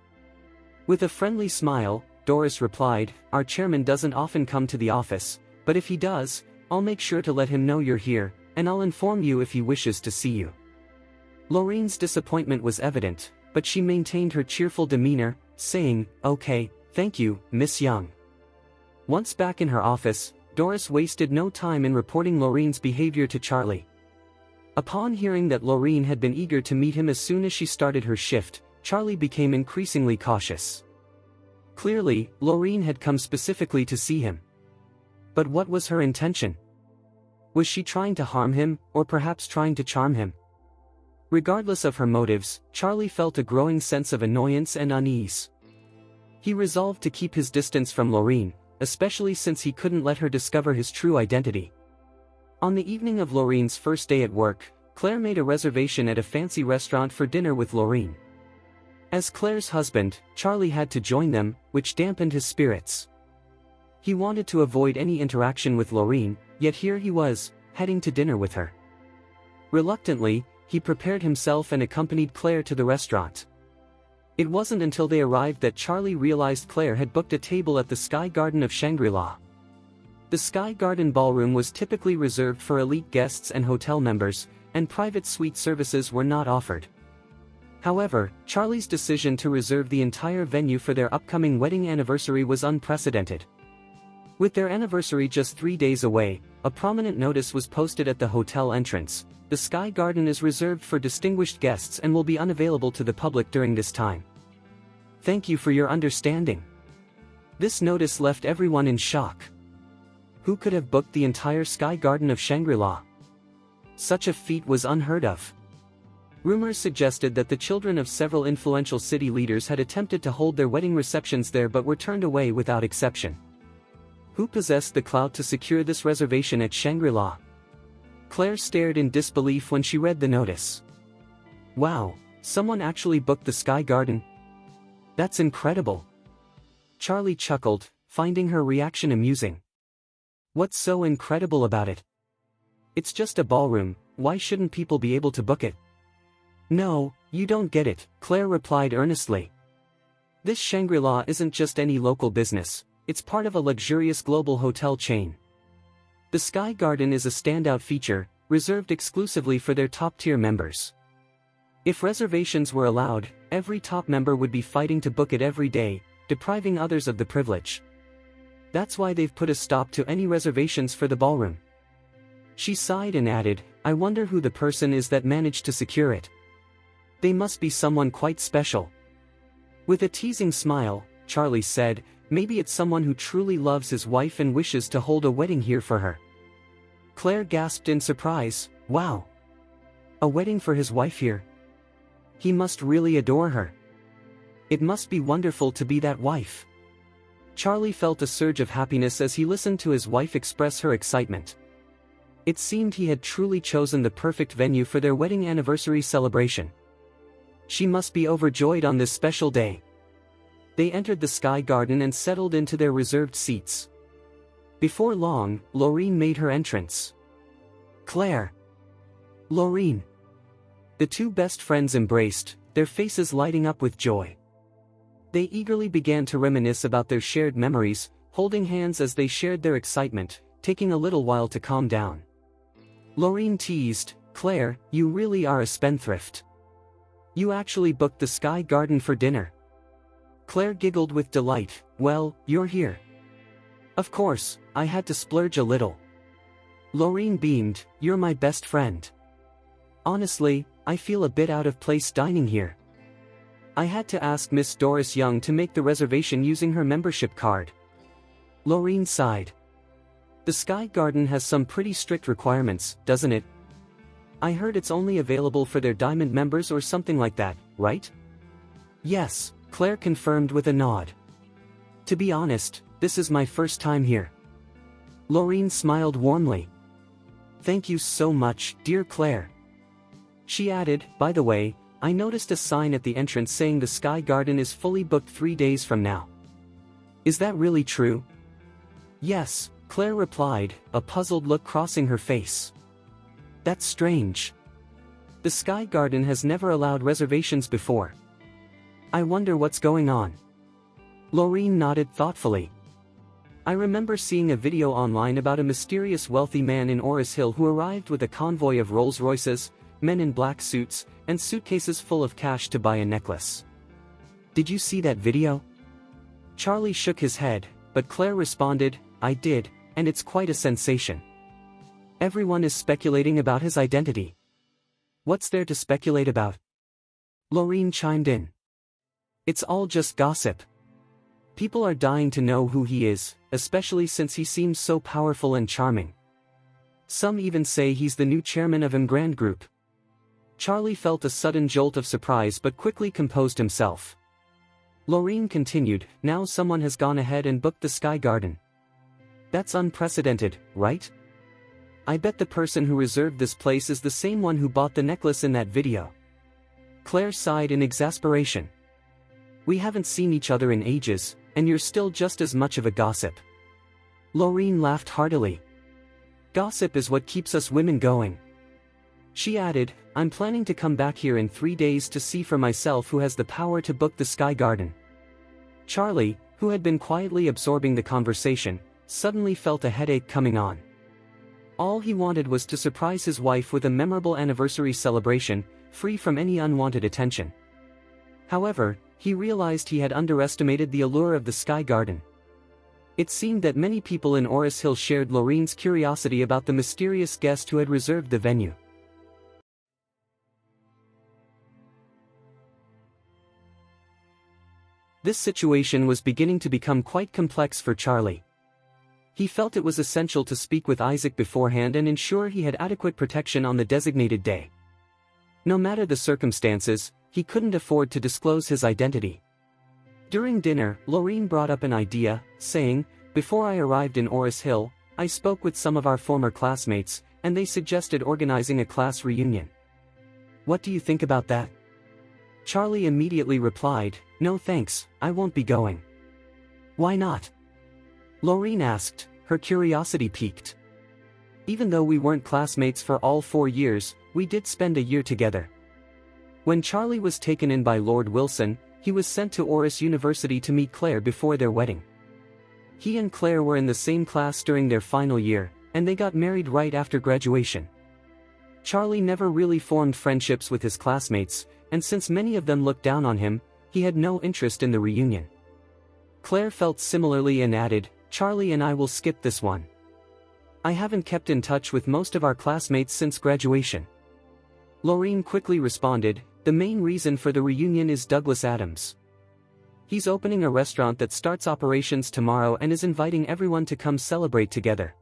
With a friendly smile, Doris replied, "Our chairman doesn't often come to the office, but if he does, I'll make sure to let him know you're here, and I'll inform you if he wishes to see you." Lorraine's disappointment was evident, but she maintained her cheerful demeanor, saying, "Okay, thank you, Miss Young." Once back in her office, Doris wasted no time in reporting Lorraine's behavior to Charlie. Upon hearing that Lorraine had been eager to meet him as soon as she started her shift, Charlie became increasingly cautious. Clearly, Lorraine had come specifically to see him. But what was her intention? Was she trying to harm him, or perhaps trying to charm him? Regardless of her motives, Charlie felt a growing sense of annoyance and unease. He resolved to keep his distance from Lorraine, especially since he couldn't let her discover his true identity. On the evening of Lorraine's first day at work, Claire made a reservation at a fancy restaurant for dinner with Lorraine. As Claire's husband, Charlie had to join them, which dampened his spirits. He wanted to avoid any interaction with Lorraine, yet here he was, heading to dinner with her. Reluctantly, he prepared himself and accompanied Claire to the restaurant. It wasn't until they arrived that Charlie realized Claire had booked a table at the Sky Garden of Shangri-La. The Sky Garden ballroom was typically reserved for elite guests and hotel members, and private suite services were not offered. However, Charlie's decision to reserve the entire venue for their upcoming wedding anniversary was unprecedented. With their anniversary just 3 days away, a prominent notice was posted at the hotel entrance: "The Sky Garden is reserved for distinguished guests and will be unavailable to the public during this time. Thank you for your understanding." This notice left everyone in shock. Who could have booked the entire Sky Garden of Shangri-La? Such a feat was unheard of. Rumors suggested that the children of several influential city leaders had attempted to hold their wedding receptions there but were turned away without exception. Who possessed the clout to secure this reservation at Shangri-La? Claire stared in disbelief when she read the notice. Wow, someone actually booked the Sky Garden? That's incredible. Charlie chuckled, finding her reaction amusing. What's so incredible about it? It's just a ballroom, why shouldn't people be able to book it? No, you don't get it, Claire replied earnestly. This Shangri-La isn't just any local business, it's part of a luxurious global hotel chain. The Sky Garden is a standout feature, reserved exclusively for their top-tier members. If reservations were allowed, every top member would be fighting to book it every day, depriving others of the privilege. That's why they've put a stop to any reservations for the ballroom. She sighed and added, "I wonder who the person is that managed to secure it. They must be someone quite special." With a teasing smile, Charlie said, "Maybe it's someone who truly loves his wife and wishes to hold a wedding here for her." Claire gasped in surprise, "Wow! A wedding for his wife here? He must really adore her. It must be wonderful to be that wife." Charlie felt a surge of happiness as he listened to his wife express her excitement. It seemed he had truly chosen the perfect venue for their wedding anniversary celebration. She must be overjoyed on this special day. They entered the Sky Garden and settled into their reserved seats. Before long, Loreen made her entrance. Claire. Loreen. The two best friends embraced, their faces lighting up with joy. They eagerly began to reminisce about their shared memories, holding hands as they shared their excitement, taking a little while to calm down. Loreen teased, "Claire, you really are a spendthrift. You actually booked the Sky Garden for dinner." Claire giggled with delight, "Well, you're here." "Of course, I had to splurge a little." Loreen beamed, "You're my best friend. Honestly, I feel a bit out of place dining here. I had to ask Miss Doris Young to make the reservation using her membership card." Loreen sighed. "The Sky Garden has some pretty strict requirements, doesn't it? I heard it's only available for their Diamond members or something like that, right?" "Yes," Claire confirmed with a nod. "To be honest, this is my first time here." Loreen smiled warmly. "Thank you so much, dear Claire." She added, "By the way, I noticed a sign at the entrance saying the Sky Garden is fully booked 3 days from now. Is that really true?" "Yes," Claire replied, a puzzled look crossing her face. "That's strange. The Sky Garden has never allowed reservations before. I wonder what's going on." Loreen nodded thoughtfully. "I remember seeing a video online about a mysterious wealthy man in Oris Hill who arrived with a convoy of Rolls-Royces, men in black suits, and suitcases full of cash to buy a necklace. Did you see that video?" Charlie shook his head, but Claire responded, "I did, and it's quite a sensation. Everyone is speculating about his identity." "What's there to speculate about?" Loreen chimed in. "It's all just gossip. People are dying to know who he is, especially since he seems so powerful and charming. Some even say he's the new chairman of Emgrand Group." Charlie felt a sudden jolt of surprise but quickly composed himself. Loreen continued, "Now someone has gone ahead and booked the Sky Garden. That's unprecedented, right? I bet the person who reserved this place is the same one who bought the necklace in that video." Claire sighed in exasperation. "We haven't seen each other in ages, and you're still just as much of a gossip." Loreen laughed heartily. "Gossip is what keeps us women going." She added, "I'm planning to come back here in 3 days to see for myself who has the power to book the Sky Garden." Charlie, who had been quietly absorbing the conversation, suddenly felt a headache coming on. All he wanted was to surprise his wife with a memorable anniversary celebration, free from any unwanted attention. However, he realized he had underestimated the allure of the Sky Garden. It seemed that many people in Oris Hill shared Loreen's curiosity about the mysterious guest who had reserved the venue. This situation was beginning to become quite complex for Charlie. He felt it was essential to speak with Isaac beforehand and ensure he had adequate protection on the designated day. No matter the circumstances, he couldn't afford to disclose his identity. During dinner, Loreen brought up an idea, saying, "Before I arrived in Oris Hill, I spoke with some of our former classmates, and they suggested organizing a class reunion. What do you think about that?" Charlie immediately replied, "No thanks, I won't be going." "Why not?" Loreen asked, her curiosity piqued. "Even though we weren't classmates for all 4 years, we did spend a year together. When Charlie was taken in by Lord Wilson, he was sent to Oris University to meet Claire before their wedding. He and Claire were in the same class during their final year, and they got married right after graduation. Charlie never really formed friendships with his classmates, and since many of them looked down on him, he had no interest in the reunion. Claire felt similarly and added, "Charlie and I will skip this one. I haven't kept in touch with most of our classmates since graduation." Loreen quickly responded, "The main reason for the reunion is Douglas Adams. He's opening a restaurant that starts operations tomorrow and is inviting everyone to come celebrate together.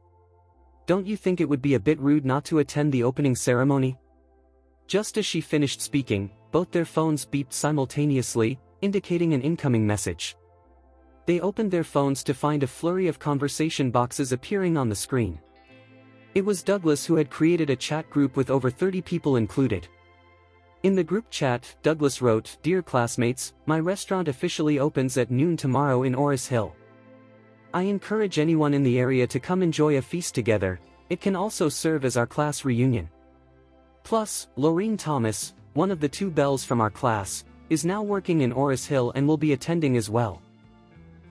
Don't you think it would be a bit rude not to attend the opening ceremony?" Just as she finished speaking, both their phones beeped simultaneously, indicating an incoming message. They opened their phones to find a flurry of conversation boxes appearing on the screen. It was Douglas who had created a chat group with over 30 people included. In the group chat, Douglas wrote, "Dear classmates, my restaurant officially opens at noon tomorrow in Oris Hill. I encourage anyone in the area to come enjoy a feast together. It can also serve as our class reunion. Plus, Laureen Thomas, one of the two belles from our class, is now working in Oris Hill and will be attending as well.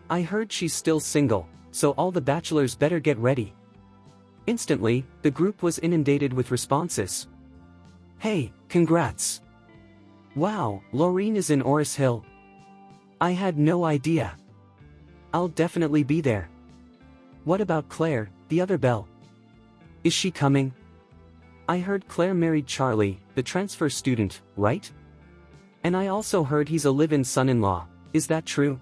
I heard she's still single, so all the bachelors better get ready." Instantly, the group was inundated with responses. "Hey, congrats! Wow, Laureen is in Oris Hill. I had no idea. I'll definitely be there. What about Claire, the other belle? Is she coming? I heard Claire married Charlie, the transfer student, right? And I also heard he's a live-in son-in-law, is that true?"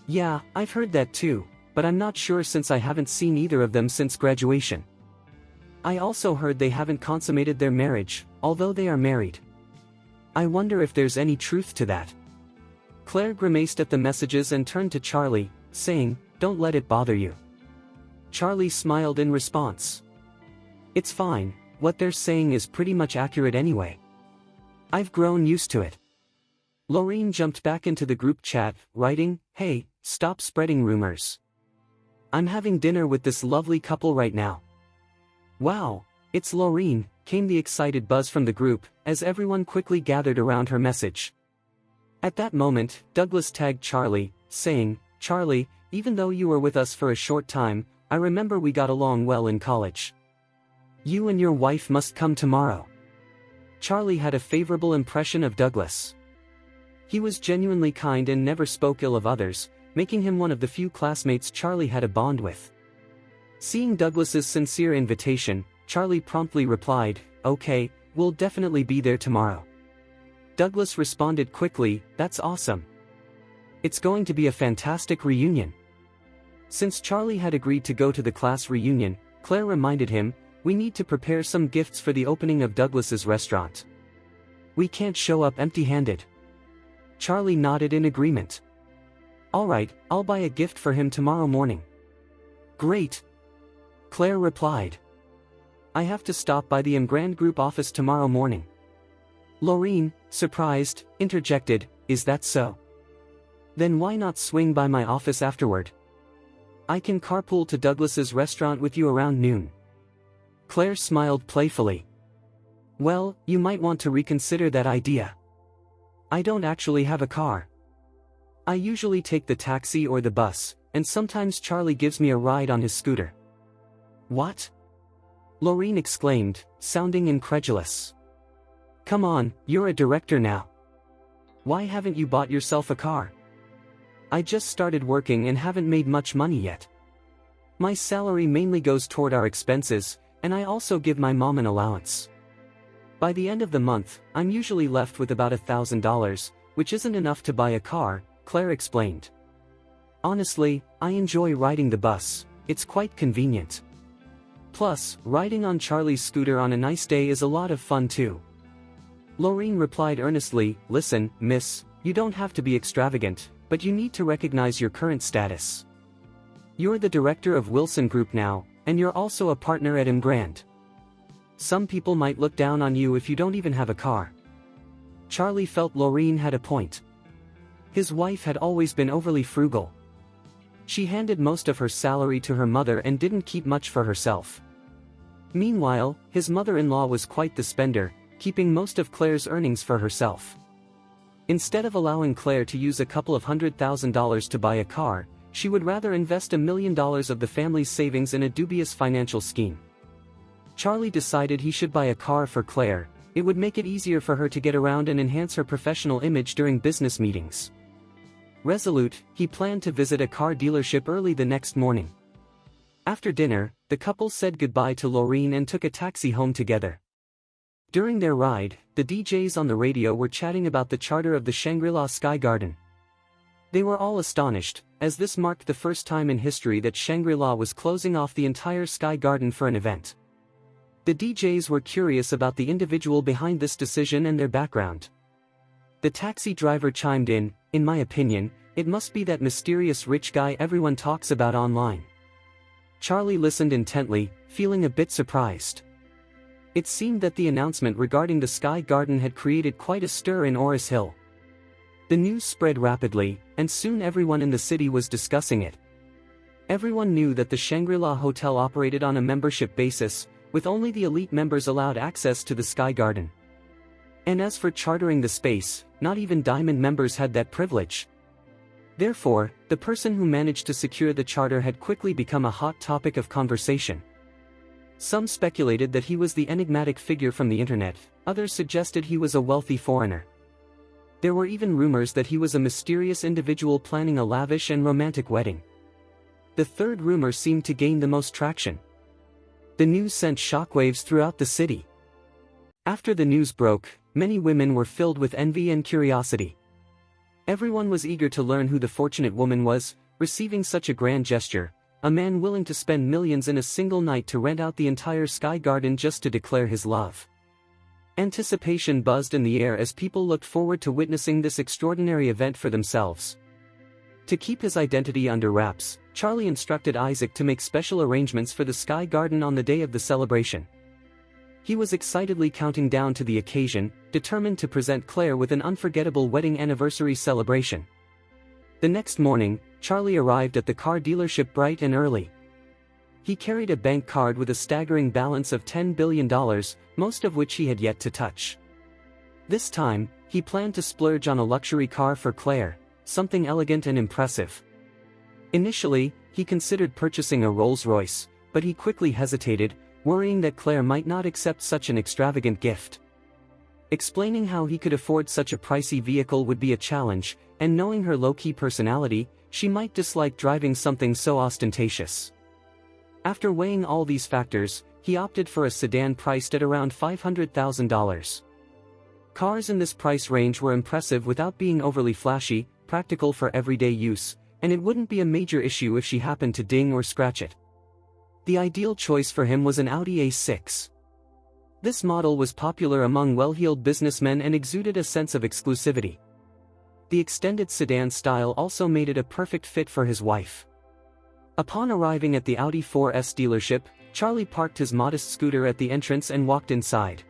"Yeah, I've heard that too, but I'm not sure since I haven't seen either of them since graduation. I also heard they haven't consummated their marriage, although they are married. I wonder if there's any truth to that." Claire grimaced at the messages and turned to Charlie, saying, "Don't let it bother you." Charlie smiled in response. "It's fine, what they're saying is pretty much accurate anyway. I've grown used to it." Laureen jumped back into the group chat, writing, "Hey, stop spreading rumors. I'm having dinner with this lovely couple right now." "Wow, it's Laureen," came the excited buzz from the group, as everyone quickly gathered around her message. At that moment, Douglas tagged Charlie, saying, "Charlie, even though you were with us for a short time, I remember we got along well in college. You and your wife must come tomorrow." Charlie had a favorable impression of Douglas. He was genuinely kind and never spoke ill of others, making him one of the few classmates Charlie had a bond with. Seeing Douglas's sincere invitation, Charlie promptly replied, "Okay, we'll definitely be there tomorrow." Douglas responded quickly, "That's awesome. It's going to be a fantastic reunion." Since Charlie had agreed to go to the class reunion, Claire reminded him, "We need to prepare some gifts for the opening of Douglas's restaurant. We can't show up empty-handed." Charlie nodded in agreement. "All right, I'll buy a gift for him tomorrow morning." "Great," Claire replied. "I have to stop by the Grand Group office tomorrow morning." Laureen, surprised, interjected, "Is that so? Then why not swing by my office afterward? I can carpool to Douglas's restaurant with you around noon." Claire smiled playfully. "Well, you might want to reconsider that idea. I don't actually have a car. I usually take the taxi or the bus, and sometimes Charlie gives me a ride on his scooter." "What?" Laureen exclaimed, sounding incredulous. "Come on, you're a director now. Why haven't you bought yourself a car?" "I just started working and haven't made much money yet. My salary mainly goes toward our expenses, and I also give my mom an allowance. By the end of the month, I'm usually left with about $1,000, which isn't enough to buy a car," Claire explained. "Honestly, I enjoy riding the bus, it's quite convenient. Plus, riding on Charlie's scooter on a nice day is a lot of fun too." Laureen replied earnestly, "Listen, miss, you don't have to be extravagant, but you need to recognize your current status. You're the director of Wilson Group now, and you're also a partner at Grand. Some people might look down on you if you don't even have a car." Charlie felt Laureen had a point. His wife had always been overly frugal. She handed most of her salary to her mother and didn't keep much for herself. Meanwhile, his mother-in-law was quite the spender, keeping most of Claire's earnings for herself. Instead of allowing Claire to use a couple of $100,000 to buy a car, she would rather invest $1 million of the family's savings in a dubious financial scheme. Charlie decided he should buy a car for Claire. It would make it easier for her to get around and enhance her professional image during business meetings. Resolute, he planned to visit a car dealership early the next morning. After dinner, the couple said goodbye to Laureen and took a taxi home together. During their ride, the DJs on the radio were chatting about the charter of the Shangri-La Sky Garden. They were all astonished, as this marked the first time in history that Shangri-La was closing off the entire Sky Garden for an event. The DJs were curious about the individual behind this decision and their background. The taxi driver chimed in my opinion, it must be that mysterious rich guy everyone talks about online." Charlie listened intently, feeling a bit surprised. It seemed that the announcement regarding the Sky Garden had created quite a stir in Oris Hill. The news spread rapidly, and soon everyone in the city was discussing it. Everyone knew that the Shangri-La Hotel operated on a membership basis, with only the elite members allowed access to the Sky Garden. And as for chartering the space, not even Diamond members had that privilege. Therefore, the person who managed to secure the charter had quickly become a hot topic of conversation. Some speculated that he was the enigmatic figure from the internet, others suggested he was a wealthy foreigner. There were even rumors that he was a mysterious individual planning a lavish and romantic wedding. The third rumor seemed to gain the most traction. The news sent shockwaves throughout the city. After the news broke, many women were filled with envy and curiosity. Everyone was eager to learn who the fortunate woman was, receiving such a grand gesture, a man willing to spend millions in a single night to rent out the entire Sky Garden just to declare his love. Anticipation buzzed in the air as people looked forward to witnessing this extraordinary event for themselves. To keep his identity under wraps, Charlie instructed Isaac to make special arrangements for the Sky Garden on the day of the celebration. He was excitedly counting down to the occasion, determined to present Claire with an unforgettable wedding anniversary celebration. The next morning, Charlie arrived at the car dealership bright and early. He carried a bank card with a staggering balance of $10 billion, most of which he had yet to touch. This time, he planned to splurge on a luxury car for Claire, something elegant and impressive. Initially, he considered purchasing a Rolls-Royce, but he quickly hesitated, worrying that Claire might not accept such an extravagant gift. Explaining how he could afford such a pricey vehicle would be a challenge, and knowing her low-key personality, she might dislike driving something so ostentatious. After weighing all these factors, he opted for a sedan priced at around $500,000. Cars in this price range were impressive without being overly flashy, practical for everyday use, and it wouldn't be a major issue if she happened to ding or scratch it. The ideal choice for him was an Audi A6. This model was popular among well-heeled businessmen and exuded a sense of exclusivity. The extended sedan style also made it a perfect fit for his wife. Upon arriving at the Audi 4S dealership, Charlie parked his modest scooter at the entrance and walked inside.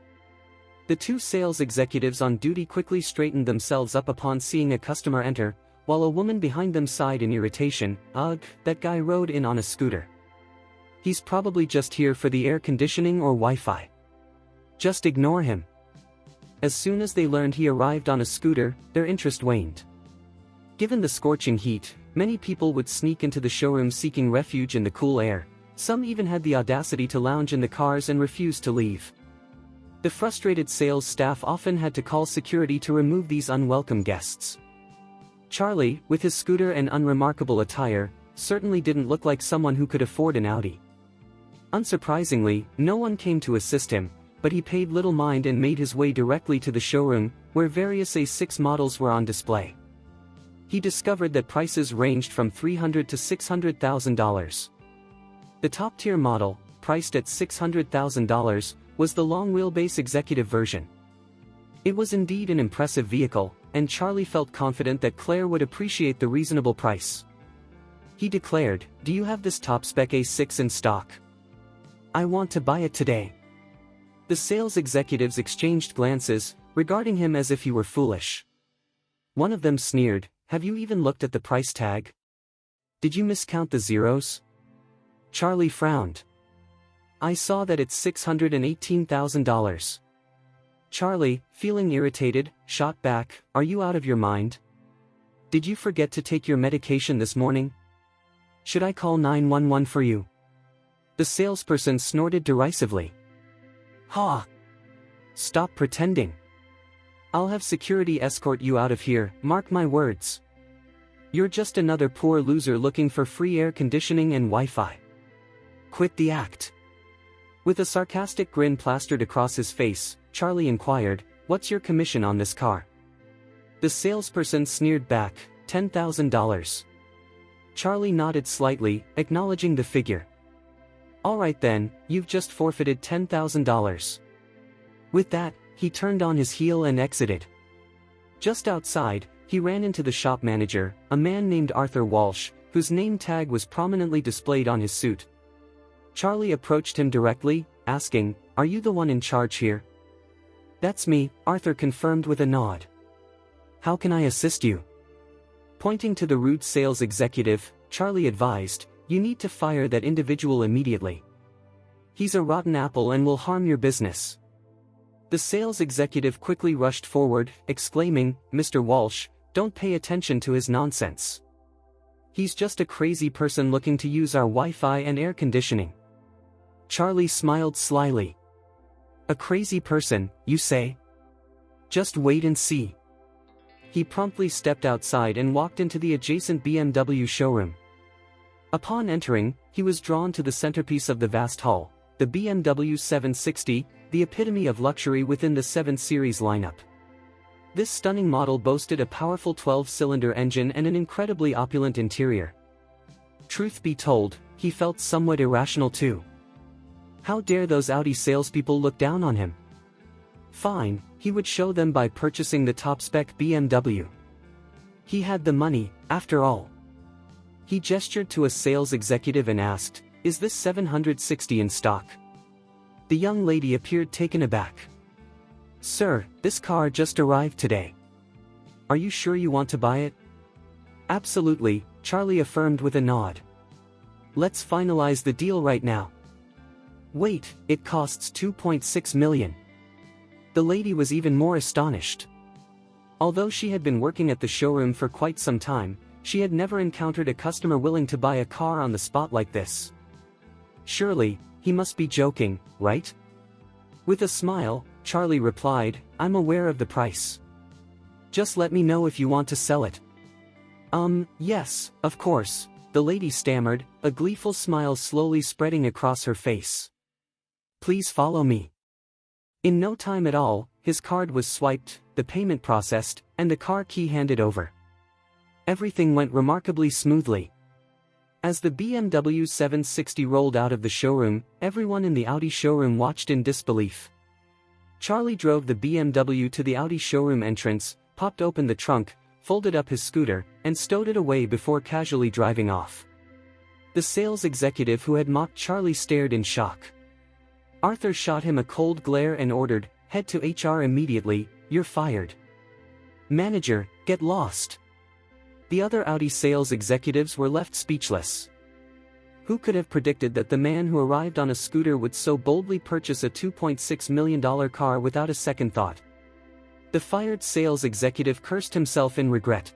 The two sales executives on duty quickly straightened themselves up upon seeing a customer enter, while a woman behind them sighed in irritation, "Ugh, that guy rode in on a scooter. He's probably just here for the air conditioning or Wi-Fi. Just ignore him." As soon as they learned he arrived on a scooter, their interest waned. Given the scorching heat, many people would sneak into the showroom seeking refuge in the cool air. Some even had the audacity to lounge in the cars and refuse to leave. The frustrated sales staff often had to call security to remove these unwelcome guests. Charlie, with his scooter and unremarkable attire, certainly didn't look like someone who could afford an Audi. Unsurprisingly, no one came to assist him, but he paid little mind and made his way directly to the showroom, where various A6 models were on display. He discovered that prices ranged from $300,000 to $600,000. The top-tier model, priced at $600,000, was the long-wheelbase executive version. It was indeed an impressive vehicle, and Charlie felt confident that Claire would appreciate the reasonable price. He declared, "Do you have this top-spec A6 in stock? I want to buy it today." The sales executives exchanged glances, regarding him as if he were foolish. One of them sneered, "Have you even looked at the price tag? Did you miscount the zeros?" Charlie frowned. "I saw that it's $618,000. Charlie, feeling irritated, shot back, "Are you out of your mind? Did you forget to take your medication this morning? Should I call 911 for you?" The salesperson snorted derisively. "Ha! Stop pretending. I'll have security escort you out of here, mark my words. You're just another poor loser looking for free air conditioning and Wi-Fi. Quit the act." With a sarcastic grin plastered across his face, Charlie inquired, "What's your commission on this car?" The salesperson sneered back, $10,000. Charlie nodded slightly, acknowledging the figure. "All right then, you've just forfeited $10,000. With that, he turned on his heel and exited. Just outside, he ran into the shop manager, a man named Arthur Walsh, whose name tag was prominently displayed on his suit. Charlie approached him directly, asking, are you the one in charge here? That's me, Arthur confirmed with a nod. How can I assist you? Pointing to the rude sales executive, Charlie advised, you need to fire that individual immediately. He's a rotten apple and will harm your business. The sales executive quickly rushed forward, exclaiming, Mr. Walsh, don't pay attention to his nonsense. He's just a crazy person looking to use our Wi-Fi and air conditioning. Charlie smiled slyly. A crazy person, you say? Just wait and see. He promptly stepped outside and walked into the adjacent BMW showroom. Upon entering, he was drawn to the centerpiece of the vast hall, the BMW 760, the epitome of luxury within the 7 Series lineup. This stunning model boasted a powerful 12-cylinder engine and an incredibly opulent interior. Truth be told, he felt somewhat irrational too. How dare those Audi salespeople look down on him? Fine, he would show them by purchasing the top-spec BMW. He had the money, after all. He gestured to a sales executive and asked, is this 760 in stock? The young lady appeared taken aback. Sir, this car just arrived today. Are you sure you want to buy it? Absolutely, Charlie affirmed with a nod. Let's finalize the deal right now. Wait, it costs $2.6 million. The lady was even more astonished. Although she had been working at the showroom for quite some time, she had never encountered a customer willing to buy a car on the spot like this. Surely, he must be joking, right? With a smile, Charlie replied, I'm aware of the price. Just let me know if you want to sell it. Yes, of course, the lady stammered, a gleeful smile slowly spreading across her face. Please follow me. In no time at all, his card was swiped, the payment processed, and the car key handed over. Everything went remarkably smoothly. As the BMW 760 rolled out of the showroom, everyone in the Audi showroom watched in disbelief. Charlie drove the BMW to the Audi showroom entrance, popped open the trunk, folded up his scooter, and stowed it away before casually driving off. The sales executive who had mocked Charlie stared in shock. Arthur shot him a cold glare and ordered, head to HR immediately, you're fired. Manager, get lost. The other Audi sales executives were left speechless. Who could have predicted that the man who arrived on a scooter would so boldly purchase a $2.6 million car without a second thought? The fired sales executive cursed himself in regret.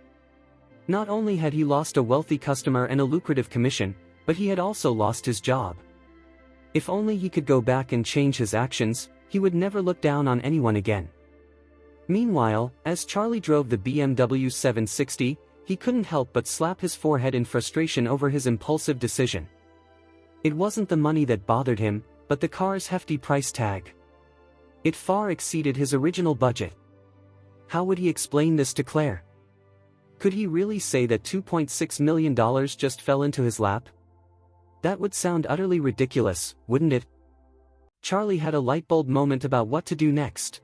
Not only had he lost a wealthy customer and a lucrative commission, but he had also lost his job. If only he could go back and change his actions, he would never look down on anyone again. Meanwhile, as Charlie drove the BMW 760, he couldn't help but slap his forehead in frustration over his impulsive decision. It wasn't the money that bothered him, but the car's hefty price tag. It far exceeded his original budget. How would he explain this to Claire? Could he really say that $2.6 million just fell into his lap? That would sound utterly ridiculous, wouldn't it? Charlie had a lightbulb moment about what to do next.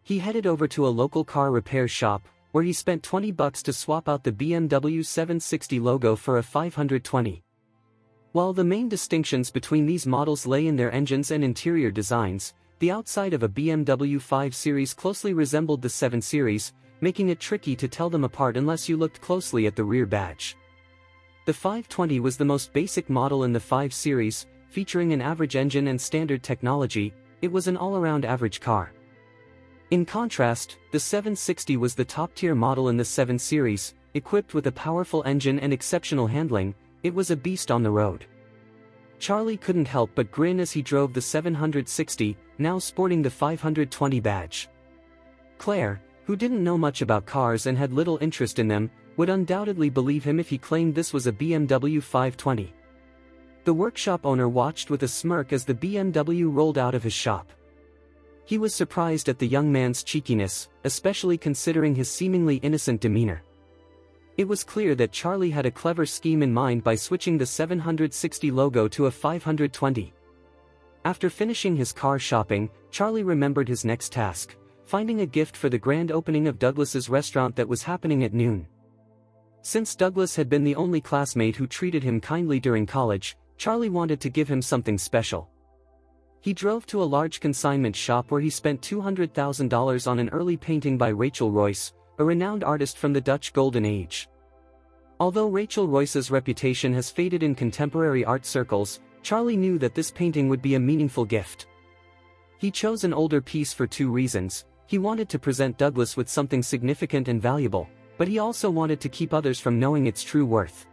He headed over to a local car repair shop, where he spent $20 to swap out the BMW 760 logo for a 520. While the main distinctions between these models lay in their engines and interior designs, the outside of a BMW 5 Series closely resembled the 7 Series, making it tricky to tell them apart unless you looked closely at the rear badge. The 520 was the most basic model in the 5 Series, featuring an average engine and standard technology. It was an all-around average car. In contrast, the 760 was the top-tier model in the 7 Series, equipped with a powerful engine and exceptional handling. It was a beast on the road. Charlie couldn't help but grin as he drove the 760, now sporting the 520 badge. Claire, who didn't know much about cars and had little interest in them, would undoubtedly believe him if he claimed this was a BMW 520. The workshop owner watched with a smirk as the BMW rolled out of his shop. He was surprised at the young man's cheekiness, especially considering his seemingly innocent demeanor. It was clear that Charlie had a clever scheme in mind by switching the 760 logo to a 520. After finishing his car shopping, Charlie remembered his next task, finding a gift for the grand opening of Douglas's restaurant that was happening at noon. Since Douglas had been the only classmate who treated him kindly during college, Charlie wanted to give him something special. He drove to a large consignment shop where he spent $200,000 on an early painting by Rachel Royce, a renowned artist from the Dutch Golden Age. Although Rachel Royce's reputation has faded in contemporary art circles, Charlie knew that this painting would be a meaningful gift. He chose an older piece for two reasons. He wanted to present Douglas with something significant and valuable, but he also wanted to keep others from knowing its true worth.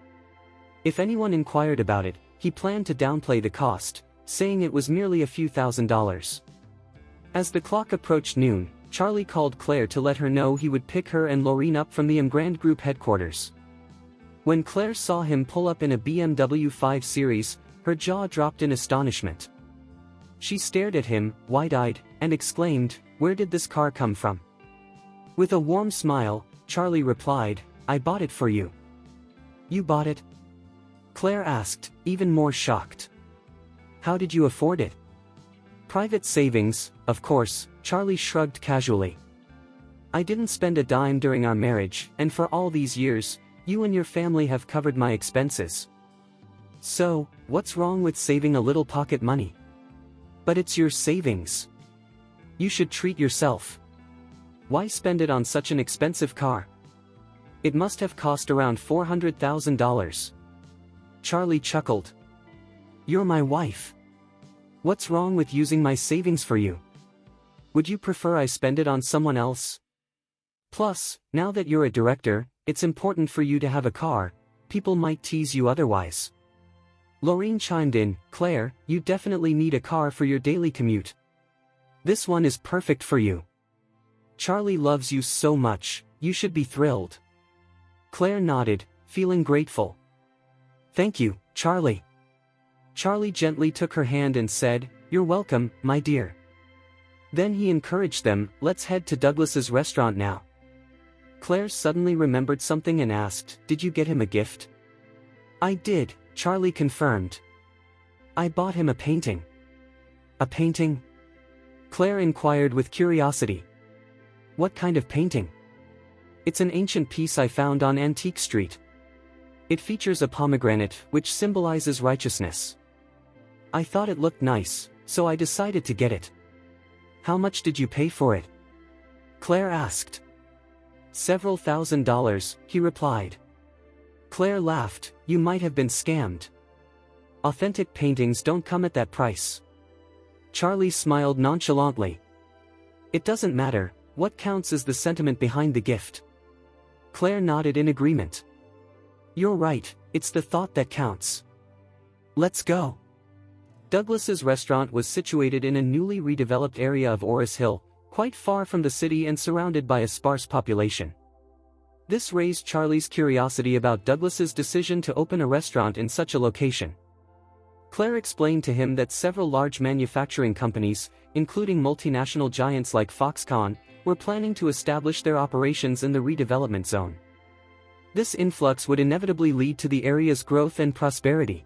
If anyone inquired about it, he planned to downplay the cost, saying it was merely a few $1,000s. As the clock approached noon, Charlie called Claire to let her know he would pick her and Lorene up from the Emgrand Group headquarters. When Claire saw him pull up in a BMW 5 Series, her jaw dropped in astonishment. She stared at him, wide-eyed, and exclaimed, "Where did this car come from?" With a warm smile, Charlie replied, "I bought it for you." "You bought it?" Claire asked, even more shocked. "How did you afford it?" "Private savings, of course," Charlie shrugged casually. "I didn't spend a dime during our marriage, and for all these years, you and your family have covered my expenses. So, what's wrong with saving a little pocket money?" "But it's your savings. You should treat yourself. Why spend it on such an expensive car? It must have cost around $400,000. Charlie chuckled. "You're my wife. What's wrong with using my savings for you? Would you prefer I spend it on someone else? Plus, now that you're a director, it's important for you to have a car. People might tease you otherwise." Lorene chimed in, "Claire, you definitely need a car for your daily commute. This one is perfect for you. Charlie loves you so much, you should be thrilled." Claire nodded, feeling grateful. "Thank you, Charlie." Charlie gently took her hand and said, "You're welcome, my dear." Then he encouraged them, "Let's head to Douglas's restaurant now." Claire suddenly remembered something and asked, "Did you get him a gift?" "I did," Charlie confirmed. "I bought him a painting." "A painting?" Claire inquired with curiosity. "What kind of painting?" "It's an ancient piece I found on Antique Street. It features a pomegranate, which symbolizes righteousness. I thought it looked nice, so I decided to get it." "How much did you pay for it?" Claire asked. "Several $1,000s, he replied. Claire laughed, "You might have been scammed. Authentic paintings don't come at that price." Charlie smiled nonchalantly. "It doesn't matter, what counts is the sentiment behind the gift." Claire nodded in agreement. "You're right, it's the thought that counts. Let's go." Douglas's restaurant was situated in a newly redeveloped area of Orris Hill, quite far from the city and surrounded by a sparse population. This raised Charlie's curiosity about Douglas's decision to open a restaurant in such a location. Claire explained to him that several large manufacturing companies, including multinational giants like Foxconn, were planning to establish their operations in the redevelopment zone. This influx would inevitably lead to the area's growth and prosperity.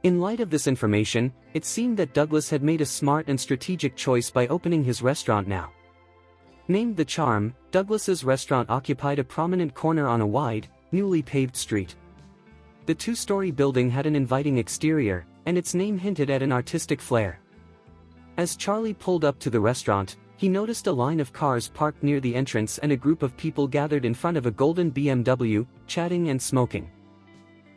In light of this information, it seemed that Douglas had made a smart and strategic choice by opening his restaurant now. Named The Charm, Douglas's restaurant occupied a prominent corner on a wide, newly paved street. The two-story building had an inviting exterior, and its name hinted at an artistic flair. As Charlie pulled up to the restaurant, he noticed a line of cars parked near the entrance and a group of people gathered in front of a golden BMW, chatting and smoking.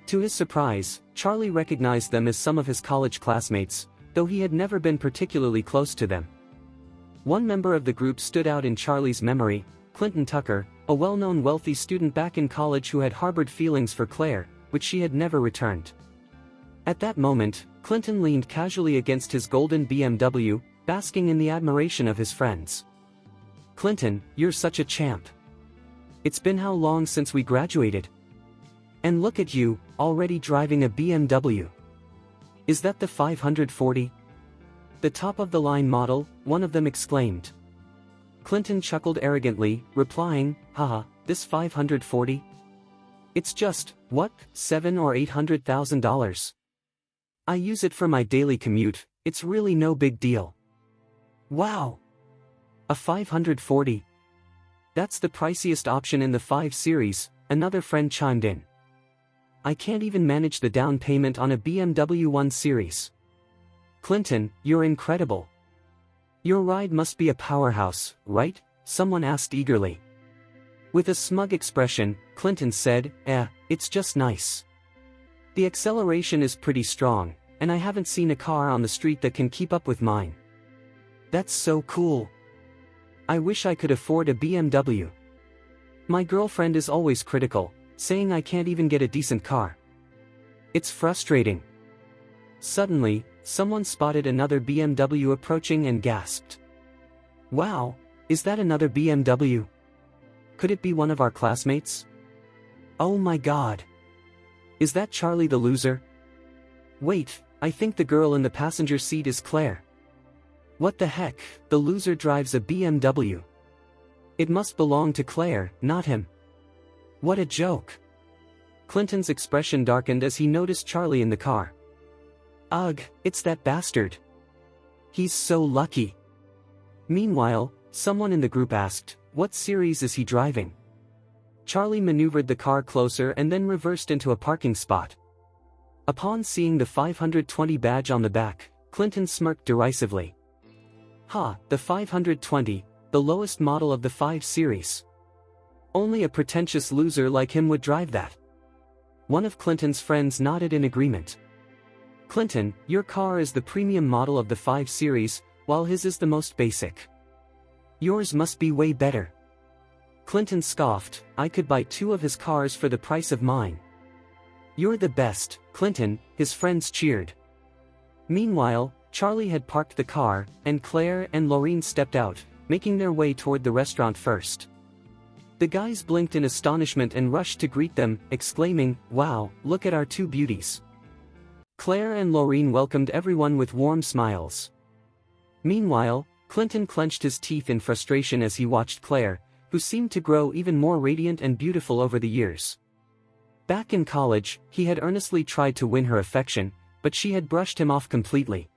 To his surprise, Charlie recognized them as some of his college classmates, though he had never been particularly close to them. One member of the group stood out in Charlie's memory, Clinton Tucker, a well-known wealthy student back in college who had harbored feelings for Claire, which she had never returned. At that moment, Clinton leaned casually against his golden BMW, basking in the admiration of his friends. "Clinton, you're such a champ. It's been how long since we graduated? And look at you, already driving a BMW. Is that the 540? The top-of-the-line model?" one of them exclaimed. Clinton chuckled arrogantly, replying, "Haha, this 540? It's just, what, $700,000 or $800,000. I use it for my daily commute, it's really no big deal." "Wow! A 540? That's the priciest option in the 5 Series, another friend chimed in. "I can't even manage the down payment on a BMW 1 Series." Clinton, you're incredible. Your ride must be a powerhouse, right? Someone asked eagerly. With a smug expression, Clinton said, it's just nice. The acceleration is pretty strong, and I haven't seen a car on the street that can keep up with mine. That's so cool. I wish I could afford a BMW. My girlfriend is always critical, saying I can't even get a decent car. It's frustrating. Suddenly, someone spotted another BMW approaching and gasped. Wow, is that another BMW? Could it be one of our classmates? Oh my god. Is that Charlie the loser? Wait, I think the girl in the passenger seat is Claire. What the heck, the loser drives a BMW. It must belong to Claire, not him. What a joke. Clinton's expression darkened as he noticed Charlie in the car. Ugh, it's that bastard. He's so lucky. Meanwhile, someone in the group asked, what series is he driving? Charlie maneuvered the car closer and then reversed into a parking spot. Upon seeing the 520 badge on the back, Clinton smirked derisively. Ha, the 520, the lowest model of the 5 Series. Only a pretentious loser like him would drive that. One of Clinton's friends nodded in agreement. Clinton, your car is the premium model of the 5 Series, while his is the most basic. Yours must be way better. Clinton scoffed, I could buy 2 of his cars for the price of mine. You're the best, Clinton, his friends cheered. Meanwhile, Charlie had parked the car, and Claire and Laureen stepped out, making their way toward the restaurant first. The guys blinked in astonishment and rushed to greet them, exclaiming, wow, look at our 2 beauties. Claire and Laureen welcomed everyone with warm smiles. Meanwhile, Clinton clenched his teeth in frustration as he watched Claire, who seemed to grow even more radiant and beautiful over the years. Back in college, he had earnestly tried to win her affection, but she had brushed him off completely.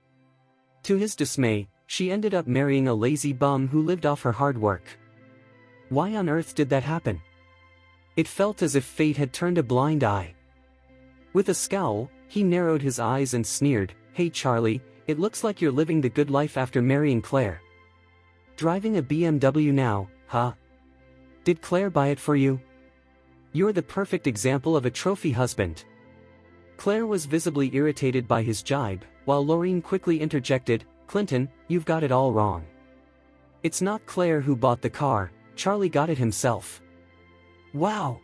To his dismay, she ended up marrying a lazy bum who lived off her hard work. Why on earth did that happen? It felt as if fate had turned a blind eye. With a scowl, he narrowed his eyes and sneered, hey Charlie, it looks like you're living the good life after marrying Claire. Driving a BMW now, huh? Did Claire buy it for you? You're the perfect example of a trophy husband. Claire was visibly irritated by his jibe, while Laureen quickly interjected, Clinton, you've got it all wrong. It's not Claire who bought the car, Charlie got it himself. Wow!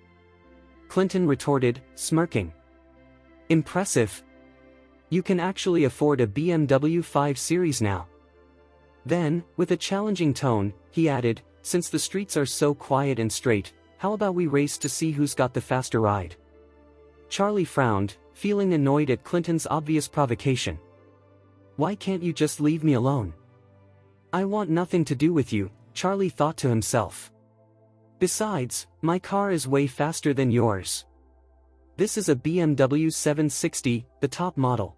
Clinton retorted, smirking. Impressive. You can actually afford a BMW 5 Series now. Then, with a challenging tone, he added, since the streets are so quiet and straight, how about we race to see who's got the faster ride? Charlie frowned, feeling annoyed at Clinton's obvious provocation. Why can't you just leave me alone? I want nothing to do with you, Charlie thought to himself. Besides, my car is way faster than yours. This is a BMW 760, the top model.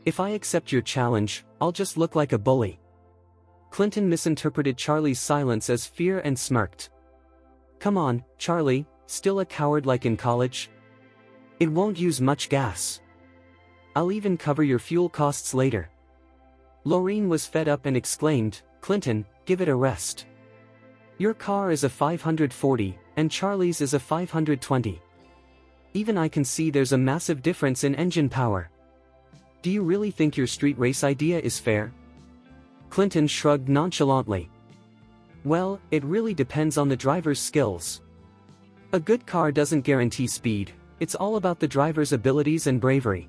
If I accept your challenge, I'll just look like a bully. Clinton misinterpreted Charlie's silence as fear and smirked. Come on, Charlie, still a coward like in college? It won't use much gas. I'll even cover your fuel costs later. Laureen was fed up and exclaimed, Clinton, give it a rest. Your car is a 540, and Charlie's is a 520. Even I can see there's a massive difference in engine power. Do you really think your street race idea is fair? Clinton shrugged nonchalantly. Well, it really depends on the driver's skills. A good car doesn't guarantee speed, it's all about the driver's abilities and bravery.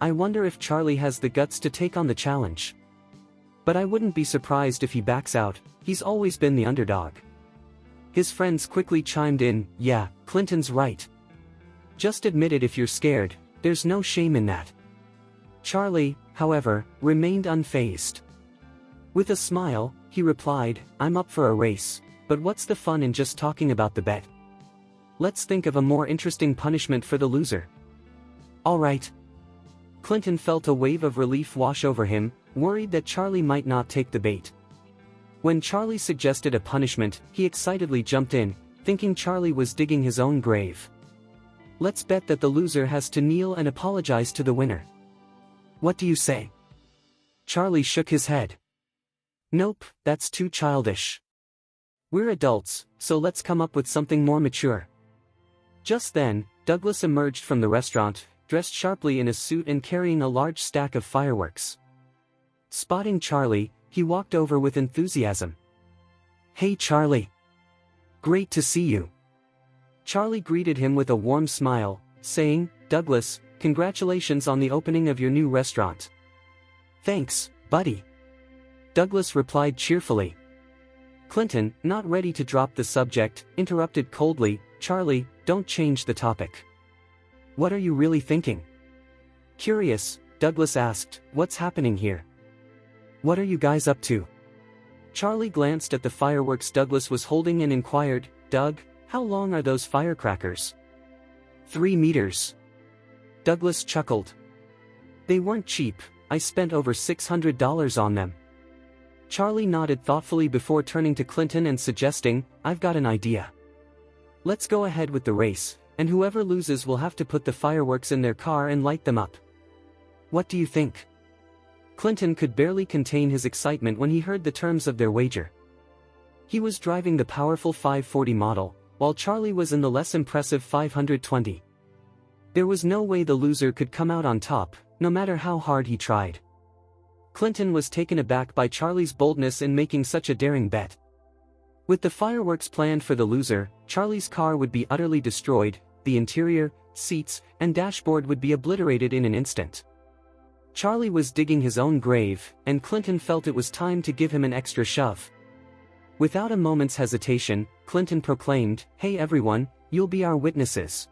I wonder if Charlie has the guts to take on the challenge. But I wouldn't be surprised if he backs out, he's always been the underdog. His friends quickly chimed in, yeah, Clinton's right. Just admit it if you're scared, there's no shame in that. Charlie, however, remained unfazed. With a smile, he replied, I'm up for a race, but what's the fun in just talking about the bet? Let's think of a more interesting punishment for the loser. Alright. Clinton felt a wave of relief wash over him, worried that Charlie might not take the bait. When Charlie suggested a punishment, he excitedly jumped in, thinking Charlie was digging his own grave. Let's bet that the loser has to kneel and apologize to the winner. What do you say? Charlie shook his head. Nope, that's too childish. We're adults, so let's come up with something more mature. Just then, Douglas emerged from the restaurant, dressed sharply in a suit and carrying a large stack of fireworks. Spotting Charlie, he walked over with enthusiasm. Hey Charlie! Great to see you! Charlie greeted him with a warm smile, saying, Douglas, congratulations on the opening of your new restaurant. Thanks, buddy. Douglas replied cheerfully. Clinton, not ready to drop the subject, interrupted coldly, Charlie, don't change the topic. What are you really thinking? Curious, Douglas asked, what's happening here? What are you guys up to? Charlie glanced at the fireworks Douglas was holding and inquired, Doug, how long are those firecrackers? 3 meters. Douglas chuckled. They weren't cheap, I spent over $600 on them. Charlie nodded thoughtfully before turning to Clinton and suggesting, I've got an idea. Let's go ahead with the race, and whoever loses will have to put the fireworks in their car and light them up. What do you think? Clinton could barely contain his excitement when he heard the terms of their wager. He was driving the powerful 540 model, while Charlie was in the less impressive 520. There was no way the loser could come out on top, no matter how hard he tried. Clinton was taken aback by Charlie's boldness in making such a daring bet. With the fireworks planned for the loser, Charlie's car would be utterly destroyed, the interior, seats, and dashboard would be obliterated in an instant. Charlie was digging his own grave, and Clinton felt it was time to give him an extra shove. Without a moment's hesitation, Clinton proclaimed, Hey everyone, you'll be our witnesses.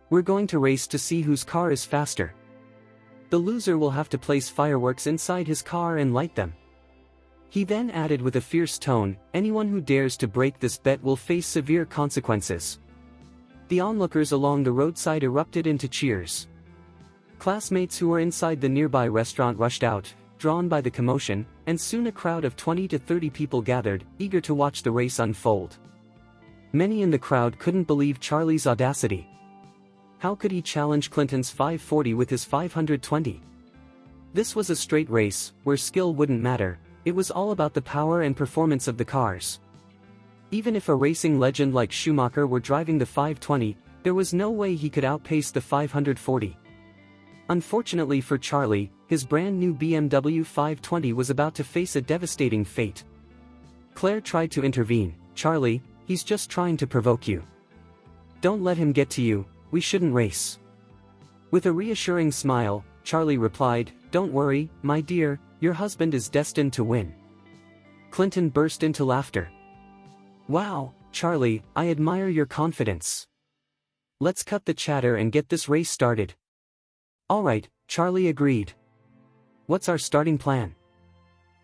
We're going to race to see whose car is faster. The loser will have to place fireworks inside his car and light them. He then added with a fierce tone, anyone who dares to break this bet will face severe consequences. The onlookers along the roadside erupted into cheers. Classmates who were inside the nearby restaurant rushed out, drawn by the commotion, and soon a crowd of 20 to 30 people gathered, eager to watch the race unfold. Many in the crowd couldn't believe Charlie's audacity. How could he challenge Clinton's 540 with his 520? This was a straight race, where skill wouldn't matter, it was all about the power and performance of the cars. Even if a racing legend like Schumacher were driving the 520, there was no way he could outpace the 540. Unfortunately for Charlie, his brand new BMW 520 was about to face a devastating fate. Claire tried to intervene, Charlie, he's just trying to provoke you. Don't let him get to you. We shouldn't race. With a reassuring smile, Charlie replied, Don't worry, my dear, your husband is destined to win. Clinton burst into laughter. Wow, Charlie, I admire your confidence. Let's cut the chatter and get this race started. Alright, Charlie agreed. What's our starting plan?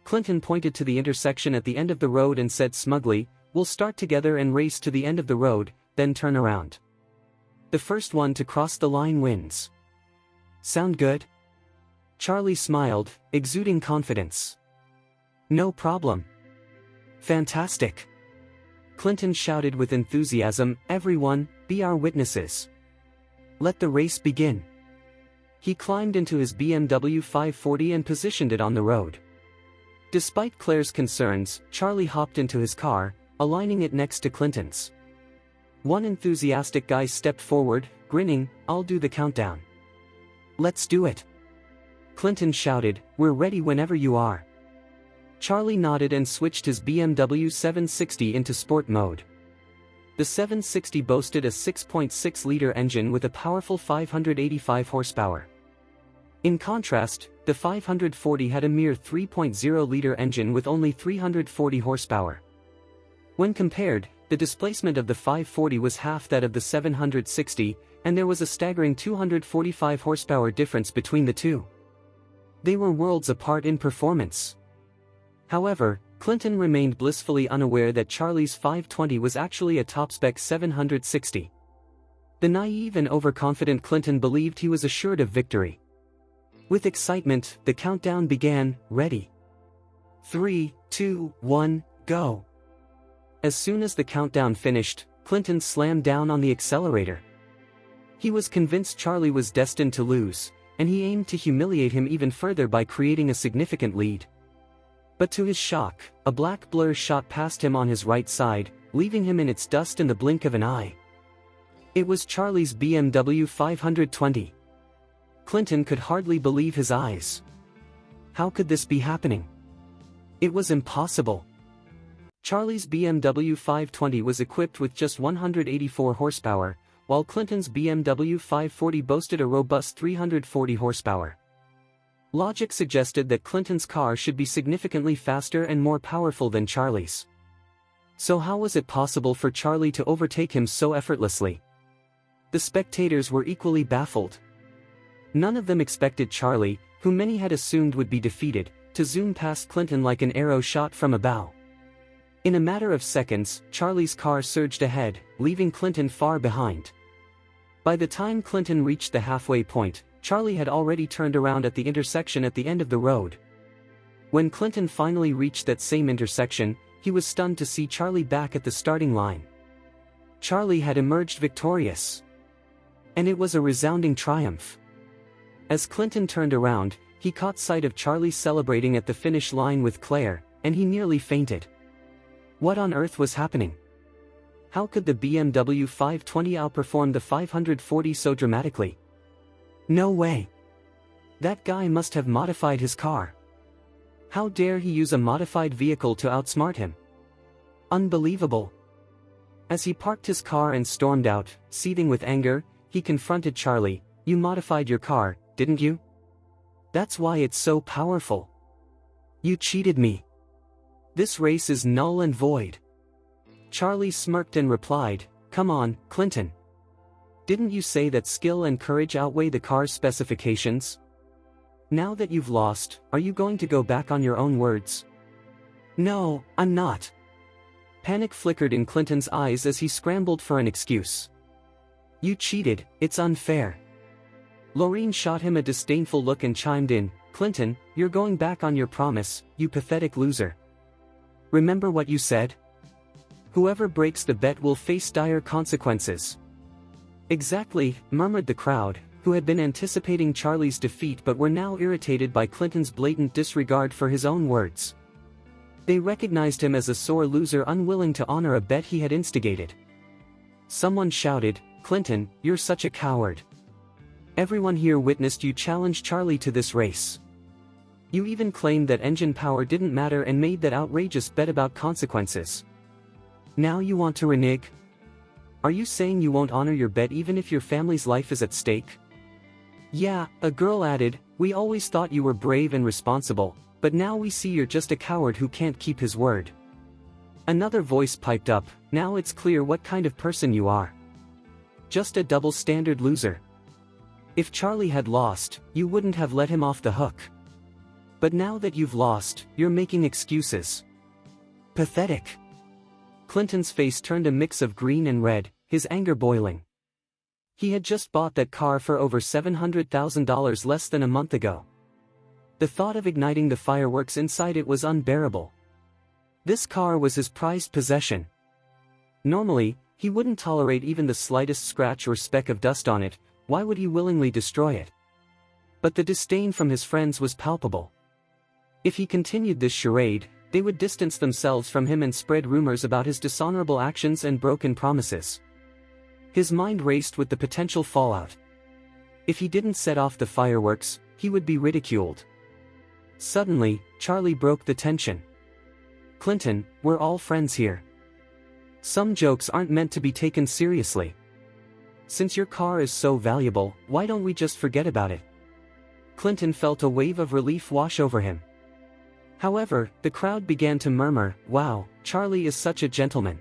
Clinton pointed to the intersection at the end of the road and said smugly, We'll start together and race to the end of the road, then turn around. The first one to cross the line wins. Sound good? Charlie smiled, exuding confidence. No problem. Fantastic. Clinton shouted with enthusiasm, Everyone, be our witnesses. Let the race begin. He climbed into his BMW 540 and positioned it on the road. Despite Claire's concerns, Charlie hopped into his car, aligning it next to Clinton's. One enthusiastic guy stepped forward, grinning, I'll do the countdown. Let's do it. Clinton shouted, We're ready whenever you are. Charlie nodded and switched his BMW 760 into sport mode. The 760 boasted a 6.6-liter engine with a powerful 585 horsepower. In contrast, the 540 had a mere 3.0-liter engine with only 340 horsepower. When compared, the displacement of the 540 was half that of the 760, and there was a staggering 245 horsepower difference between the two. They were worlds apart in performance. However, Clinton remained blissfully unaware that Charlie's 520 was actually a top-spec 760. The naive and overconfident Clinton believed he was assured of victory. With excitement, the countdown began, ready. 3, 2, 1, go. As soon as the countdown finished, Clinton slammed down on the accelerator. He was convinced Charlie was destined to lose, and he aimed to humiliate him even further by creating a significant lead. But to his shock, a black blur shot past him on his right side, leaving him in its dust in the blink of an eye. It was Charlie's BMW 520. Clinton could hardly believe his eyes. How could this be happening? It was impossible. Charlie's BMW 520 was equipped with just 184 horsepower, while Clinton's BMW 540 boasted a robust 340 horsepower. Logic suggested that Clinton's car should be significantly faster and more powerful than Charlie's. So how was it possible for Charlie to overtake him so effortlessly? The spectators were equally baffled. None of them expected Charlie, who many had assumed would be defeated, to zoom past Clinton like an arrow shot from a bow. In a matter of seconds, Charlie's car surged ahead, leaving Clinton far behind. By the time Clinton reached the halfway point, Charlie had already turned around at the intersection at the end of the road. When Clinton finally reached that same intersection, he was stunned to see Charlie back at the starting line. Charlie had emerged victorious. And it was a resounding triumph. As Clinton turned around, he caught sight of Charlie celebrating at the finish line with Claire, and he nearly fainted. What on earth was happening? How could the BMW 520 outperform the 540 so dramatically? No way. That guy must have modified his car. How dare he use a modified vehicle to outsmart him? Unbelievable. As he parked his car and stormed out, seething with anger, he confronted Charlie. You modified your car, didn't you? That's why it's so powerful. You cheated me. This race is null and void. Charlie smirked and replied, Come on, Clinton. Didn't you say that skill and courage outweigh the car's specifications? Now that you've lost, are you going to go back on your own words? No, I'm not. Panic flickered in Clinton's eyes as he scrambled for an excuse. You cheated, it's unfair. Lorene shot him a disdainful look and chimed in, Clinton, you're going back on your promise, you pathetic loser. Remember what you said? Whoever breaks the bet will face dire consequences. Exactly, murmured the crowd, who had been anticipating Charlie's defeat but were now irritated by Clinton's blatant disregard for his own words. They recognized him as a sore loser unwilling to honor a bet he had instigated. Someone shouted, Clinton, you're such a coward. Everyone here witnessed you challenge Charlie to this race. You even claimed that engine power didn't matter and made that outrageous bet about consequences. Now you want to renege? Are you saying you won't honor your bet even if your family's life is at stake? Yeah, a girl added, we always thought you were brave and responsible, but now we see you're just a coward who can't keep his word. Another voice piped up, now it's clear what kind of person you are. Just a double-standard loser. If Charlie had lost, you wouldn't have let him off the hook. But now that you've lost, you're making excuses. Pathetic. Clinton's face turned a mix of green and red, his anger boiling. He had just bought that car for over $700,000 less than a month ago. The thought of igniting the fireworks inside it was unbearable. This car was his prized possession. Normally, he wouldn't tolerate even the slightest scratch or speck of dust on it. Why would he willingly destroy it? But the disdain from his friends was palpable. If he continued this charade, they would distance themselves from him and spread rumors about his dishonorable actions and broken promises. His mind raced with the potential fallout. If he didn't set off the fireworks, he would be ridiculed. Suddenly, Charlie broke the tension. Clinton, we're all friends here. Some jokes aren't meant to be taken seriously. Since your car is so valuable, why don't we just forget about it? Clinton felt a wave of relief wash over him. However, the crowd began to murmur, wow, Charlie is such a gentleman.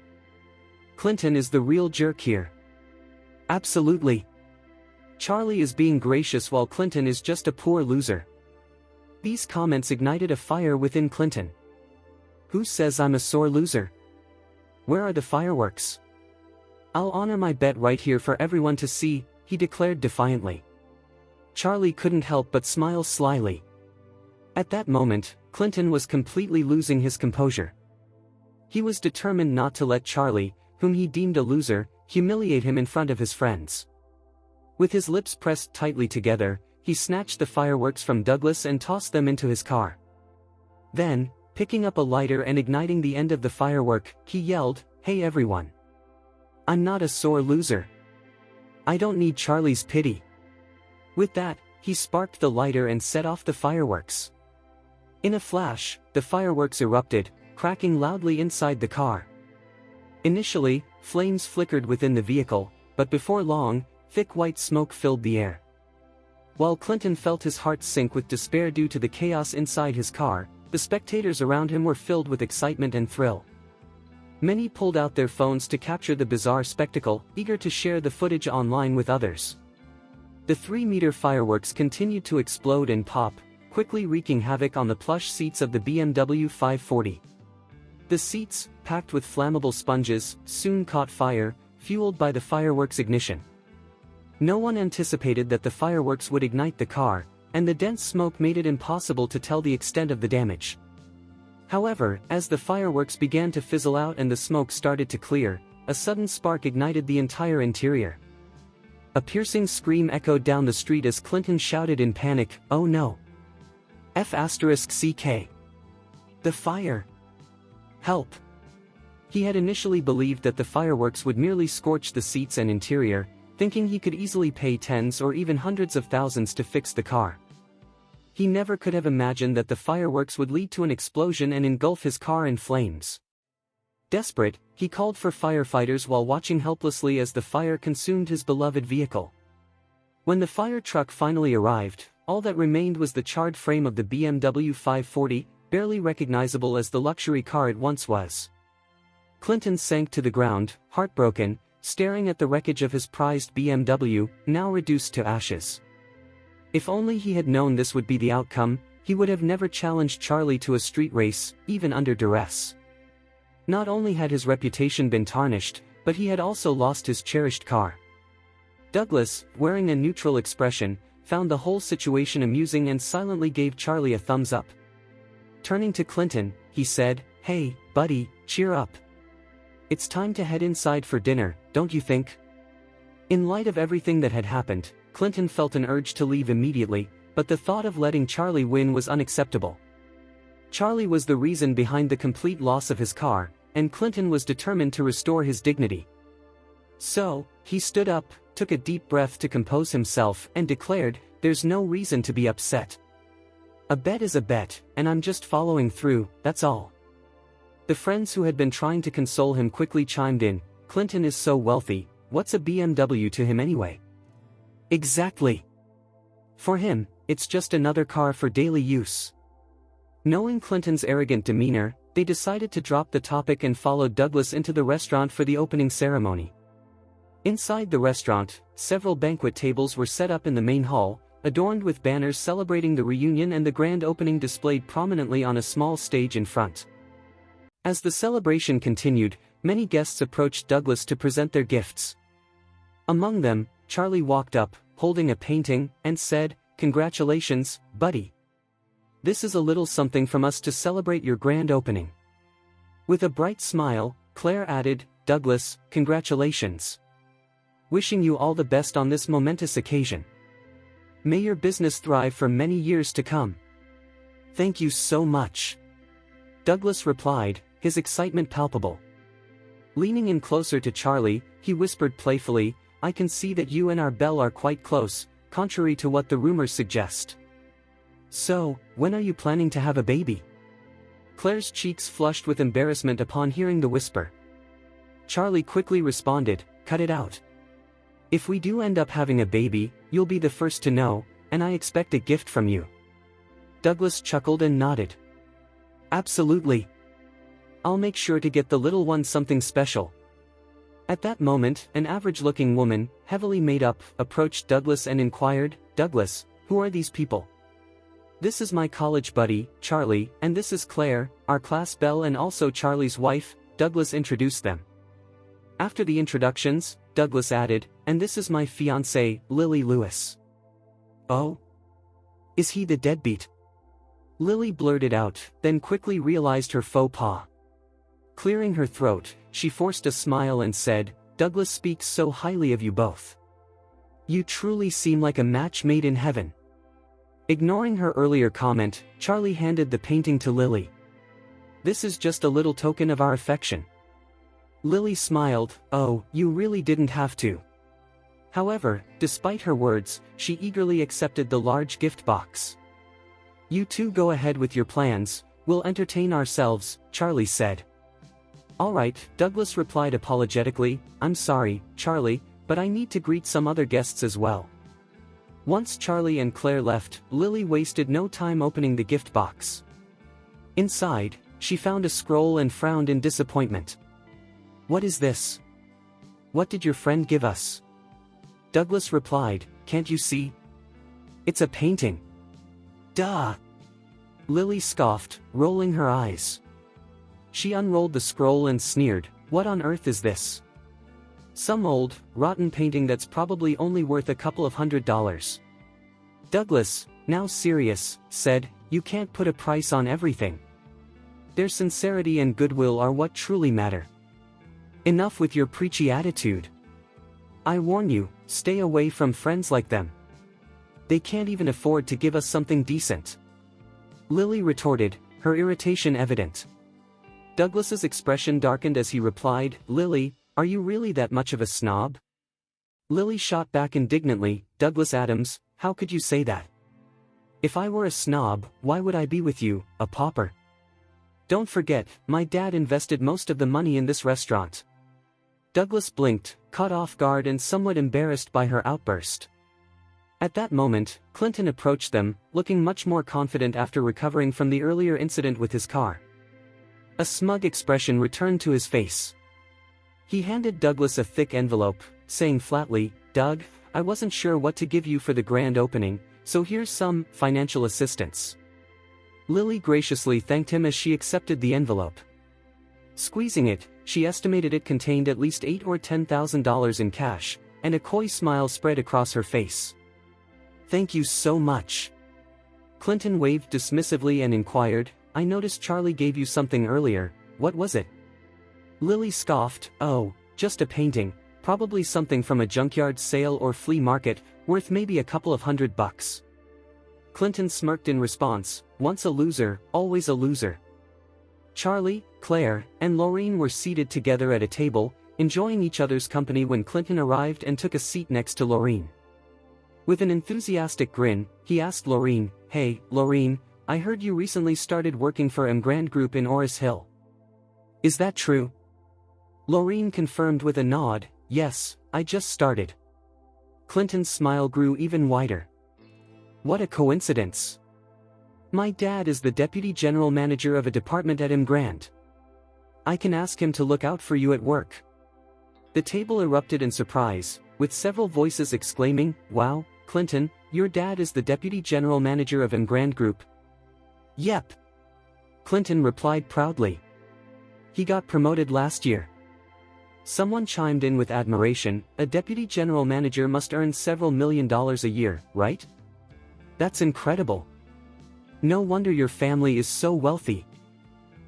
Clinton is the real jerk here. Absolutely. Charlie is being gracious while Clinton is just a poor loser. These comments ignited a fire within Clinton. Who says I'm a sore loser? Where are the fireworks? I'll honor my bet right here for everyone to see, he declared defiantly. Charlie couldn't help but smile slyly. At that moment, Clinton was completely losing his composure. He was determined not to let Charlie, whom he deemed a loser, humiliate him in front of his friends. With his lips pressed tightly together, he snatched the fireworks from Douglas and tossed them into his car. Then, picking up a lighter and igniting the end of the firework, he yelled, "Hey everyone! I'm not a sore loser. I don't need Charlie's pity." With that, he sparked the lighter and set off the fireworks. In a flash, the fireworks erupted, cracking loudly inside the car. Initially, flames flickered within the vehicle, but before long, thick white smoke filled the air. While Clinton felt his heart sink with despair due to the chaos inside his car, the spectators around him were filled with excitement and thrill. Many pulled out their phones to capture the bizarre spectacle, eager to share the footage online with others. The 3-meter fireworks continued to explode and pop, quickly wreaking havoc on the plush seats of the BMW 540. The seats, packed with flammable sponges, soon caught fire, fueled by the fireworks' ignition. No one anticipated that the fireworks would ignite the car, and the dense smoke made it impossible to tell the extent of the damage. However, as the fireworks began to fizzle out and the smoke started to clear, a sudden spark ignited the entire interior. A piercing scream echoed down the street as Clinton shouted in panic, "Oh no! F***CK! The fire! Help!" He had initially believed that the fireworks would merely scorch the seats and interior, thinking he could easily pay tens or even hundreds of thousands to fix the car. He never could have imagined that the fireworks would lead to an explosion and engulf his car in flames. Desperate, he called for firefighters while watching helplessly as the fire consumed his beloved vehicle. When the fire truck finally arrived, all that remained was the charred frame of the BMW 540, barely recognizable as the luxury car it once was. Clinton sank to the ground, heartbroken, staring at the wreckage of his prized BMW, now reduced to ashes. If only he had known this would be the outcome, he would have never challenged Charlie to a street race, even under duress. Not only had his reputation been tarnished, but he had also lost his cherished car. Douglas, wearing a neutral expression, found the whole situation amusing and silently gave Charlie a thumbs up. Turning to Clinton, he said, "Hey, buddy, cheer up. It's time to head inside for dinner, don't you think?" In light of everything that had happened, Clinton felt an urge to leave immediately, but the thought of letting Charlie win was unacceptable. Charlie was the reason behind the complete loss of his car, and Clinton was determined to restore his dignity. So, he stood up, took a deep breath to compose himself, and declared, "There's no reason to be upset. A bet is a bet, and I'm just following through, that's all." The friends who had been trying to console him quickly chimed in, "Clinton is so wealthy, what's a BMW to him anyway?" Exactly. For him, it's just another car for daily use. Knowing Clinton's arrogant demeanor, they decided to drop the topic and followed Douglas into the restaurant for the opening ceremony. Inside the restaurant, several banquet tables were set up in the main hall, adorned with banners celebrating the reunion and the grand opening displayed prominently on a small stage in front. As the celebration continued, many guests approached Douglas to present their gifts. Among them, Charlie walked up, holding a painting, and said, "Congratulations, buddy. This is a little something from us to celebrate your grand opening." With a bright smile, Claire added, "Douglas, congratulations. Wishing you all the best on this momentous occasion. May your business thrive for many years to come." "Thank you so much," Douglas replied, his excitement palpable. Leaning in closer to Charlie, he whispered playfully, "I can see that you and our Belle are quite close, contrary to what the rumors suggest. So, when are you planning to have a baby?" Claire's cheeks flushed with embarrassment upon hearing the whisper. Charlie quickly responded, "Cut it out. If we do end up having a baby, you'll be the first to know, and I expect a gift from you." Douglas chuckled and nodded. "Absolutely. I'll make sure to get the little one something special." At that moment, an average-looking woman, heavily made up, approached Douglas and inquired, "Douglas, who are these people?" "This is my college buddy, Charlie, and this is Claire, our class belle and also Charlie's wife," Douglas introduced them. After the introductions, Douglas added, "And this is my fiancée, Lily Lewis." "Oh? Is he the deadbeat?" Lily blurted out, then quickly realized her faux pas. Clearing her throat, she forced a smile and said, "Douglas speaks so highly of you both. You truly seem like a match made in heaven." Ignoring her earlier comment, Charlie handed the painting to Lily. "This is just a little token of our affection." Lily smiled. "Oh, you really didn't have to." However, despite her words, she eagerly accepted the large gift box. "You two go ahead with your plans, we'll entertain ourselves," Charlie said. "All right," Douglas replied apologetically. "I'm sorry, Charlie, but I need to greet some other guests as well." Once Charlie and Claire left, Lily wasted no time opening the gift box. Inside, she found a scroll and frowned in disappointment. "What is this? What did your friend give us?" Douglas replied, "Can't you see? It's a painting." "Duh!" Lily scoffed, rolling her eyes. She unrolled the scroll and sneered, "What on earth is this? Some old, rotten painting that's probably only worth a couple of $100. Douglas, now serious, said, "You can't put a price on everything. Their sincerity and goodwill are what truly matter. Enough with your preachy attitude. I warn you, stay away from friends like them. They can't even afford to give us something decent." Lily retorted, her irritation evident. Douglas's expression darkened as he replied, "Lily, are you really that much of a snob?" Lily shot back indignantly, "Douglas Adams, how could you say that? If I were a snob, why would I be with you, a pauper? Don't forget, my dad invested most of the money in this restaurant." Douglas blinked, caught off guard and somewhat embarrassed by her outburst. At that moment, Clinton approached them, looking much more confident after recovering from the earlier incident with his car. A smug expression returned to his face. He handed Douglas a thick envelope, saying flatly, "Doug, I wasn't sure what to give you for the grand opening, so here's some financial assistance." Lily graciously thanked him as she accepted the envelope. Squeezing it, she estimated it contained at least $8,000 or $10,000 in cash, and a coy smile spread across her face. "Thank you so much." Clinton waved dismissively and inquired, "I noticed Charlie gave you something earlier, what was it?" Lily scoffed, "Oh, just a painting, probably something from a junkyard sale or flea market, worth maybe a couple of $100. Clinton smirked in response, "Once a loser, always a loser." Charlie, Claire, and Laureen were seated together at a table, enjoying each other's company when Clinton arrived and took a seat next to Laureen. With an enthusiastic grin, he asked Laureen, "Hey, Laureen, I heard you recently started working for Emgrand Group in Oris Hill. Is that true?" Laureen confirmed with a nod, "Yes, I just started." Clinton's smile grew even wider. "What a coincidence. My dad is the deputy general manager of a department at Emgrand. I can ask him to look out for you at work." The table erupted in surprise, with several voices exclaiming, "Wow, Clinton, your dad is the deputy general manager of Emgrand Group." "Yep." Clinton replied proudly. "He got promoted last year." Someone chimed in with admiration, "A deputy general manager must earn several $1,000,000 a year, right? That's incredible. No wonder your family is so wealthy."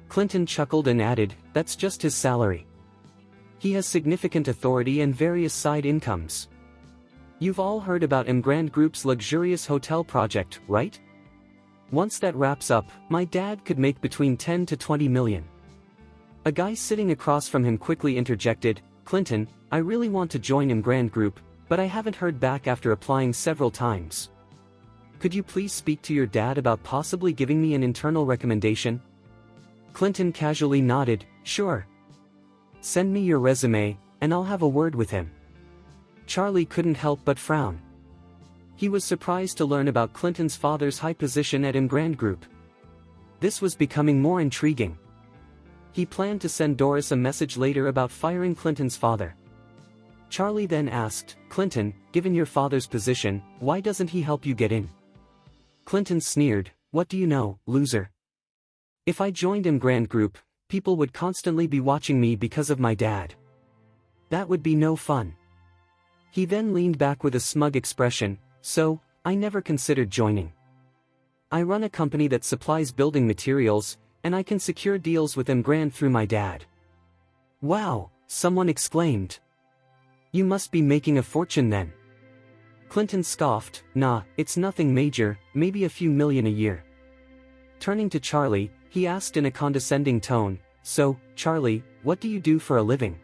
Clinton chuckled and added, "That's just his salary. He has significant authority and various side incomes. You've all heard about Emgrand Group's luxurious hotel project, right? Once that wraps up, my dad could make between 10 to 20 million. A guy sitting across from him quickly interjected, "Clinton, I really want to join Emgrand Group, but I haven't heard back after applying several times. Could you please speak to your dad about possibly giving me an internal recommendation?" Clinton casually nodded, "Sure. Send me your resume, and I'll have a word with him." Charlie couldn't help but frown. He was surprised to learn about Clinton's father's high position at Emgrand Group. This was becoming more intriguing. He planned to send Doris a message later about firing Clinton's father. Charlie then asked, "Clinton, given your father's position, why doesn't he help you get in?" Clinton sneered, "What do you know, loser? If I joined Emgrand Group, people would constantly be watching me because of my dad. That would be no fun." He then leaned back with a smug expression, "So, I never considered joining. I run a company that supplies building materials, and I can secure deals with Emgrand through my dad." "Wow," someone exclaimed. "You must be making a fortune then." Clinton scoffed, "Nah, it's nothing major, maybe a few million a year." Turning to Charlie, he asked in a condescending tone, "So, Charlie, what do you do for a living?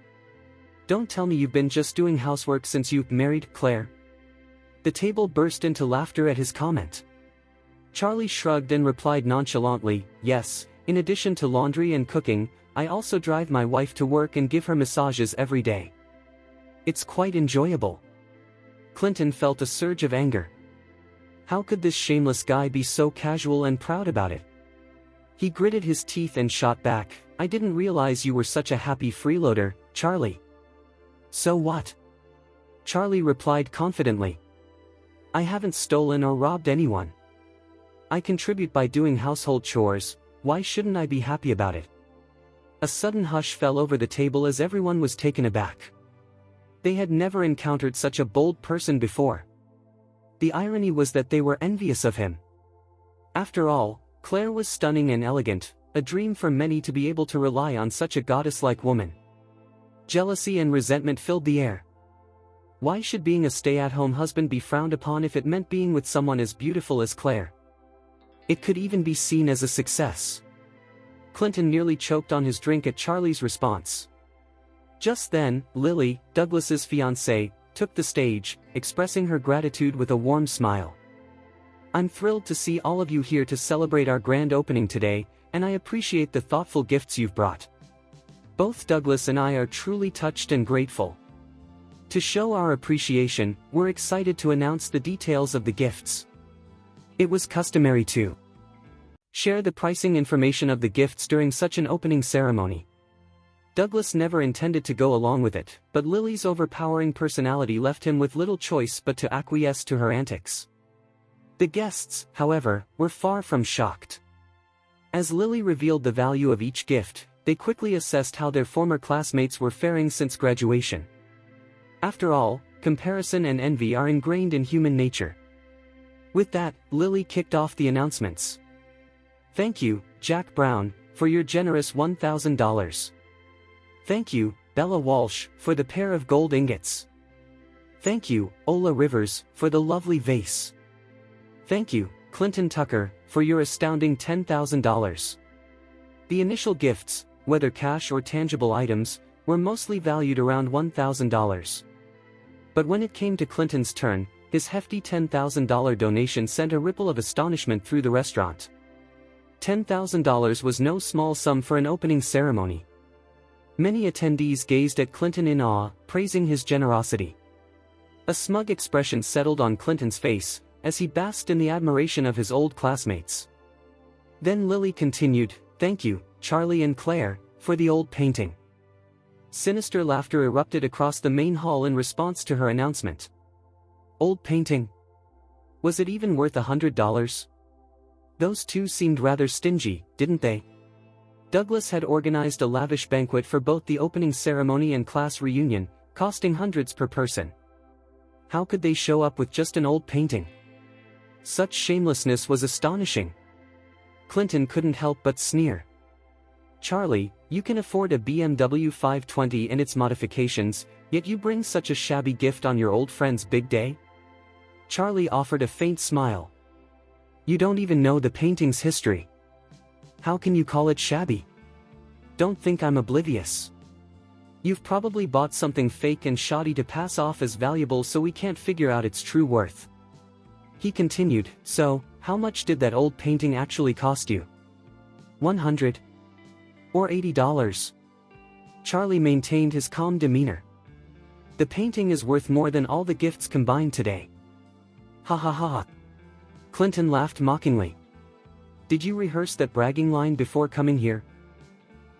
Don't tell me you've been just doing housework since you married Claire." The table burst into laughter at his comment. Charlie shrugged and replied nonchalantly, "Yes, in addition to laundry and cooking, I also drive my wife to work and give her massages every day. It's quite enjoyable." Clinton felt a surge of anger. How could this shameless guy be so casual and proud about it? He gritted his teeth and shot back, "I didn't realize you were such a happy freeloader, Charlie." "So what?" Charlie replied confidently. "I haven't stolen or robbed anyone. I contribute by doing household chores, why shouldn't I be happy about it?" A sudden hush fell over the table as everyone was taken aback. They had never encountered such a bold person before. The irony was that they were envious of him. After all, Claire was stunning and elegant, a dream for many to be able to rely on such a goddess-like woman. Jealousy and resentment filled the air. Why should being a stay-at-home husband be frowned upon if it meant being with someone as beautiful as Claire? It could even be seen as a success. Clinton nearly choked on his drink at Charlie's response. Just then, Lily, Douglas's fiancée, took the stage, expressing her gratitude with a warm smile. "I'm thrilled to see all of you here to celebrate our grand opening today, and I appreciate the thoughtful gifts you've brought. Both Douglas and I are truly touched and grateful. To show our appreciation, we're excited to announce the details of the gifts." It was customary to share the pricing information of the gifts during such an opening ceremony. Douglas never intended to go along with it, but Lily's overpowering personality left him with little choice but to acquiesce to her antics. The guests, however, were far from shocked. As Lily revealed the value of each gift, they quickly assessed how their former classmates were faring since graduation. After all, comparison and envy are ingrained in human nature. With that, Lily kicked off the announcements. "Thank you, Jack Brown, for your generous $1,000. Thank you, Bella Walsh, for the pair of gold ingots. Thank you, Ola Rivers, for the lovely vase. Thank you, Clinton Tucker, for your astounding $10,000. The initial gifts, whether cash or tangible items, were mostly valued around $1,000. But when it came to Clinton's turn, his hefty $10,000 donation sent a ripple of astonishment through the restaurant. $10,000 was no small sum for an opening ceremony. Many attendees gazed at Clinton in awe, praising his generosity. A smug expression settled on Clinton's face, as he basked in the admiration of his old classmates. Then Lily continued, "Thank you, Charlie and Claire, for the old painting." Sinister laughter erupted across the main hall in response to her announcement. Old painting? Was it even worth $100? Those two seemed rather stingy, didn't they? Douglas had organized a lavish banquet for both the opening ceremony and class reunion, costing hundreds per person. How could they show up with just an old painting? Such shamelessness was astonishing. Clinton couldn't help but sneer. "Charlie, you can afford a BMW 520 and its modifications, yet you bring such a shabby gift on your old friend's big day?" Charlie offered a faint smile. "You don't even know the painting's history. How can you call it shabby? Don't think I'm oblivious. You've probably bought something fake and shoddy to pass off as valuable so we can't figure out its true worth." He continued, "So, how much did that old painting actually cost you? $100? Or $80? Charlie maintained his calm demeanor. "The painting is worth more than all the gifts combined today." "Ha ha ha ha." Clinton laughed mockingly. "Did you rehearse that bragging line before coming here?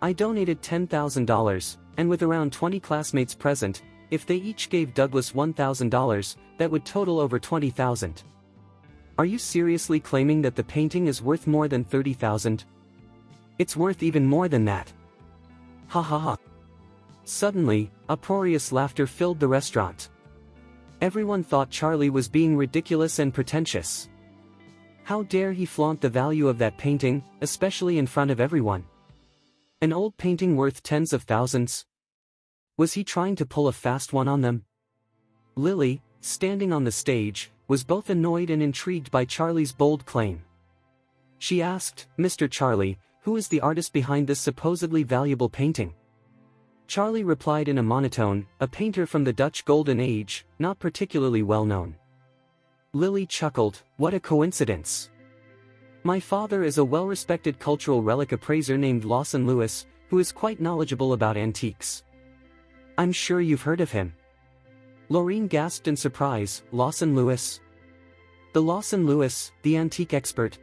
I donated $10,000, and with around 20 classmates present, if they each gave Douglas $1,000, that would total over $20,000. Are you seriously claiming that the painting is worth more than $30,000? It's worth even more than that." Ha ha ha. Suddenly, uproarious laughter filled the restaurant. Everyone thought Charlie was being ridiculous and pretentious. How dare he flaunt the value of that painting, especially in front of everyone? An old painting worth tens of thousands? Was he trying to pull a fast one on them? Lily, standing on the stage, was both annoyed and intrigued by Charlie's bold claim. She asked, "Mr. Charlie, who is the artist behind this supposedly valuable painting?" Charlie replied in a monotone, "A painter from the Dutch Golden Age, not particularly well known." Lily chuckled, "What a coincidence. My father is a well-respected cultural relic appraiser named Lawson Lewis, who is quite knowledgeable about antiques. I'm sure you've heard of him." Loreen gasped in surprise, "Lawson Lewis? The Lawson Lewis, the antique expert?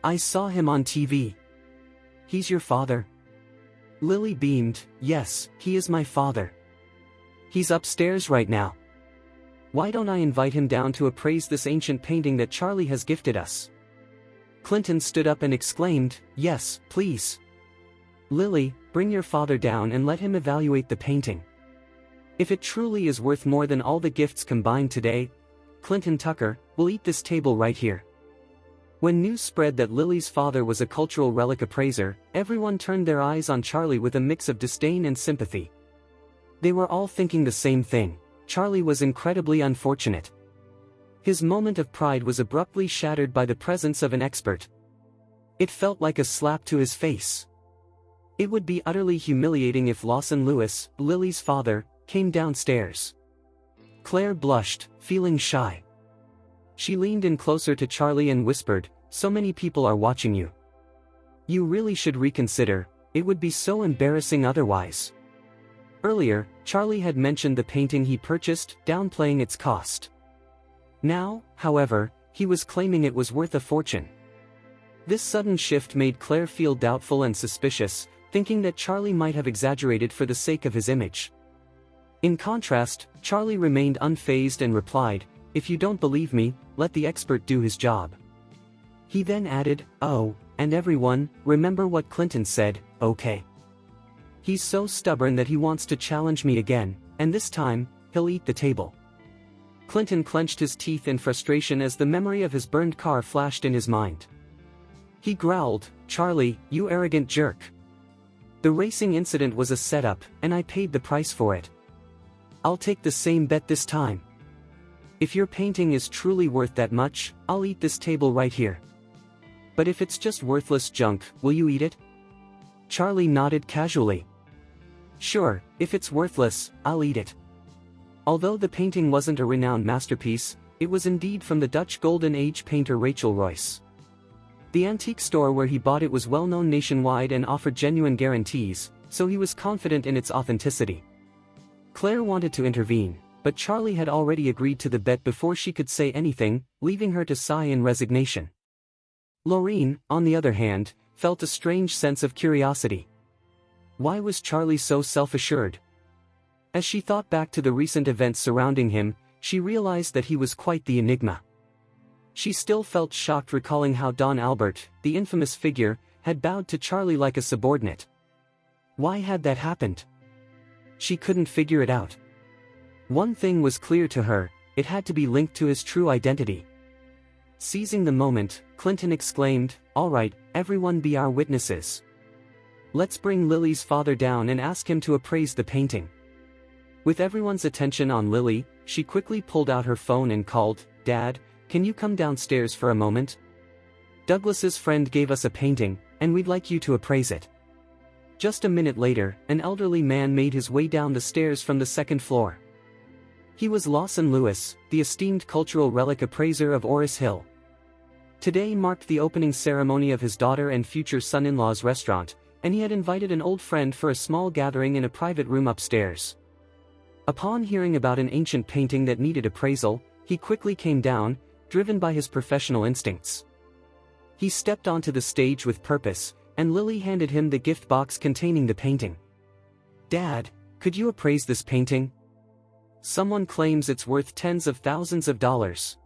I saw him on TV. He's your father?" Lily beamed, "Yes, he is my father. He's upstairs right now. Why don't I invite him down to appraise this ancient painting that Charlie has gifted us?" Clinton stood up and exclaimed, "Yes, please. Lily, bring your father down and let him evaluate the painting. If it truly is worth more than all the gifts combined today, Clinton Tucker, we'll eat this table right here." When news spread that Lily's father was a cultural relic appraiser, everyone turned their eyes on Charlie with a mix of disdain and sympathy. They were all thinking the same thing: Charlie was incredibly unfortunate. His moment of pride was abruptly shattered by the presence of an expert. It felt like a slap to his face. It would be utterly humiliating if Lawson Lewis, Lily's father, came downstairs. Claire blushed, feeling shy. She leaned in closer to Charlie and whispered, "So many people are watching you. You really should reconsider, it would be so embarrassing otherwise." Earlier, Charlie had mentioned the painting he purchased, downplaying its cost. Now, however, he was claiming it was worth a fortune. This sudden shift made Claire feel doubtful and suspicious, thinking that Charlie might have exaggerated for the sake of his image. In contrast, Charlie remained unfazed and replied, "If you don't believe me, let the expert do his job." He then added, "Oh, and everyone, remember what Clinton said, okay? He's so stubborn that he wants to challenge me again, and this time, he'll eat the table." Clinton clenched his teeth in frustration as the memory of his burned car flashed in his mind. He growled, "Charlie, you arrogant jerk. The racing incident was a setup, and I paid the price for it. I'll take the same bet this time. If your painting is truly worth that much, I'll eat this table right here. But if it's just worthless junk, will you eat it?" Charlie nodded casually. "Sure, if it's worthless, I'll eat it." Although the painting wasn't a renowned masterpiece, it was indeed from the Dutch Golden Age painter Rachel Royce. The antique store where he bought it was well known nationwide and offered genuine guarantees, so he was confident in its authenticity. Claire wanted to intervene, but Charlie had already agreed to the bet before she could say anything, leaving her to sigh in resignation. Loreen, on the other hand, felt a strange sense of curiosity. Why was Charlie so self-assured? As she thought back to the recent events surrounding him, she realized that he was quite the enigma. She still felt shocked recalling how Don Albert, the infamous figure, had bowed to Charlie like a subordinate. Why had that happened? She couldn't figure it out. One thing was clear to her: it had to be linked to his true identity. Seizing the moment, Clinton exclaimed, "All right, everyone be our witnesses. Let's bring Lily's father down and ask him to appraise the painting." With everyone's attention on Lily, she quickly pulled out her phone and called, "Dad, can you come downstairs for a moment? Douglas's friend gave us a painting, and we'd like you to appraise it." Just a minute later, an elderly man made his way down the stairs from the second floor. He was Lawson Lewis, the esteemed cultural relic appraiser of Orris Hill. Today marked the opening ceremony of his daughter and future son-in-law's restaurant, and he had invited an old friend for a small gathering in a private room upstairs. Upon hearing about an ancient painting that needed appraisal, he quickly came down, driven by his professional instincts. He stepped onto the stage with purpose, and Lily handed him the gift box containing the painting. "Dad, could you appraise this painting? Someone claims it's worth tens of thousands of dollars."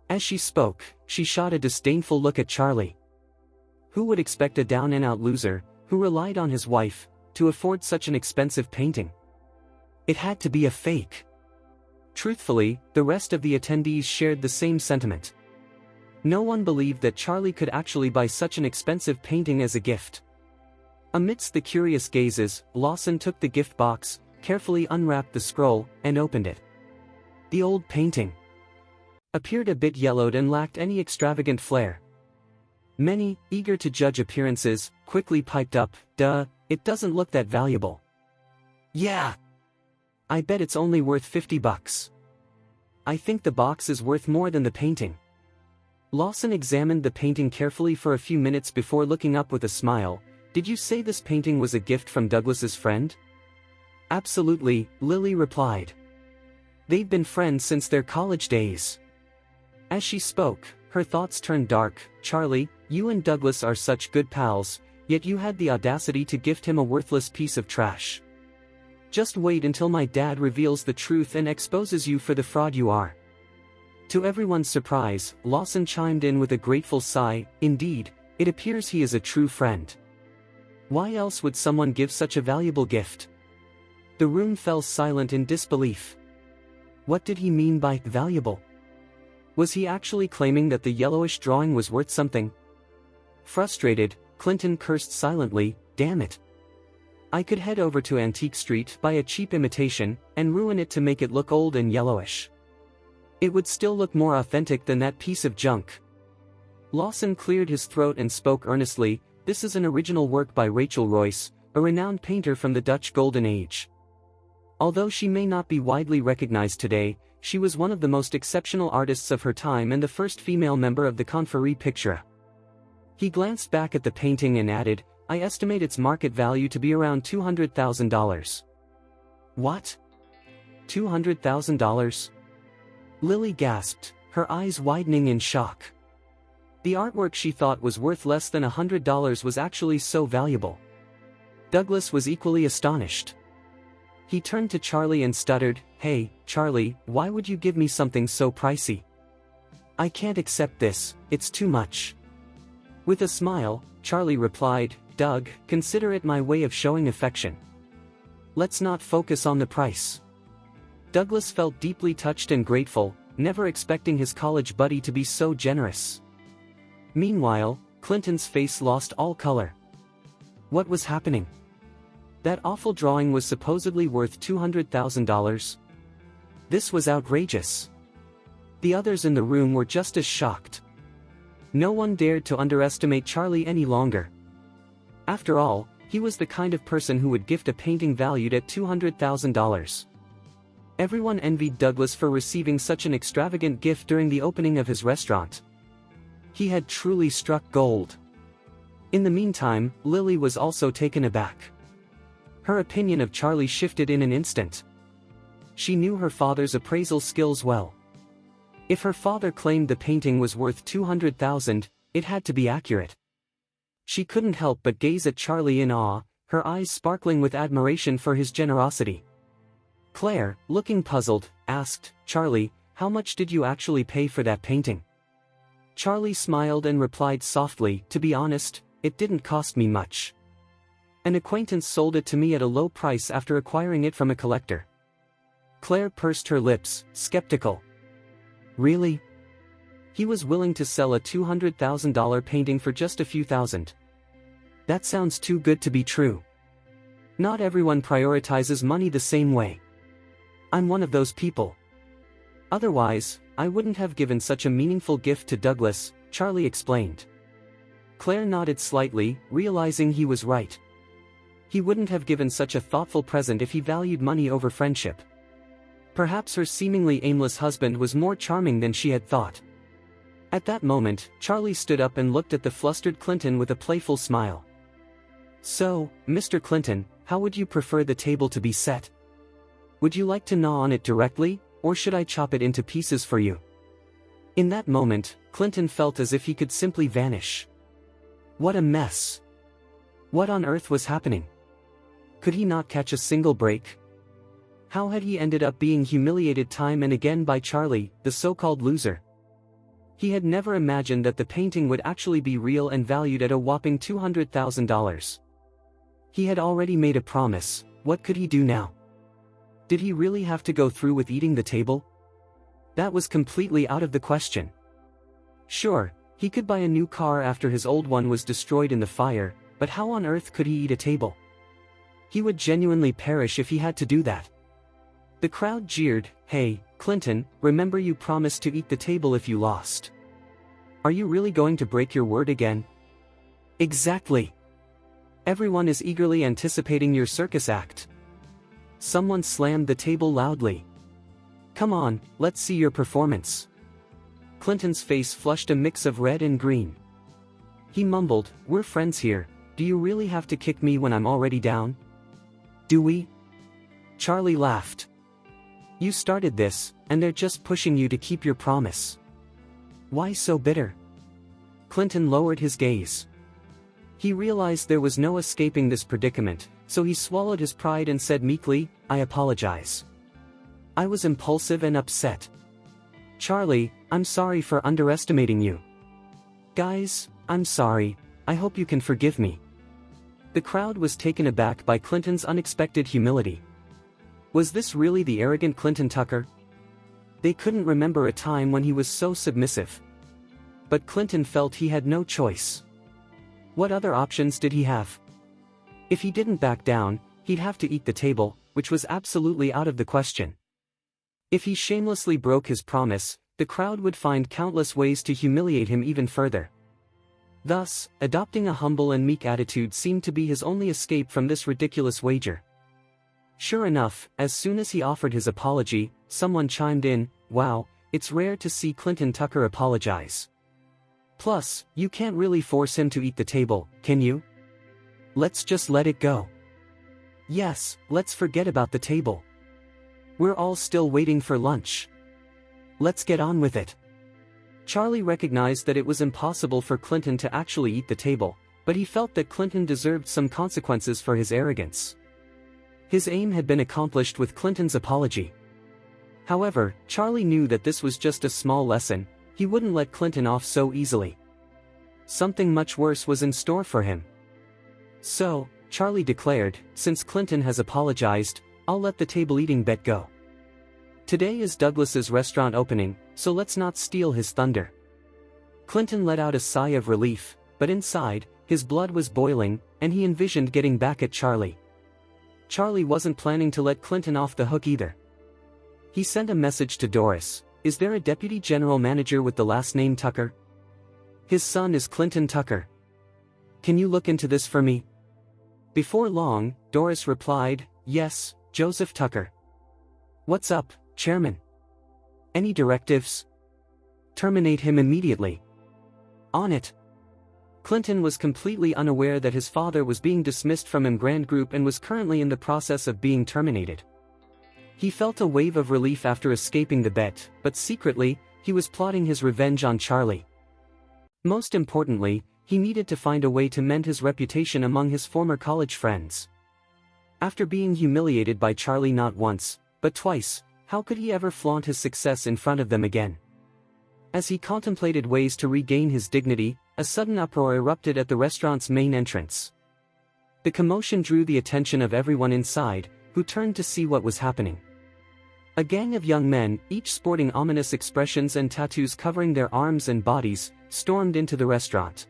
As she spoke, she shot a disdainful look at Charlie. Who would expect a down-and-out loser, who relied on his wife, to afford such an expensive painting? It had to be a fake. Truthfully, the rest of the attendees shared the same sentiment. No one believed that Charlie could actually buy such an expensive painting as a gift. Amidst the curious gazes, Lawson took the gift box, carefully unwrapped the scroll, and opened it. The old painting appeared a bit yellowed and lacked any extravagant flair. Many, eager to judge appearances, quickly piped up, "Duh, it doesn't look that valuable." "Yeah. I bet it's only worth $50. I think the box is worth more than the painting." Lawson examined the painting carefully for a few minutes before looking up with a smile. "Did you say this painting was a gift from Douglas's friend?" "Absolutely," Lily replied. "They've been friends since their college days." As she spoke, her thoughts turned dark. "Charlie, you and Douglas are such good pals, yet you had the audacity to gift him a worthless piece of trash. Just wait until my dad reveals the truth and exposes you for the fraud you are." To everyone's surprise, Lawson chimed in with a grateful sigh. "Indeed, it appears he is a true friend. Why else would someone give such a valuable gift?" The room fell silent in disbelief. What did he mean by valuable? Was he actually claiming that the yellowish drawing was worth something? Frustrated, Clinton cursed silently. "Damn it. I could head over to Antique Street, buy a cheap imitation, and ruin it to make it look old and yellowish. It would still look more authentic than that piece of junk." Lawson cleared his throat and spoke earnestly. "This is an original work by Rachel Royce, a renowned painter from the Dutch Golden Age. Although she may not be widely recognized today, she was one of the most exceptional artists of her time and the first female member of the Confrérie Pictura." He glanced back at the painting and added, "I estimate its market value to be around $200,000. "What? $200,000? Lily gasped, her eyes widening in shock. The artwork she thought was worth less than $100 was actually so valuable. Douglas was equally astonished. He turned to Charlie and stuttered, "Hey, Charlie, why would you give me something so pricey? I can't accept this, it's too much." With a smile, Charlie replied, "Doug, consider it my way of showing affection. Let's not focus on the price." Douglas felt deeply touched and grateful, never expecting his college buddy to be so generous. Meanwhile, Clinton's face lost all color. What was happening? That awful drawing was supposedly worth $200,000. This was outrageous. The others in the room were just as shocked. No one dared to underestimate Charlie any longer. After all, he was the kind of person who would gift a painting valued at $200,000. Everyone envied Douglas for receiving such an extravagant gift during the opening of his restaurant. He had truly struck gold. In the meantime, Lily was also taken aback. Her opinion of Charlie shifted in an instant. She knew her father's appraisal skills well. If her father claimed the painting was worth $200,000, it had to be accurate. She couldn't help but gaze at Charlie in awe, her eyes sparkling with admiration for his generosity. Claire, looking puzzled, asked, "Charlie, how much did you actually pay for that painting?" Charlie smiled and replied softly, "To be honest, it didn't cost me much. An acquaintance sold it to me at a low price after acquiring it from a collector." Claire pursed her lips, skeptical. Really? He was willing to sell a $200,000 painting for just a few thousand? That sounds too good to be true. Not everyone prioritizes money the same way. I'm one of those people. Otherwise, I wouldn't have given such a meaningful gift to Douglas, Charlie explained. Claire nodded slightly, realizing he was right. He wouldn't have given such a thoughtful present if he valued money over friendship. Perhaps her seemingly aimless husband was more charming than she had thought. At that moment, Charlie stood up and looked at the flustered Clinton with a playful smile. "So, Mr. Clinton, how would you prefer the table to be set? Would you like to gnaw on it directly, or should I chop it into pieces for you?" In that moment, Clinton felt as if he could simply vanish. What a mess! What on earth was happening? Could he not catch a single break? How had he ended up being humiliated time and again by Charlie, the so-called loser? He had never imagined that the painting would actually be real and valued at a whopping $200,000. He had already made a promise, what could he do now? Did he really have to go through with eating the table? That was completely out of the question. Sure, he could buy a new car after his old one was destroyed in the fire, but how on earth could he eat a table? He would genuinely perish if he had to do that. The crowd jeered, "Hey, Clinton, remember you promised to eat the table if you lost. Are you really going to break your word again?" "Exactly. Everyone is eagerly anticipating your circus act." Someone slammed the table loudly. "Come on, let's see your performance." Clinton's face flushed a mix of red and green. He mumbled, "We're friends here, do you really have to kick me when I'm already down?" "Do we?" Charlie laughed. "You started this, and they're just pushing you to keep your promise. Why so bitter?" Clinton lowered his gaze. He realized there was no escaping this predicament, so he swallowed his pride and said meekly, "I apologize. I was impulsive and upset. Charlie, I'm sorry for underestimating you. Guys, I'm sorry, I hope you can forgive me." The crowd was taken aback by Clinton's unexpected humility. Was this really the arrogant Clinton Tucker? They couldn't remember a time when he was so submissive. But Clinton felt he had no choice. What other options did he have? If he didn't back down, he'd have to eat the table, which was absolutely out of the question. If he shamelessly broke his promise, the crowd would find countless ways to humiliate him even further. Thus, adopting a humble and meek attitude seemed to be his only escape from this ridiculous wager. Sure enough, as soon as he offered his apology, someone chimed in, "Wow, it's rare to see Clinton Tucker apologize. Plus, you can't really force him to eat the table, can you? Let's just let it go." "Yes, let's forget about the table. We're all still waiting for lunch. Let's get on with it." Charlie recognized that it was impossible for Clinton to actually eat the table, but he felt that Clinton deserved some consequences for his arrogance. His aim had been accomplished with Clinton's apology. However, Charlie knew that this was just a small lesson. He wouldn't let Clinton off so easily. Something much worse was in store for him. "So," Charlie declared, "since Clinton has apologized, I'll let the table-eating bet go. Today is Douglas's restaurant opening, so let's not steal his thunder." Clinton let out a sigh of relief, but inside, his blood was boiling, and he envisioned getting back at Charlie. Charlie wasn't planning to let Clinton off the hook either. He sent a message to Doris, "Is there a deputy general manager with the last name Tucker? His son is Clinton Tucker. Can you look into this for me?" Before long, Doris replied, "Yes, Joseph Tucker." "What's up, Chairman? Any directives?" "Terminate him immediately." "On it." Clinton was completely unaware that his father was being dismissed from Emgrand Group and was currently in the process of being terminated. He felt a wave of relief after escaping the bet, but secretly, he was plotting his revenge on Charlie. Most importantly, he needed to find a way to mend his reputation among his former college friends. After being humiliated by Charlie not once, but twice, how could he ever flaunt his success in front of them again? As he contemplated ways to regain his dignity, a sudden uproar erupted at the restaurant's main entrance. The commotion drew the attention of everyone inside, who turned to see what was happening. A gang of young men, each sporting ominous expressions and tattoos covering their arms and bodies, stormed into the restaurant.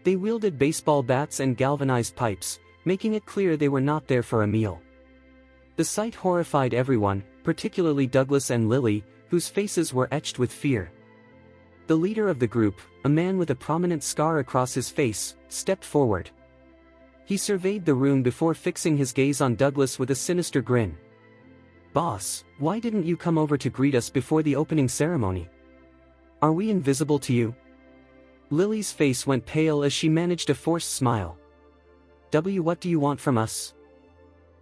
They wielded baseball bats and galvanized pipes, making it clear they were not there for a meal. The sight horrified everyone, particularly Douglas and Lily, whose faces were etched with fear. The leader of the group, a man with a prominent scar across his face, stepped forward. He surveyed the room before fixing his gaze on Douglas with a sinister grin. "Boss, why didn't you come over to greet us before the opening ceremony? Are we invisible to you?" Lily's face went pale as she managed a forced smile. What do you want from us?"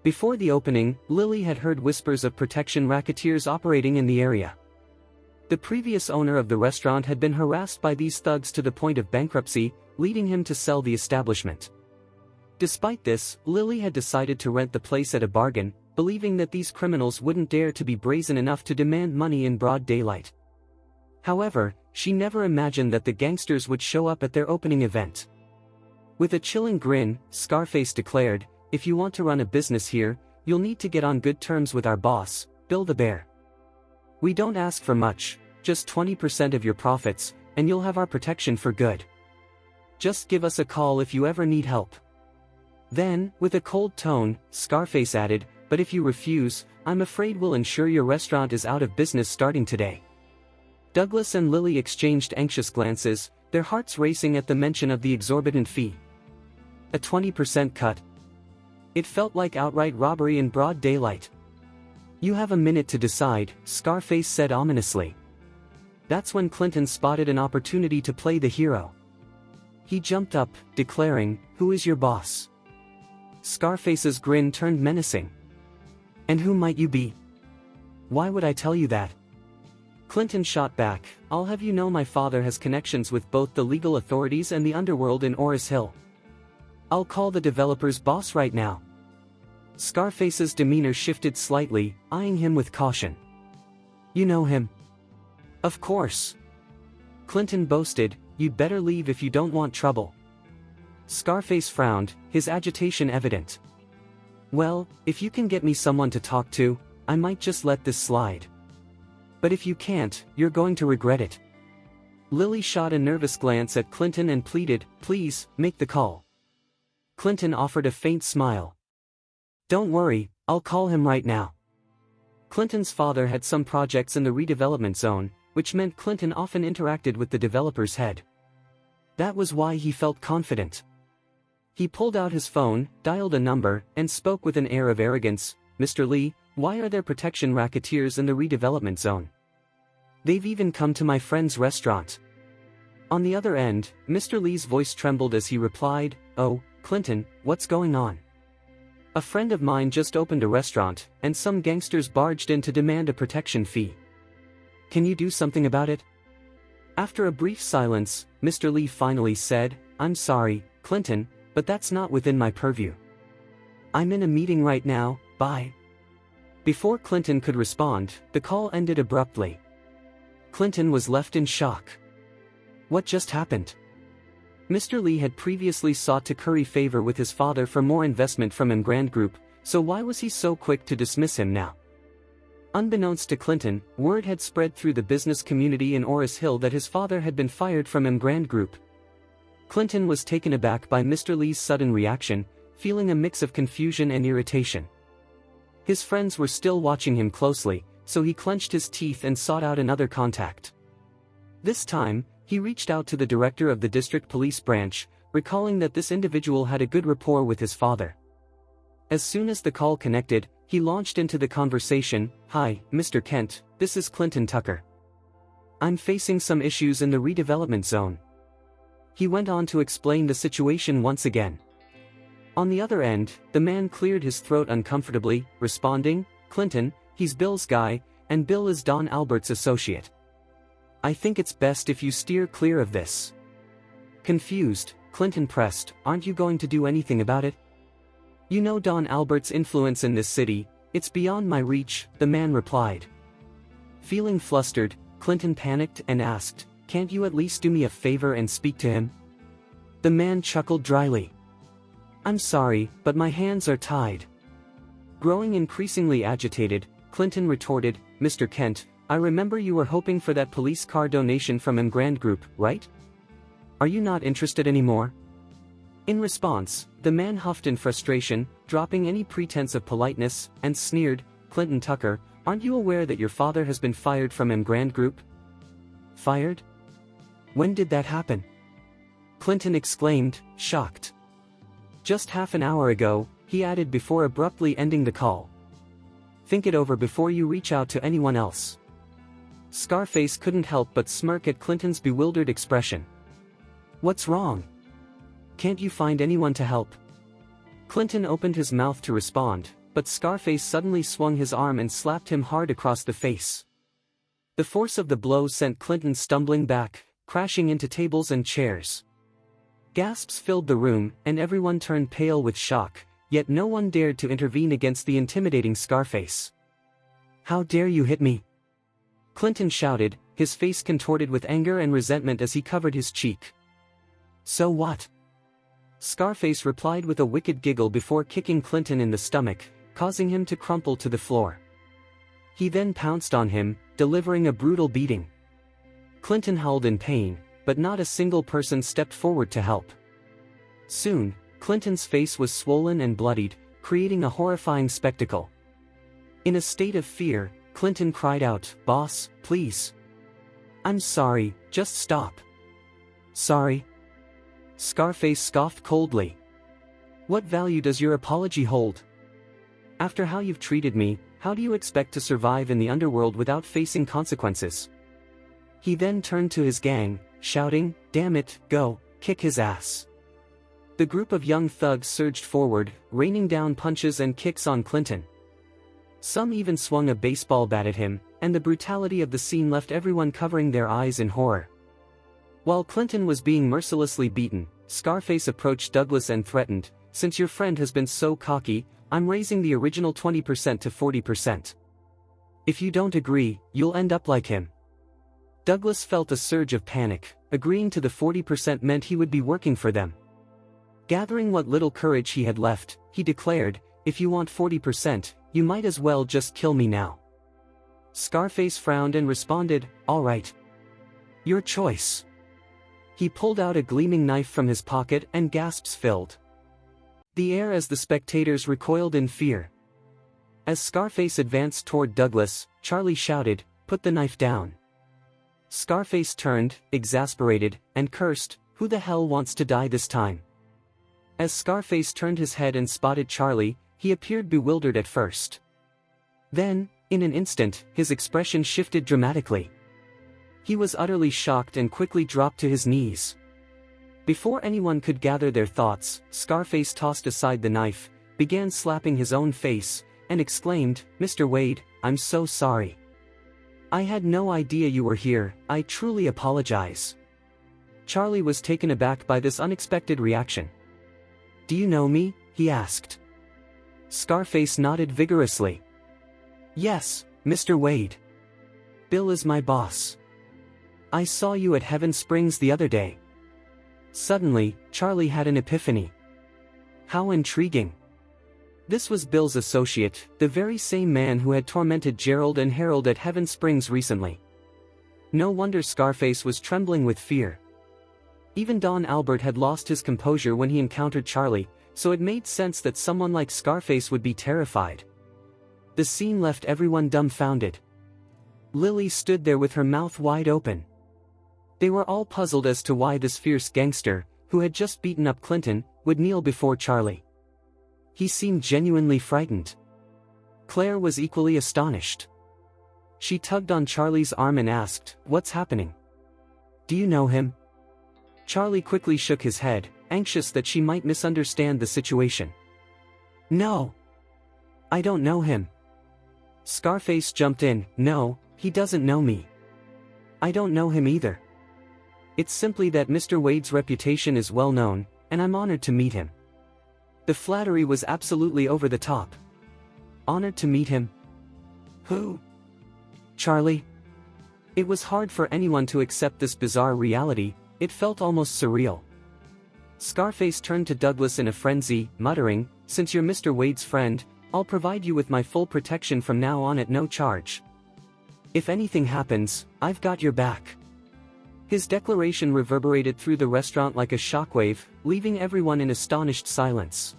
Before the opening, Lily had heard whispers of protection racketeers operating in the area. The previous owner of the restaurant had been harassed by these thugs to the point of bankruptcy, leading him to sell the establishment. Despite this, Lily had decided to rent the place at a bargain, believing that these criminals wouldn't dare to be brazen enough to demand money in broad daylight. However, she never imagined that the gangsters would show up at their opening event. With a chilling grin, Scarface declared, "If you want to run a business here, you'll need to get on good terms with our boss, Bill the Bear. We don't ask for much, just 20% of your profits, and you'll have our protection for good. Just give us a call if you ever need help." Then, with a cold tone, Scarface added, but if you refuse, I'm afraid we'll ensure your restaurant is out of business starting today." Douglas and Lily exchanged anxious glances, their hearts racing at the mention of the exorbitant fee. A 20% cut. It felt like outright robbery in broad daylight. "You have a minute to decide," Scarface said ominously. That's when Clinton spotted an opportunity to play the hero. He jumped up, declaring, "Who is your boss?" Scarface's grin turned menacing. "And who might you be? Why would I tell you that?" Clinton shot back, "I'll have you know my father has connections with both the legal authorities and the underworld in Oris Hill. I'll call the developer's boss right now." Scarface's demeanor shifted slightly, eyeing him with caution. "You know him?" "Of course." Clinton boasted, "You'd better leave if you don't want trouble." Scarface frowned, his agitation evident. "Well, if you can get me someone to talk to, I might just let this slide. But if you can't, you're going to regret it." Lily shot a nervous glance at Clinton and pleaded, "Please, make the call." Clinton offered a faint smile. "Don't worry, I'll call him right now." Clinton's father had some projects in the redevelopment zone, which meant Clinton often interacted with the developer's head. That was why he felt confident. He pulled out his phone, dialed a number, and spoke with an air of arrogance. "Mr. Lee, why are there protection racketeers in the redevelopment zone? They've even come to my friend's restaurant." On the other end, Mr. Lee's voice trembled as he replied, "Oh, Clinton, what's going on? A friend of mine just opened a restaurant, and some gangsters barged in to demand a protection fee. Can you do something about it?" After a brief silence, Mr. Lee finally said, "I'm sorry, Clinton, but that's not within my purview. I'm in a meeting right now, bye." Before Clinton could respond, the call ended abruptly. Clinton was left in shock. What just happened? Mr. Lee had previously sought to curry favor with his father for more investment from Emgrand Group, so why was he so quick to dismiss him now? Unbeknownst to Clinton, word had spread through the business community in Oris Hill that his father had been fired from Emgrand Group. Clinton was taken aback by Mr. Lee's sudden reaction, feeling a mix of confusion and irritation. His friends were still watching him closely, so he clenched his teeth and sought out another contact. This time, he reached out to the director of the district police branch, recalling that this individual had a good rapport with his father. As soon as the call connected, he launched into the conversation. "Hi, Mr. Kent, this is Clinton Tucker. I'm facing some issues in the redevelopment zone." He went on to explain the situation once again. On the other end, the man cleared his throat uncomfortably, responding, "Clinton, he's Bill's guy, and Bill is Don Albert's associate. I think it's best if you steer clear of this." Confused, Clinton pressed, "Aren't you going to do anything about it?" "You know Don Albert's influence in this city, it's beyond my reach," the man replied. Feeling flustered, Clinton panicked and asked, "Can't you at least do me a favor and speak to him?" The man chuckled dryly. "I'm sorry, but my hands are tied." Growing increasingly agitated, Clinton retorted, "Mr. Kent, I remember you were hoping for that police car donation from Emgrand Group, right? Are you not interested anymore?" In response, the man huffed in frustration, dropping any pretense of politeness, and sneered, "Clinton Tucker, aren't you aware that your father has been fired from Emgrand Group?" "Fired? When did that happen?" Clinton exclaimed, shocked. "Just half an hour ago," he added before abruptly ending the call. "Think it over before you reach out to anyone else." Scarface couldn't help but smirk at Clinton's bewildered expression. "What's wrong? Can't you find anyone to help?" Clinton opened his mouth to respond, but Scarface suddenly swung his arm and slapped him hard across the face. The force of the blow sent Clinton stumbling back, crashing into tables and chairs. Gasps filled the room, and everyone turned pale with shock, yet no one dared to intervene against the intimidating Scarface. "How dare you hit me?" Clinton shouted, his face contorted with anger and resentment as he covered his cheek. "So what?" Scarface replied with a wicked giggle before kicking Clinton in the stomach, causing him to crumple to the floor. He then pounced on him, delivering a brutal beating. Clinton howled in pain, but not a single person stepped forward to help. Soon, Clinton's face was swollen and bloodied, creating a horrifying spectacle. In a state of fear, Clinton cried out, "Boss, please. I'm sorry, just stop." "Sorry?" Scarface scoffed coldly. "What value does your apology hold? After how you've treated me, how do you expect to survive in the underworld without facing consequences?" He then turned to his gang, shouting, "Damn it, go, kick his ass." The group of young thugs surged forward, raining down punches and kicks on Clinton. Some even swung a baseball bat at him, and the brutality of the scene left everyone covering their eyes in horror. While Clinton was being mercilessly beaten, Scarface approached Douglas and threatened, "Since your friend has been so cocky, I'm raising the original 20% to 40%. If you don't agree, you'll end up like him." Douglas felt a surge of panic. Agreeing to the 40% meant he would be working for them. Gathering what little courage he had left, he declared, "If you want 40%, you might as well just kill me now." Scarface frowned and responded, "All right. Your choice." He pulled out a gleaming knife from his pocket and gasps filled the air as the spectators recoiled in fear. As Scarface advanced toward Douglas, Charlie shouted, "Put the knife down." Scarface turned, exasperated, and cursed, "Who the hell wants to die this time?" As Scarface turned his head and spotted Charlie, he appeared bewildered at first. Then, in an instant, his expression shifted dramatically. He was utterly shocked and quickly dropped to his knees. Before anyone could gather their thoughts, Scarface tossed aside the knife, began slapping his own face, and exclaimed, "Mr. Wade, I'm so sorry. I had no idea you were here, I truly apologize." Charlie was taken aback by this unexpected reaction. "Do you know me?" he asked. Scarface nodded vigorously. "Yes, Mr. Wade. Bill is my boss. I saw you at Heaven Springs the other day." Suddenly, Charlie had an epiphany. How intriguing. This was Bill's associate, the very same man who had tormented Gerald and Harold at Heaven Springs recently. No wonder Scarface was trembling with fear. Even Don Albert had lost his composure when he encountered Charlie, so it made sense that someone like Scarface would be terrified. The scene left everyone dumbfounded. Lily stood there with her mouth wide open. They were all puzzled as to why this fierce gangster, who had just beaten up Clinton, would kneel before Charlie. He seemed genuinely frightened. Claire was equally astonished. She tugged on Charlie's arm and asked, "What's happening? Do you know him?" Charlie quickly shook his head, anxious that she might misunderstand the situation. "No. I don't know him." Scarface jumped in, "No, he doesn't know me. I don't know him either. It's simply that Mr. Wade's reputation is well known, and I'm honored to meet him." The flattery was absolutely over the top. Honored to meet him? Who? Charlie? It was hard for anyone to accept this bizarre reality. It felt almost surreal. Scarface turned to Douglas in a frenzy, muttering, "Since you're Mr. Wade's friend, I'll provide you with my full protection from now on at no charge. If anything happens, I've got your back." His declaration reverberated through the restaurant like a shockwave, leaving everyone in astonished silence.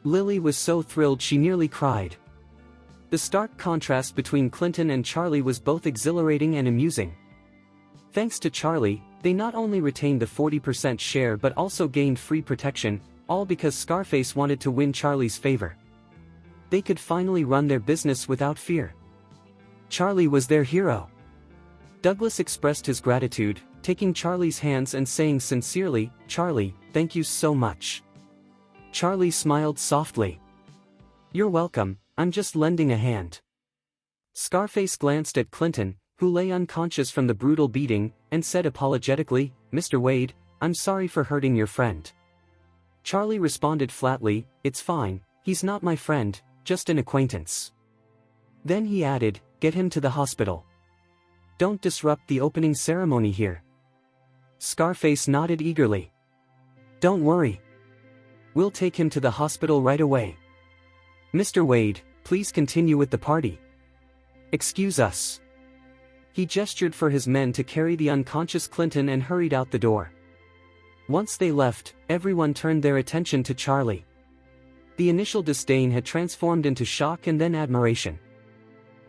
Lily was so thrilled she nearly cried. The stark contrast between Clinton and Charlie was both exhilarating and amusing. Thanks to Charlie, they not only retained the 40% share but also gained free protection, all because Scarface wanted to win Charlie's favor. They could finally run their business without fear. Charlie was their hero. Douglas expressed his gratitude, taking Charlie's hands and saying sincerely, "Charlie, thank you so much." Charlie smiled softly. "You're welcome, I'm just lending a hand." Scarface glanced at Clinton, who lay unconscious from the brutal beating, and said apologetically, "Mr. Wade, I'm sorry for hurting your friend." Charlie responded flatly, "It's fine, he's not my friend, just an acquaintance." Then he added, "Get him to the hospital. Don't disrupt the opening ceremony here." Scarface nodded eagerly. "Don't worry. We'll take him to the hospital right away. Mr. Wade, please continue with the party. Excuse us." He gestured for his men to carry the unconscious Clinton and hurried out the door. Once they left, everyone turned their attention to Charlie. The initial disdain had transformed into shock and then admiration.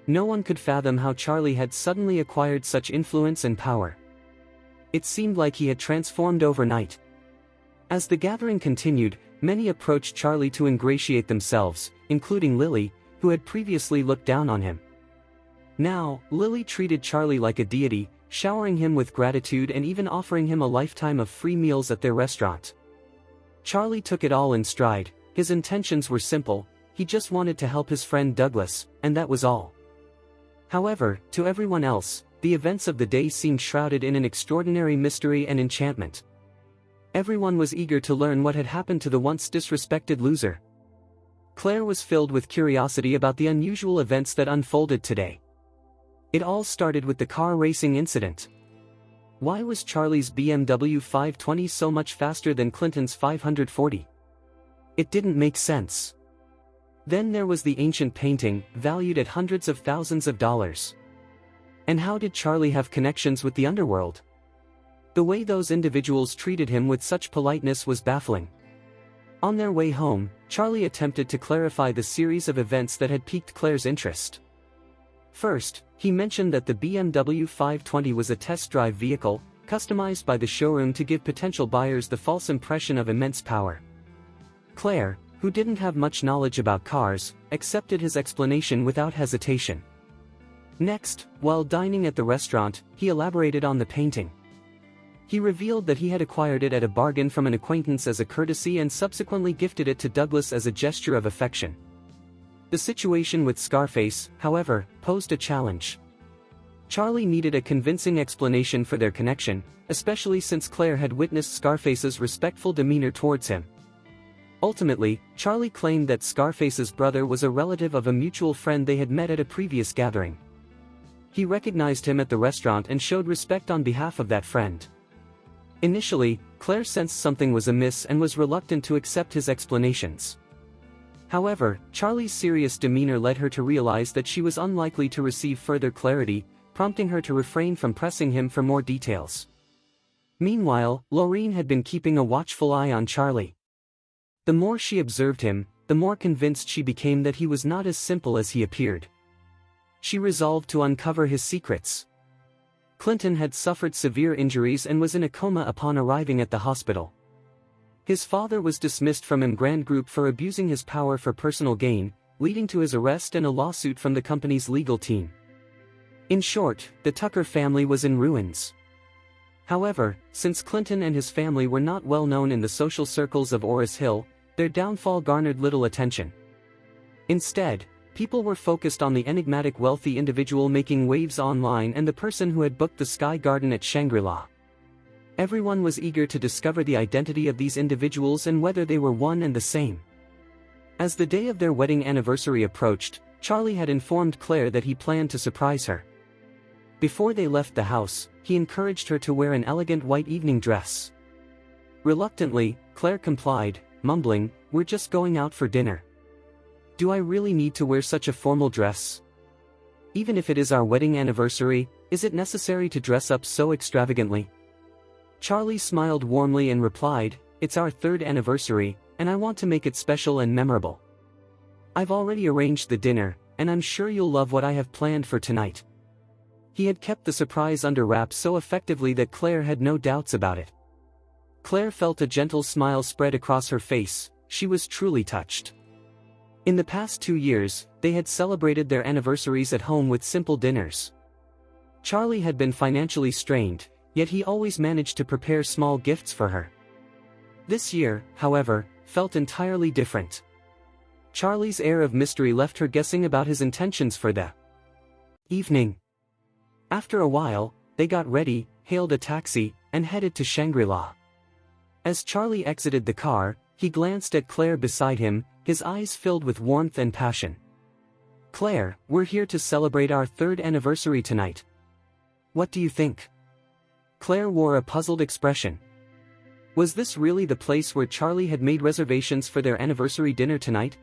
No one could fathom how Charlie had suddenly acquired such influence and power. It seemed like he had transformed overnight. As the gathering continued, many approached Charlie to ingratiate themselves, including Lily, who had previously looked down on him. Now, Lily treated Charlie like a deity, showering him with gratitude and even offering him a lifetime of free meals at their restaurant. Charlie took it all in stride. His intentions were simple, he just wanted to help his friend Douglas, and that was all. However, to everyone else, the events of the day seemed shrouded in an extraordinary mystery and enchantment. Everyone was eager to learn what had happened to the once disrespected loser. Claire was filled with curiosity about the unusual events that unfolded today. It all started with the car racing incident. Why was Charlie's BMW 520 so much faster than Clinton's 540? It didn't make sense. Then there was the ancient painting, valued at hundreds of thousands of dollars. And how did Charlie have connections with the underworld? The way those individuals treated him with such politeness was baffling. On their way home, Charlie attempted to clarify the series of events that had piqued Claire's interest. First, he mentioned that the BMW 520 was a test drive vehicle, customized by the showroom to give potential buyers the false impression of immense power. Claire, who didn't have much knowledge about cars, accepted his explanation without hesitation. Next, while dining at the restaurant, he elaborated on the painting. He revealed that he had acquired it at a bargain from an acquaintance as a courtesy and subsequently gifted it to Douglas as a gesture of affection. The situation with Scarface, however, posed a challenge. Charlie needed a convincing explanation for their connection, especially since Claire had witnessed Scarface's respectful demeanor towards him. Ultimately, Charlie claimed that Scarface's brother was a relative of a mutual friend they had met at a previous gathering. He recognized him at the restaurant and showed respect on behalf of that friend. Initially, Claire sensed something was amiss and was reluctant to accept his explanations. However, Charlie's serious demeanor led her to realize that she was unlikely to receive further clarity, prompting her to refrain from pressing him for more details. Meanwhile, Laureen had been keeping a watchful eye on Charlie. The more she observed him, the more convinced she became that he was not as simple as he appeared. She resolved to uncover his secrets. Clinton had suffered severe injuries and was in a coma upon arriving at the hospital. His father was dismissed from Emgrand Group for abusing his power for personal gain, leading to his arrest and a lawsuit from the company's legal team. In short, the Tucker family was in ruins. However, since Clinton and his family were not well known in the social circles of Oris Hill, their downfall garnered little attention. Instead, people were focused on the enigmatic wealthy individual making waves online and the person who had booked the Sky Garden at Shangri-La. Everyone was eager to discover the identity of these individuals and whether they were one and the same. As the day of their wedding anniversary approached, Charlie had informed Claire that he planned to surprise her. Before they left the house, he encouraged her to wear an elegant white evening dress. Reluctantly, Claire complied, mumbling, "We're just going out for dinner. Do I really need to wear such a formal dress? Even if it is our wedding anniversary, is it necessary to dress up so extravagantly?" Charlie smiled warmly and replied, "It's our third anniversary, and I want to make it special and memorable. I've already arranged the dinner, and I'm sure you'll love what I have planned for tonight." He had kept the surprise under wraps so effectively that Claire had no doubts about it. Claire felt a gentle smile spread across her face. She was truly touched. In the past 2 years, they had celebrated their anniversaries at home with simple dinners. Charlie had been financially strained, yet he always managed to prepare small gifts for her. This year, however, felt entirely different. Charlie's air of mystery left her guessing about his intentions for the evening. After a while, they got ready, hailed a taxi, and headed to Shangri-La. As Charlie exited the car, he glanced at Claire beside him, his eyes filled with warmth and passion. "Claire, we're here to celebrate our third anniversary tonight. What do you think?" Claire wore a puzzled expression. Was this really the place where Charlie had made reservations for their anniversary dinner tonight?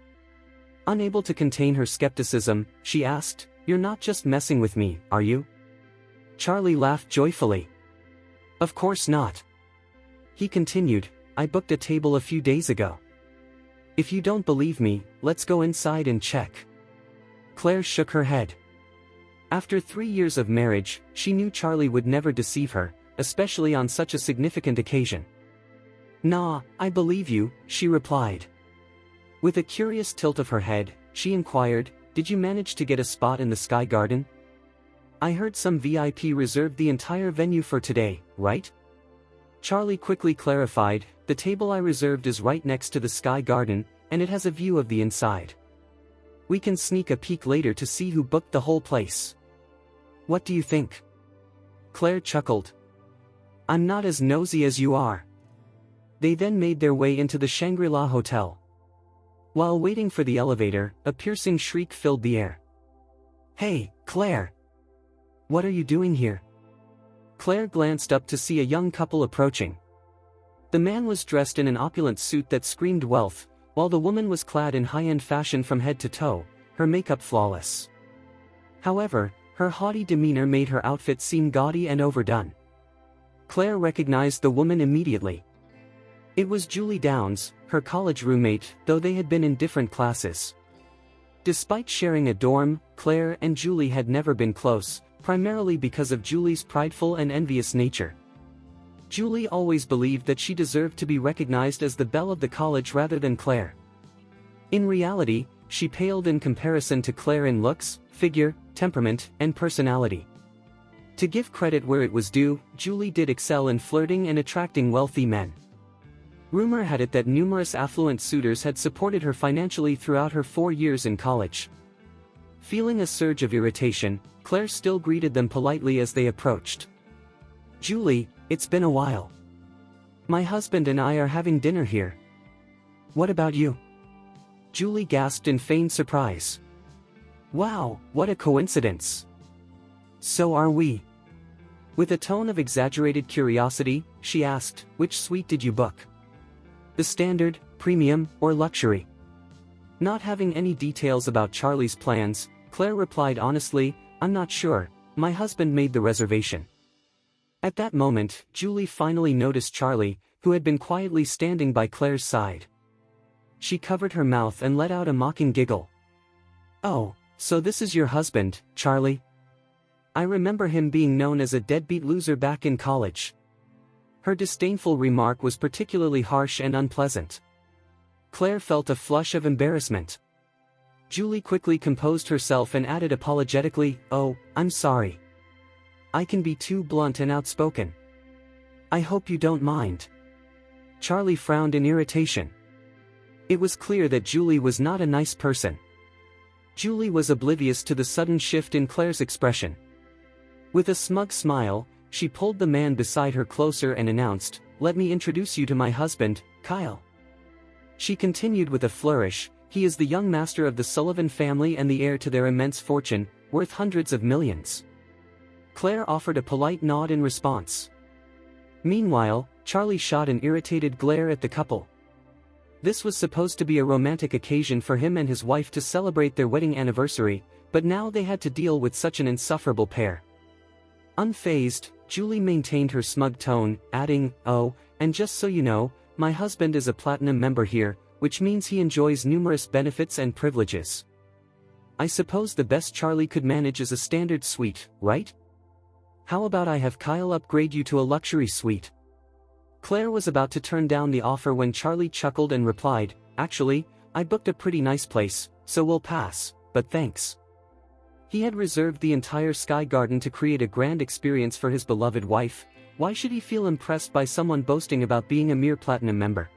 Unable to contain her skepticism, she asked, "You're not just messing with me, are you?" Charlie laughed joyfully. "Of course not." He continued, "I booked a table a few days ago. If you don't believe me, let's go inside and check." Claire shook her head. After 3 years of marriage, she knew Charlie would never deceive her, especially on such a significant occasion. "Nah, I believe you," she replied. With a curious tilt of her head, she inquired, "Did you manage to get a spot in the Sky Garden? I heard some VIP reserved the entire venue for today, right?" Charlie quickly clarified, "The table I reserved is right next to the Sky Garden, and it has a view of the inside. We can sneak a peek later to see who booked the whole place. What do you think?" Claire chuckled. "I'm not as nosy as you are." They then made their way into the Shangri-La Hotel. While waiting for the elevator, a piercing shriek filled the air. "Hey, Claire! What are you doing here?" Claire glanced up to see a young couple approaching. The man was dressed in an opulent suit that screamed wealth, while the woman was clad in high-end fashion from head to toe, her makeup flawless. However, her haughty demeanor made her outfit seem gaudy and overdone. Claire recognized the woman immediately. It was Julie Downs, her college roommate, though they had been in different classes. Despite sharing a dorm, Claire and Julie had never been close, primarily because of Julie's prideful and envious nature. Julie always believed that she deserved to be recognized as the belle of the college rather than Claire. In reality, she paled in comparison to Claire in looks, figure, temperament, and personality. To give credit where it was due, Julie did excel in flirting and attracting wealthy men. Rumor had it that numerous affluent suitors had supported her financially throughout her 4 years in college. Feeling a surge of irritation, Claire still greeted them politely as they approached. "Julie, it's been a while. My husband and I are having dinner here. What about you?" Julie gasped in feigned surprise. "Wow, what a coincidence. So are we." With a tone of exaggerated curiosity, she asked, "Which suite did you book? The standard, premium, or luxury?" Not having any details about Charlie's plans, Claire replied honestly, "I'm not sure, my husband made the reservation." At that moment, Julie finally noticed Charlie, who had been quietly standing by Claire's side. She covered her mouth and let out a mocking giggle. "Oh, so this is your husband, Charlie? I remember him being known as a deadbeat loser back in college." Her disdainful remark was particularly harsh and unpleasant. Claire felt a flush of embarrassment. Julie quickly composed herself and added apologetically, "Oh, I'm sorry. I can be too blunt and outspoken. I hope you don't mind." Charlie frowned in irritation. It was clear that Julie was not a nice person. Julie was oblivious to the sudden shift in Claire's expression. With a smug smile, she pulled the man beside her closer and announced, "Let me introduce you to my husband, Kyle." She continued with a flourish, "He is the young master of the Sullivan family and the heir to their immense fortune, worth hundreds of millions." Claire offered a polite nod in response. Meanwhile, Charlie shot an irritated glare at the couple. This was supposed to be a romantic occasion for him and his wife to celebrate their wedding anniversary, but now they had to deal with such an insufferable pair. Unfazed, Julie maintained her smug tone, adding, "Oh, and just so you know, my husband is a platinum member here, which means he enjoys numerous benefits and privileges. I suppose the best Charlie could manage is a standard suite, right? How about I have Kyle upgrade you to a luxury suite?" Claire was about to turn down the offer when Charlie chuckled and replied, "Actually, I booked a pretty nice place, so we'll pass, but thanks." He had reserved the entire Sky Garden to create a grand experience for his beloved wife. Why should he feel impressed by someone boasting about being a mere platinum member?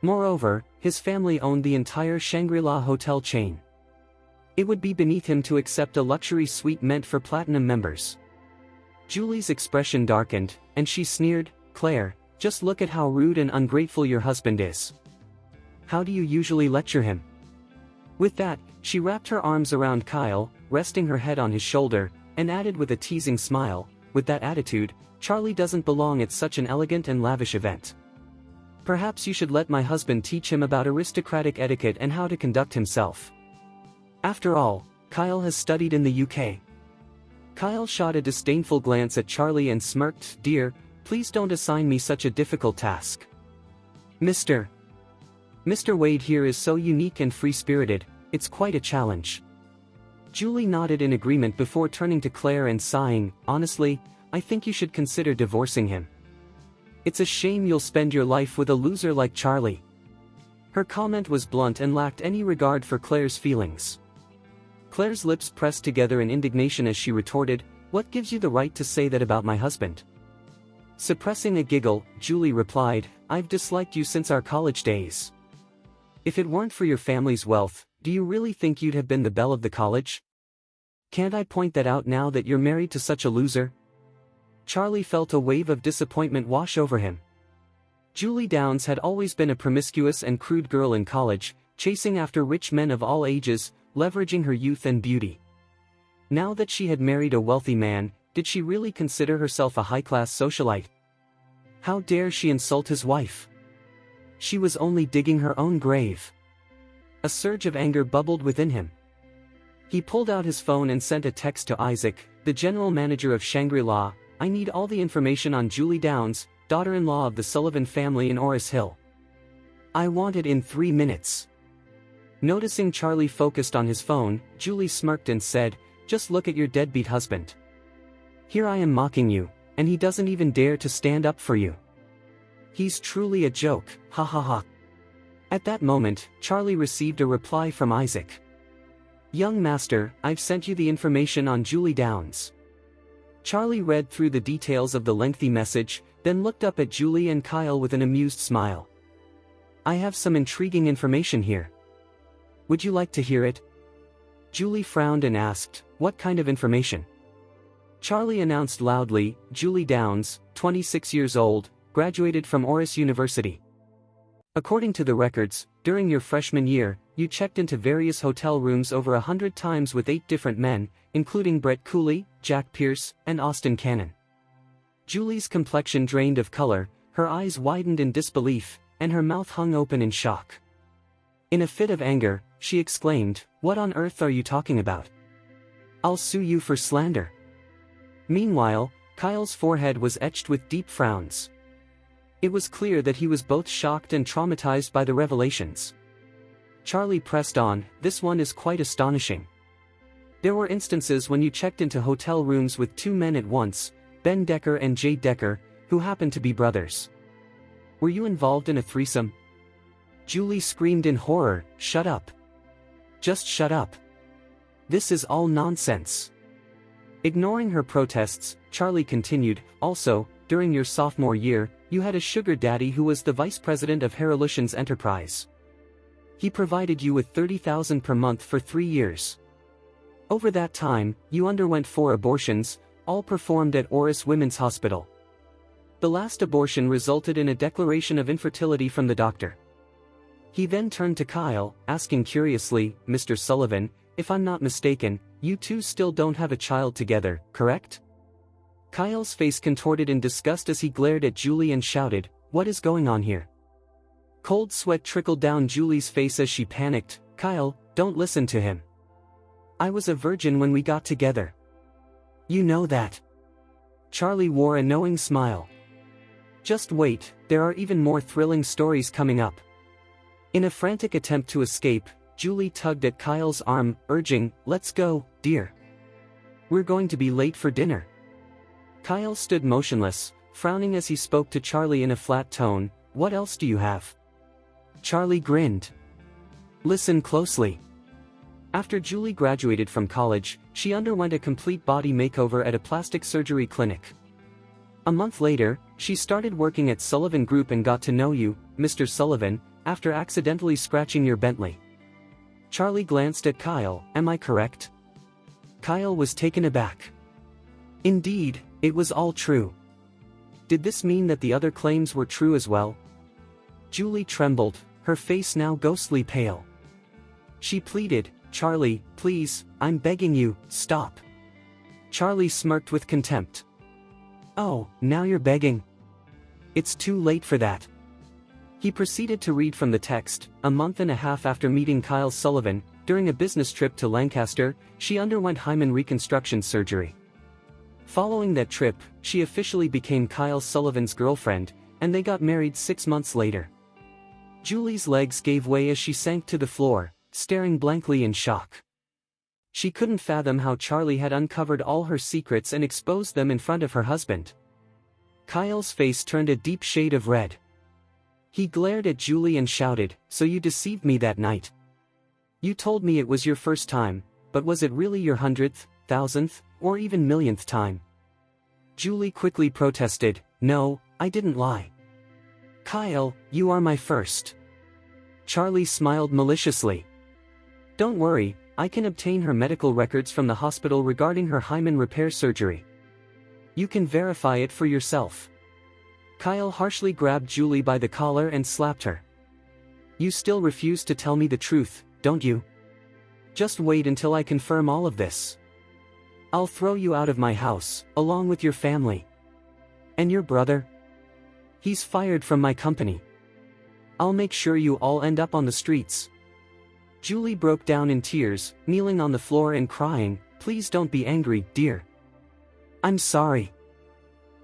Moreover, his family owned the entire Shangri-La hotel chain. It would be beneath him to accept a luxury suite meant for platinum members. Julie's expression darkened, and she sneered, "Claire, just look at how rude and ungrateful your husband is. How do you usually lecture him?" With that, she wrapped her arms around Kyle, resting her head on his shoulder, and added with a teasing smile, "With that attitude, Charlie doesn't belong at such an elegant and lavish event. Perhaps you should let my husband teach him about aristocratic etiquette and how to conduct himself. After all, Kyle has studied in the UK." Kyle shot a disdainful glance at Charlie and smirked, "Dear, please don't assign me such a difficult task. Mr. Wade here is so unique and free-spirited, it's quite a challenge." Julie nodded in agreement before turning to Claire and sighing, "Honestly, I think you should consider divorcing him. It's a shame you'll spend your life with a loser like Charlie." Her comment was blunt and lacked any regard for Claire's feelings. Claire's lips pressed together in indignation as she retorted, "What gives you the right to say that about my husband?" Suppressing a giggle, Julie replied, "I've disliked you since our college days. If it weren't for your family's wealth, do you really think you'd have been the belle of the college? Can't I point that out now that you're married to such a loser?" Charlie felt a wave of disappointment wash over him. Julie Downs had always been a promiscuous and crude girl in college, chasing after rich men of all ages, leveraging her youth and beauty. Now that she had married a wealthy man, did she really consider herself a high-class socialite? How dare she insult his wife? She was only digging her own grave. A surge of anger bubbled within him. He pulled out his phone and sent a text to Isaac, the general manager of Shangri-La. "I need all the information on Julie Downs, daughter-in-law of the Sullivan family in Orris Hill. I want it in 3 minutes." Noticing Charlie focused on his phone, Julie smirked and said, "Just look at your deadbeat husband. Here I am mocking you, and he doesn't even dare to stand up for you. He's truly a joke, ha ha ha." At that moment, Charlie received a reply from Isaac. "Young master, I've sent you the information on Julie Downs." Charlie read through the details of the lengthy message, then looked up at Julie and Kyle with an amused smile. "I have some intriguing information here. Would you like to hear it?" Julie frowned and asked, "What kind of information?" Charlie announced loudly, "Julie Downs, 26 years old, graduated from Orris University. According to the records, during your freshman year, you checked into various hotel rooms over 100 times with 8 different men, including Brett Cooley, Jack Pierce, and Austin Cannon." Julie's complexion drained of color, her eyes widened in disbelief, and her mouth hung open in shock. In a fit of anger, she exclaimed, "What on earth are you talking about? I'll sue you for slander." Meanwhile, Kyle's forehead was etched with deep frowns. It was clear that he was both shocked and traumatized by the revelations. Charlie pressed on, "This one is quite astonishing. There were instances when you checked into hotel rooms with 2 men at once, Ben Decker and Jade Decker, who happened to be brothers. Were you involved in a threesome?" Julie screamed in horror, "Shut up. Just shut up. This is all nonsense." Ignoring her protests, Charlie continued, "Also, during your sophomore year, you had a sugar daddy who was the vice president of Herolutions Enterprise. He provided you with $30,000 per month for 3 years. Over that time, you underwent 4 abortions, all performed at Orris Women's Hospital. The last abortion resulted in a declaration of infertility from the doctor." He then turned to Kyle, asking curiously, "Mr. Sullivan, if I'm not mistaken, you two still don't have a child together, correct?" Kyle's face contorted in disgust as he glared at Julie and shouted, "What is going on here?" Cold sweat trickled down Julie's face as she panicked, "Kyle, don't listen to him. I was a virgin when we got together. You know that." Charlie wore a knowing smile. "Just wait, there are even more thrilling stories coming up." In a frantic attempt to escape, Julie tugged at Kyle's arm, urging, "Let's go, dear. We're going to be late for dinner." Kyle stood motionless, frowning as he spoke to Charlie in a flat tone, "What else do you have?" Charlie grinned. "Listen closely. After Julie graduated from college, she underwent a complete body makeover at a plastic surgery clinic. A month later, she started working at Sullivan Group and got to know you, Mr. Sullivan, after accidentally scratching your Bentley." Charlie glanced at Kyle, "Am I correct?" Kyle was taken aback. Indeed, it was all true. Did this mean that the other claims were true as well? Julie trembled, her face now ghostly pale. She pleaded, "Charlie, please, I'm begging you, stop." Charlie smirked with contempt. "Oh, now you're begging? It's too late for that." He proceeded to read from the text. A month and a half after meeting Kyle Sullivan, during a business trip to Lancaster, she underwent hymen reconstruction surgery. Following that trip, she officially became Kyle Sullivan's girlfriend, and they got married 6 months later. Julie's legs gave way as she sank to the floor, staring blankly in shock. She couldn't fathom how Charlie had uncovered all her secrets and exposed them in front of her husband. Kyle's face turned a deep shade of red. He glared at Julie and shouted, "So you deceived me that night? You told me it was your first time, but was it really your 100th, 1000th, or even millionth time?" Julie quickly protested, "No, I didn't lie. Kyle, you are my first." Charlie smiled maliciously. "Don't worry, I can obtain her medical records from the hospital regarding her hymen repair surgery. You can verify it for yourself." Kyle harshly grabbed Julie by the collar and slapped her. "You still refuse to tell me the truth, don't you? Just wait until I confirm all of this. I'll throw you out of my house, along with your family. And your brother? He's fired from my company. I'll make sure you all end up on the streets." Julie broke down in tears, kneeling on the floor and crying, "Please don't be angry, dear. I'm sorry.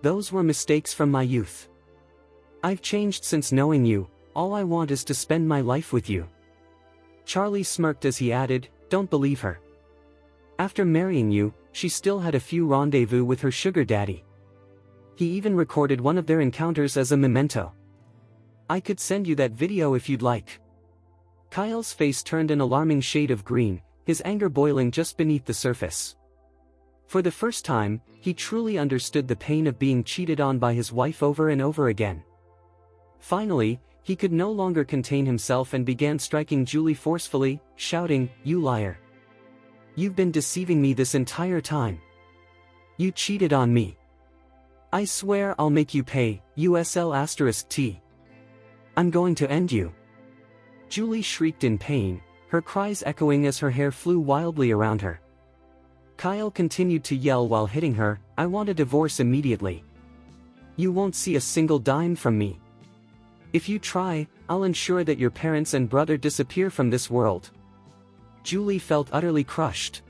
Those were mistakes from my youth. I've changed since knowing you, all I want is to spend my life with you." Charlie smirked as he added, "Don't believe her. After marrying you, she still had a few rendezvous with her sugar daddy. He even recorded one of their encounters as a memento. I could send you that video if you'd like." Kyle's face turned an alarming shade of green, his anger boiling just beneath the surface. For the first time, he truly understood the pain of being cheated on by his wife over and over again. Finally, he could no longer contain himself and began striking Julie forcefully, shouting, "You liar. You've been deceiving me this entire time. You cheated on me. I swear I'll make you pay, USL*T. I'm going to end you." Julie shrieked in pain, her cries echoing as her hair flew wildly around her. Kyle continued to yell while hitting her, "I want a divorce immediately. You won't see a single dime from me. If you try, I'll ensure that your parents and brother disappear from this world." Julie felt utterly crushed.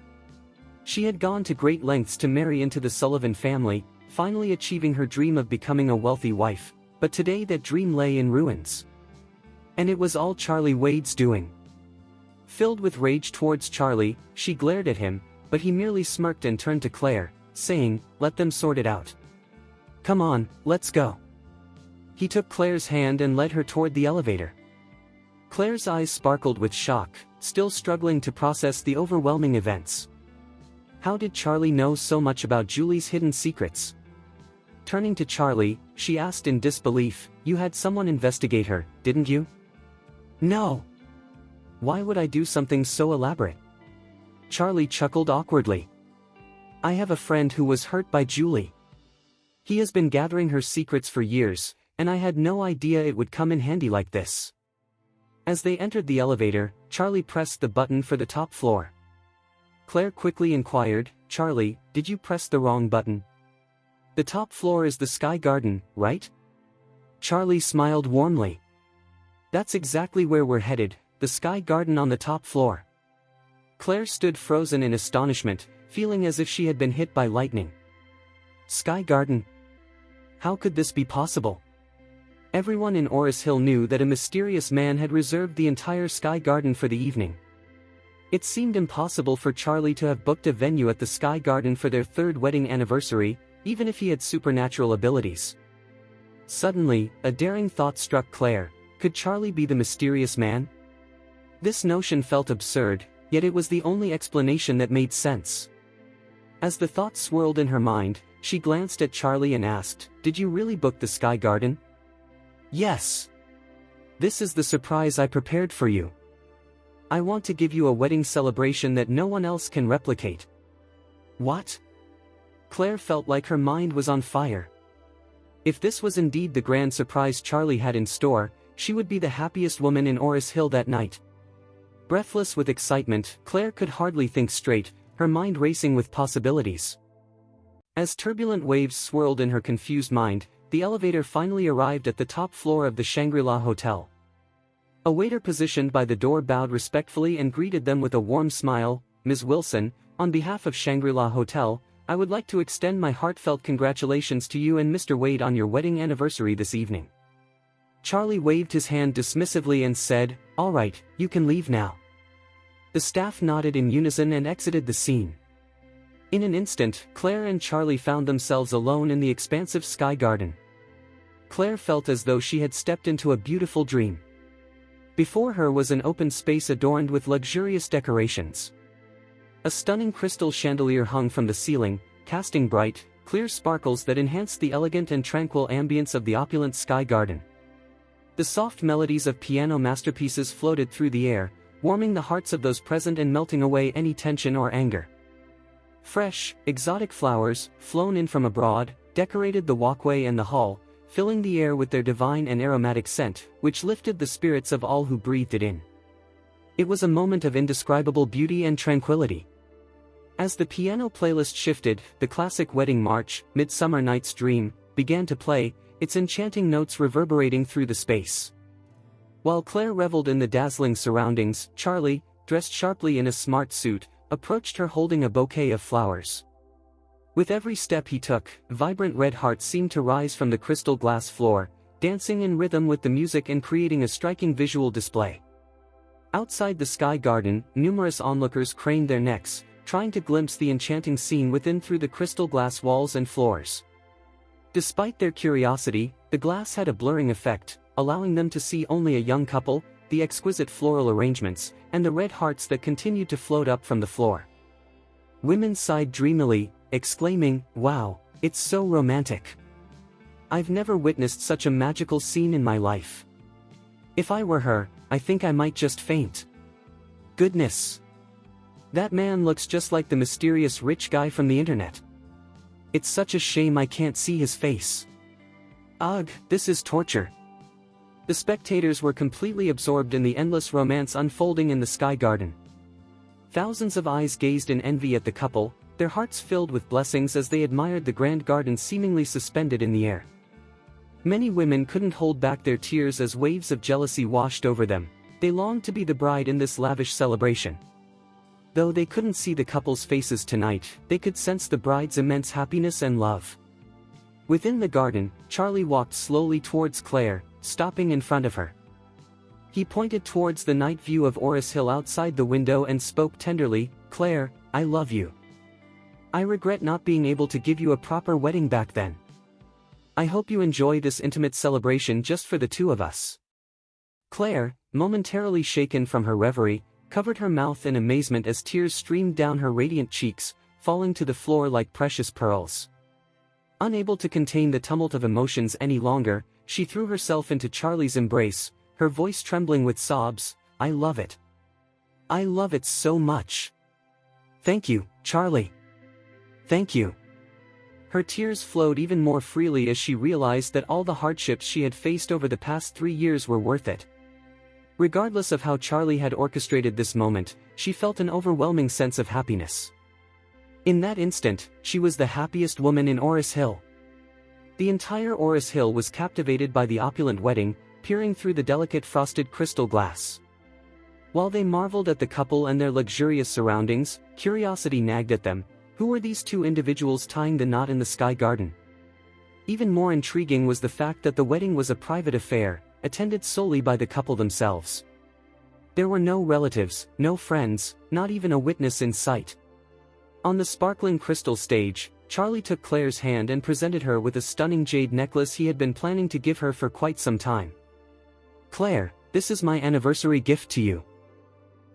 She had gone to great lengths to marry into the Sullivan family, finally achieving her dream of becoming a wealthy wife, but today that dream lay in ruins. And it was all Charlie Wade's doing. Filled with rage towards Charlie, she glared at him, but he merely smirked and turned to Claire, saying, "Let them sort it out. Come on, let's go." He took Claire's hand and led her toward the elevator. Claire's eyes sparkled with shock, still struggling to process the overwhelming events. How did Charlie know so much about Julie's hidden secrets? Turning to Charlie, she asked in disbelief, "You had someone investigate her, didn't you?" "No. Why would I do something so elaborate?" Charlie chuckled awkwardly. "I have a friend who was hurt by Julie. He has been gathering her secrets for years, and I had no idea it would come in handy like this." As they entered the elevator, Charlie pressed the button for the top floor. Claire quickly inquired, "Charlie, did you press the wrong button? The top floor is the Sky Garden, right?" Charlie smiled warmly. "That's exactly where we're headed, the Sky Garden on the top floor." Claire stood frozen in astonishment, feeling as if she had been hit by lightning. Sky Garden? How could this be possible? Everyone in Oris Hill knew that a mysterious man had reserved the entire Sky Garden for the evening. It seemed impossible for Charlie to have booked a venue at the Sky Garden for their third wedding anniversary, even if he had supernatural abilities. Suddenly, a daring thought struck Claire. Could Charlie be the mysterious man? This notion felt absurd, yet it was the only explanation that made sense. As the thought swirled in her mind, she glanced at Charlie and asked, "Did you really book the Sky Garden?" "Yes. This is the surprise I prepared for you. I want to give you a wedding celebration that no one else can replicate." "What?" Claire felt like her mind was on fire. If this was indeed the grand surprise Charlie had in store, she would be the happiest woman in Oris Hill that night. Breathless with excitement, Claire could hardly think straight, her mind racing with possibilities. As turbulent waves swirled in her confused mind, the elevator finally arrived at the top floor of the Shangri-La Hotel. A waiter positioned by the door bowed respectfully and greeted them with a warm smile. "Ms. Wilson, on behalf of Shangri-La Hotel, I would like to extend my heartfelt congratulations to you and Mr. Wade on your wedding anniversary this evening." Charlie waved his hand dismissively and said, "All right, you can leave now." The staff nodded in unison and exited the scene. In an instant, Claire and Charlie found themselves alone in the expansive sky garden. Claire felt as though she had stepped into a beautiful dream. Before her was an open space adorned with luxurious decorations. A stunning crystal chandelier hung from the ceiling, casting bright, clear sparkles that enhanced the elegant and tranquil ambience of the opulent sky garden. The soft melodies of piano masterpieces floated through the air, warming the hearts of those present and melting away any tension or anger. Fresh, exotic flowers, flown in from abroad, decorated the walkway and the hall, filling the air with their divine and aromatic scent, which lifted the spirits of all who breathed it in. It was a moment of indescribable beauty and tranquility. As the piano playlist shifted, the classic wedding march, Midsummer Night's Dream, began to play, its enchanting notes reverberating through the space. While Claire reveled in the dazzling surroundings, Charlie, dressed sharply in a smart suit, approached her holding a bouquet of flowers. With every step he took, vibrant red hearts seemed to rise from the crystal glass floor, dancing in rhythm with the music and creating a striking visual display. Outside the sky garden, numerous onlookers craned their necks, trying to glimpse the enchanting scene within through the crystal glass walls and floors. Despite their curiosity, the glass had a blurring effect, allowing them to see only a young couple, the exquisite floral arrangements, and the red hearts that continued to float up from the floor. Women sighed dreamily, exclaiming, "Wow, it's so romantic. I've never witnessed such a magical scene in my life. If I were her, I think I might just faint. Goodness. That man looks just like the mysterious rich guy from the internet. It's such a shame I can't see his face. Ugh, this is torture." The spectators were completely absorbed in the endless romance unfolding in the sky garden. Thousands of eyes gazed in envy at the couple, their hearts filled with blessings as they admired the grand garden seemingly suspended in the air. Many women couldn't hold back their tears as waves of jealousy washed over them. They longed to be the bride in this lavish celebration. Though they couldn't see the couple's faces tonight, they could sense the bride's immense happiness and love. Within the garden, Charlie walked slowly towards Claire, stopping in front of her. He pointed towards the night view of Oris Hill outside the window and spoke tenderly, "Claire, I love you. I regret not being able to give you a proper wedding back then. I hope you enjoy this intimate celebration just for the two of us." Claire, momentarily shaken from her reverie, covered her mouth in amazement as tears streamed down her radiant cheeks, falling to the floor like precious pearls. Unable to contain the tumult of emotions any longer, she threw herself into Charlie's embrace, her voice trembling with sobs, "I love it. I love it so much. Thank you, Charlie. Thank you." Her tears flowed even more freely as she realized that all the hardships she had faced over the past 3 years were worth it. Regardless of how Charlie had orchestrated this moment, she felt an overwhelming sense of happiness. In that instant, she was the happiest woman in Oris Hill. The entire Oris Hill was captivated by the opulent wedding, peering through the delicate frosted crystal glass. While they marveled at the couple and their luxurious surroundings, curiosity nagged at them. Who were these two individuals tying the knot in the sky garden? Even more intriguing was the fact that the wedding was a private affair, attended solely by the couple themselves. There were no relatives, no friends, not even a witness in sight. On the sparkling crystal stage, Charlie took Claire's hand and presented her with a stunning jade necklace he had been planning to give her for quite some time. "Claire, this is my anniversary gift to you.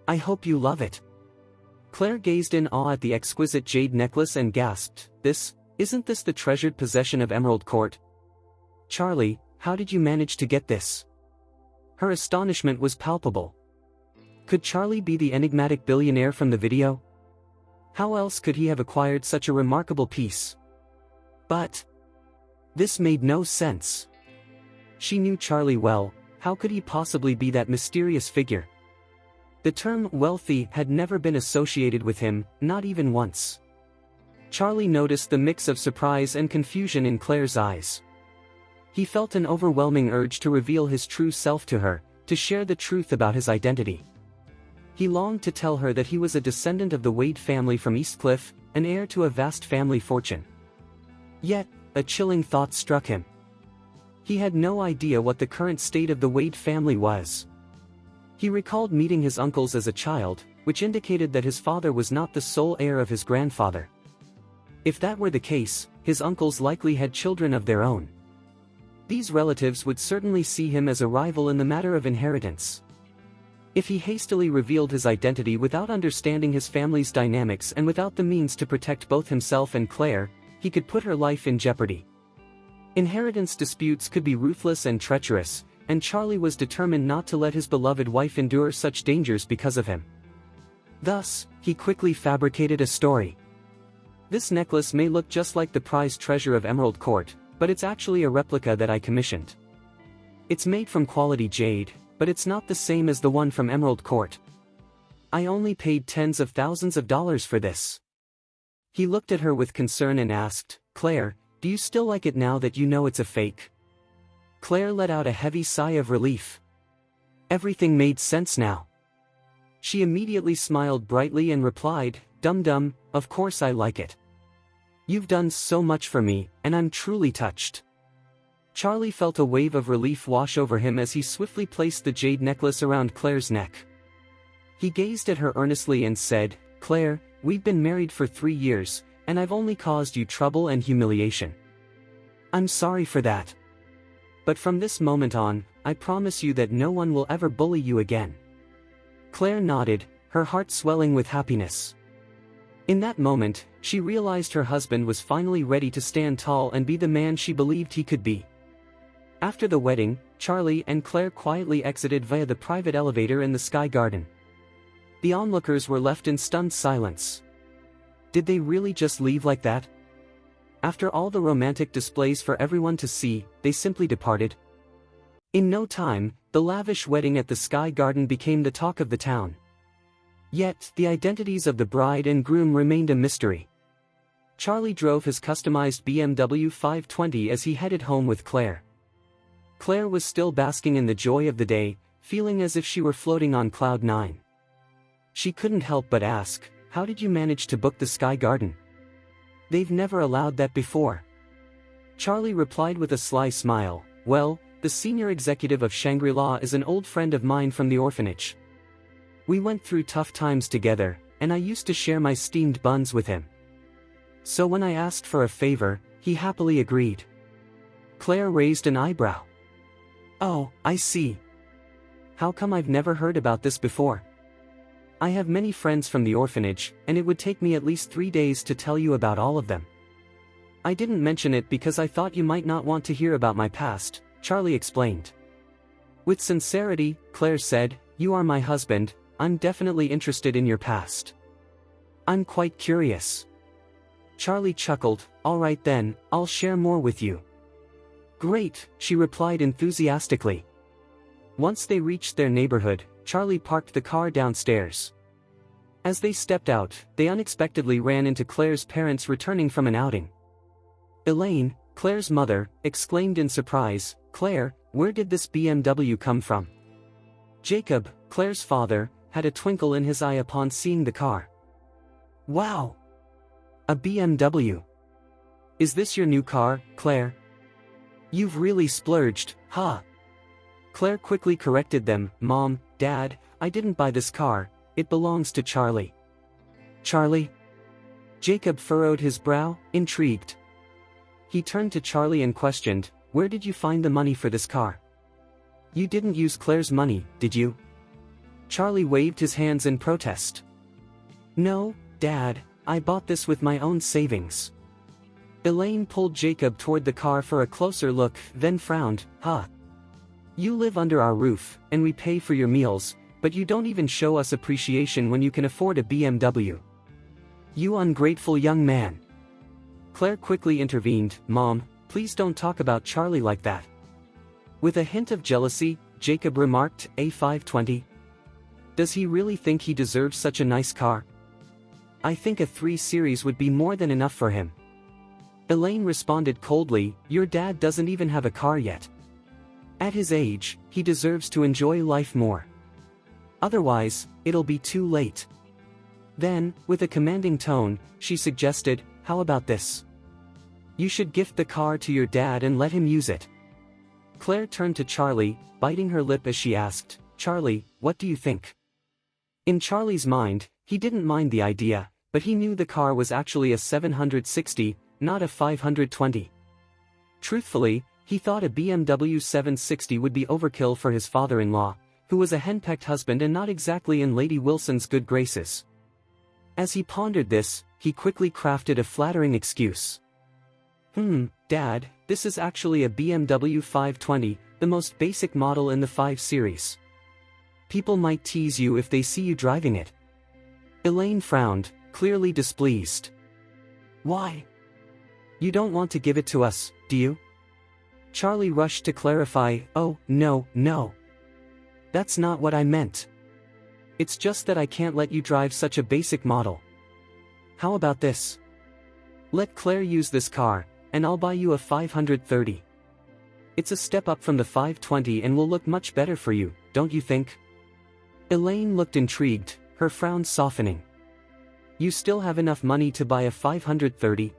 I hope you love it." Claire gazed in awe at the exquisite jade necklace and gasped, Isn't this the treasured possession of Emerald Court? Charlie, how did you manage to get this?" Her astonishment was palpable. Could Charlie be the enigmatic billionaire from the video? How else could he have acquired such a remarkable piece? But this made no sense. She knew Charlie well. How could he possibly be that mysterious figure? The term wealthy had never been associated with him, not even once. Charlie noticed the mix of surprise and confusion in Claire's eyes. He felt an overwhelming urge to reveal his true self to her, to share the truth about his identity. He longed to tell her that he was a descendant of the Wade family from Eastcliff, an heir to a vast family fortune. Yet, a chilling thought struck him. He had no idea what the current state of the Wade family was. He recalled meeting his uncles as a child, which indicated that his father was not the sole heir of his grandfather. If that were the case, his uncles likely had children of their own. These relatives would certainly see him as a rival in the matter of inheritance. If he hastily revealed his identity without understanding his family's dynamics and without the means to protect both himself and Claire, he could put her life in jeopardy. Inheritance disputes could be ruthless and treacherous, and Charlie was determined not to let his beloved wife endure such dangers because of him. Thus, he quickly fabricated a story. This necklace may look just like the prized treasure of Emerald Court, but it's actually a replica that I commissioned. It's made from quality jade, but it's not the same as the one from Emerald Court. I only paid tens of thousands of dollars for this. He looked at her with concern and asked, "Claire, do you still like it now that you know it's a fake?" Claire let out a heavy sigh of relief. Everything made sense now. She immediately smiled brightly and replied, "Dum-dum, of course I like it. You've done so much for me, and I'm truly touched." Charlie felt a wave of relief wash over him as he swiftly placed the jade necklace around Claire's neck. He gazed at her earnestly and said, "Claire, we've been married for 3 years, and I've only caused you trouble and humiliation. I'm sorry for that. But from this moment on, I promise you that no one will ever bully you again." Claire nodded, her heart swelling with happiness. In that moment, she realized her husband was finally ready to stand tall and be the man she believed he could be. After the wedding, Charlie and Claire quietly exited via the private elevator in the Sky Garden. The onlookers were left in stunned silence. Did they really just leave like that? After all the romantic displays for everyone to see, they simply departed? In no time, the lavish wedding at the Sky Garden became the talk of the town. Yet, the identities of the bride and groom remained a mystery. Charlie drove his customized BMW 520 as he headed home with Claire. Claire was still basking in the joy of the day, feeling as if she were floating on cloud 9. She couldn't help but ask, "How did you manage to book the Sky Garden? They've never allowed that before." Charlie replied with a sly smile, "Well, the senior executive of Shangri-La is an old friend of mine from the orphanage. We went through tough times together, and I used to share my steamed buns with him. So when I asked for a favor, he happily agreed." Claire raised an eyebrow. "Oh, I see. How come I've never heard about this before? I have many friends from the orphanage, and it would take me at least 3 days to tell you about all of them. I didn't mention it because I thought you might not want to hear about my past," Charlie explained. With sincerity, Claire said, "You are my husband, I'm definitely interested in your past. I'm quite curious." Charlie chuckled, "All right then, I'll share more with you." "Great," she replied enthusiastically. Once they reached their neighborhood, Charlie parked the car downstairs. As they stepped out, they unexpectedly ran into Claire's parents returning from an outing. Elaine, Claire's mother, exclaimed in surprise, "Claire, where did this BMW come from?" Jacob, Claire's father, had a twinkle in his eye upon seeing the car. "Wow! A BMW! Is this your new car, Claire? You've really splurged, huh?" Claire quickly corrected them, "Mom, Dad, I didn't buy this car, it belongs to Charlie." "Charlie?" Jacob furrowed his brow, intrigued. He turned to Charlie and questioned, "Where did you find the money for this car? You didn't use Claire's money, did you?" Charlie waved his hands in protest. "No, Dad, I bought this with my own savings." Elaine pulled Jacob toward the car for a closer look, then frowned, "Huh. You live under our roof, and we pay for your meals, but you don't even show us appreciation when you can afford a BMW. You ungrateful young man." Claire quickly intervened, "Mom, please don't talk about Charlie like that." With a hint of jealousy, Jacob remarked, "A 520? Does he really think he deserves such a nice car? I think a 3 Series would be more than enough for him." Elaine responded coldly, "Your dad doesn't even have a car yet. At his age, he deserves to enjoy life more. Otherwise, it'll be too late." Then, with a commanding tone, she suggested, "How about this? You should gift the car to your dad and let him use it." Claire turned to Charlie, biting her lip as she asked, "Charlie, what do you think?" In Charlie's mind, he didn't mind the idea, but he knew the car was actually a 760, not a 520. Truthfully, he thought a BMW 760 would be overkill for his father-in-law, who was a henpecked husband and not exactly in Lady Wilson's good graces. As he pondered this, he quickly crafted a flattering excuse. Dad, this is actually a BMW 520, the most basic model in the 5 Series. People might tease you if they see you driving it. Elaine frowned, clearly displeased. Why? You don't want to give it to us, do you? Charlie rushed to clarify, oh, no. That's not what I meant. It's just that I can't let you drive such a basic model. How about this? Let Claire use this car, and I'll buy you a 530. It's a step up from the 520 and will look much better for you, don't you think? Elaine looked intrigued, her frown softening. You still have enough money to buy a 530?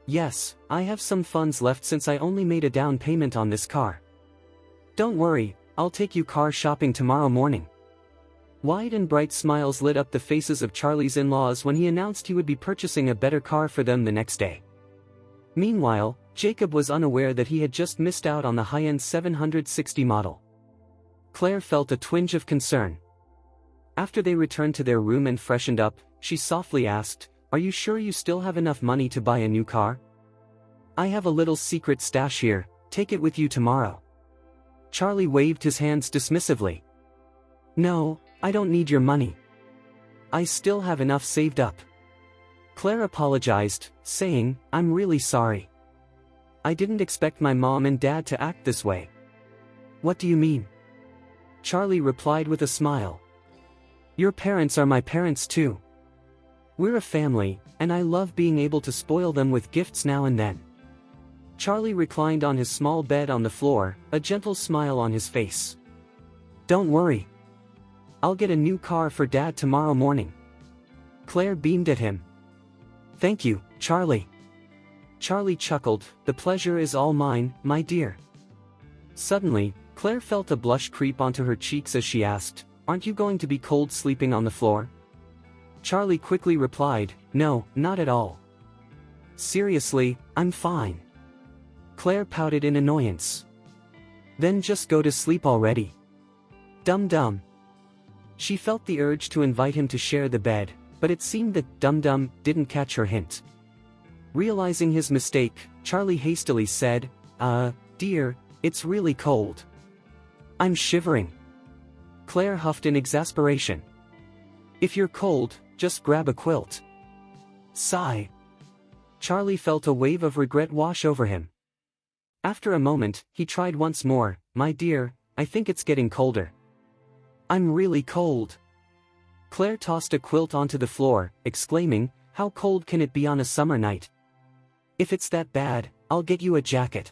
Yes, I have some funds left since I only made a down payment on this car. Don't worry, I'll take you car shopping tomorrow morning. Wide and bright smiles lit up the faces of Charlie's in-laws when he announced he would be purchasing a better car for them the next day. Meanwhile, Jacob was unaware that he had just missed out on the high-end 760 model. Claire felt a twinge of concern. After they returned to their room and freshened up, she softly asked, "Are you sure you still have enough money to buy a new car? I have a little secret stash here, take it with you tomorrow." Charlie waved his hands dismissively. "No, I don't need your money. I still have enough saved up." Claire apologized, saying, "I'm really sorry. I didn't expect my mom and dad to act this way." "What do you mean?" Charlie replied with a smile. "Your parents are my parents too. We're a family, and I love being able to spoil them with gifts now and then." Charlie reclined on his small bed on the floor, a gentle smile on his face. "Don't worry. I'll get a new car for Dad tomorrow morning." Claire beamed at him. "Thank you, Charlie." Charlie chuckled, "The pleasure is all mine, my dear." Suddenly, Claire felt a blush creep onto her cheeks as she asked, "Aren't you going to be cold sleeping on the floor?" Charlie quickly replied, "No, not at all. Seriously, I'm fine." Claire pouted in annoyance. "Then just go to sleep already. Dum-dum." She felt the urge to invite him to share the bed, but it seemed that Dum-Dum didn't catch her hint. Realizing his mistake, Charlie hastily said, Dear, it's really cold. I'm shivering." Claire huffed in exasperation. "If you're cold, just grab a quilt." Sigh. Charlie felt a wave of regret wash over him. After a moment, he tried once more, "My dear, I think it's getting colder." "I'm really cold." Claire tossed a quilt onto the floor, exclaiming, "How cold can it be on a summer night? If it's that bad, I'll get you a jacket."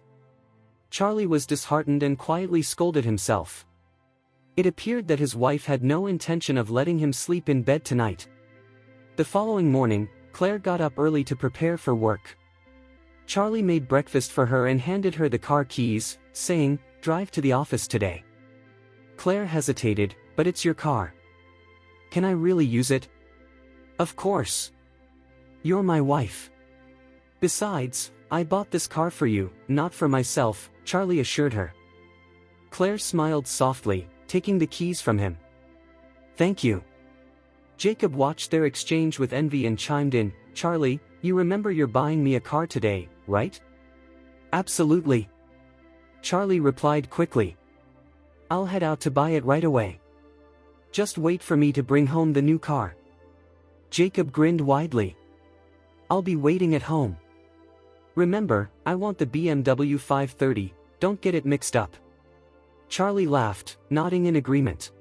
Charlie was disheartened and quietly scolded himself. It appeared that his wife had no intention of letting him sleep in bed tonight. The following morning, Claire got up early to prepare for work. Charlie made breakfast for her and handed her the car keys, saying, "Drive to the office today." Claire hesitated, "But it's your car. Can I really use it?" "Of course. You're my wife. Besides, I bought this car for you, not for myself," Charlie assured her. Claire smiled softly, taking the keys from him. "Thank you." Jacob watched their exchange with envy and chimed in, "Charlie, you remember you're buying me a car today, right?" "Absolutely." Charlie replied quickly. "I'll head out to buy it right away. Just wait for me to bring home the new car." Jacob grinned widely. "I'll be waiting at home. Remember, I want the BMW 530, don't get it mixed up." Charlie laughed, nodding in agreement.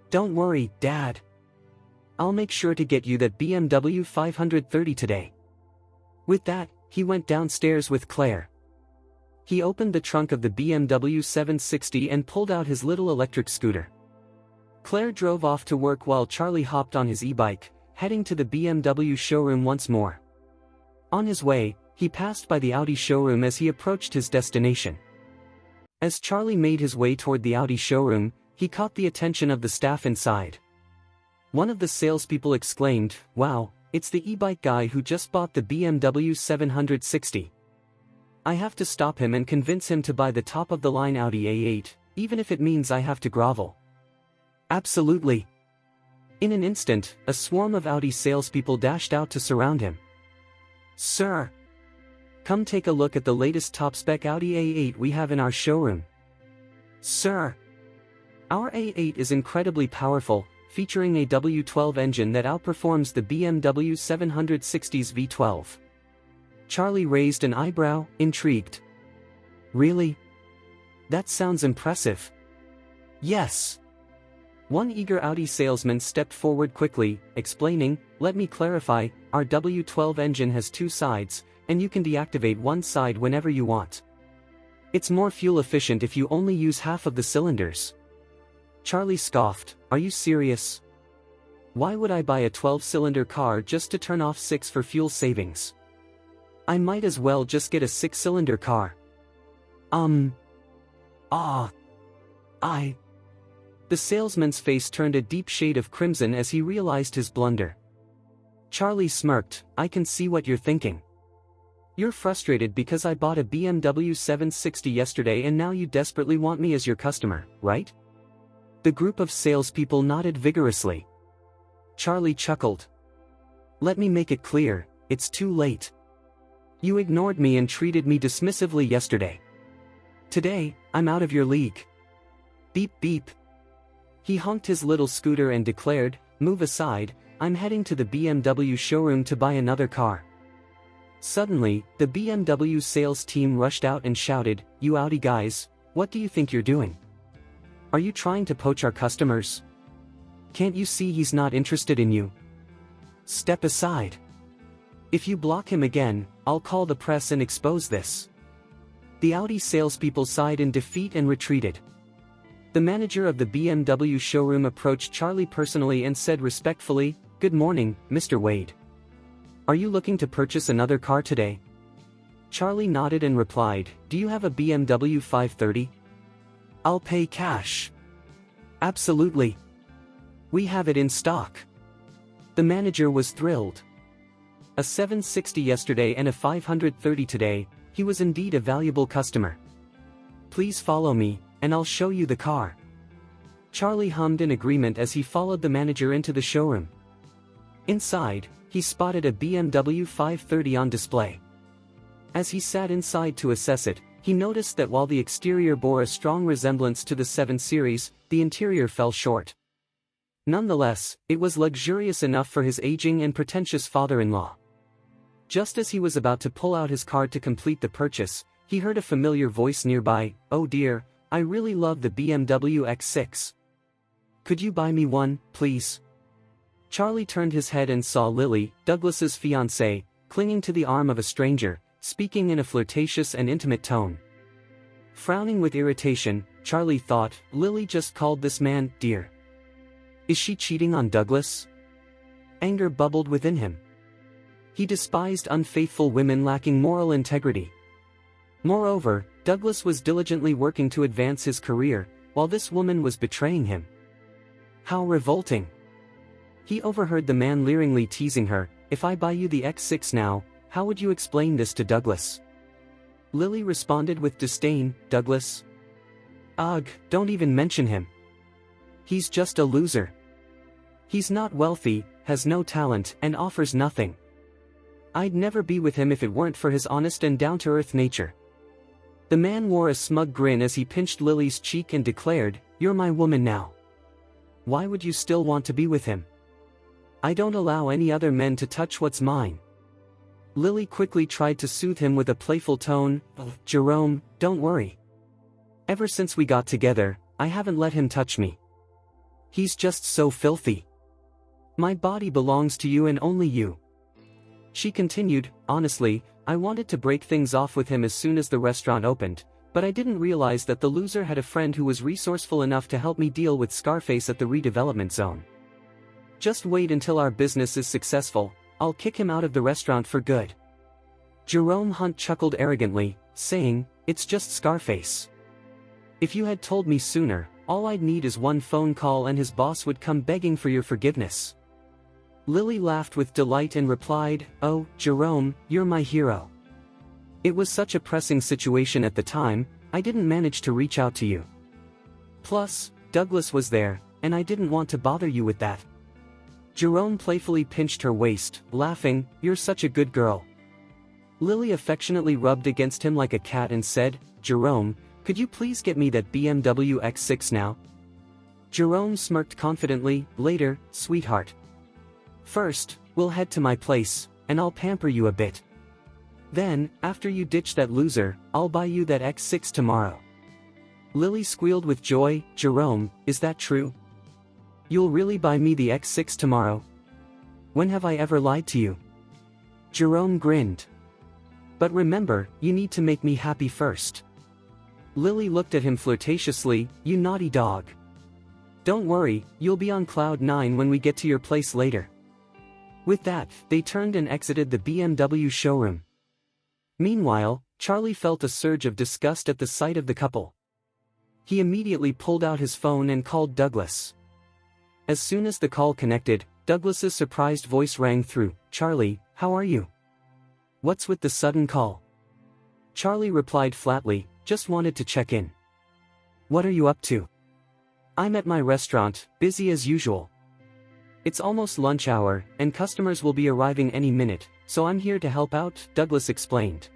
"Don't worry, Dad. I'll make sure to get you that BMW 530 today." With that, he went downstairs with Claire. He opened the trunk of the BMW 760 and pulled out his little electric scooter. Claire drove off to work while Charlie hopped on his e-bike, heading to the BMW showroom once more. On his way, he passed by the Audi showroom as he approached his destination. As Charlie made his way toward the Audi showroom, he caught the attention of the staff inside. One of the salespeople exclaimed, "Wow, it's the e-bike guy who just bought the BMW 760. I have to stop him and convince him to buy the top-of-the-line Audi A8, even if it means I have to grovel." Absolutely. In an instant, a swarm of Audi salespeople dashed out to surround him. "Sir, come take a look at the latest top-spec Audi A8 we have in our showroom." "Sir, our A8 is incredibly powerful, featuring a W12 engine that outperforms the BMW 760's V12. Charlie raised an eyebrow, intrigued. "Really? That sounds impressive." "Yes." One eager Audi salesman stepped forward quickly, explaining, "Let me clarify, our W12 engine has two sides, and you can deactivate one side whenever you want. It's more fuel efficient if you only use half of the cylinders." Charlie scoffed, "Are you serious? Why would I buy a 12-cylinder car just to turn off 6 for fuel savings? I might as well just get a 6-cylinder car." The salesman's face turned a deep shade of crimson as he realized his blunder. Charlie smirked, "I can see what you're thinking. You're frustrated because I bought a BMW 760 yesterday and now you desperately want me as your customer, right?" The group of salespeople nodded vigorously. Charlie chuckled. "Let me make it clear, it's too late. You ignored me and treated me dismissively yesterday. Today, I'm out of your league. Beep beep." He honked his little scooter and declared, "Move aside, I'm heading to the BMW showroom to buy another car." Suddenly, the BMW sales team rushed out and shouted, "You Audi guys, what do you think you're doing? Are you trying to poach our customers? Can't you see he's not interested in you? Step aside. If you block him again, I'll call the press and expose this." The Audi salespeople sighed in defeat and retreated. The manager of the BMW showroom approached Charlie personally and said respectfully, "Good morning, Mr. Wade. Are you looking to purchase another car today?" Charlie nodded and replied, "Do you have a BMW 530? I'll pay cash." "Absolutely. We have it in stock." The manager was thrilled. A 760 yesterday and a 530 today, he was indeed a valuable customer. "Please follow me, and I'll show you the car." Charlie hummed in agreement as he followed the manager into the showroom. Inside, he spotted a BMW 530 on display. As he sat inside to assess it, he noticed that while the exterior bore a strong resemblance to the 7 Series, the interior fell short. Nonetheless, it was luxurious enough for his aging and pretentious father-in-law. Just as he was about to pull out his card to complete the purchase, he heard a familiar voice nearby, "Oh dear, I really love the BMW X6. Could you buy me one, please?" Charlie turned his head and saw Lily, Douglas's fiancée, clinging to the arm of a stranger, speaking in a flirtatious and intimate tone. Frowning with irritation, Charlie thought, Lily just called this man, dear. Is she cheating on Douglas? Anger bubbled within him. He despised unfaithful women lacking moral integrity. Moreover, Douglas was diligently working to advance his career, while this woman was betraying him. How revolting! He overheard the man leeringly teasing her, "If I buy you the X6 now, how would you explain this to Douglas?" Lily responded with disdain, "Douglas? Ugh, don't even mention him. He's just a loser. He's not wealthy, has no talent, and offers nothing. I'd never be with him if it weren't for his honest and down-to-earth nature." The man wore a smug grin as he pinched Lily's cheek and declared, "You're my woman now. Why would you still want to be with him? I don't allow any other men to touch what's mine." Lily quickly tried to soothe him with a playful tone, "Jerome, don't worry. Ever since we got together, I haven't let him touch me. He's just so filthy. My body belongs to you and only you." She continued, "Honestly, I wanted to break things off with him as soon as the restaurant opened, but I didn't realize that the loser had a friend who was resourceful enough to help me deal with Scarface at the redevelopment zone. Just wait until our business is successful, I'll kick him out of the restaurant for good." Jerome Hunt chuckled arrogantly, saying, "It's just Scarface. If you had told me sooner, all I'd need is one phone call and his boss would come begging for your forgiveness." Lily laughed with delight and replied, "Oh, Jerome, you're my hero. It was such a pressing situation at the time, I didn't manage to reach out to you. Plus, Douglas was there, and I didn't want to bother you with that." Jerome playfully pinched her waist, laughing, "You're such a good girl." Lily affectionately rubbed against him like a cat and said, "Jerome, could you please get me that BMW X6 now?" Jerome smirked confidently, "Later, sweetheart. First, we'll head to my place, and I'll pamper you a bit. Then, after you ditch that loser, I'll buy you that X6 tomorrow." Lily squealed with joy, "Jerome, is that true? You'll really buy me the X6 tomorrow? When have I ever lied to you?" Jerome grinned. "But remember, you need to make me happy first." Lily looked at him flirtatiously, "You naughty dog. Don't worry, you'll be on cloud 9 when we get to your place later." With that, they turned and exited the BMW showroom. Meanwhile, Charlie felt a surge of disgust at the sight of the couple. He immediately pulled out his phone and called Douglas. As soon as the call connected, Douglas's surprised voice rang through, "Charlie, how are you? What's with the sudden call?" Charlie replied flatly, "Just wanted to check in." "What are you up to?" "I'm at my restaurant, busy as usual. It's almost lunch hour, and customers will be arriving any minute, so I'm here to help out," Douglas explained.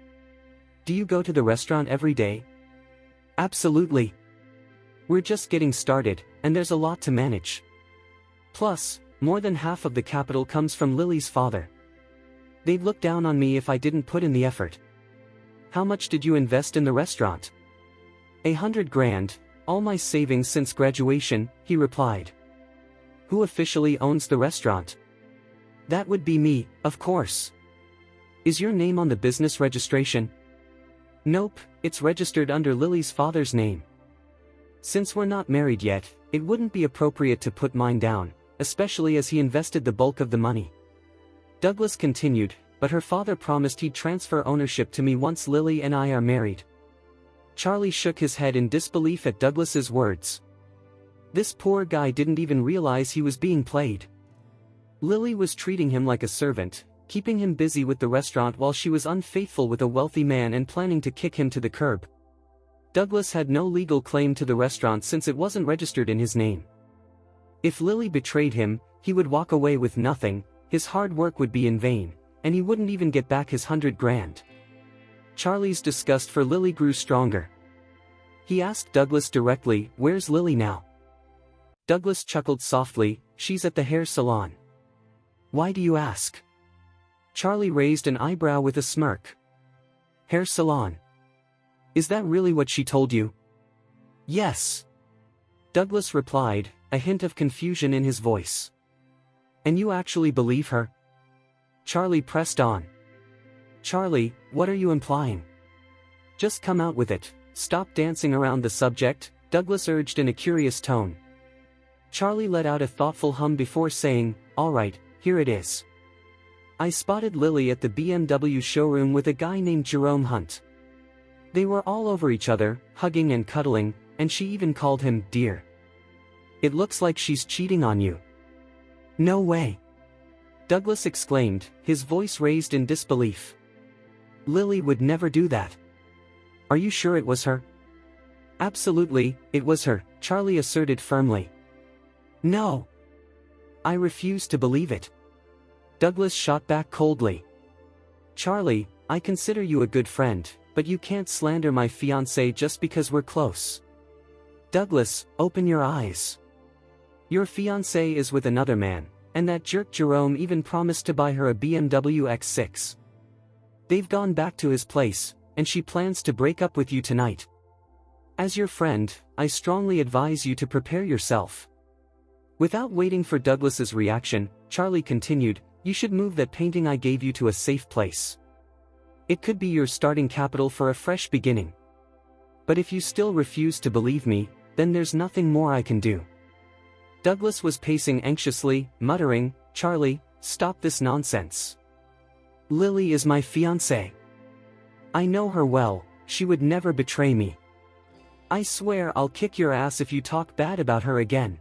"Do you go to the restaurant every day?" "Absolutely. We're just getting started, and there's a lot to manage. Plus, more than half of the capital comes from Lily's father. They'd look down on me if I didn't put in the effort." "How much did you invest in the restaurant?" $100 grand, all my savings since graduation," he replied. "Who officially owns the restaurant?" "That would be me, of course." "Is your name on the business registration?" "Nope, it's registered under Lily's father's name. Since we're not married yet, it wouldn't be appropriate to put mine down, especially as he invested the bulk of the money." Douglas continued, "But her father promised he'd transfer ownership to me once Lily and I are married." Charlie shook his head in disbelief at Douglas's words. This poor guy didn't even realize he was being played. Lily was treating him like a servant, keeping him busy with the restaurant while she was unfaithful with a wealthy man and planning to kick him to the curb. Douglas had no legal claim to the restaurant since it wasn't registered in his name. If Lily betrayed him, he would walk away with nothing, his hard work would be in vain, and he wouldn't even get back his $100 grand. Charlie's disgust for Lily grew stronger. He asked Douglas directly, "Where's Lily now?" Douglas chuckled softly, "She's at the hair salon." "Why do you ask?" Charlie raised an eyebrow with a smirk. "Hair salon? Is that really what she told you?" "Yes," Douglas replied, a hint of confusion in his voice. "And you actually believe her?" Charlie pressed on. "Charlie, what are you implying? Just come out with it, stop dancing around the subject," Douglas urged in a curious tone. Charlie let out a thoughtful hum before saying, "All right, here it is. I spotted Lily at the BMW showroom with a guy named Jerome Hunt. They were all over each other, hugging and cuddling, and she even called him dear. It looks like she's cheating on you." "No way!" Douglas exclaimed, his voice raised in disbelief. "Lily would never do that." "Are you sure it was her?" "Absolutely, it was her," Charlie asserted firmly. "No. I refuse to believe it." Douglas shot back coldly. "Charlie, I consider you a good friend, but you can't slander my fiancée just because we're close." "Douglas, open your eyes. Your fiancée is with another man, and that jerk Jerome even promised to buy her a BMW X6. They've gone back to his place, and she plans to break up with you tonight. As your friend, I strongly advise you to prepare yourself." Without waiting for Douglas's reaction, Charlie continued, "You should move that painting I gave you to a safe place. It could be your starting capital for a fresh beginning. But if you still refuse to believe me, then there's nothing more I can do." Douglas was pacing anxiously, muttering, "Charlie, stop this nonsense. Lily is my fiancée. I know her well, she would never betray me. I swear I'll kick your ass if you talk bad about her again.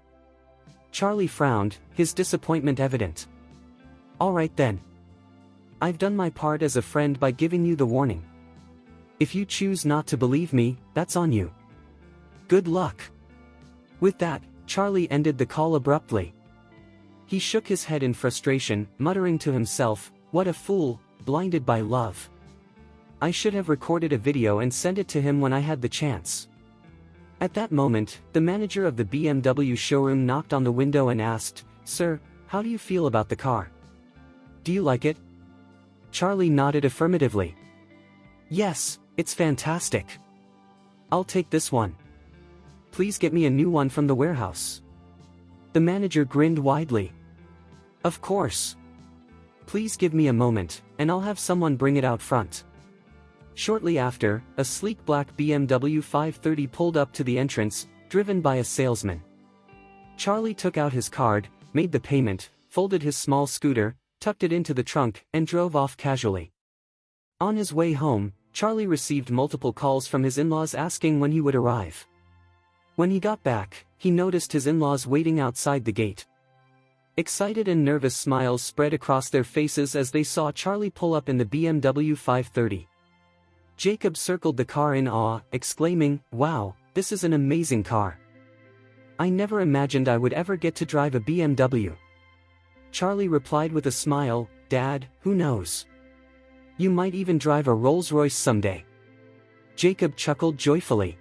Charlie frowned, his disappointment evident. Alright then. I've done my part as a friend by giving you the warning. If you choose not to believe me, that's on you. Good luck. With that, Charlie ended the call abruptly. He shook his head in frustration, muttering to himself, "What a fool, blinded by love. I should have recorded a video and sent it to him when I had the chance." At that moment, the manager of the BMW showroom knocked on the window and asked, "Sir, how do you feel about the car? Do you like it?" Charlie nodded affirmatively. "Yes, it's fantastic. I'll take this one. Please get me a new one from the warehouse." The manager grinned widely. "Of course. Please give me a moment, and I'll have someone bring it out front." Shortly after, a sleek black BMW 530 pulled up to the entrance, driven by a salesman. Charlie took out his card, made the payment, folded his small scooter, tucked it into the trunk, and drove off casually. On his way home, Charlie received multiple calls from his in-laws asking when he would arrive. When he got back, he noticed his in-laws waiting outside the gate. Excited and nervous smiles spread across their faces as they saw Charlie pull up in the BMW 530. Jacob circled the car in awe, exclaiming, "Wow, this is an amazing car. I never imagined I would ever get to drive a BMW." Charlie replied with a smile, "Dad, who knows? You might even drive a Rolls-Royce someday." Jacob chuckled joyfully.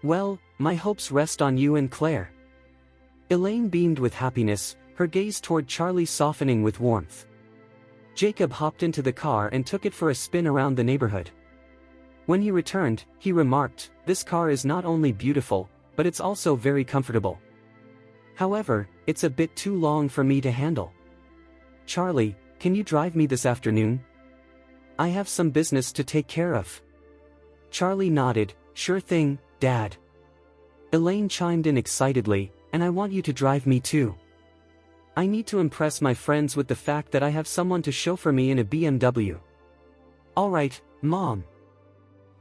"Well, my hopes rest on you and Claire." Elaine beamed with happiness, her gaze toward Charlie softening with warmth. Jacob hopped into the car and took it for a spin around the neighborhood. When he returned, he remarked, "This car is not only beautiful, but it's also very comfortable. However, it's a bit too long for me to handle. Charlie, can you drive me this afternoon? I have some business to take care of." Charlie nodded, "Sure thing, Dad." Elaine chimed in excitedly, "And I want you to drive me too. I need to impress my friends with the fact that I have someone to chauffeur me in a BMW." "Alright, Mom."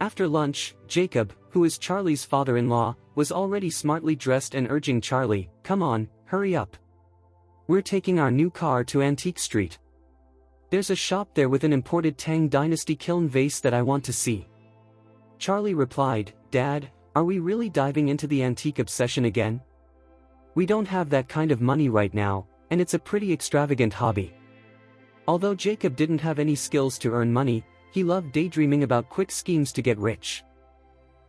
After lunch, Jacob, who is Charlie's father-in-law, was already smartly dressed and urging Charlie, "Come on, hurry up. We're taking our new car to Antique Street. There's a shop there with an imported Tang Dynasty kiln vase that I want to see." Charlie replied, "Dad, are we really diving into the antique obsession again? We don't have that kind of money right now, and it's a pretty extravagant hobby." Although Jacob didn't have any skills to earn money, he loved daydreaming about quick schemes to get rich.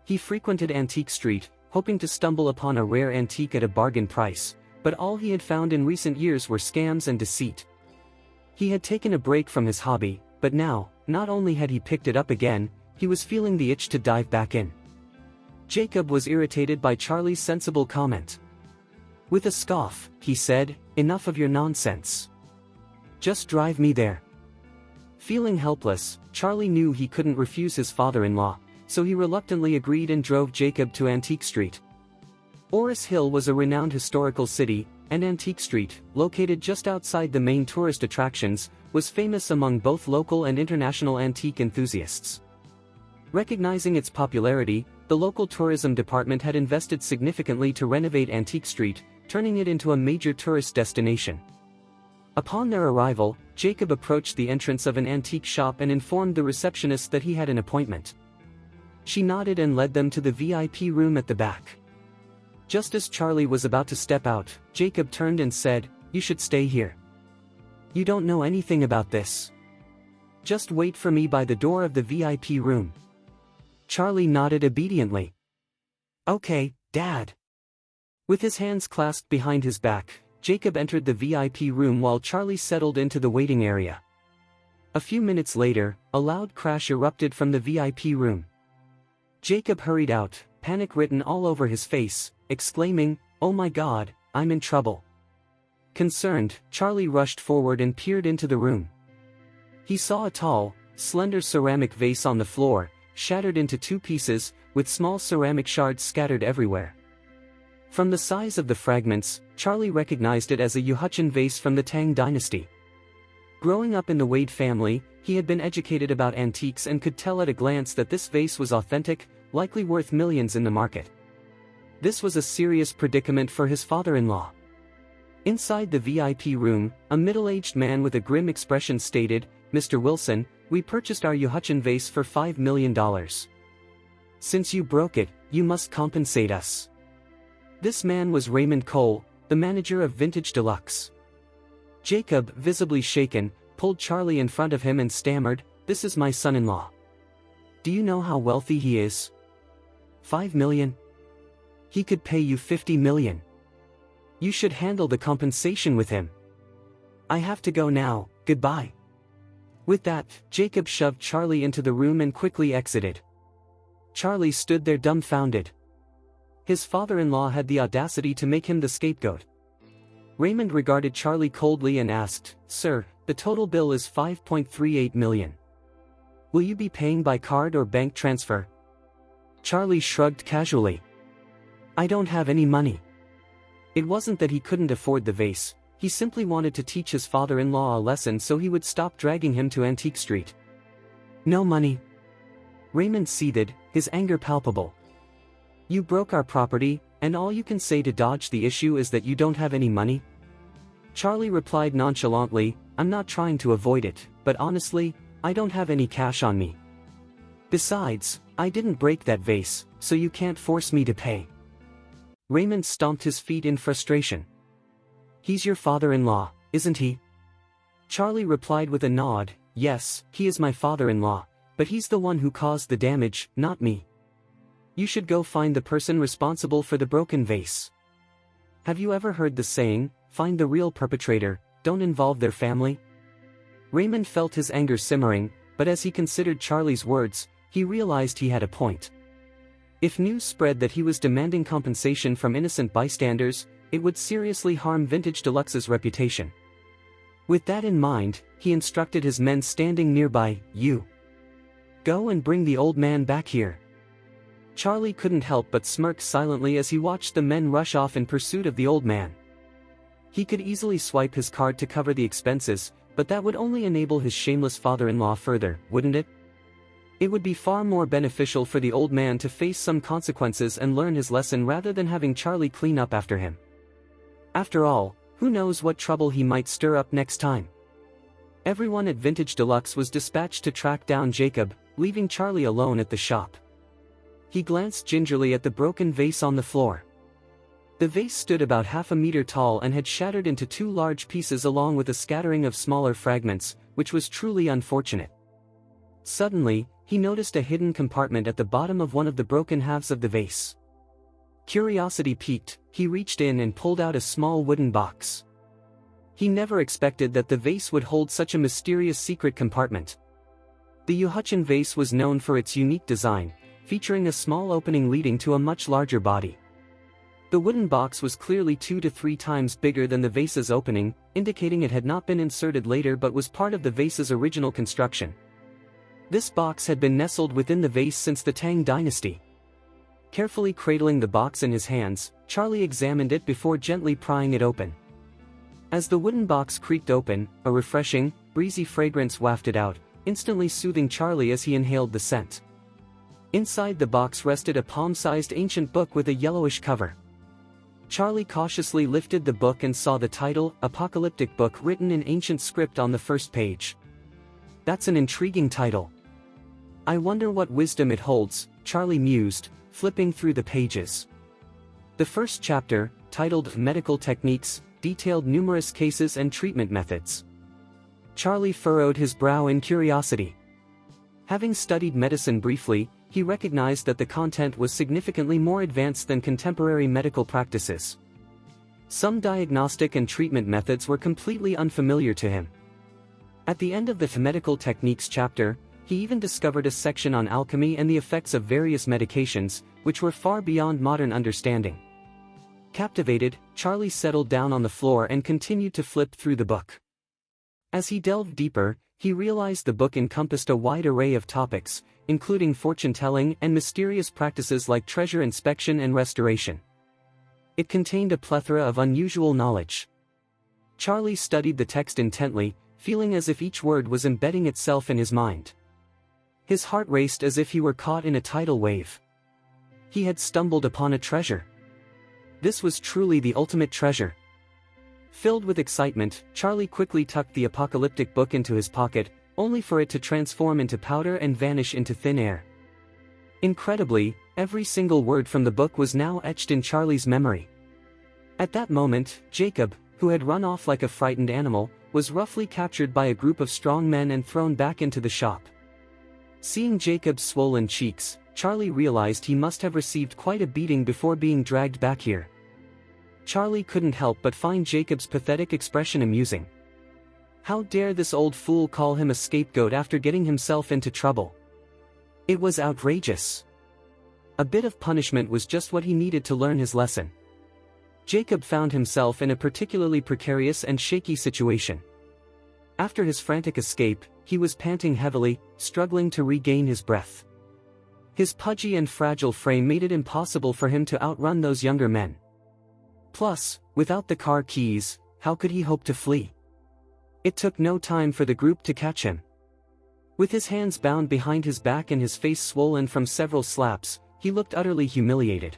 He frequented Antique Street, hoping to stumble upon a rare antique at a bargain price, but all he had found in recent years were scams and deceit. He had taken a break from his hobby, but now, not only had he picked it up again, he was feeling the itch to dive back in. Jacob was irritated by Charlie's sensible comment. With a scoff, he said, "Enough of your nonsense. Just drive me there." Feeling helpless, Charlie knew he couldn't refuse his father-in-law, so he reluctantly agreed and drove Jacob to Antique Street. Oris Hill was a renowned historical city, and Antique Street, located just outside the main tourist attractions, was famous among both local and international antique enthusiasts. Recognizing its popularity, the local tourism department had invested significantly to renovate Antique Street, turning it into a major tourist destination. Upon their arrival, Jacob approached the entrance of an antique shop and informed the receptionist that he had an appointment. She nodded and led them to the VIP room at the back. Just as Charlie was about to step out, Jacob turned and said, "You should stay here. You don't know anything about this. Just wait for me by the door of the VIP room." Charlie nodded obediently. "Okay, Dad." With his hands clasped behind his back, Jacob entered the VIP room while Charlie settled into the waiting area. A few minutes later, a loud crash erupted from the VIP room. Jacob hurried out, panic written all over his face, exclaiming, "Oh my God, I'm in trouble." Concerned, Charlie rushed forward and peered into the room. He saw a tall, slender ceramic vase on the floor, shattered into two pieces, with small ceramic shards scattered everywhere. From the size of the fragments, Charlie recognized it as a Yuhuchang vase from the Tang Dynasty. Growing up in the Wade family, he had been educated about antiques and could tell at a glance that this vase was authentic, likely worth millions in the market. This was a serious predicament for his father-in-law. Inside the VIP room, a middle-aged man with a grim expression stated, "Mr. Wilson, we purchased our Yuhuchn vase for $5 million. Since you broke it, you must compensate us." This man was Raymond Cole, the manager of Vintage Deluxe. Jacob, visibly shaken, pulled Charlie in front of him and stammered, "This is my son-in-law. Do you know how wealthy he is? 5 million? He could pay you 50 million. You should handle the compensation with him. I have to go now, goodbye." With that, Jacob shoved Charlie into the room and quickly exited. Charlie stood there dumbfounded. His father-in-law had the audacity to make him the scapegoat. Raymond regarded Charlie coldly and asked, "Sir, the total bill is 5.38 million. Will you be paying by card or bank transfer?" Charlie shrugged casually. "I don't have any money." It wasn't that he couldn't afford the vase, he simply wanted to teach his father-in-law a lesson so he would stop dragging him to Antique Street. "No money?" Raymond seethed, his anger palpable. "You broke our property, and all you can say to dodge the issue is that you don't have any money?" Charlie replied nonchalantly, "I'm not trying to avoid it, but honestly, I don't have any cash on me. Besides, I didn't break that vase, so you can't force me to pay." Raymond stomped his feet in frustration. "He's your father-in-law, isn't he?" Charlie replied with a nod, "Yes, he is my father-in-law, but he's the one who caused the damage, not me. You should go find the person responsible for the broken vase. Have you ever heard the saying, 'Find the real perpetrator, don't involve their family'?" Raymond felt his anger simmering, but as he considered Charlie's words, he realized he had a point. If news spread that he was demanding compensation from innocent bystanders, it would seriously harm Vintage Deluxe's reputation. With that in mind, he instructed his men standing nearby, "You go and bring the old man back here." Charlie couldn't help but smirk silently as he watched the men rush off in pursuit of the old man. He could easily swipe his card to cover the expenses, but that would only enable his shameless father-in-law further, wouldn't it? It would be far more beneficial for the old man to face some consequences and learn his lesson rather than having Charlie clean up after him. After all, who knows what trouble he might stir up next time? Everyone at Vintage Deluxe was dispatched to track down Jacob, leaving Charlie alone at the shop. He glanced gingerly at the broken vase on the floor. The vase stood about half a meter tall and had shattered into 2 large pieces along with a scattering of smaller fragments, which was truly unfortunate. Suddenly, he noticed a hidden compartment at the bottom of one of the broken halves of the vase. Curiosity piqued, he reached in and pulled out a small wooden box. He never expected that the vase would hold such a mysterious secret compartment. The Yuhuchn vase was known for its unique design, featuring a small opening leading to a much larger body. The wooden box was clearly 2 to 3 times bigger than the vase's opening, indicating it had not been inserted later but was part of the vase's original construction. This box had been nestled within the vase since the Tang dynasty. Carefully cradling the box in his hands, Charlie examined it before gently prying it open. As the wooden box creaked open, a refreshing, breezy fragrance wafted out, instantly soothing Charlie as he inhaled the scent. Inside the box rested a palm-sized ancient book with a yellowish cover. Charlie cautiously lifted the book and saw the title, Apocalyptic Book, written in ancient script on the first page. That's an intriguing title. I wonder what wisdom it holds, Charlie mused, flipping through the pages. The first chapter, titled Medical Techniques, detailed numerous cases and treatment methods. Charlie furrowed his brow in curiosity. Having studied medicine briefly, he recognized that the content was significantly more advanced than contemporary medical practices. Some diagnostic and treatment methods were completely unfamiliar to him. At the end of the Medical Techniques chapter, he even discovered a section on alchemy and the effects of various medications, which were far beyond modern understanding. Captivated, Charlie settled down on the floor and continued to flip through the book. As he delved deeper, he realized the book encompassed a wide array of topics, including fortune-telling and mysterious practices like treasure inspection and restoration. It contained a plethora of unusual knowledge. Charlie studied the text intently, feeling as if each word was embedding itself in his mind. His heart raced as if he were caught in a tidal wave. He had stumbled upon a treasure. This was truly the ultimate treasure. Filled with excitement, Charlie quickly tucked the apocalyptic book into his pocket, only for it to transform into powder and vanish into thin air. Incredibly, every single word from the book was now etched in Charlie's memory. At that moment, Jacob, who had run off like a frightened animal, was roughly captured by a group of strong men and thrown back into the shop. Seeing Jacob's swollen cheeks, Charlie realized he must have received quite a beating before being dragged back here. Charlie couldn't help but find Jacob's pathetic expression amusing. How dare this old fool call him a scapegoat after getting himself into trouble? It was outrageous. A bit of punishment was just what he needed to learn his lesson. Jacob found himself in a particularly precarious and shaky situation. After his frantic escape, he was panting heavily, struggling to regain his breath. His pudgy and fragile frame made it impossible for him to outrun those younger men. Plus, without the car keys, how could he hope to flee? It took no time for the group to catch him. With his hands bound behind his back and his face swollen from several slaps, he looked utterly humiliated.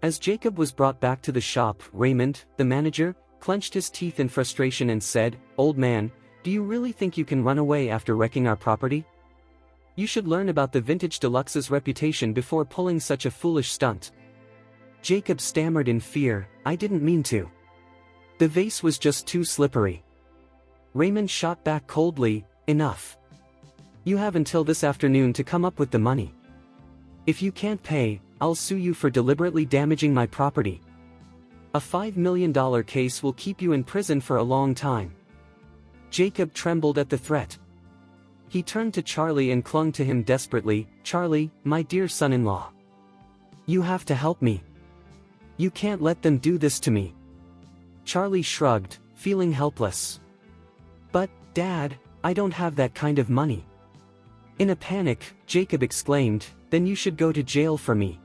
As Jacob was brought back to the shop, Raymond, the manager, clenched his teeth in frustration and said, "Old man, do you really think you can run away after wrecking our property? You should learn about the Vintage Deluxe's reputation before pulling such a foolish stunt." Jacob stammered in fear, "I didn't mean to. The vase was just too slippery." Raymond shot back coldly, "Enough. You have until this afternoon to come up with the money. If you can't pay, I'll sue you for deliberately damaging my property. A $5 million case will keep you in prison for a long time." Jacob trembled at the threat. He turned to Charlie and clung to him desperately, "Charlie, my dear son-in-law. You have to help me. You can't let them do this to me." Charlie shrugged, feeling helpless. "But, Dad, I don't have that kind of money." In a panic, Jacob exclaimed, "Then you should go to jail for me.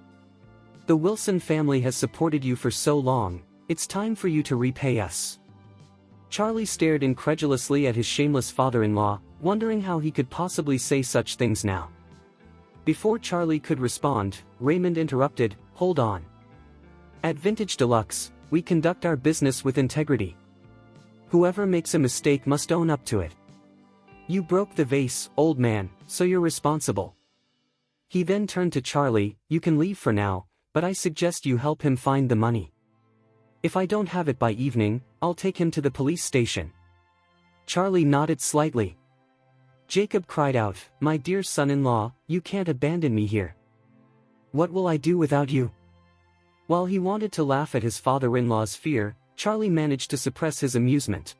The Wilson family has supported you for so long, it's time for you to repay us." Charlie stared incredulously at his shameless father-in-law, wondering how he could possibly say such things now. Before Charlie could respond, Raymond interrupted, "Hold on. At Vintage Deluxe, we conduct our business with integrity. Whoever makes a mistake must own up to it. You broke the vase, old man, so you're responsible." He then turned to Charlie, "You can leave for now, but I suggest you help him find the money. If I don't have it by evening, I'll take him to the police station." Charlie nodded slightly. Jacob cried out, "My dear son-in-law, you can't abandon me here. What will I do without you?" While he wanted to laugh at his father-in-law's fear, Charlie managed to suppress his amusement.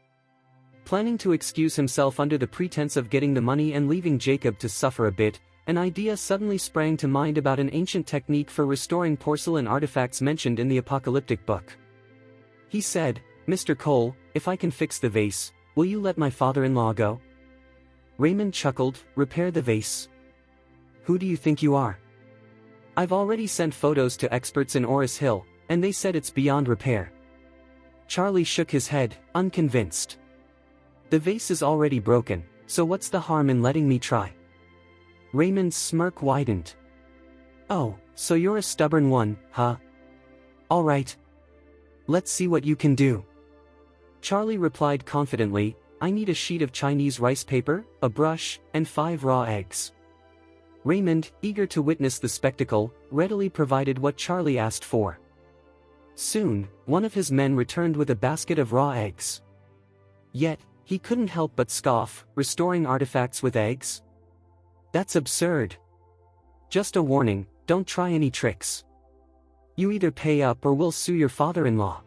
Planning to excuse himself under the pretense of getting the money and leaving Jacob to suffer a bit, an idea suddenly sprang to mind about an ancient technique for restoring porcelain artifacts mentioned in the apocalyptic book. He said, "Mr. Cole, if I can fix the vase, will you let my father-in-law go?" Raymond chuckled, "Repair the vase? Who do you think you are? I've already sent photos to experts in Oris Hill, and they said it's beyond repair." Charlie shook his head, unconvinced. "The vase is already broken, so what's the harm in letting me try?" Raymond's smirk widened. "Oh, so you're a stubborn one, huh? All right. Let's see what you can do." Charlie replied confidently, "I need a sheet of Chinese rice paper, a brush, and 5 raw eggs." Raymond, eager to witness the spectacle, readily provided what Charlie asked for. Soon, one of his men returned with a basket of raw eggs. Yet, he couldn't help but scoff, "Restoring artifacts with eggs? That's absurd. Just a warning, don't try any tricks. You either pay up or we'll sue your father-in-law.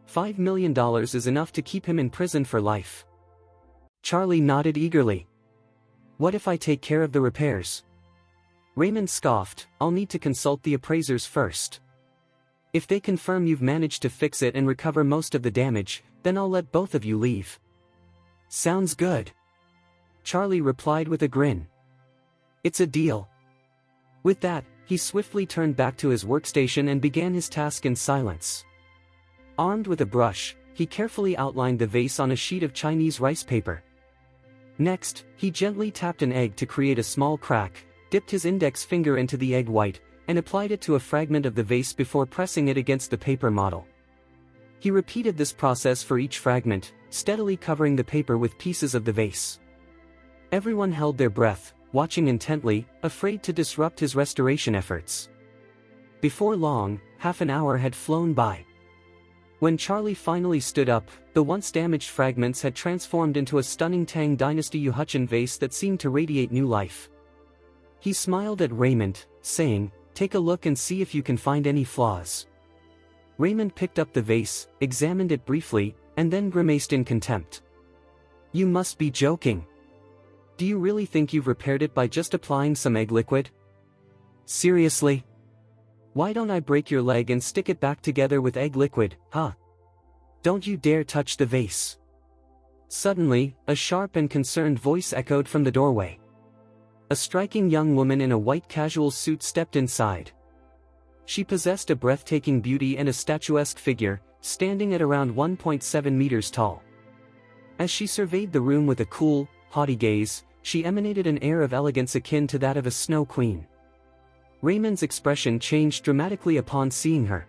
$5 million is enough to keep him in prison for life." Charlie nodded eagerly. "What if I take care of the repairs?" Raymond scoffed, "I'll need to consult the appraisers first. If they confirm you've managed to fix it and recover most of the damage, then I'll let both of you leave." "Sounds good," Charlie replied with a grin. "It's a deal." With that, he swiftly turned back to his workstation and began his task in silence. Armed with a brush, he carefully outlined the vase on a sheet of Chinese rice paper. Next, he gently tapped an egg to create a small crack, dipped his index finger into the egg white, and applied it to a fragment of the vase before pressing it against the paper model. He repeated this process for each fragment, steadily covering the paper with pieces of the vase. Everyone held their breath, watching intently, afraid to disrupt his restoration efforts. Before long, half an hour had flown by. When Charlie finally stood up, the once damaged fragments had transformed into a stunning Tang Dynasty Yuhucheng vase that seemed to radiate new life. He smiled at Raymond, saying, "Take a look and see if you can find any flaws." Raymond picked up the vase, examined it briefly, and then grimaced in contempt. "You must be joking. Do you really think you've repaired it by just applying some egg liquid? Seriously? Why don't I break your leg and stick it back together with egg liquid, huh? Don't you dare touch the vase." Suddenly, a sharp and concerned voice echoed from the doorway. A striking young woman in a white casual suit stepped inside. She possessed a breathtaking beauty and a statuesque figure, standing at around 1.7 meters tall. As she surveyed the room with a cool, haughty gaze, she emanated an air of elegance akin to that of a snow queen. Raymond's expression changed dramatically upon seeing her.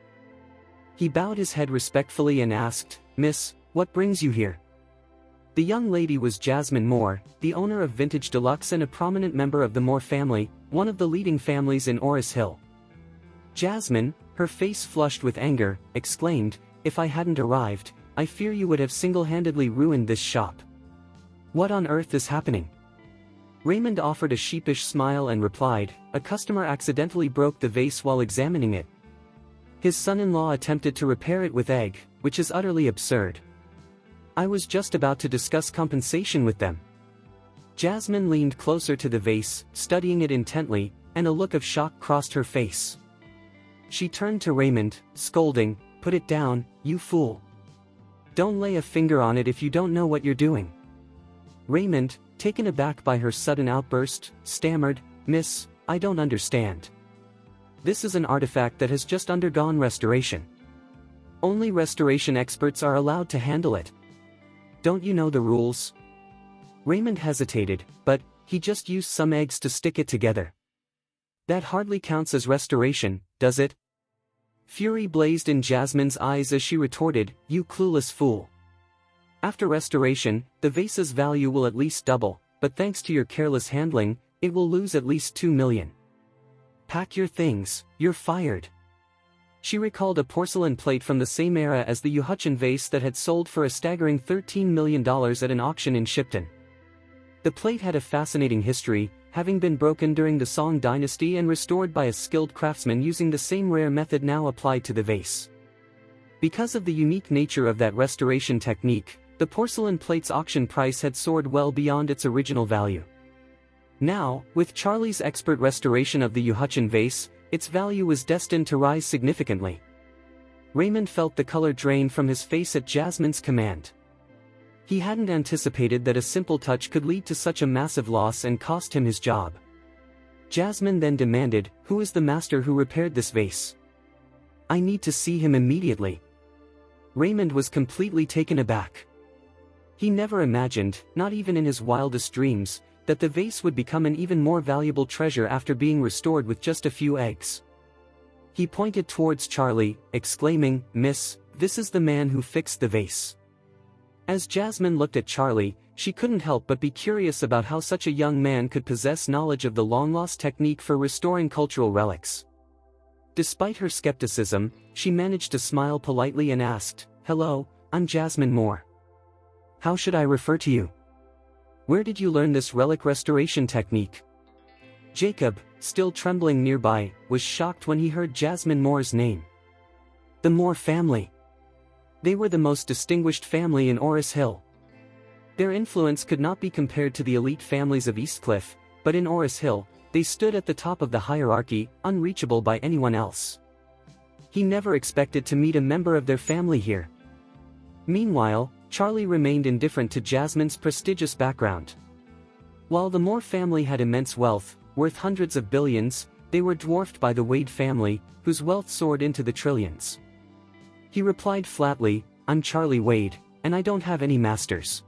He bowed his head respectfully and asked, "Miss, what brings you here?" The young lady was Jasmine Moore, the owner of Vintage Deluxe and a prominent member of the Moore family, one of the leading families in Oris Hill. Jasmine, her face flushed with anger, exclaimed, "If I hadn't arrived, I fear you would have single-handedly ruined this shop. What on earth is happening?" Raymond offered a sheepish smile and replied, "A customer accidentally broke the vase while examining it. His son-in-law attempted to repair it with egg, which is utterly absurd. I was just about to discuss compensation with them." Jasmine leaned closer to the vase, studying it intently, and a look of shock crossed her face. She turned to Raymond, scolding, "Put it down, you fool. Don't lay a finger on it if you don't know what you're doing." Raymond, taken aback by her sudden outburst, stammered, "Miss, I don't understand. This is an artifact that has just undergone restoration. Only restoration experts are allowed to handle it. Don't you know the rules?" Raymond hesitated, but he just used some eggs to stick it together. "That hardly counts as restoration, does it?" Fury blazed in Jasmine's eyes as she retorted, "You clueless fool. After restoration, the vase's value will at least double, but thanks to your careless handling, it will lose at least 2 million. Pack your things, you're fired." She recalled a porcelain plate from the same era as the Yuhucheng vase that had sold for a staggering $13 million at an auction in Shipton. The plate had a fascinating history, having been broken during the Song dynasty and restored by a skilled craftsman using the same rare method now applied to the vase. Because of the unique nature of that restoration technique, the porcelain plate's auction price had soared well beyond its original value. Now, with Charlie's expert restoration of the Yuhucheng vase, its value was destined to rise significantly. Raymond felt the color drain from his face at Jasmine's command. He hadn't anticipated that a simple touch could lead to such a massive loss and cost him his job. Jasmine then demanded, "Who is the master who repaired this vase? I need to see him immediately." Raymond was completely taken aback. He never imagined, not even in his wildest dreams, that the vase would become an even more valuable treasure after being restored with just a few eggs. He pointed towards Charlie, exclaiming, "Miss, this is the man who fixed the vase." As Jasmine looked at Charlie, she couldn't help but be curious about how such a young man could possess knowledge of the long-lost technique for restoring cultural relics. Despite her skepticism, she managed to smile politely and asked, "Hello, I'm Jasmine Moore. How should I refer to you? Where did you learn this relic restoration technique?" Jacob, still trembling nearby, was shocked when he heard Jasmine Moore's name. The Moore family. They were the most distinguished family in Oris Hill. Their influence could not be compared to the elite families of Eastcliff, but in Oris Hill, they stood at the top of the hierarchy, unreachable by anyone else. He never expected to meet a member of their family here. Meanwhile, Charlie remained indifferent to Jasmine's prestigious background. While the Moore family had immense wealth, worth hundreds of billions, they were dwarfed by the Wade family, whose wealth soared into the trillions. He replied flatly, "I'm Charlie Wade, and I don't have any masters.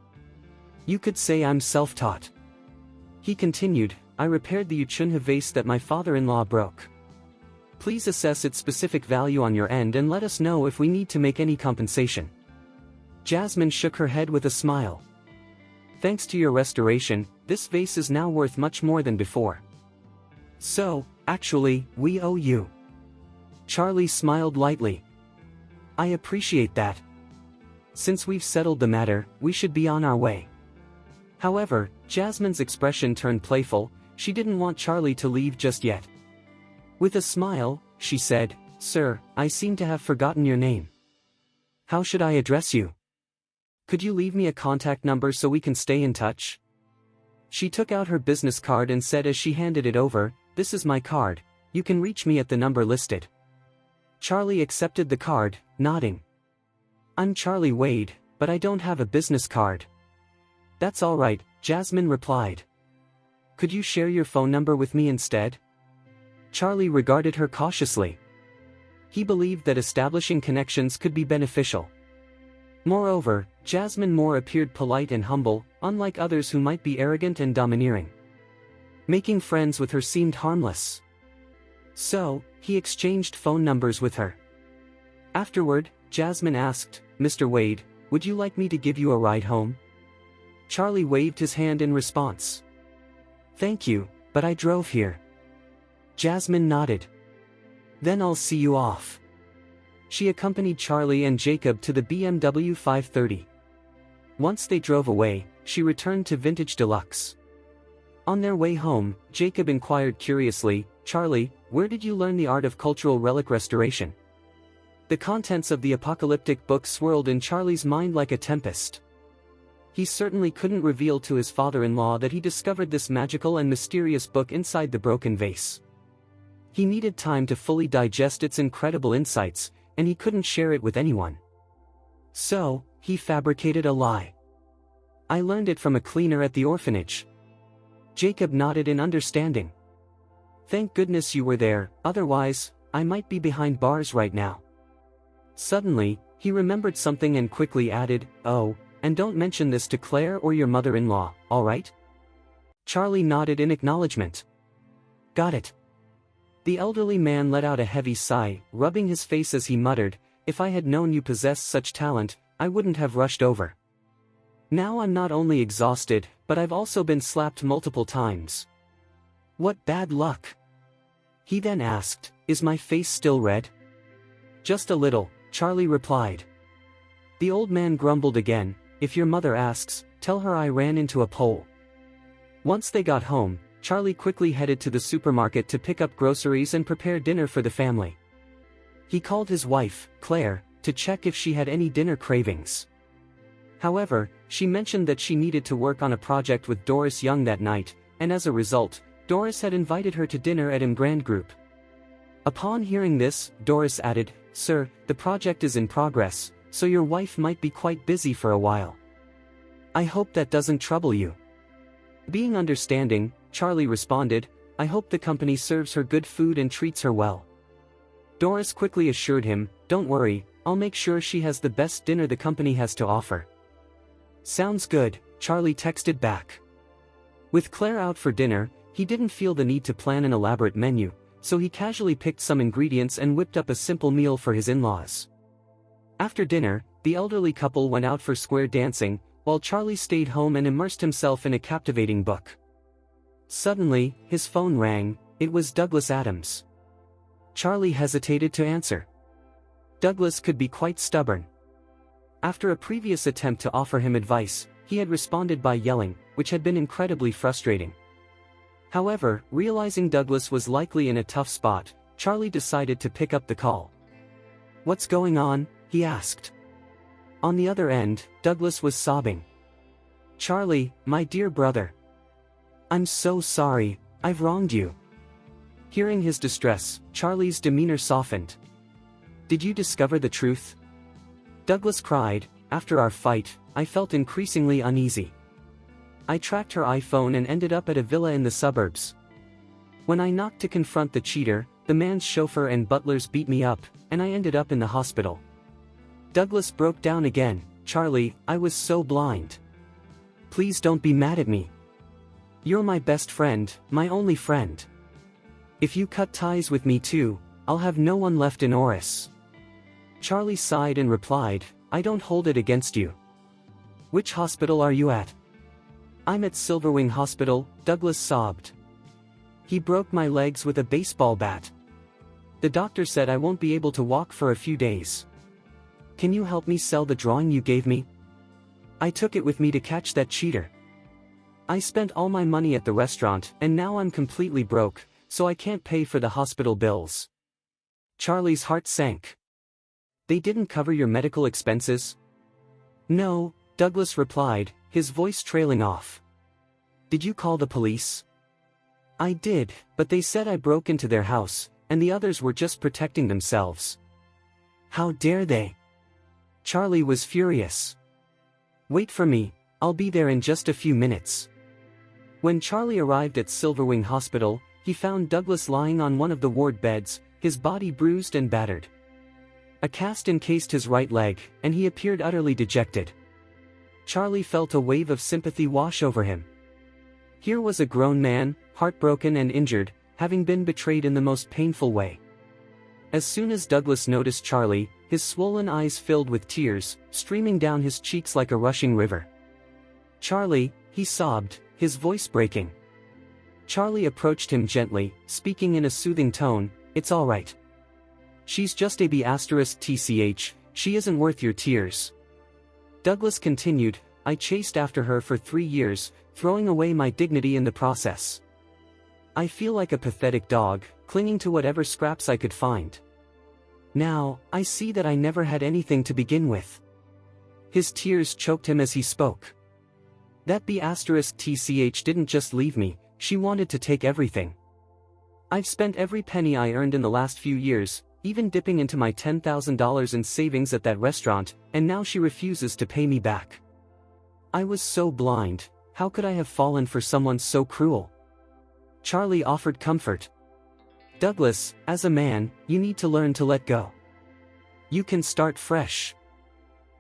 You could say I'm self-taught." He continued, I repaired the Uchunha vase that my father-in-law broke. Please assess its specific value on your end and let us know if we need to make any compensation." Jasmine shook her head with a smile. "Thanks to your restoration, this vase is now worth much more than before. So, actually, we owe you." Charlie smiled lightly. "I appreciate that. Since we've settled the matter, we should be on our way." However, Jasmine's expression turned playful. She didn't want Charlie to leave just yet. With a smile, she said, "Sir, I seem to have forgotten your name. How should I address you? Could you leave me a contact number so we can stay in touch?" She took out her business card and said as she handed it over, "This is my card, you can reach me at the number listed." Charlie accepted the card, nodding. "I'm Charlie Wade, but I don't have a business card." "That's all right," Jasmine replied. "Could you share your phone number with me instead?" Charlie regarded her cautiously. He believed that establishing connections could be beneficial. Moreover, Jasmine Moore appeared polite and humble, unlike others who might be arrogant and domineering. Making friends with her seemed harmless. So, he exchanged phone numbers with her. Afterward, Jasmine asked, "Mr. Wade, would you like me to give you a ride home?" Charlie waved his hand in response. "Thank you, but I drove here." Jasmine nodded. "Then I'll see you off." She accompanied Charlie and Jacob to the BMW 530. Once they drove away, she returned to Vintage Deluxe. On their way home, Jacob inquired curiously, "Charlie, where did you learn the art of cultural relic restoration?" The contents of the apocalyptic book swirled in Charlie's mind like a tempest. He certainly couldn't reveal to his father-in-law that he discovered this magical and mysterious book inside the broken vase. He needed time to fully digest its incredible insights, and he couldn't share it with anyone. So, he fabricated a lie. "I learned it from a cleaner at the orphanage." Jacob nodded in understanding. "Thank goodness you were there, otherwise, I might be behind bars right now." Suddenly, he remembered something and quickly added, "Oh, and don't mention this to Claire or your mother-in-law, all right?" Charlie nodded in acknowledgement. "Got it." The elderly man let out a heavy sigh, rubbing his face as he muttered, "If I had known you possessed such talent, I wouldn't have rushed over. Now I'm not only exhausted, but I've also been slapped multiple times. What bad luck." He then asked, "Is my face still red?" "Just a little," Charlie replied. The old man grumbled again, "If your mother asks, tell her I ran into a pole." Once they got home, Charlie quickly headed to the supermarket to pick up groceries and prepare dinner for the family. He called his wife, Claire, to check if she had any dinner cravings. However, she mentioned that she needed to work on a project with Doris Young that night, and as a result, Doris had invited her to dinner at Grand Group. Upon hearing this, Doris added, "Sir, the project is in progress, so your wife might be quite busy for a while. I hope that doesn't trouble you." Being understanding, Charlie responded, "I hope the company serves her good food and treats her well." Doris quickly assured him, "Don't worry, I'll make sure she has the best dinner the company has to offer." "Sounds good," Charlie texted back. With Claire out for dinner, he didn't feel the need to plan an elaborate menu, so he casually picked some ingredients and whipped up a simple meal for his in-laws. After dinner, the elderly couple went out for square dancing, while Charlie stayed home and immersed himself in a captivating book. Suddenly, his phone rang. It was Douglas Adams. Charlie hesitated to answer. Douglas could be quite stubborn. After a previous attempt to offer him advice, he had responded by yelling, which had been incredibly frustrating. However, realizing Douglas was likely in a tough spot, Charlie decided to pick up the call. "What's going on?" he asked. On the other end, Douglas was sobbing. "Charlie, my dear brother. I'm so sorry, I've wronged you." Hearing his distress, Charlie's demeanor softened. "Did you discover the truth?" Douglas cried, "After our fight, I felt increasingly uneasy. I tracked her iPhone and ended up at a villa in the suburbs. When I knocked to confront the cheater, the man's chauffeur and butlers beat me up, and I ended up in the hospital." Douglas broke down again, "Charlie, I was so blind. Please don't be mad at me." You're my best friend, my only friend. If you cut ties with me too, I'll have no one left in Oris. Charlie sighed and replied, I don't hold it against you. Which hospital are you at? I'm at Silverwing Hospital, Douglas sobbed. He broke my legs with a baseball bat. The doctor said I won't be able to walk for a few days. Can you help me sell the drawing you gave me? I took it with me to catch that cheater. I spent all my money at the restaurant and now I'm completely broke, so I can't pay for the hospital bills. Charlie's heart sank. They didn't cover your medical expenses? No, Douglas replied, his voice trailing off. Did you call the police? I did, but they said I broke into their house, and the others were just protecting themselves. How dare they? Charlie was furious. Wait for me, I'll be there in just a few minutes. When Charlie arrived at Silverwing Hospital, he found Douglas lying on one of the ward beds, his body bruised and battered. A cast encased his right leg, and he appeared utterly dejected. Charlie felt a wave of sympathy wash over him. Here was a grown man, heartbroken and injured, having been betrayed in the most painful way. As soon as Douglas noticed Charlie, his swollen eyes filled with tears, streaming down his cheeks like a rushing river. Charlie, he sobbed, his voice breaking. Charlie approached him gently, speaking in a soothing tone, it's all right. She's just a B*TCH, she isn't worth your tears. Douglas continued, I chased after her for 3 years, throwing away my dignity in the process. I feel like a pathetic dog, clinging to whatever scraps I could find. Now, I see that I never had anything to begin with. His tears choked him as he spoke. That B*TCH didn't just leave me, she wanted to take everything. I've spent every penny I earned in the last few years, even dipping into my $10,000 in savings at that restaurant, and now she refuses to pay me back. I was so blind, how could I have fallen for someone so cruel? Charlie offered comfort. Douglas, as a man, you need to learn to let go. You can start fresh.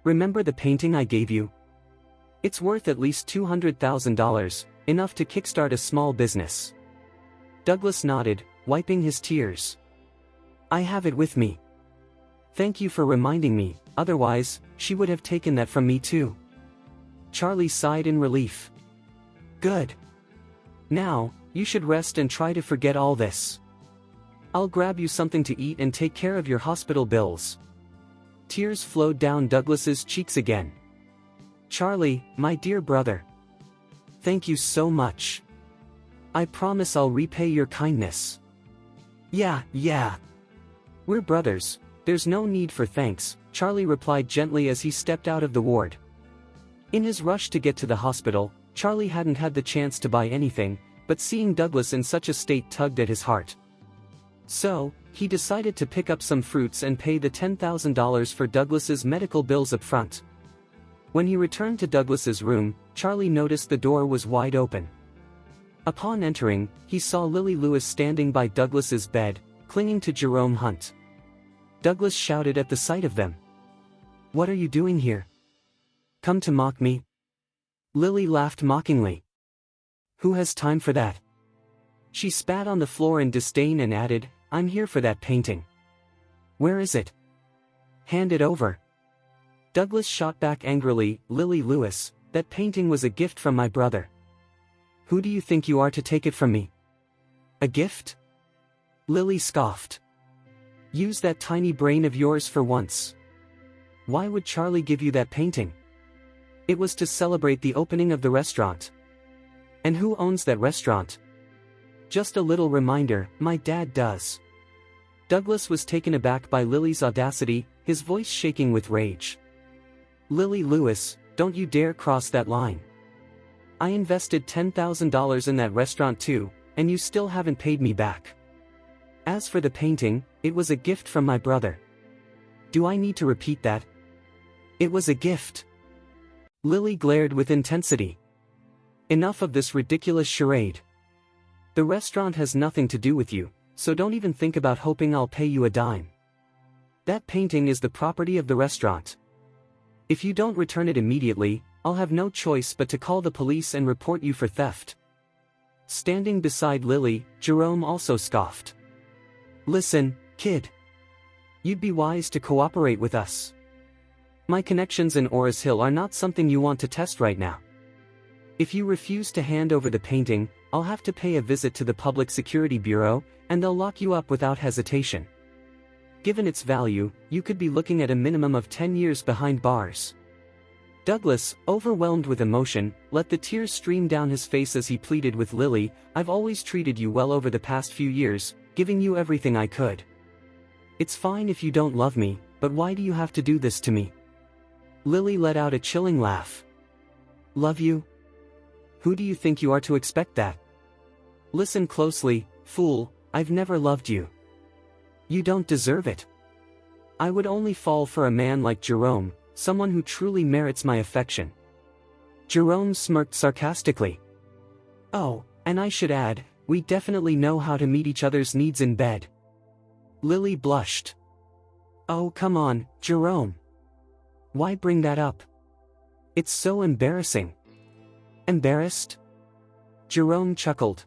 Remember the painting I gave you? It's worth at least $200,000, enough to kickstart a small business. Douglas nodded, wiping his tears. I have it with me. Thank you for reminding me, otherwise, she would have taken that from me too. Charlie sighed in relief. Good. Now, you should rest and try to forget all this. I'll grab you something to eat and take care of your hospital bills. Tears flowed down Douglas's cheeks again. Charlie, my dear brother. Thank you so much. I promise I'll repay your kindness. Yeah. We're brothers, there's no need for thanks, Charlie replied gently as he stepped out of the ward. In his rush to get to the hospital, Charlie hadn't had the chance to buy anything, but seeing Douglas in such a state tugged at his heart. So, he decided to pick up some fruits and pay the $10,000 for Douglas's medical bills up front. When he returned to Douglas's room, Charlie noticed the door was wide open. Upon entering, he saw Lily Lewis standing by Douglas's bed, clinging to Jerome Hunt. Douglas shouted at the sight of them. What are you doing here? Come to mock me? Lily laughed mockingly. Who has time for that? She spat on the floor in disdain and added, I'm here for that painting. Where is it? Hand it over. Douglas shot back angrily, Lily Lewis, that painting was a gift from my brother. Who do you think you are to take it from me? A gift? Lily scoffed. Use that tiny brain of yours for once. Why would Charlie give you that painting? It was to celebrate the opening of the restaurant. And who owns that restaurant? Just a little reminder, my dad does. Douglas was taken aback by Lily's audacity, his voice shaking with rage. Lily Lewis, don't you dare cross that line. I invested $10,000 in that restaurant too, and you still haven't paid me back. As for the painting, it was a gift from my brother. Do I need to repeat that? It was a gift. Lily glared with intensity. Enough of this ridiculous charade. The restaurant has nothing to do with you, so don't even think about hoping I'll pay you a dime. That painting is the property of the restaurant. If you don't return it immediately, I'll have no choice but to call the police and report you for theft. Standing beside Lily, Jerome also scoffed. Listen, kid. You'd be wise to cooperate with us. My connections in Oris Hill are not something you want to test right now. If you refuse to hand over the painting, I'll have to pay a visit to the Public Security Bureau, and they'll lock you up without hesitation. Given its value, you could be looking at a minimum of 10 years behind bars. Douglas, overwhelmed with emotion, let the tears stream down his face as he pleaded with Lily, I've always treated you well over the past few years, giving you everything I could. It's fine if you don't love me, but why do you have to do this to me? Lily let out a chilling laugh. Love you? Who do you think you are to expect that? Listen closely, fool, I've never loved you. You don't deserve it. I would only fall for a man like Jerome, someone who truly merits my affection. Jerome smirked sarcastically. Oh, and I should add, we definitely know how to meet each other's needs in bed. Lily blushed. Oh, come on, Jerome. Why bring that up? It's so embarrassing. Embarrassed? Jerome chuckled.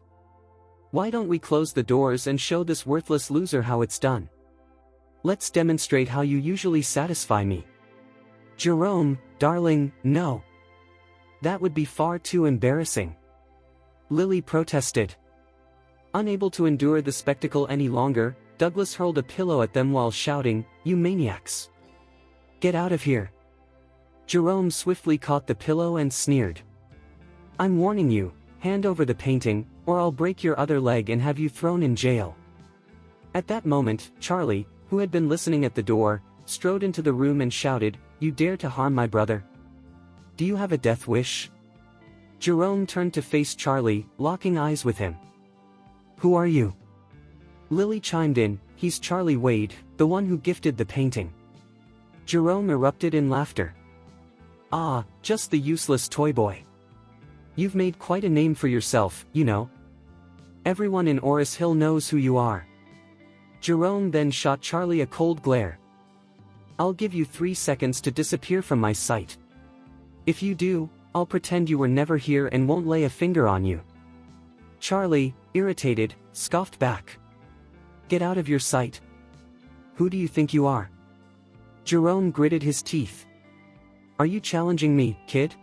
Why don't we close the doors and show this worthless loser how it's done? Let's demonstrate how you usually satisfy me. Jerome, darling, no. That would be far too embarrassing. Lily protested. Unable to endure the spectacle any longer, Douglas hurled a pillow at them while shouting, You maniacs! Get out of here! Jerome swiftly caught the pillow and sneered. I'm warning you, hand over the painting, or I'll break your other leg and have you thrown in jail. At that moment, Charlie, who had been listening at the door, strode into the room and shouted, You dare to harm my brother? Do you have a death wish? Jerome turned to face Charlie, locking eyes with him. Who are you? Lily chimed in, He's Charlie Wade, the one who gifted the painting. Jerome erupted in laughter. Ah, just the useless toy boy. You've made quite a name for yourself, you know. Everyone in Oris Hill knows who you are. Jerome then shot Charlie a cold glare. I'll give you 3 seconds to disappear from my sight. If you do, I'll pretend you were never here and won't lay a finger on you. Charlie, irritated, scoffed back. Get out of your sight. Who do you think you are? Jerome gritted his teeth. Are you challenging me, kid?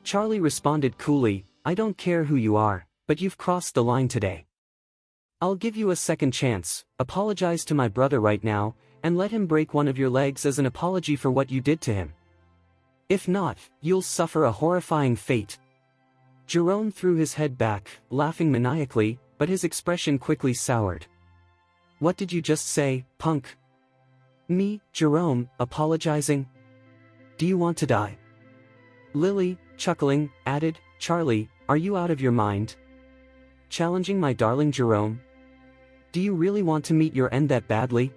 Charlie responded coolly, I don't care who you are, but you've crossed the line today. I'll give you a second chance, apologize to my brother right now, and let him break one of your legs as an apology for what you did to him. If not, you'll suffer a horrifying fate. Jerome threw his head back, laughing maniacally, but his expression quickly soured. What did you just say, punk? Me, Jerome, apologizing? Do you want to die? Lily, chuckling, added, Charlie, are you out of your mind? Challenging my darling Jerome? Do you really want to meet your end that badly?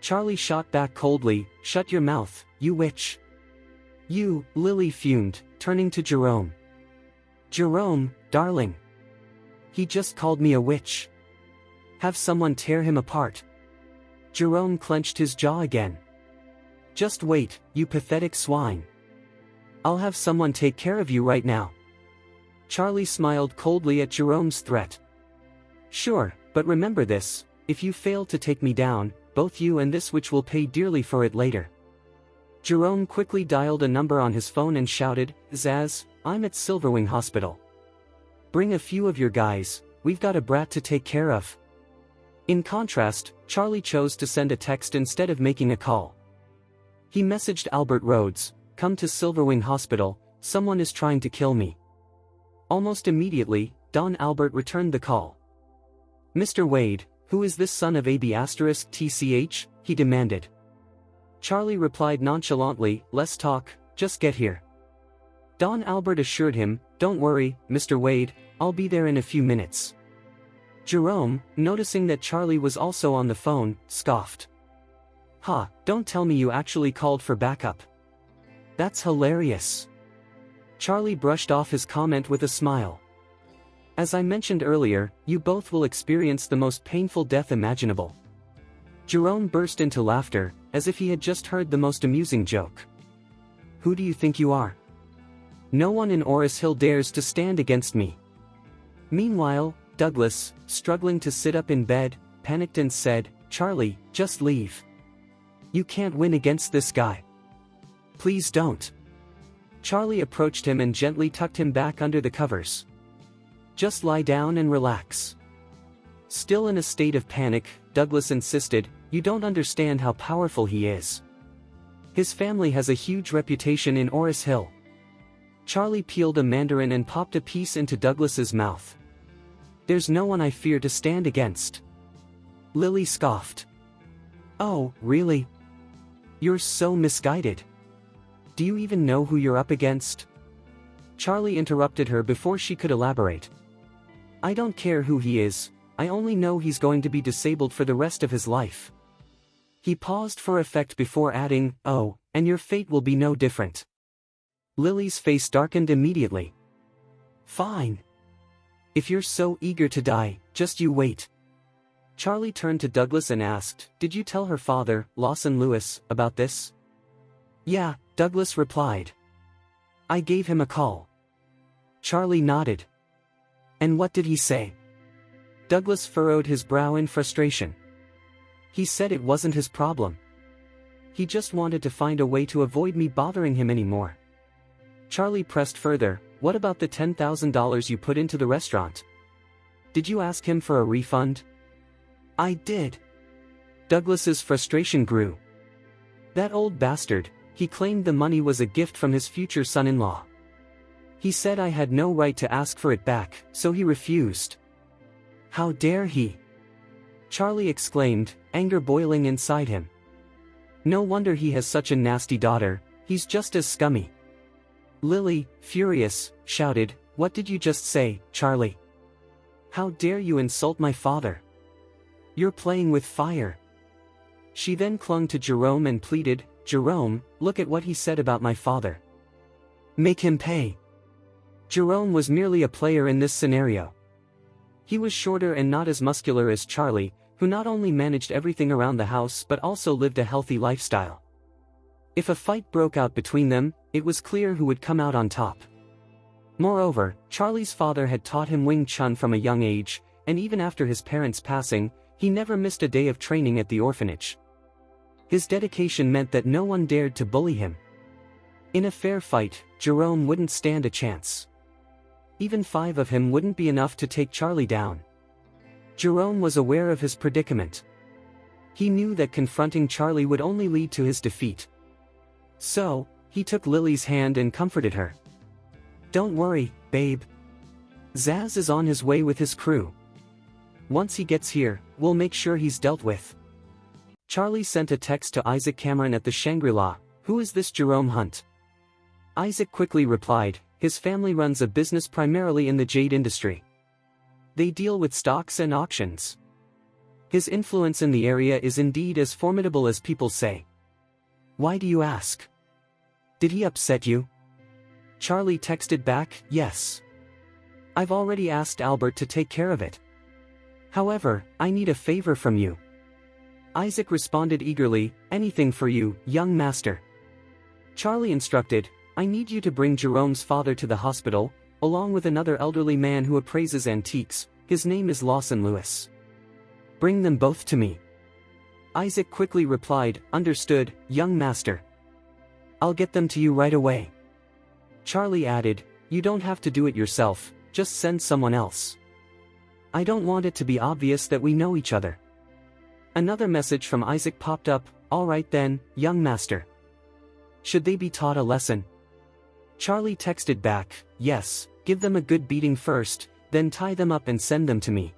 Charlie shot back coldly, Shut your mouth, you witch. You, Lily fumed, turning to Jerome. Jerome, darling. He just called me a witch. Have someone tear him apart. Jerome clenched his jaw again. Just wait, you pathetic swine. I'll have someone take care of you right now. Charlie smiled coldly at Jerome's threat. Sure, but remember this, if you fail to take me down, both you and this witch will pay dearly for it later. Jerome quickly dialed a number on his phone and shouted, Zaz, I'm at Silverwing Hospital. Bring a few of your guys, we've got a brat to take care of. In contrast, Charlie chose to send a text instead of making a call. He messaged Albert Rhodes, Come to Silverwing Hospital, someone is trying to kill me. Almost immediately, Don Albert returned the call. Mr. Wade, who is this son of AB*TCH? He demanded. Charlie replied nonchalantly, Less talk, just get here. Don Albert assured him, Don't worry, Mr. Wade, I'll be there in a few minutes. Jerome, noticing that Charlie was also on the phone, scoffed. Ha, don't tell me you actually called for backup. That's hilarious. Charlie brushed off his comment with a smile. As I mentioned earlier, you both will experience the most painful death imaginable. Jerome burst into laughter, as if he had just heard the most amusing joke. Who do you think you are? No one in Oris Hill dares to stand against me. Meanwhile, Douglas, struggling to sit up in bed, panicked and said, "Charlie, just leave. You can't win against this guy. Please don't." Charlie approached him and gently tucked him back under the covers. "Just lie down and relax." Still in a state of panic, Douglas insisted, "You don't understand how powerful he is. His family has a huge reputation in Oris Hill." Charlie peeled a mandarin and popped a piece into Douglas's mouth. "There's no one I fear to stand against." Lily scoffed. "Oh, really? You're so misguided. Do you even know who you're up against?" Charlie interrupted her before she could elaborate. "I don't care who he is, I only know he's going to be disabled for the rest of his life." He paused for effect before adding, "Oh, and your fate will be no different." Lily's face darkened immediately. "Fine. If you're so eager to die, just you wait." Charlie turned to Douglas and asked, "Did you tell her father, Lawson Lewis, about this?" "Yeah," Douglas replied. "I gave him a call." Charlie nodded. "And what did he say?" Douglas furrowed his brow in frustration. "He said it wasn't his problem. He just wanted to find a way to avoid me bothering him anymore." Charlie pressed further, "What about the $10,000 you put into the restaurant? Did you ask him for a refund?" "I did." Douglas's frustration grew. That old bastard, he claimed the money was a gift from his future son-in-law. He said I had no right to ask for it back, so he refused. How dare he? Charlie exclaimed, anger boiling inside him. No wonder he has such a nasty daughter, he's just as scummy. Lily, furious, shouted, "What did you just say, Charlie? How dare you insult my father? You're playing with fire." She then clung to Jerome and pleaded, "Jerome, look at what he said about my father. Make him pay." Jerome was merely a player in this scenario. He was shorter and not as muscular as Charlie, who not only managed everything around the house but also lived a healthy lifestyle. If a fight broke out between them, it was clear who would come out on top. Moreover, Charlie's father had taught him Wing Chun from a young age, and even after his parents' passing, he never missed a day of training at the orphanage. His dedication meant that no one dared to bully him. In a fair fight, Jerome wouldn't stand a chance. Even 5 of him wouldn't be enough to take Charlie down. Jerome was aware of his predicament. He knew that confronting Charlie would only lead to his defeat. So, he took Lily's hand and comforted her. "Don't worry, babe. Zaz is on his way with his crew. Once he gets here, we'll make sure he's dealt with." Charlie sent a text to Isaac Cameron at the Shangri-La, "Who is this Jerome Hunt?" Isaac quickly replied, "His family runs a business primarily in the jade industry. They deal with stocks and auctions. His influence in the area is indeed as formidable as people say." "Why do you ask? Did he upset you?" Charlie texted back, "Yes. I've already asked Albert to take care of it. However, I need a favor from you." Isaac responded eagerly, "Anything for you, young master." Charlie instructed, "I need you to bring Jerome's father to the hospital, along with another elderly man who appraises antiques. His name is Lawson Lewis. Bring them both to me." Isaac quickly replied, "Understood, young master. I'll get them to you right away." Charlie added, "You don't have to do it yourself, just send someone else. I don't want it to be obvious that we know each other." Another message from Isaac popped up, "All right then, young master. Should they be taught a lesson?" Charlie texted back, "Yes, give them a good beating first, then tie them up and send them to me."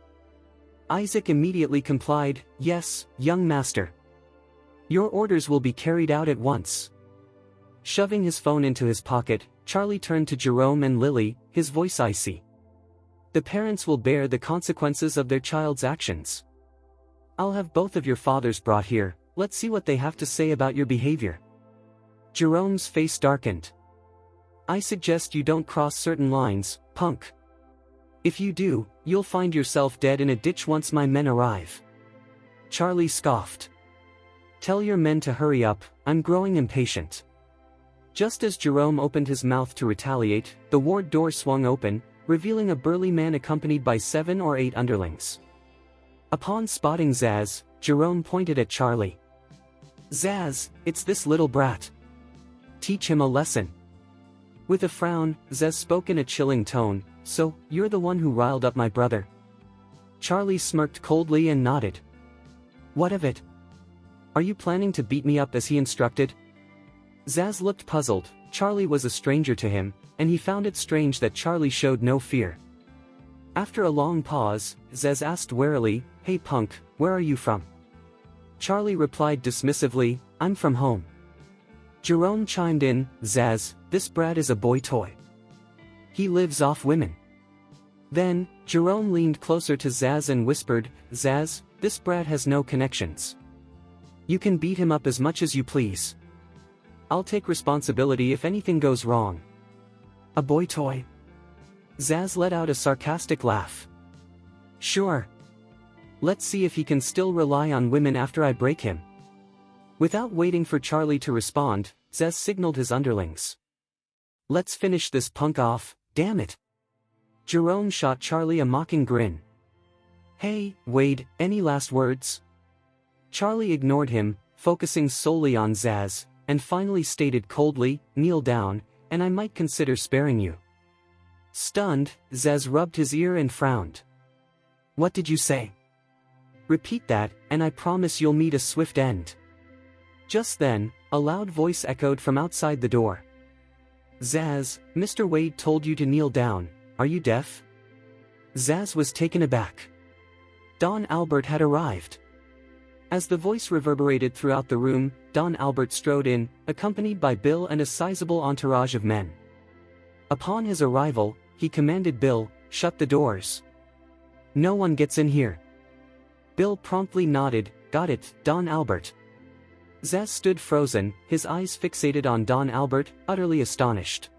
Isaac immediately complied, "Yes, young master. Your orders will be carried out at once." Shoving his phone into his pocket, Charlie turned to Jerome and Lily, his voice icy. "The parents will bear the consequences of their child's actions. I'll have both of your fathers brought here, let's see what they have to say about your behavior." Jerome's face darkened. "I suggest you don't cross certain lines, punk. If you do, you'll find yourself dead in a ditch once my men arrive." Charlie scoffed. "Tell your men to hurry up, I'm growing impatient." Just as Jerome opened his mouth to retaliate, the ward door swung open, revealing a burly man accompanied by 7 or 8 underlings. Upon spotting Zaz, Jerome pointed at Charlie. "Zaz, it's this little brat. Teach him a lesson." With a frown, Zaz spoke in a chilling tone, "So, you're the one who riled up my brother?" Charlie smirked coldly and nodded. "What of it? Are you planning to beat me up as he instructed?" Zaz looked puzzled. Charlie was a stranger to him, and he found it strange that Charlie showed no fear. After a long pause, Zaz asked warily, "Hey punk, where are you from?" Charlie replied dismissively, "I'm from home." Jerome chimed in, "Zaz, this brat is a boy toy. He lives off women." Then, Jerome leaned closer to Zaz and whispered, "Zaz, this brat has no connections. You can beat him up as much as you please. I'll take responsibility if anything goes wrong." "A boy toy?" Zaz let out a sarcastic laugh. "Sure. Let's see if he can still rely on women after I break him." Without waiting for Charlie to respond, Zaz signaled his underlings. "Let's finish this punk off, damn it." Jerome shot Charlie a mocking grin. "Hey, Wade, any last words?" Charlie ignored him, focusing solely on Zaz, and finally stated coldly, "Kneel down, and I might consider sparing you." Stunned, Zaz rubbed his ear and frowned. "What did you say?" "Repeat that, and I promise you'll meet a swift end." Just then, a loud voice echoed from outside the door. "Zaz, Mr. Wade told you to kneel down, are you deaf?" Zaz was taken aback. Don Albert had arrived. As the voice reverberated throughout the room, Don Albert strode in, accompanied by Bill and a sizable entourage of men. Upon his arrival, he commanded Bill, "Shut the doors. No one gets in here." Bill promptly nodded, "Got it, Don Albert." Zaz stood frozen, his eyes fixated on Don Albert, utterly astonished.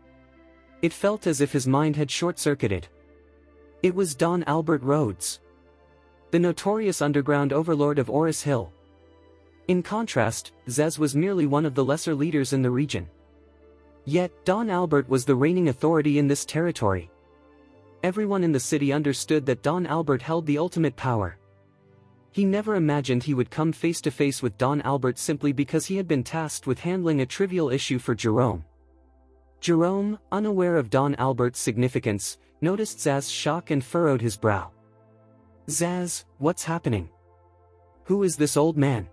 It felt as if his mind had short-circuited. It was Don Albert Rhodes, the notorious underground overlord of Oris Hill. In contrast, Zaz was merely one of the lesser leaders in the region. Yet, Don Albert was the reigning authority in this territory. Everyone in the city understood that Don Albert held the ultimate power. He never imagined he would come face to face with Don Albert simply because he had been tasked with handling a trivial issue for Jerome. Jerome, unaware of Don Albert's significance, noticed Zaz's shock and furrowed his brow. "Zaz, what's happening? Who is this old man?"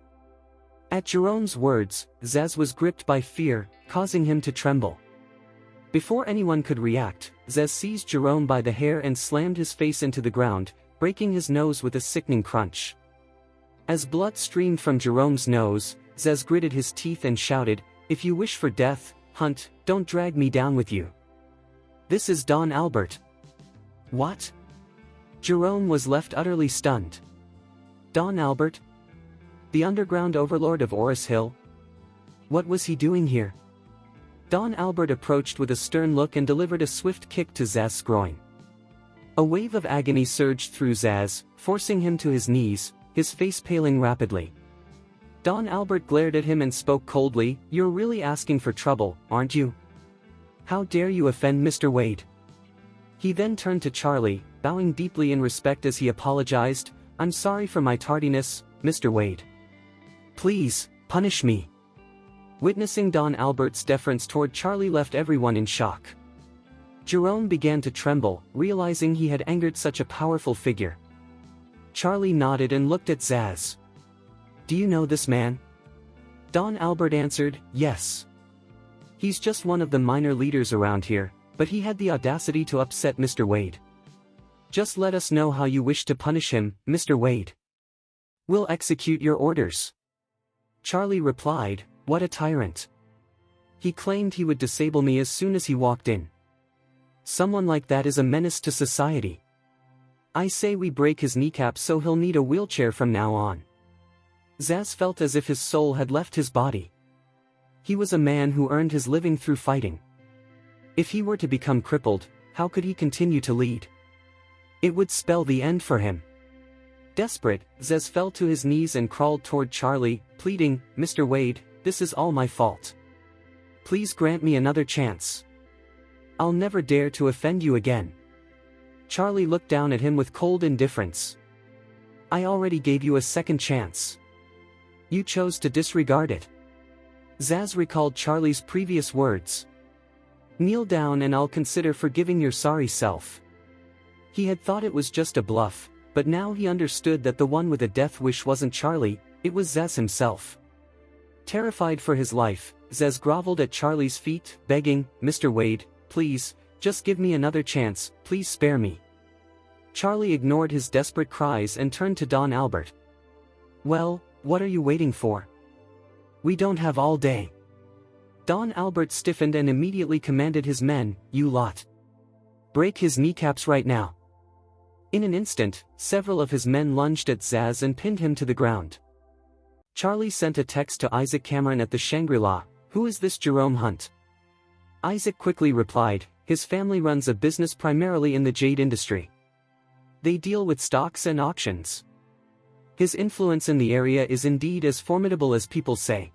At Jerome's words, Zaz was gripped by fear, causing him to tremble. Before anyone could react, Zaz seized Jerome by the hair and slammed his face into the ground, breaking his nose with a sickening crunch. As blood streamed from Jerome's nose, Zaz gritted his teeth and shouted, "If you wish for death, hunt, don't drag me down with you. This is Don Albert." "What?" Jerome was left utterly stunned. Don Albert? The underground overlord of Oris Hill? What was he doing here? Don Albert approached with a stern look and delivered a swift kick to Zaz's groin. A wave of agony surged through Zaz, forcing him to his knees, his face paling rapidly. Don Albert glared at him and spoke coldly, "You're really asking for trouble, aren't you? How dare you offend Mr. Wade?" He then turned to Charlie, bowing deeply in respect as he apologized, "I'm sorry for my tardiness, Mr. Wade. Please, punish me." Witnessing Don Albert's deference toward Charlie left everyone in shock. Jerome began to tremble, realizing he had angered such a powerful figure. Charlie nodded and looked at Zaz. "Do you know this man?" Don Albert answered, "Yes. He's just one of the minor leaders around here, but he had the audacity to upset Mr. Wade. Just let us know how you wish to punish him, Mr. Wade. We'll execute your orders." Charlie replied, "What a tyrant. He claimed he would disable me as soon as he walked in. Someone like that is a menace to society. I say we break his kneecaps so he'll need a wheelchair from now on." Zaz felt as if his soul had left his body. He was a man who earned his living through fighting. If he were to become crippled, how could he continue to lead? It would spell the end for him. Desperate, Zaz fell to his knees and crawled toward Charlie, pleading, "Mr. Wade, this is all my fault. Please grant me another chance. I'll never dare to offend you again." Charlie looked down at him with cold indifference. I already gave you a second chance. You chose to disregard it. Zaz recalled Charlie's previous words. Kneel down and I'll consider forgiving your sorry self. He had thought it was just a bluff, but now he understood that the one with a death wish wasn't Charlie, it was Zaz himself. Terrified for his life, Zaz groveled at Charlie's feet, begging, Mr. Wade, please, just give me another chance, please spare me. Charlie ignored his desperate cries and turned to Don Albert. Well, what are you waiting for? We don't have all day. Don Albert stiffened and immediately commanded his men, you lot. Break his kneecaps right now. In an instant, several of his men lunged at Zaz and pinned him to the ground. Charlie sent a text to Isaac Cameron at the Shangri-La, who is this Jerome Hunt? Isaac quickly replied, his family runs a business primarily in the jade industry. They deal with stocks and auctions. His influence in the area is indeed as formidable as people say.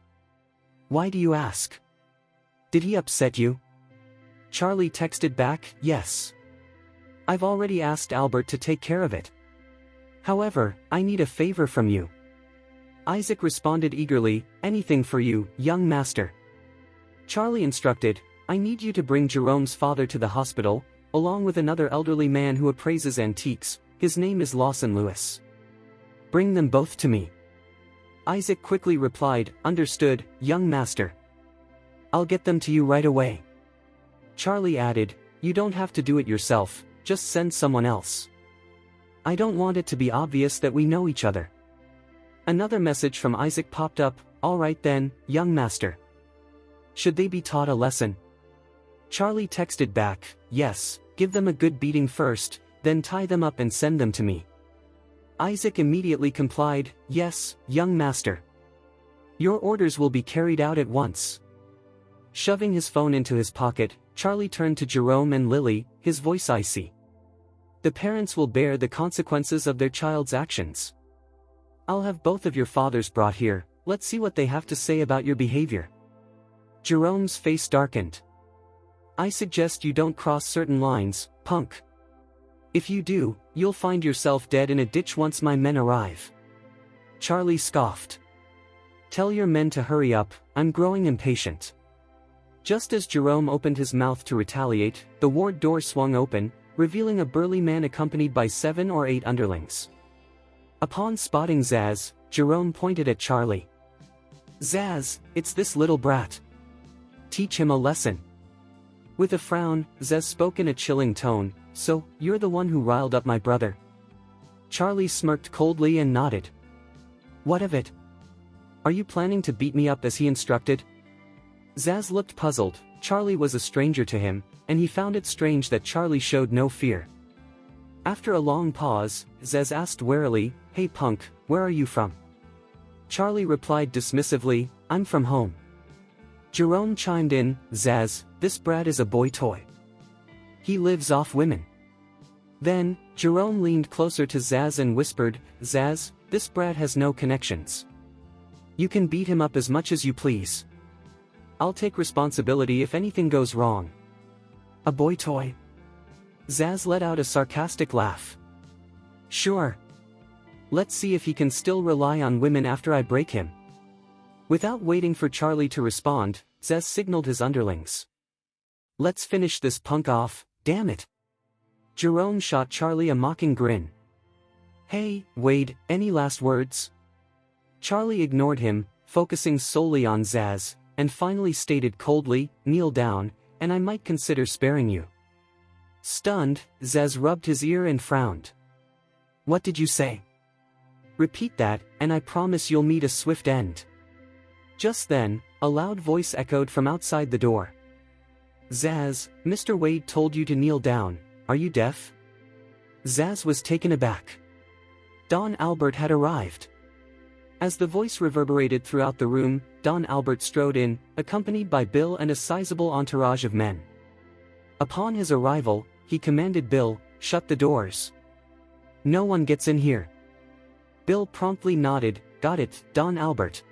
Why do you ask? Did he upset you? Charlie texted back, yes. I've already asked Albert to take care of it. However, I need a favor from you. Isaac responded eagerly, anything for you, young master. Charlie instructed, I need you to bring Jerome's father to the hospital, along with another elderly man who appraises antiques, his name is Lawson Lewis. Bring them both to me. Isaac quickly replied, understood, young master. I'll get them to you right away. Charlie added, you don't have to do it yourself, just send someone else. I don't want it to be obvious that we know each other. Another message from Isaac popped up, all right then, young master. Should they be taught a lesson? Charlie texted back, yes, give them a good beating first, then tie them up and send them to me. Isaac immediately complied, yes, young master. Your orders will be carried out at once. Shoving his phone into his pocket, Charlie turned to Jerome and Lily, his voice icy. The parents will bear the consequences of their child's actions. I'll have both of your fathers brought here, let's see what they have to say about your behavior. Jerome's face darkened. I suggest you don't cross certain lines, punk. If you do, you'll find yourself dead in a ditch once my men arrive. Charlie scoffed. Tell your men to hurry up, I'm growing impatient. Just as Jerome opened his mouth to retaliate, the ward door swung open, revealing a burly man accompanied by 7 or 8 underlings. Upon spotting Zaz, Jerome pointed at Charlie. Zaz, it's this little brat. Teach him a lesson. With a frown, Zaz spoke in a chilling tone, so, you're the one who riled up my brother. Charlie smirked coldly and nodded. What of it? Are you planning to beat me up as he instructed? Zaz looked puzzled. Charlie was a stranger to him, and he found it strange that Charlie showed no fear. After a long pause, Zaz asked warily, Hey punk, where are you from? Charlie replied dismissively, I'm from home. Jerome chimed in, Zaz, this brat is a boy toy. He lives off women. Then, Jerome leaned closer to Zaz and whispered, Zaz, this brat has no connections. You can beat him up as much as you please. I'll take responsibility if anything goes wrong. A boy toy? Zaz let out a sarcastic laugh. Sure. Let's see if he can still rely on women after I break him. Without waiting for Charlie to respond, Zaz signaled his underlings. Let's finish this punk off, damn it. Jerome shot Charlie a mocking grin. Hey, Wade, any last words? Charlie ignored him, focusing solely on Zaz, and finally stated coldly, kneel down, and I might consider sparing you. Stunned, Zaz rubbed his ear and frowned. What did you say? Repeat that, and I promise you'll meet a swift end. Just then, a loud voice echoed from outside the door. Zaz, Mr. Wade told you to kneel down, are you deaf? Zaz was taken aback. Don Albert had arrived. As the voice reverberated throughout the room, Don Albert strode in, accompanied by Bill and a sizable entourage of men. Upon his arrival, he commanded Bill, shut the doors. No one gets in here. Bill promptly nodded, got it, Don Albert.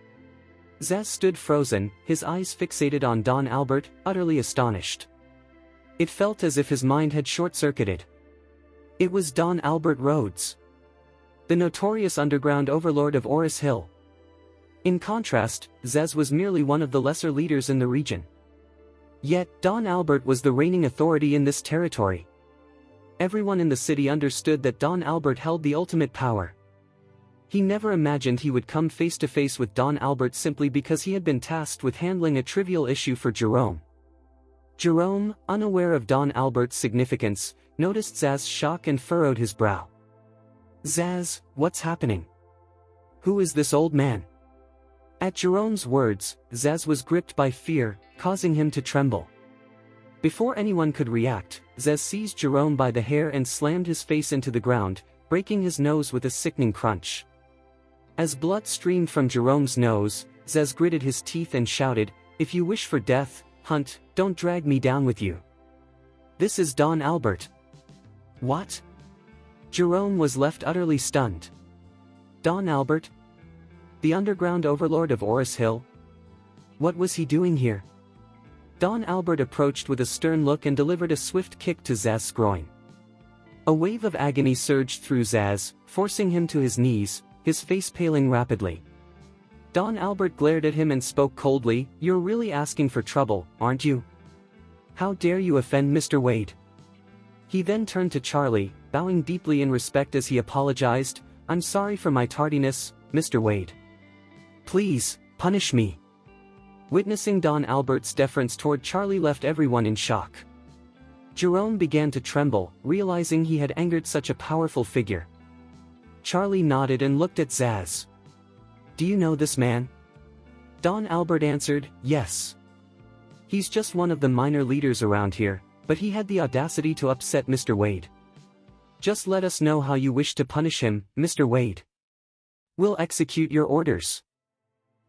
Zaz stood frozen, his eyes fixated on Don Albert, utterly astonished. It felt as if his mind had short-circuited. It was Don Albert Rhodes, the notorious underground overlord of Oris Hill. In contrast, Zez was merely one of the lesser leaders in the region. Yet, Don Albert was the reigning authority in this territory. Everyone in the city understood that Don Albert held the ultimate power. He never imagined he would come face to face with Don Albert simply because he had been tasked with handling a trivial issue for Jerome. Jerome, unaware of Don Albert's significance, noticed Zaz's shock and furrowed his brow. "Zaz, what's happening? Who is this old man?" At Jerome's words, Zaz was gripped by fear, causing him to tremble. Before anyone could react, Zaz seized Jerome by the hair and slammed his face into the ground, breaking his nose with a sickening crunch. As blood streamed from Jerome's nose, Zaz gritted his teeth and shouted, "If you wish for death, Hunt, don't drag me down with you. This is Don Albert." "What?" Jerome was left utterly stunned. Don Albert? The underground overlord of Oris Hill? What was he doing here? Don Albert approached with a stern look and delivered a swift kick to Zaz's groin. A wave of agony surged through Zaz, forcing him to his knees, his face paling rapidly. Don Albert glared at him and spoke coldly, "You're really asking for trouble, aren't you? How dare you offend Mr. Wade?" He then turned to Charlie, bowing deeply in respect as he apologized, "I'm sorry for my tardiness, Mr. Wade. Please, punish me." Witnessing Don Albert's deference toward Charlie left everyone in shock. Jerome began to tremble, realizing he had angered such a powerful figure. Charlie nodded and looked at Zaz. "Do you know this man?" Don Albert answered, "Yes. He's just one of the minor leaders around here, but he had the audacity to upset Mr. Wade. Just let us know how you wish to punish him, Mr. Wade. We'll execute your orders."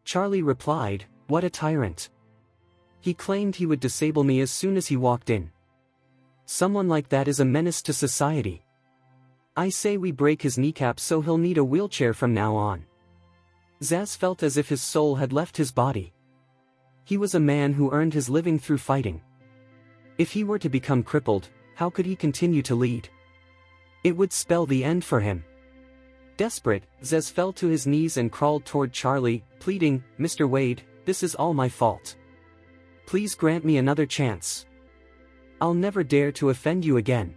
Charlie replied, "What a tyrant. He claimed he would disable me as soon as he walked in. Someone like that is a menace to society. I say we break his kneecaps so he'll need a wheelchair from now on." Zaz felt as if his soul had left his body. He was a man who earned his living through fighting. If he were to become crippled, how could he continue to lead? It would spell the end for him. Desperate, Zaz fell to his knees and crawled toward Charlie, pleading, "Mr. Wade, this is all my fault. Please grant me another chance. I'll never dare to offend you again."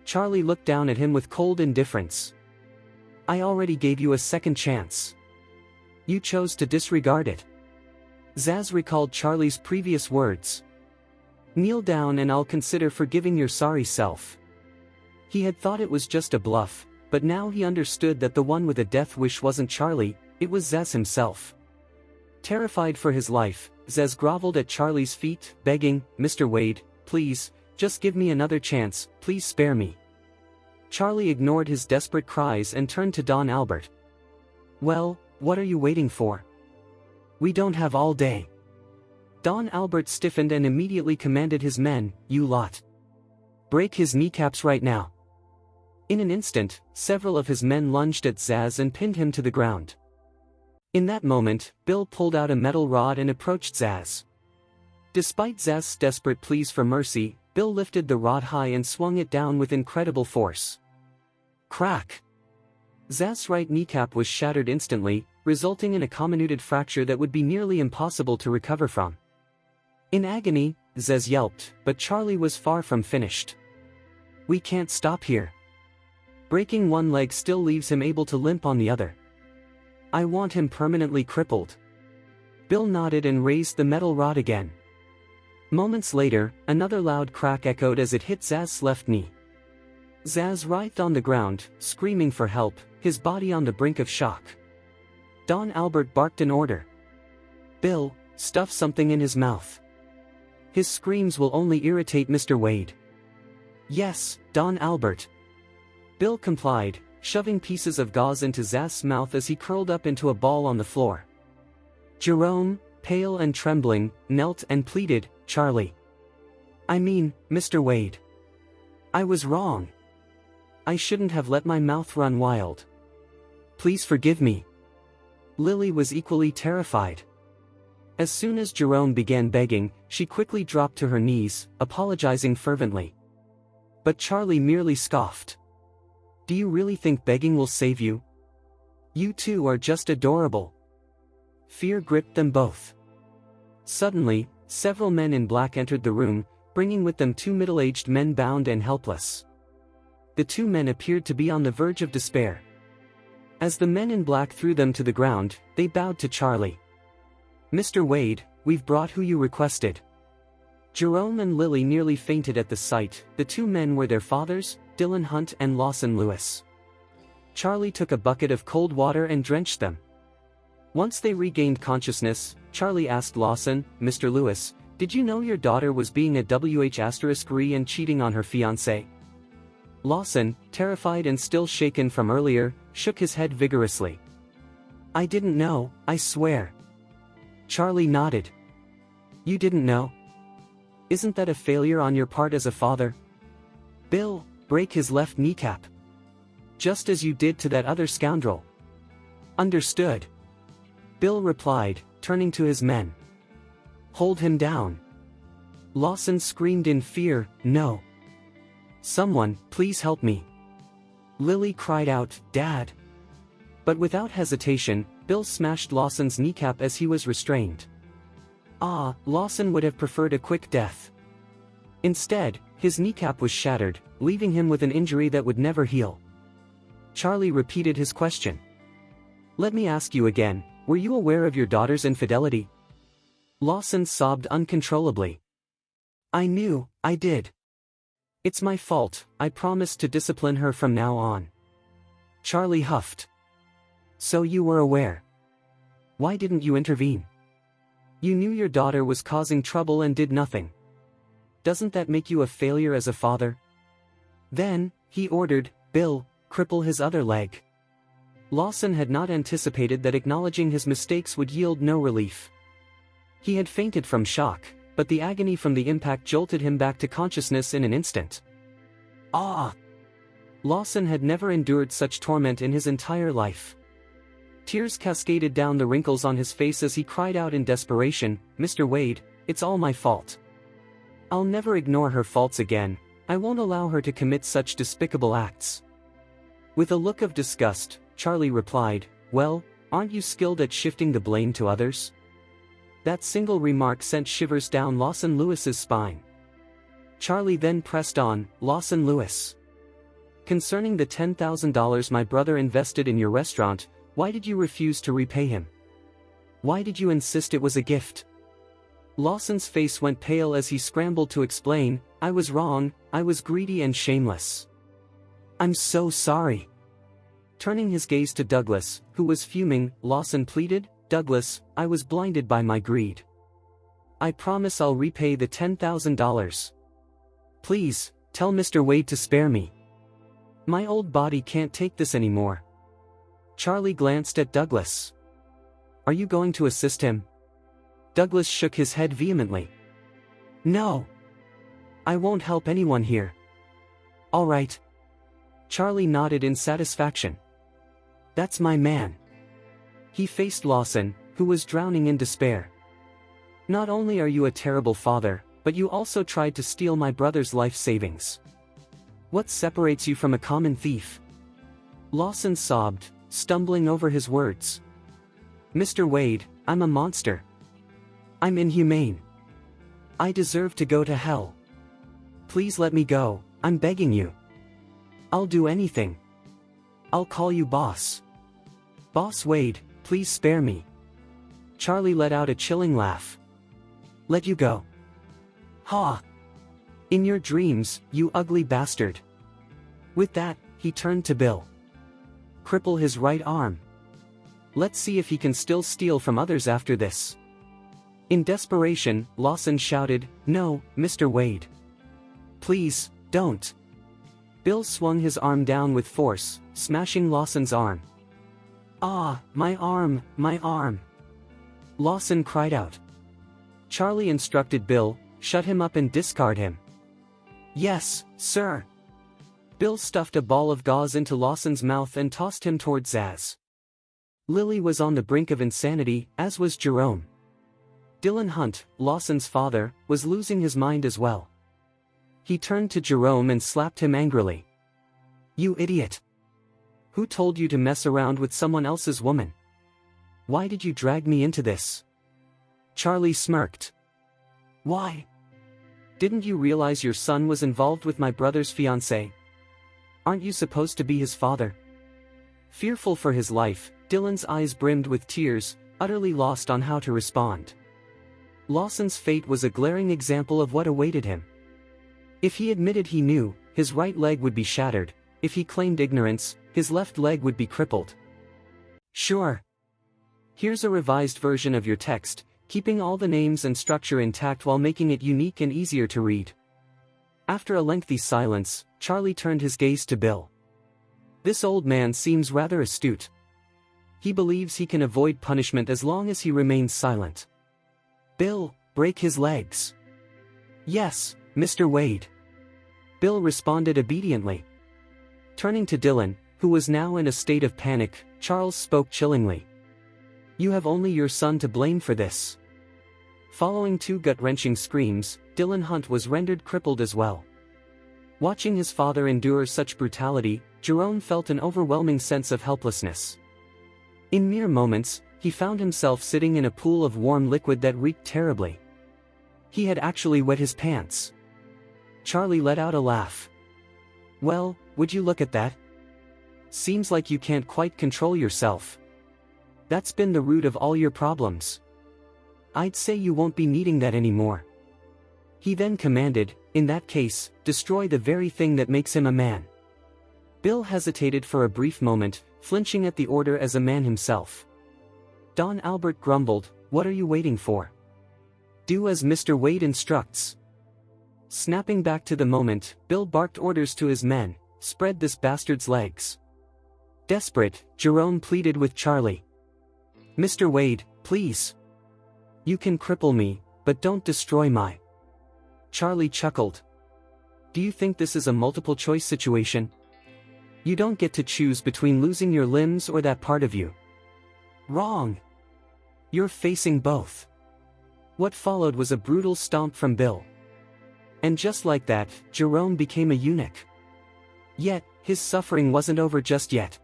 Charlie looked down at him with cold indifference. "I already gave you a second chance. You chose to disregard it." Zaz recalled Charlie's previous words. "Kneel down and I'll consider forgiving your sorry self." He had thought it was just a bluff, but now he understood that the one with a death wish wasn't Charlie, it was Zaz himself. Terrified for his life, Zaz groveled at Charlie's feet, begging, "Mr. Wade, please, just give me another chance, please spare me." Charlie ignored his desperate cries and turned to Don Albert. "Well, what are you waiting for? We don't have all day." Don Albert stiffened and immediately commanded his men, "You lot. Break his kneecaps right now." In an instant, several of his men lunged at Zaz and pinned him to the ground. In that moment, Bill pulled out a metal rod and approached Zaz. Despite Zaz's desperate pleas for mercy, Bill lifted the rod high and swung it down with incredible force. Crack! Zaz's right kneecap was shattered instantly, resulting in a comminuted fracture that would be nearly impossible to recover from. In agony, Zaz yelped, but Charlie was far from finished. "We can't stop here. Breaking one leg still leaves him able to limp on the other. I want him permanently crippled." Bill nodded and raised the metal rod again. Moments later, another loud crack echoed as it hit Zaz's left knee. Zaz writhed on the ground, screaming for help, his body on the brink of shock. Don Albert barked an order. "Bill, stuff something in his mouth. His screams will only irritate Mr. Wade." "Yes, Don Albert." Bill complied, shoving pieces of gauze into Zaz's mouth as he curled up into a ball on the floor. Jerome, pale and trembling, knelt and pleaded, "Charlie. I mean, Mr. Wade. I was wrong. I shouldn't have let my mouth run wild. Please forgive me." Lily was equally terrified. As soon as Jerome began begging, she quickly dropped to her knees, apologizing fervently. But Charlie merely scoffed. Do you really think begging will save you? You two are just adorable. Fear gripped them both. Suddenly, several men in black entered the room, bringing with them two middle-aged men bound and helpless. The two men appeared to be on the verge of despair. As the men in black threw them to the ground, they bowed to Charlie. Mr. Wade, we've brought who you requested. Jerome and Lily nearly fainted at the sight. The two men were their fathers, Dylan Hunt and Lawson Lewis. Charlie took a bucket of cold water and drenched them. Once they regained consciousness, Charlie asked Lawson, Mr. Lewis, did you know your daughter was being a WH*re and cheating on her fiancé? Lawson, terrified and still shaken from earlier, shook his head vigorously. I didn't know, I swear. Charlie nodded. You didn't know? Isn't that a failure on your part as a father? Bill, break his left kneecap. Just as you did to that other scoundrel. Understood. Bill replied, turning to his men. Hold him down. Lawson screamed in fear, no. Someone, please help me. Lily cried out, Dad. But without hesitation, Bill smashed Lawson's kneecap as he was restrained. Lawson would have preferred a quick death. Instead, his kneecap was shattered, leaving him with an injury that would never heal. Charlie repeated his question. Let me ask you again, were you aware of your daughter's infidelity? Lawson sobbed uncontrollably. I knew, I did. It's my fault, I promised to discipline her from now on. Charlie huffed. So you were aware. Why didn't you intervene? You knew your daughter was causing trouble and did nothing. Doesn't that make you a failure as a father? Then, he ordered, Bill, cripple his other leg. Lawson had not anticipated that acknowledging his mistakes would yield no relief. He had fainted from shock, but the agony from the impact jolted him back to consciousness in an instant. Lawson had never endured such torment in his entire life. Tears cascaded down the wrinkles on his face as he cried out in desperation, Mr. Wade, it's all my fault. I'll never ignore her faults again, I won't allow her to commit such despicable acts. With a look of disgust, Charlie replied, well, aren't you skilled at shifting the blame to others? That single remark sent shivers down Lawson Lewis's spine. Charlie then pressed on, Lawson Lewis. Concerning the $10,000 my brother invested in your restaurant, why did you refuse to repay him? Why did you insist it was a gift? Lawson's face went pale as he scrambled to explain, I was wrong, I was greedy and shameless. I'm so sorry. Turning his gaze to Douglas, who was fuming, Lawson pleaded, Douglas, I was blinded by my greed. I promise I'll repay the $10,000. Please, tell Mr. Wade to spare me. My old body can't take this anymore. Charlie glanced at Douglas. Are you going to assist him? Douglas shook his head vehemently. No. I won't help anyone here. All right. Charlie nodded in satisfaction. That's my man. He faced Lawson, who was drowning in despair. Not only are you a terrible father, but you also tried to steal my brother's life savings. What separates you from a common thief? Lawson sobbed, stumbling over his words. Mr. Wade, I'm a monster. I'm inhumane. I deserve to go to hell. Please let me go, I'm begging you. I'll do anything. I'll call you boss. Boss Wade, please spare me. Charlie let out a chilling laugh. Let you go? Ha! In your dreams, you ugly bastard. With that, he turned to Bill. Cripple his right arm. Let's see if he can still steal from others after this. In desperation, Lawson shouted, No, Mr. Wade. Please, don't. Bill swung his arm down with force, smashing Lawson's arm. My arm, my arm. Lawson cried out. Charlie instructed Bill, shut him up and discard him. Yes, sir. Bill stuffed a ball of gauze into Lawson's mouth and tossed him toward Zaz. Lily was on the brink of insanity, as was Jerome. Dylan Hunt, Lawson's father, was losing his mind as well. He turned to Jerome and slapped him angrily. "You idiot! Who told you to mess around with someone else's woman? Why did you drag me into this?" Charlie smirked. "Why? Didn't you realize your son was involved with my brother's fiancée? Aren't you supposed to be his father?" Fearful for his life, Dylan's eyes brimmed with tears, utterly lost on how to respond. Lawson's fate was a glaring example of what awaited him. If he admitted he knew, his right leg would be shattered. If he claimed ignorance, his left leg would be crippled. "Sure. Here's a revised version of your text, keeping all the names and structure intact while making it unique and easier to read." After a lengthy silence, Charlie turned his gaze to Bill. "This old man seems rather astute. He believes he can avoid punishment as long as he remains silent. Bill, break his legs." "Yes, Mr. Wade." Bill responded obediently. Turning to Dylan, who was now in a state of panic, Charles spoke chillingly. "You have only your son to blame for this." Following two gut-wrenching screams, Dylan Hunt was rendered crippled as well. Watching his father endure such brutality, Jerome felt an overwhelming sense of helplessness. In mere moments, he found himself sitting in a pool of warm liquid that reeked terribly. He had actually wet his pants. Charlie let out a laugh. "Well, would you look at that? Seems like you can't quite control yourself. That's been the root of all your problems. I'd say you won't be needing that anymore." He then commanded, "In that case, destroy the very thing that makes him a man." Bill hesitated for a brief moment, flinching at the order as a man himself. Don Albert grumbled, "What are you waiting for? Do as Mr. Wade instructs." Snapping back to the moment, Bill barked orders to his men, "Spread this bastard's legs." Desperate, Jerome pleaded with Charlie. "Mr. Wade, please. You can cripple me, but don't destroy my—" Charlie chuckled. "Do you think this is a multiple-choice situation? You don't get to choose between losing your limbs or that part of you." "Wrong. You're facing both." What followed was a brutal stomp from Bill. And just like that, Jerome became a eunuch. Yet, his suffering wasn't over just yet.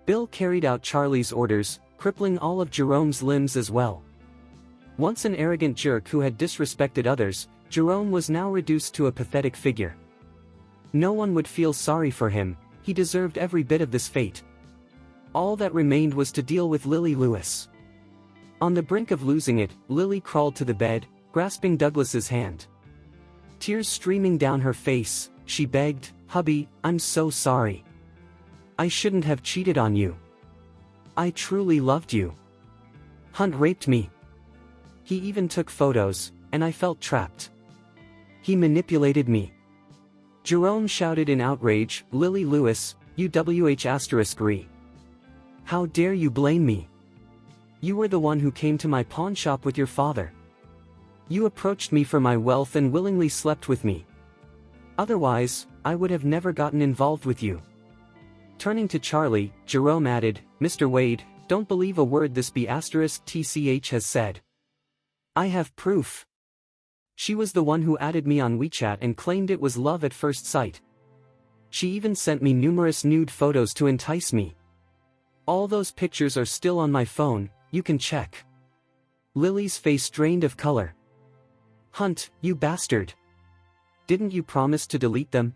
Bill carried out Charlie's orders, crippling all of Jerome's limbs as well. Once an arrogant jerk who had disrespected others, Jerome was now reduced to a pathetic figure. No one would feel sorry for him. He deserved every bit of this fate. All that remained was to deal with Lily Lewis. On the brink of losing it, Lily crawled to the bed, grasping Douglas's hand. Tears streaming down her face, she begged, "Hubby, I'm so sorry. I shouldn't have cheated on you. I truly loved you. Hunt raped me. He even took photos, and I felt trapped. He manipulated me." Jerome shouted in outrage, "Lily Lewis, UWH*re. How dare you blame me? You were the one who came to my pawn shop with your father. You approached me for my wealth and willingly slept with me. Otherwise, I would have never gotten involved with you." Turning to Charlie, Jerome added, "Mr. Wade, don't believe a word this B*TCH has said. I have proof. She was the one who added me on WeChat and claimed it was love at first sight. She even sent me numerous nude photos to entice me. All those pictures are still on my phone, you can check." Lily's face drained of color. "Hunt, you bastard. Didn't you promise to delete them?"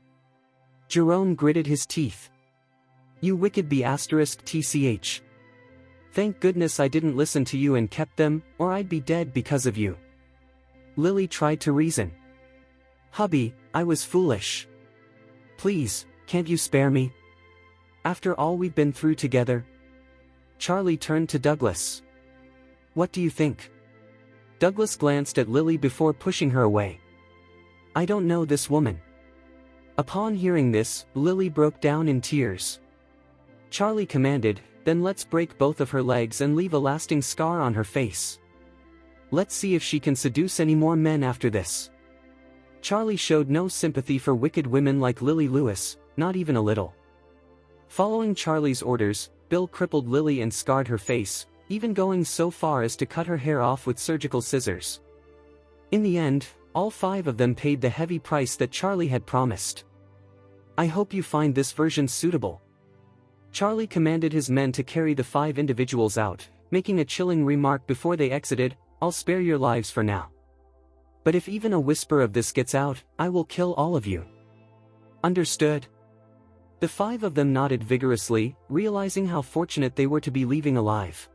Jerome gritted his teeth. "You wicked B*TCH. Thank goodness I didn't listen to you and kept them, or I'd be dead because of you." Lily tried to reason. "Hubby, I was foolish. Please, can't you spare me? After all we've been through together?" Charlie turned to Douglas. "What do you think?" Douglas glanced at Lily before pushing her away. "I don't know this woman." Upon hearing this, Lily broke down in tears. Charlie commanded, "Then let's break both of her legs and leave a lasting scar on her face. Let's see if she can seduce any more men after this." Charlie showed no sympathy for wicked women like Lily Lewis, not even a little. Following Charlie's orders, Bill crippled Lily and scarred her face, even going so far as to cut her hair off with surgical scissors. In the end, all 5 of them paid the heavy price that Charlie had promised. "I hope you find this version suitable." Charlie commanded his men to carry the 5 individuals out, making a chilling remark before they exited, "I'll spare your lives for now. But if even a whisper of this gets out, I will kill all of you. Understood?" The 5 of them nodded vigorously, realizing how fortunate they were to be leaving alive.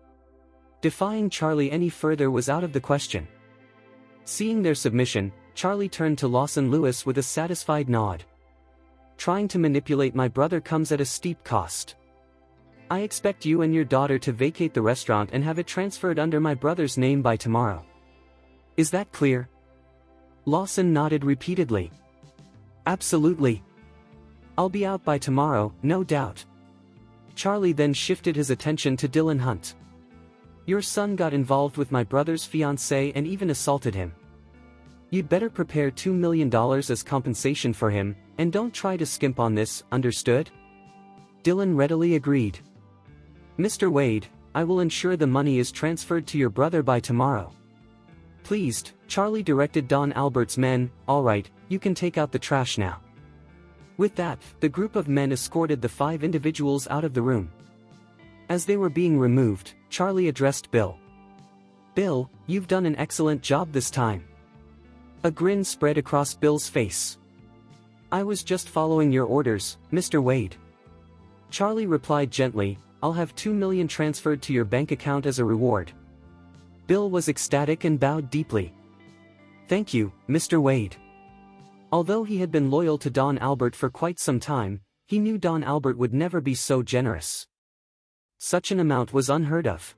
Defying Charlie any further was out of the question. Seeing their submission, Charlie turned to Lawson Lewis with a satisfied nod. "Trying to manipulate my brother comes at a steep cost. I expect you and your daughter to vacate the restaurant and have it transferred under my brother's name by tomorrow. Is that clear?" Lawson nodded repeatedly. "Absolutely. I'll be out by tomorrow, no doubt." Charlie then shifted his attention to Dylan Hunt. "Your son got involved with my brother's fiancée and even assaulted him. You'd better prepare $2 million as compensation for him, and don't try to skimp on this, understood?" Dylan readily agreed. "Mr. Wade, I will ensure the money is transferred to your brother by tomorrow." Pleased, Charlie directed Don Albert's men, "All right, you can take out the trash now." With that, the group of men escorted the 5 individuals out of the room. As they were being removed, Charlie addressed Bill. "Bill, you've done an excellent job this time." A grin spread across Bill's face. "I was just following your orders, Mr. Wade." Charlie replied gently, "I'll have $2 million transferred to your bank account as a reward." Bill was ecstatic and bowed deeply. "Thank you, Mr. Wade." Although he had been loyal to Don Albert for quite some time, he knew Don Albert would never be so generous. Such an amount was unheard of.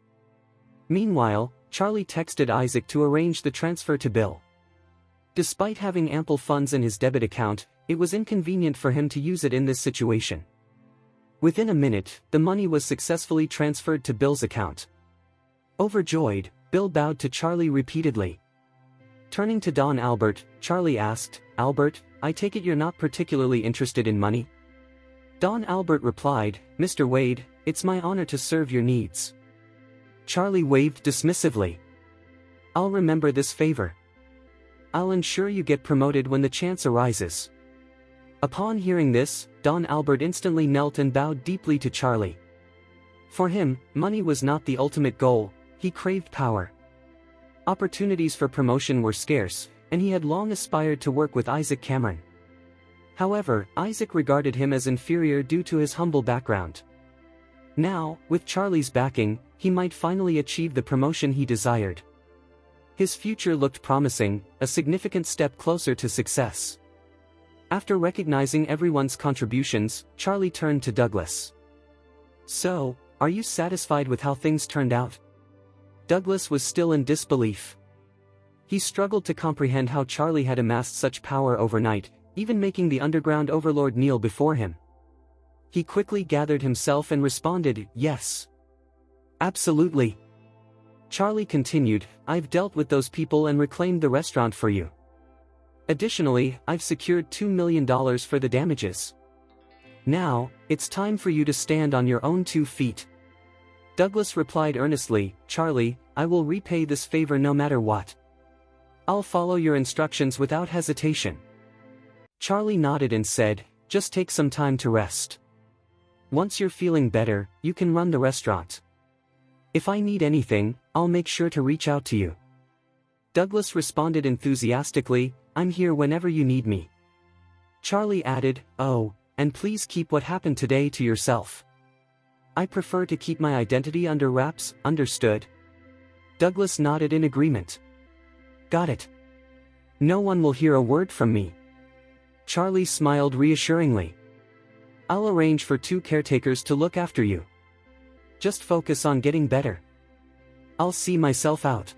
Meanwhile, Charlie texted Isaac to arrange the transfer to Bill. Despite having ample funds in his debit account, it was inconvenient for him to use it in this situation. Within a minute, the money was successfully transferred to Bill's account. Overjoyed, Bill bowed to Charlie repeatedly. Turning to Don Albert, Charlie asked, "Albert, I take it you're not particularly interested in money?" Don Albert replied, "Mr. Wade, it's my honor to serve your needs." Charlie waved dismissively. "I'll remember this favor. I'll ensure you get promoted when the chance arises." Upon hearing this, Don Albert instantly knelt and bowed deeply to Charlie. For him, money was not the ultimate goal, he craved power. Opportunities for promotion were scarce, and he had long aspired to work with Isaac Cameron. However, Isaac regarded him as inferior due to his humble background. Now, with Charlie's backing, he might finally achieve the promotion he desired. His future looked promising, a significant step closer to success. After recognizing everyone's contributions, Charlie turned to Douglas. "So, are you satisfied with how things turned out?" Douglas was still in disbelief. He struggled to comprehend how Charlie had amassed such power overnight, even making the underground overlord kneel before him. He quickly gathered himself and responded, "Yes. Absolutely." Charlie continued, "I've dealt with those people and reclaimed the restaurant for you. Additionally, I've secured $2 million for the damages. Now, it's time for you to stand on your own 2 feet. Douglas replied earnestly, "Charlie, I will repay this favor no matter what. I'll follow your instructions without hesitation." Charlie nodded and said, "Just take some time to rest. Once you're feeling better, you can run the restaurant. If I need anything, I'll make sure to reach out to you." Douglas responded enthusiastically, "I'm here whenever you need me." Charlie added, "Oh, and please keep what happened today to yourself. I prefer to keep my identity under wraps, understood?" Douglas nodded in agreement. "Got it. No one will hear a word from me." Charlie smiled reassuringly. "I'll arrange for 2 caretakers to look after you. Just focus on getting better. I'll see myself out."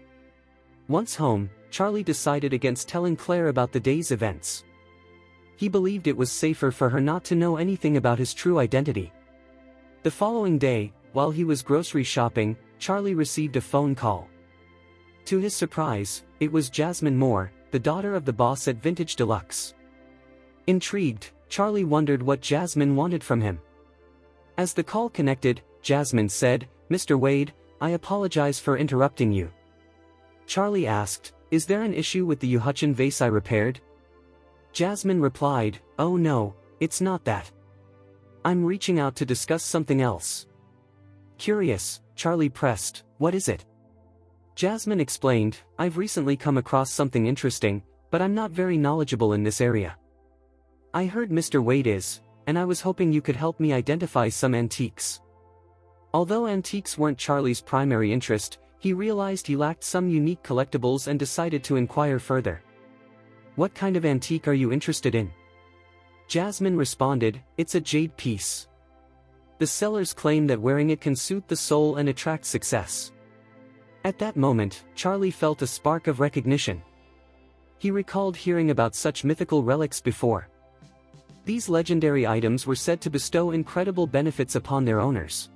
Once home, Charlie decided against telling Claire about the day's events. He believed it was safer for her not to know anything about his true identity. The following day, while he was grocery shopping, Charlie received a phone call. To his surprise, it was Jasmine Moore, the daughter of the boss at Vintage Deluxe. Intrigued, Charlie wondered what Jasmine wanted from him. As the call connected, Jasmine said, "Mr. Wade, I apologize for interrupting you." Charlie asked, Is there an issue with the Yuhuchun vase I repaired? Jasmine replied, oh no, it's not that. I'm reaching out to discuss something else. Curious, Charlie pressed, what is it? Jasmine explained, I've recently come across something interesting, but I'm not very knowledgeable in this area. I heard Mr. Wade is, and I was hoping you could help me identify some antiques. Although antiques weren't Charlie's primary interest, he realized he lacked some unique collectibles and decided to inquire further. What kind of antique are you interested in? Jasmine responded, it's a jade piece. The sellers claim that wearing it can soothe the soul and attract success. At that moment, Charlie felt a spark of recognition. He recalled hearing about such mythical relics before. These legendary items were said to bestow incredible benefits upon their owners.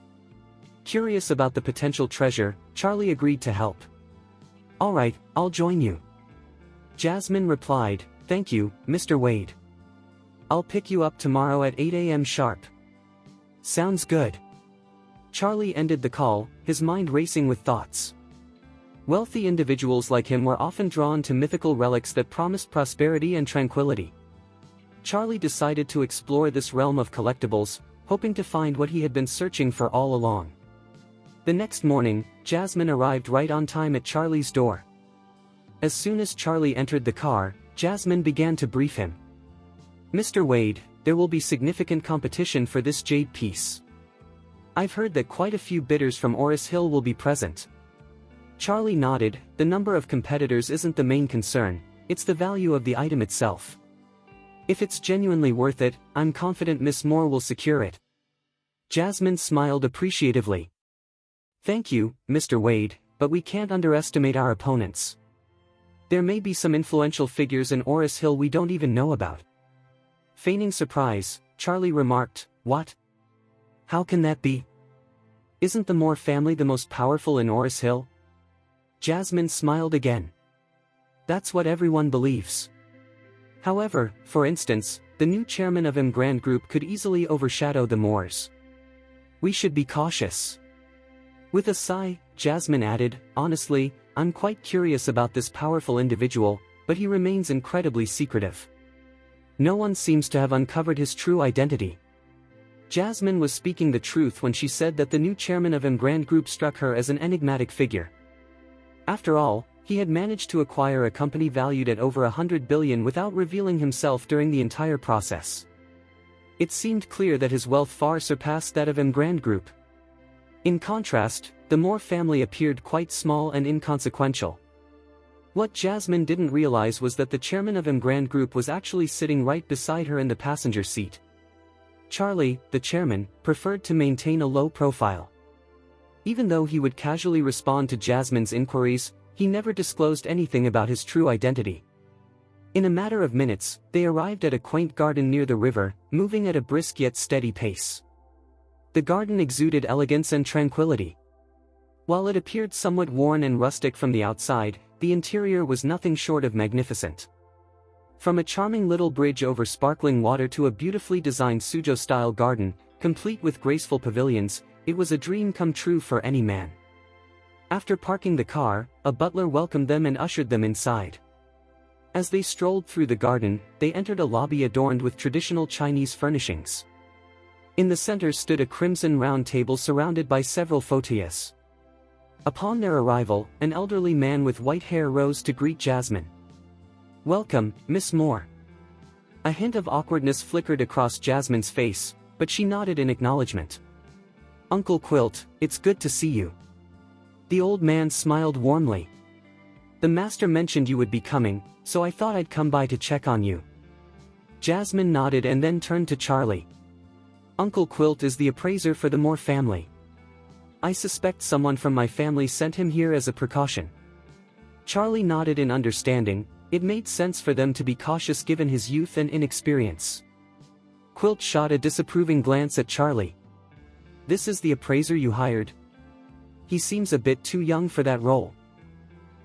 Curious about the potential treasure, Charlie agreed to help. Alright, I'll join you. Jasmine replied, thank you, Mr. Wade. I'll pick you up tomorrow at 8 a.m. sharp. Sounds good. Charlie ended the call, his mind racing with thoughts. Wealthy individuals like him were often drawn to mythical relics that promised prosperity and tranquility. Charlie decided to explore this realm of collectibles, hoping to find what he had been searching for all along. The next morning, Jasmine arrived right on time at Charlie's door. As soon as Charlie entered the car, Jasmine began to brief him. Mr. Wade, there will be significant competition for this jade piece. I've heard that quite a few bidders from Oris Hill will be present. Charlie nodded, the number of competitors isn't the main concern, it's the value of the item itself. If it's genuinely worth it, I'm confident Miss Moore will secure it. Jasmine smiled appreciatively. Thank you, Mr. Wade, but we can't underestimate our opponents. There may be some influential figures in Oris Hill we don't even know about. Feigning surprise, Charlie remarked, what? How can that be? Isn't the Moore family the most powerful in Oris Hill? Jasmine smiled again. That's what everyone believes. However, for instance, the new chairman of Grand Group could easily overshadow the Moores. We should be cautious. With a sigh, Jasmine added, honestly, I'm quite curious about this powerful individual, but he remains incredibly secretive. No one seems to have uncovered his true identity. Jasmine was speaking the truth when she said that the new chairman of Grand Group struck her as an enigmatic figure. After all, he had managed to acquire a company valued at over 100 billion without revealing himself during the entire process. It seemed clear that his wealth far surpassed that of Grand Group. In contrast, the Moore family appeared quite small and inconsequential. What Jasmine didn't realize was that the chairman of Grand Group was actually sitting right beside her in the passenger seat. Charlie, the chairman, preferred to maintain a low profile. Even though he would casually respond to Jasmine's inquiries, he never disclosed anything about his true identity. In a matter of minutes, they arrived at a quaint garden near the river, moving at a brisk yet steady pace. The garden exuded elegance and tranquility. While it appeared somewhat worn and rustic from the outside, the interior was nothing short of magnificent. From a charming little bridge over sparkling water to a beautifully designed Suzhou-style garden, complete with graceful pavilions, it was a dream come true for any man. After parking the car, a butler welcomed them and ushered them inside. As they strolled through the garden, they entered a lobby adorned with traditional Chinese furnishings. In the center stood a crimson round table surrounded by several fauteuils. Upon their arrival, an elderly man with white hair rose to greet Jasmine. Welcome, Miss Moore. A hint of awkwardness flickered across Jasmine's face, but she nodded in acknowledgement. Uncle Quilt, it's good to see you. The old man smiled warmly. The master mentioned you would be coming, so I thought I'd come by to check on you. Jasmine nodded and then turned to Charlie. Uncle Quilt is the appraiser for the Moore family. I suspect someone from my family sent him here as a precaution. Charlie nodded in understanding. It made sense for them to be cautious given his youth and inexperience. Quilt shot a disapproving glance at Charlie. This is the appraiser you hired? He seems a bit too young for that role.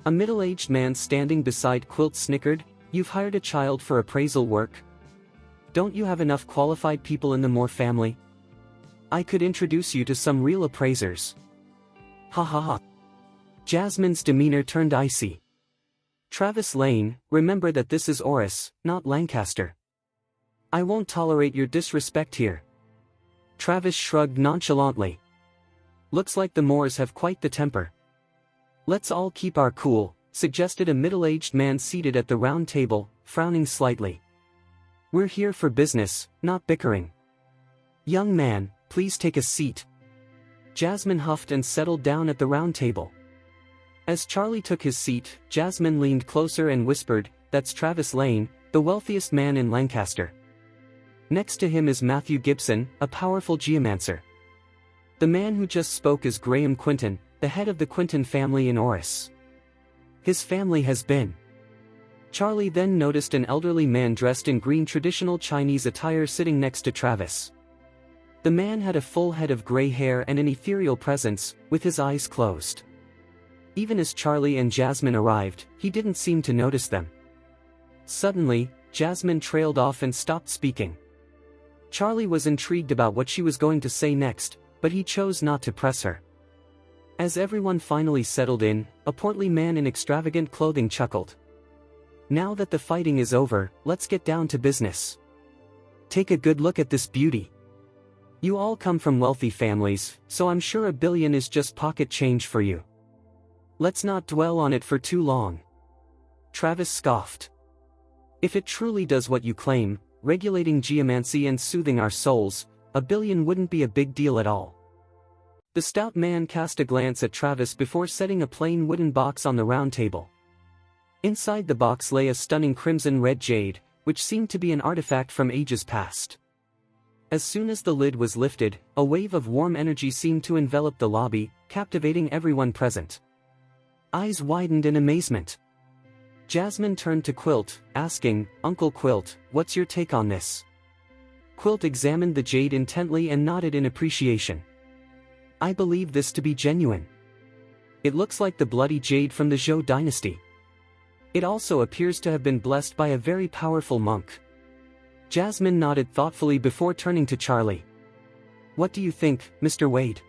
A middle-aged man standing beside Quilt snickered, You've hired a child for appraisal work? Don't you have enough qualified people in the Moore family? I could introduce you to some real appraisers. Ha ha ha. Jasmine's demeanor turned icy. Travis Lane, remember that this is Oris, not Lancaster. I won't tolerate your disrespect here. Travis shrugged nonchalantly. Looks like the Moores have quite the temper. Let's all keep our cool, suggested a middle-aged man seated at the round table, frowning slightly. We're here for business, not bickering. Young man, please take a seat. Jasmine huffed and settled down at the round table. As Charlie took his seat, Jasmine leaned closer and whispered, "That's Travis Lane, the wealthiest man in Lancaster. Next to him is Matthew Gibson, a powerful geomancer. The man who just spoke is Graham Quinton, the head of the Quinton family in Oris. His family has been." Charlie then noticed an elderly man dressed in green traditional Chinese attire sitting next to Travis. The man had a full head of gray hair and an ethereal presence, with his eyes closed. Even as Charlie and Jasmine arrived, he didn't seem to notice them. Suddenly, Jasmine trailed off and stopped speaking. Charlie was intrigued about what she was going to say next, but he chose not to press her. As everyone finally settled in, a portly man in extravagant clothing chuckled. "Now that the fighting is over, let's get down to business. Take a good look at this beauty. You all come from wealthy families, so I'm sure $1 billion is just pocket change for you. Let's not dwell on it for too long." Travis scoffed. "If it truly does what you claim, regulating geomancy and soothing our souls, $1 billion wouldn't be a big deal at all." The stout man cast a glance at Travis before setting a plain wooden box on the round table. Inside the box lay a stunning crimson-red jade, which seemed to be an artifact from ages past. As soon as the lid was lifted, a wave of warm energy seemed to envelop the lobby, captivating everyone present. Eyes widened in amazement. Jasmine turned to Quilt, asking, "Uncle Quilt, what's your take on this?" Quilt examined the jade intently and nodded in appreciation. "I believe this to be genuine. It looks like the bloody jade from the Zhou dynasty. It also appears to have been blessed by a very powerful monk." Jasmine nodded thoughtfully before turning to Charlie. "What do you think, Mr. Wade?"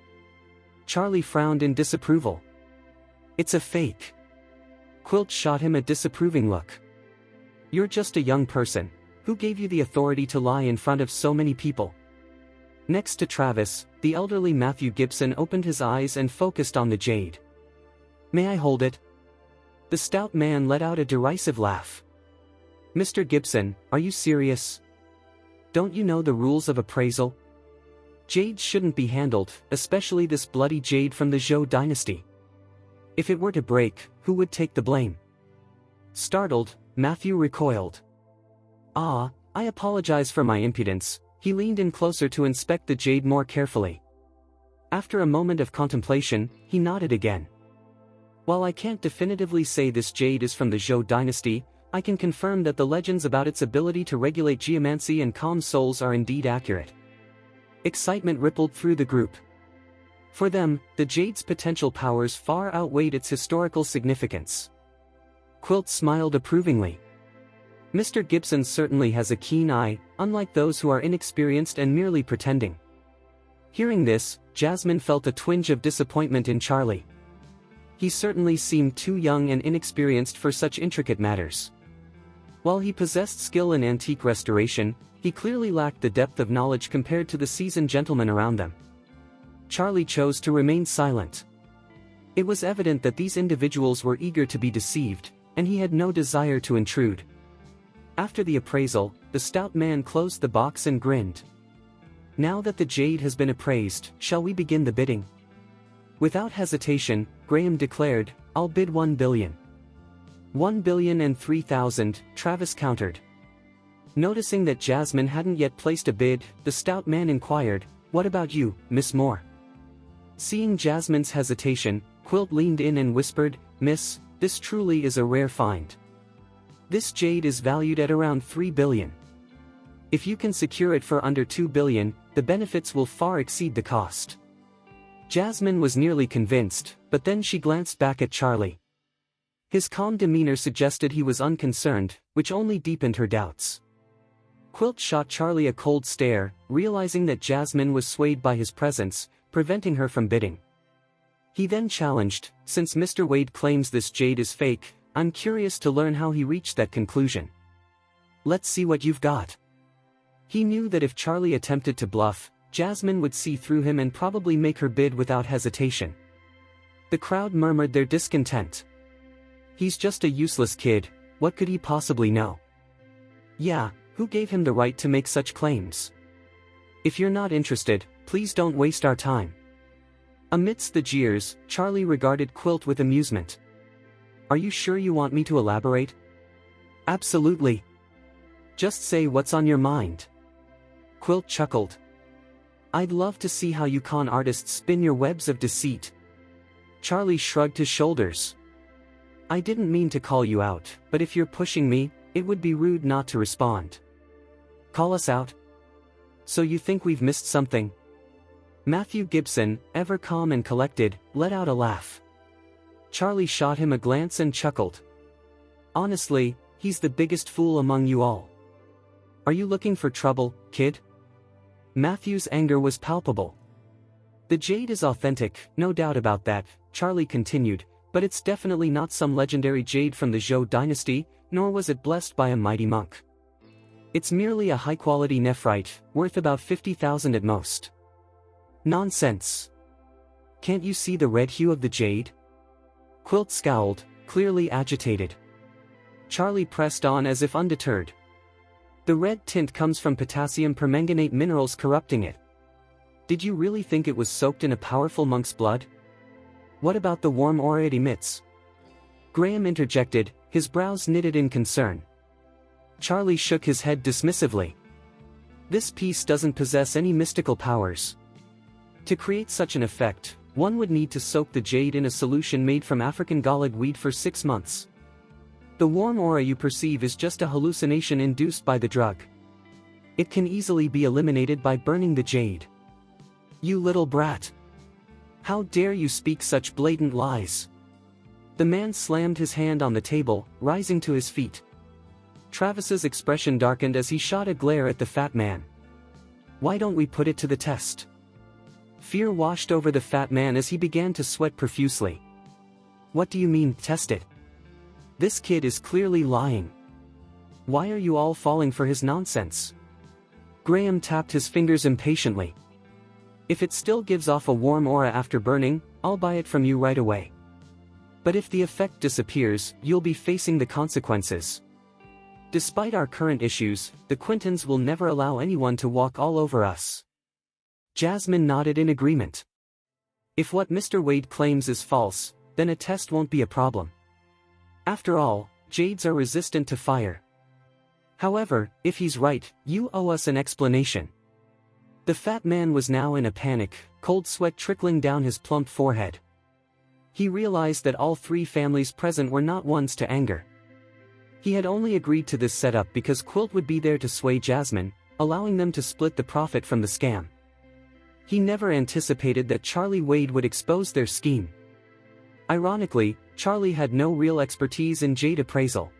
Charlie frowned in disapproval. "It's a fake." Quilt shot him a disapproving look. "You're just a young person. Who gave you the authority to lie in front of so many people?" Next to Travis, the elderly Matthew Gibson opened his eyes and focused on the jade. "May I hold it?" The stout man let out a derisive laugh. "Mr. Gibson, are you serious? Don't you know the rules of appraisal? Jades shouldn't be handled, especially this bloody jade from the Zhou dynasty. If it were to break, who would take the blame?" Startled, Matthew recoiled. "Ah, I apologize for my impudence." He leaned in closer to inspect the jade more carefully. After a moment of contemplation, he nodded again. "While I can't definitively say this jade is from the Zhou dynasty, I can confirm that the legends about its ability to regulate geomancy and calm souls are indeed accurate." Excitement rippled through the group. For them, the jade's potential powers far outweighed its historical significance. Quilt smiled approvingly. "Mr. Gibson certainly has a keen eye, unlike those who are inexperienced and merely pretending." Hearing this, Jasmine felt a twinge of disappointment in Charlie. He certainly seemed too young and inexperienced for such intricate matters. While he possessed skill in antique restoration, he clearly lacked the depth of knowledge compared to the seasoned gentlemen around them. Charlie chose to remain silent. It was evident that these individuals were eager to be deceived, and he had no desire to intrude. After the appraisal, the stout man closed the box and grinned. "Now that the jade has been appraised, shall we begin the bidding?" Without hesitation, Graham declared, "I'll bid $1 billion. $1,003,000, Travis countered. Noticing that Jasmine hadn't yet placed a bid, the stout man inquired, "What about you, Miss Moore?" Seeing Jasmine's hesitation, Quilt leaned in and whispered, "Miss, this truly is a rare find. This jade is valued at around $3 billion. If you can secure it for under $2 billion, the benefits will far exceed the cost." Jasmine was nearly convinced, but then she glanced back at Charlie. His calm demeanor suggested he was unconcerned, which only deepened her doubts. Quilt shot Charlie a cold stare, realizing that Jasmine was swayed by his presence, preventing her from bidding. He then challenged, "Since Mr. Wade claims this jade is fake, I'm curious to learn how he reached that conclusion. Let's see what you've got. He knew that if Charlie attempted to bluff, Jasmine would see through him and probably make her bid without hesitation. The crowd murmured their discontent. He's just a useless kid, what could he possibly know? Yeah, who gave him the right to make such claims? If you're not interested, please don't waste our time. Amidst the jeers, Charlie regarded Quilt with amusement. Are you sure you want me to elaborate? Absolutely. Just say what's on your mind. Quilt chuckled. I'd love to see how you con artists spin your webs of deceit. Charlie shrugged his shoulders. I didn't mean to call you out, but if you're pushing me, it would be rude not to respond. Call us out? So you think we've missed something? Matthew Gibson, ever calm and collected, let out a laugh. Charlie shot him a glance and chuckled. Honestly, he's the biggest fool among you all. Are you looking for trouble, kid? Matthew's anger was palpable. The jade is authentic, no doubt about that, Charlie continued, but it's definitely not some legendary jade from the Zhou dynasty, nor was it blessed by a mighty monk. It's merely a high-quality nephrite, worth about 50,000 at most. Nonsense. Can't you see the red hue of the jade? Quilt scowled, clearly agitated. Charlie pressed on as if undeterred. The red tint comes from potassium permanganate minerals corrupting it. Did you really think it was soaked in a powerful monk's blood? What about the warm aura it emits? Graham interjected, his brows knitted in concern. Charlie shook his head dismissively. This piece doesn't possess any mystical powers. To create such an effect, one would need to soak the jade in a solution made from African gallag weed for 6 months. The warm aura you perceive is just a hallucination induced by the drug. It can easily be eliminated by burning the jade. You little brat. How dare you speak such blatant lies? The man slammed his hand on the table, rising to his feet. Travis's expression darkened as he shot a glare at the fat man. Why don't we put it to the test? Fear washed over the fat man as he began to sweat profusely. What do you mean, test it? This kid is clearly lying. Why are you all falling for his nonsense? Graham tapped his fingers impatiently. If it still gives off a warm aura after burning, I'll buy it from you right away. But if the effect disappears, you'll be facing the consequences. Despite our current issues, the Quintons will never allow anyone to walk all over us. Jasmine nodded in agreement. If what Mr. Wade claims is false, then a test won't be a problem. After all, jades are resistant to fire. However, if he's right, you owe us an explanation. The fat man was now in a panic, cold sweat trickling down his plump forehead. He realized that all 3 families present were not ones to anger. He had only agreed to this setup because Quilt would be there to sway Jasmine, allowing them to split the profit from the scam. He never anticipated that Charlie Wade would expose their scheme. Ironically, Charlie had no real expertise in jade appraisal.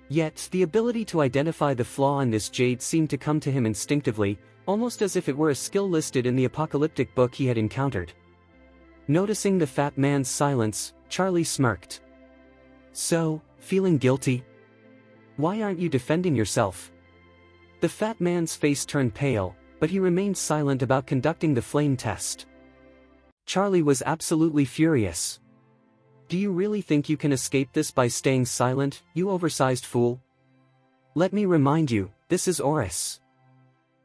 Yet, the ability to identify the flaw in this jade seemed to come to him instinctively, almost as if it were a skill listed in the apocalyptic book he had encountered. Noticing the fat man's silence, Charlie smirked. So, feeling guilty? Why aren't you defending yourself? The fat man's face turned pale, but he remained silent about conducting the flame test. Charlie was absolutely furious. Do you really think you can escape this by staying silent, you oversized fool? Let me remind you, this is Oris.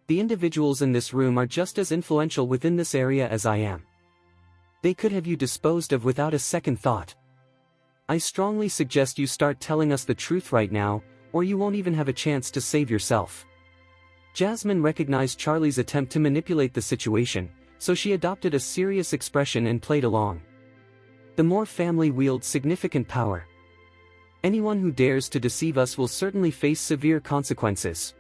The individuals in this room are just as influential within this area as I am. They could have you disposed of without a second thought. I strongly suggest you start telling us the truth right now, or you won't even have a chance to save yourself. Jasmine recognized Charlie's attempt to manipulate the situation, so she adopted a serious expression and played along. The Moore family wields significant power. Anyone who dares to deceive us will certainly face severe consequences.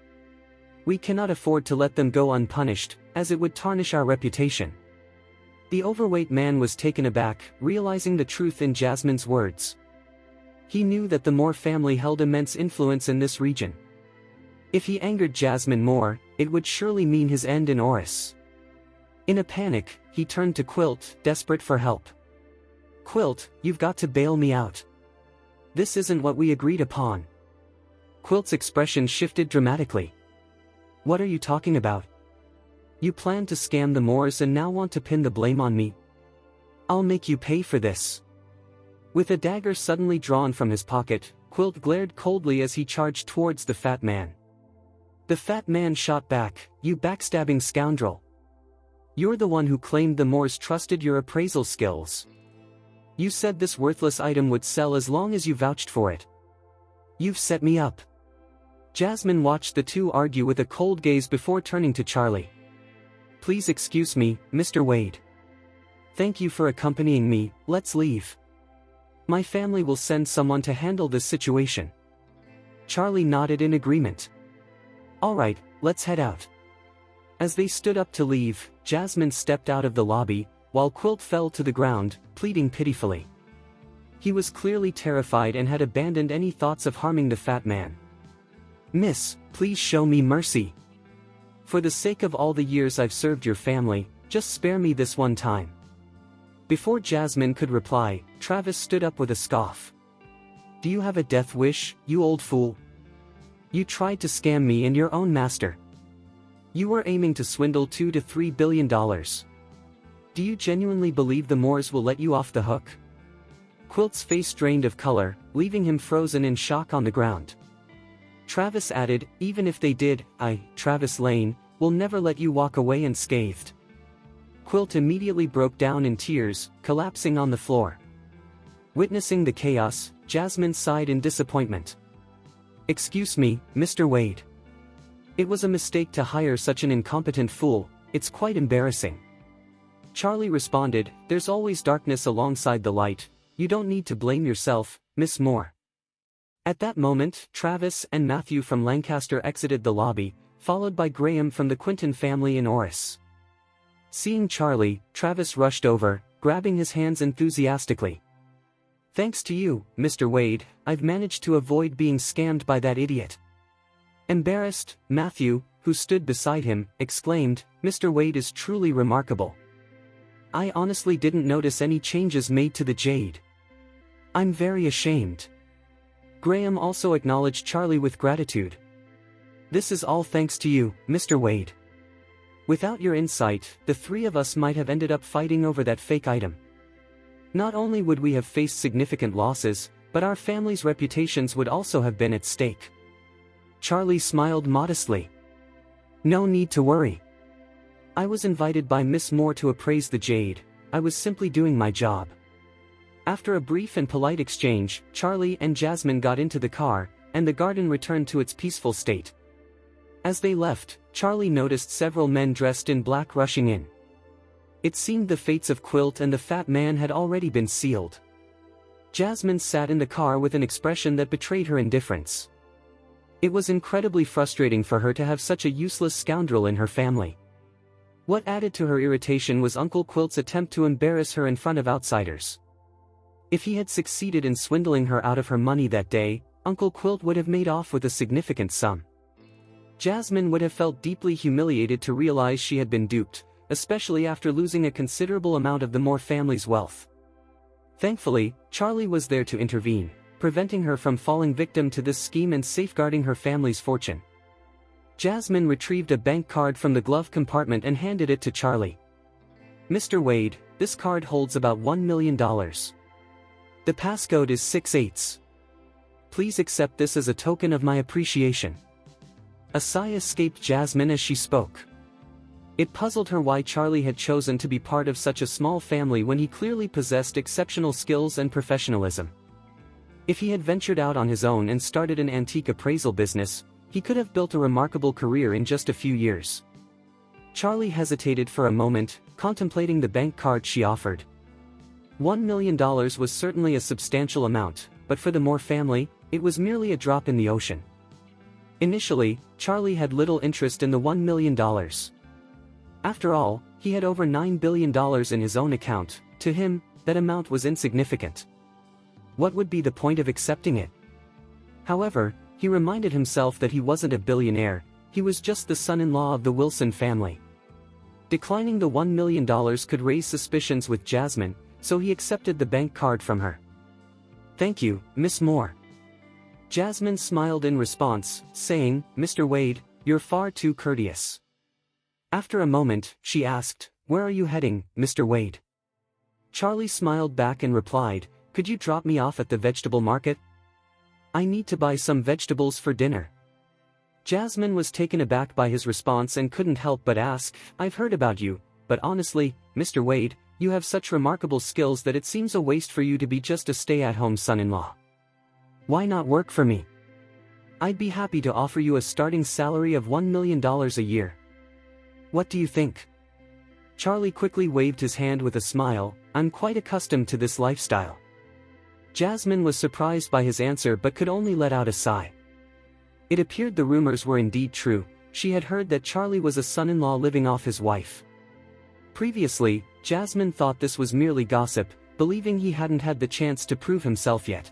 We cannot afford to let them go unpunished, as it would tarnish our reputation. The overweight man was taken aback, realizing the truth in Jasmine's words. He knew that the Moore family held immense influence in this region. If he angered Jasmine more, it would surely mean his end in Oris. In a panic, he turned to Quilt, desperate for help. Quilt, you've got to bail me out. This isn't what we agreed upon. Quilt's expression shifted dramatically. What are you talking about? You planned to scam the Moors and now want to pin the blame on me? I'll make you pay for this. With a dagger suddenly drawn from his pocket, Quilt glared coldly as he charged towards the fat man. The fat man shot back, "You backstabbing scoundrel. You're the one who claimed the Moors trusted your appraisal skills. You said this worthless item would sell as long as you vouched for it. You've set me up." Jasmine watched the two argue with a cold gaze before turning to Charlie. "Please excuse me, Mr. Wade. Thank you for accompanying me, let's leave. My family will send someone to handle this situation." Charlie nodded in agreement. "All right, let's head out." As they stood up to leave, Jasmine stepped out of the lobby, while Quilt fell to the ground, pleading pitifully. He was clearly terrified and had abandoned any thoughts of harming the fat man. "Miss, please show me mercy. For the sake of all the years I've served your family, just spare me this one time." Before Jasmine could reply, Travis stood up with a scoff. "Do you have a death wish, you old fool? You tried to scam me and your own master. You were aiming to swindle $2 to $3 billion. Do you genuinely believe the Moors will let you off the hook?" Quilt's face drained of color, leaving him frozen in shock on the ground. Travis added, "Even if they did, I, Travis Lane, will never let you walk away unscathed." Quilt immediately broke down in tears, collapsing on the floor. Witnessing the chaos, Jasmine sighed in disappointment. "Excuse me, Mr. Wade. It was a mistake to hire such an incompetent fool, it's quite embarrassing." Charlie responded, "There's always darkness alongside the light, you don't need to blame yourself, Miss Moore." At that moment, Travis and Matthew from Lancaster exited the lobby, followed by Graham from the Quinton family in Orris. Seeing Charlie, Travis rushed over, grabbing his hands enthusiastically. "Thanks to you, Mr. Wade, I've managed to avoid being scammed by that idiot." Embarrassed, Matthew, who stood beside him, exclaimed, "Mr. Wade is truly remarkable. I honestly didn't notice any changes made to the Jade. I'm very ashamed." Graham also acknowledged Charlie with gratitude. "This is all thanks to you, Mr. Wade. Without your insight, the three of us might have ended up fighting over that fake item. Not only would we have faced significant losses, but our family's reputations would also have been at stake." Charlie smiled modestly. "No need to worry. I was invited by Miss Moore to appraise the Jade, I was simply doing my job." After a brief and polite exchange, Charlie and Jasmine got into the car, and the garden returned to its peaceful state. As they left, Charlie noticed several men dressed in black rushing in. It seemed the fates of Quilt and the fat man had already been sealed. Jasmine sat in the car with an expression that betrayed her indifference. It was incredibly frustrating for her to have such a useless scoundrel in her family. What added to her irritation was Uncle Quilt's attempt to embarrass her in front of outsiders. If he had succeeded in swindling her out of her money that day, Uncle Quilt would have made off with a significant sum. Jasmine would have felt deeply humiliated to realize she had been duped, especially after losing a considerable amount of the Moore family's wealth. Thankfully, Charlie was there to intervene, preventing her from falling victim to this scheme and safeguarding her family's fortune. Jasmine retrieved a bank card from the glove compartment and handed it to Charlie. "Mr. Wade, this card holds about $1 million. The passcode is 6/8. Please accept this as a token of my appreciation." A sigh escaped Jasmine as she spoke. It puzzled her why Charlie had chosen to be part of such a small family when he clearly possessed exceptional skills and professionalism. If he had ventured out on his own and started an antique appraisal business, he could have built a remarkable career in just a few years. Charlie hesitated for a moment, contemplating the bank card she offered. $1 million was certainly a substantial amount, but for the Moore family, it was merely a drop in the ocean. Initially, Charlie had little interest in the $1 million. After all, he had over $9 billion in his own account. To him, that amount was insignificant. What would be the point of accepting it? However, he reminded himself that he wasn't a billionaire, he was just the son-in-law of the Wilson family. Declining the $1 million could raise suspicions with Jasmine, so he accepted the bank card from her. Thank you, Miss Moore. Jasmine smiled in response, saying, Mr. Wade, you're far too courteous. After a moment, she asked, where are you heading, Mr. Wade? Charlie smiled back and replied, could you drop me off at the vegetable market? I need to buy some vegetables for dinner. Jasmine was taken aback by his response and couldn't help but ask, I've heard about you, but honestly, Mr. Wade, you have such remarkable skills that it seems a waste for you to be just a stay-at-home son-in-law. Why not work for me? I'd be happy to offer you a starting salary of $1 million a year. What do you think? Charlie quickly waved his hand with a smile, I'm quite accustomed to this lifestyle. Jasmine was surprised by his answer but could only let out a sigh. It appeared the rumors were indeed true. She had heard that Charlie was a son-in-law living off his wife. Previously, Jasmine thought this was merely gossip, believing he hadn't had the chance to prove himself yet.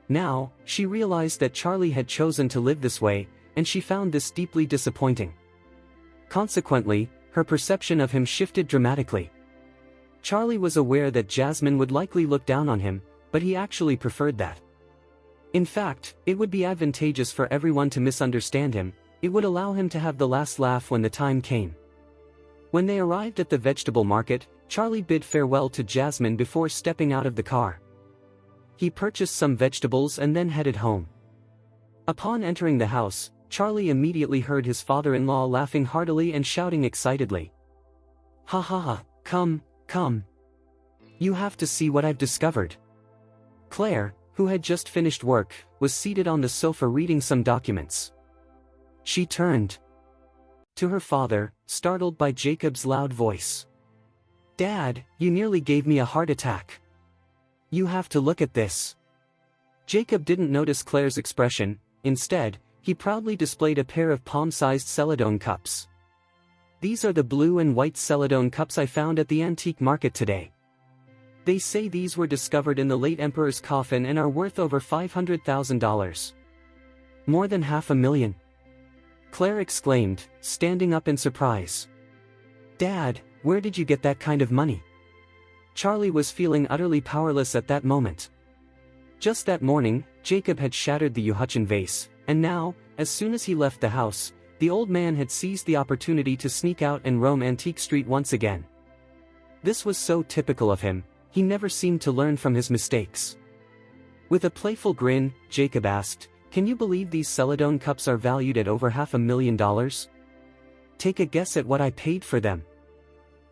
Now, she realized that Charlie had chosen to live this way, and she found this deeply disappointing. Consequently, her perception of him shifted dramatically. Charlie was aware that Jasmine would likely look down on him, but he actually preferred that. In fact, it would be advantageous for everyone to misunderstand him. It would allow him to have the last laugh when the time came. When they arrived at the vegetable market, Charlie bid farewell to Jasmine before stepping out of the car. He purchased some vegetables and then headed home. Upon entering the house, Charlie immediately heard his father-in-law laughing heartily and shouting excitedly. Ha ha ha, come, come. You have to see what I've discovered. Claire, who had just finished work, was seated on the sofa reading some documents. She turned to her father, startled by Jacob's loud voice. Dad, you nearly gave me a heart attack. You have to look at this. Jacob didn't notice Claire's expression. Instead, he proudly displayed a pair of palm-sized Celadon cups. These are the blue and white Celadon cups I found at the antique market today. They say these were discovered in the late emperor's coffin and are worth over $500,000. More than $500,000. Claire exclaimed, standing up in surprise. Dad, where did you get that kind of money? Charlie was feeling utterly powerless at that moment. Just that morning, Jacob had shattered the Yuhuchan vase, and now, as soon as he left the house, the old man had seized the opportunity to sneak out and roam Antique Street once again. This was so typical of him. He never seemed to learn from his mistakes. With a playful grin, Jacob asked, Can you believe these Celadon cups are valued at over $500,000? Take a guess at what I paid for them.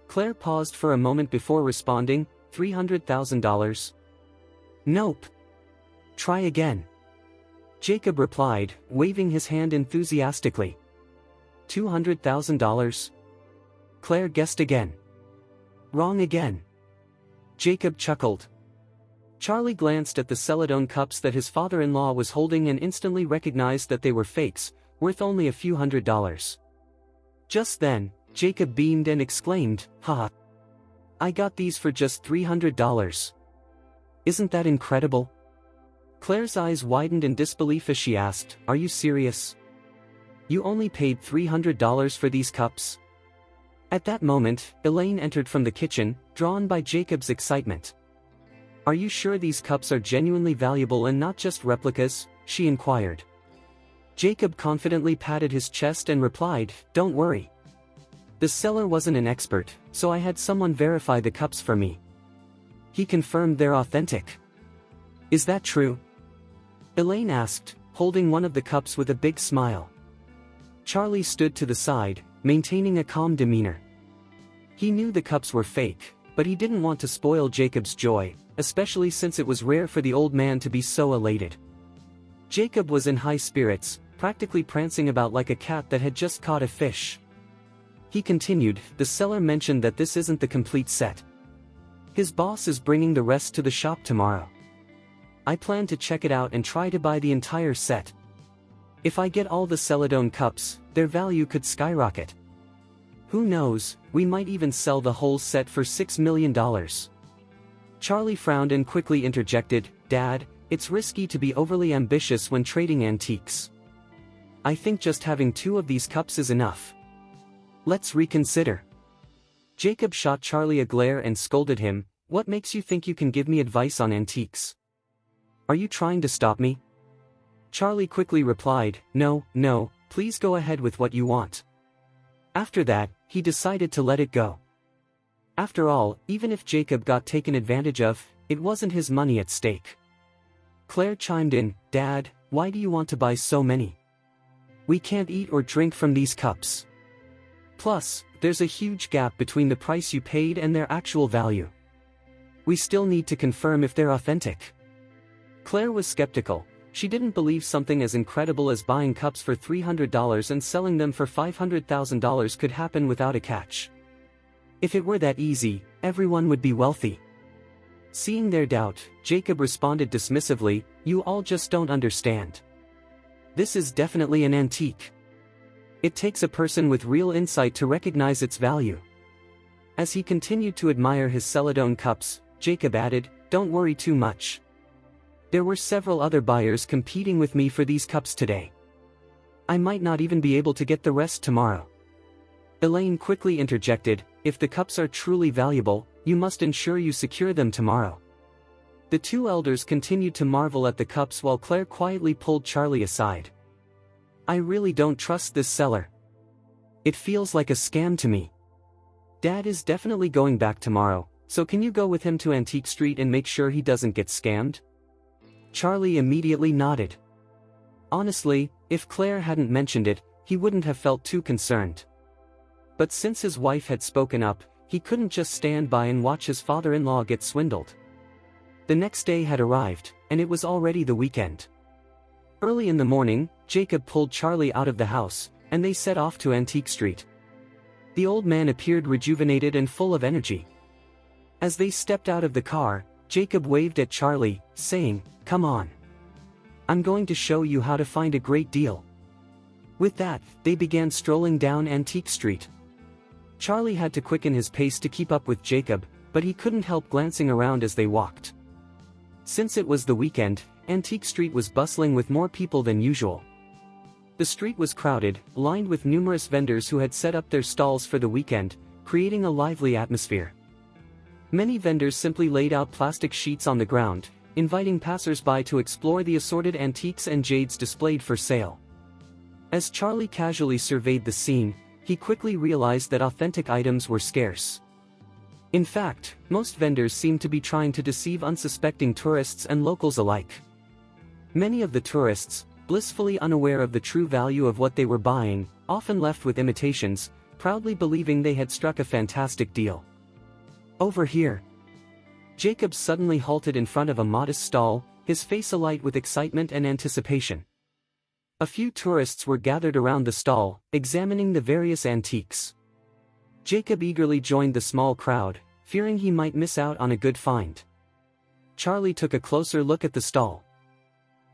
Claire paused for a moment before responding, $300,000. Nope. Try again. Jacob replied, waving his hand enthusiastically. $200,000. Claire guessed again. Wrong again. Jacob chuckled. Charlie glanced at the Celadon cups that his father-in-law was holding and instantly recognized that they were fakes, worth only a few $100s. Just then, Jacob beamed and exclaimed, Ha! I got these for just $300. Isn't that incredible? Claire's eyes widened in disbelief as she asked, Are you serious? You only paid $300 for these cups? At that moment, Elaine entered from the kitchen, drawn by Jacob's excitement. Are you sure these cups are genuinely valuable and not just replicas? She inquired. Jacob confidently patted his chest and replied, Don't worry. The seller wasn't an expert, so I had someone verify the cups for me. He confirmed they're authentic. Is that true? Elaine asked, holding one of the cups with a big smile. Charlie stood to the side, maintaining a calm demeanor. He knew the cups were fake, but he didn't want to spoil Jacob's joy, especially since it was rare for the old man to be so elated. Jacob was in high spirits, practically prancing about like a cat that had just caught a fish. He continued, The seller mentioned that this isn't the complete set. His boss is bringing the rest to the shop tomorrow. I plan to check it out and try to buy the entire set. If I get all the Celadon cups, their value could skyrocket. Who knows, we might even sell the whole set for $6 million. Charlie frowned and quickly interjected, Dad, it's risky to be overly ambitious when trading antiques. I think just having 2 of these cups is enough. Let's reconsider. Jacob shot Charlie a glare and scolded him, What makes you think you can give me advice on antiques? Are you trying to stop me? Charlie quickly replied, No, no, please go ahead with what you want. After that, he decided to let it go. After all, even if Jacob got taken advantage of, it wasn't his money at stake. Claire chimed in, Dad, why do you want to buy so many? We can't eat or drink from these cups. Plus, there's a huge gap between the price you paid and their actual value. We still need to confirm if they're authentic. Claire was skeptical. She didn't believe something as incredible as buying cups for $300 and selling them for $500,000 could happen without a catch. If it were that easy, everyone would be wealthy. Seeing their doubt, Jacob responded dismissively, You all just don't understand. This is definitely an antique. It takes a person with real insight to recognize its value. As he continued to admire his Celadon cups, Jacob added, Don't worry too much. There were several other buyers competing with me for these cups today. I might not even be able to get the rest tomorrow. Elaine quickly interjected, If the cups are truly valuable, you must ensure you secure them tomorrow. The two elders continued to marvel at the cups while Claire quietly pulled Charlie aside. I really don't trust this seller. It feels like a scam to me. Dad is definitely going back tomorrow, so can you go with him to Antique Street and make sure he doesn't get scammed? Charlie immediately nodded. Honestly, if Claire hadn't mentioned it, he wouldn't have felt too concerned. But since his wife had spoken up, he couldn't just stand by and watch his father-in-law get swindled. The next day had arrived, and it was already the weekend. Early in the morning, Jacob pulled Charlie out of the house, and they set off to Antique Street. The old man appeared rejuvenated and full of energy. As they stepped out of the car, Jacob waved at Charlie, saying, Come on. I'm going to show you how to find a great deal. With that, they began strolling down Antique Street. Charlie had to quicken his pace to keep up with Jacob, but he couldn't help glancing around as they walked. Since it was the weekend, Antique Street was bustling with more people than usual. The street was crowded, lined with numerous vendors who had set up their stalls for the weekend, creating a lively atmosphere. Many vendors simply laid out plastic sheets on the ground, inviting passers-by to explore the assorted antiques and jades displayed for sale. As Charlie casually surveyed the scene, he quickly realized that authentic items were scarce. In fact, most vendors seemed to be trying to deceive unsuspecting tourists and locals alike. Many of the tourists, blissfully unaware of the true value of what they were buying, often left with imitations, proudly believing they had struck a fantastic deal. Over here. Jacob suddenly halted in front of a modest stall, his face alight with excitement and anticipation. A few tourists were gathered around the stall, examining the various antiques. Jacob eagerly joined the small crowd, fearing he might miss out on a good find. Charlie took a closer look at the stall.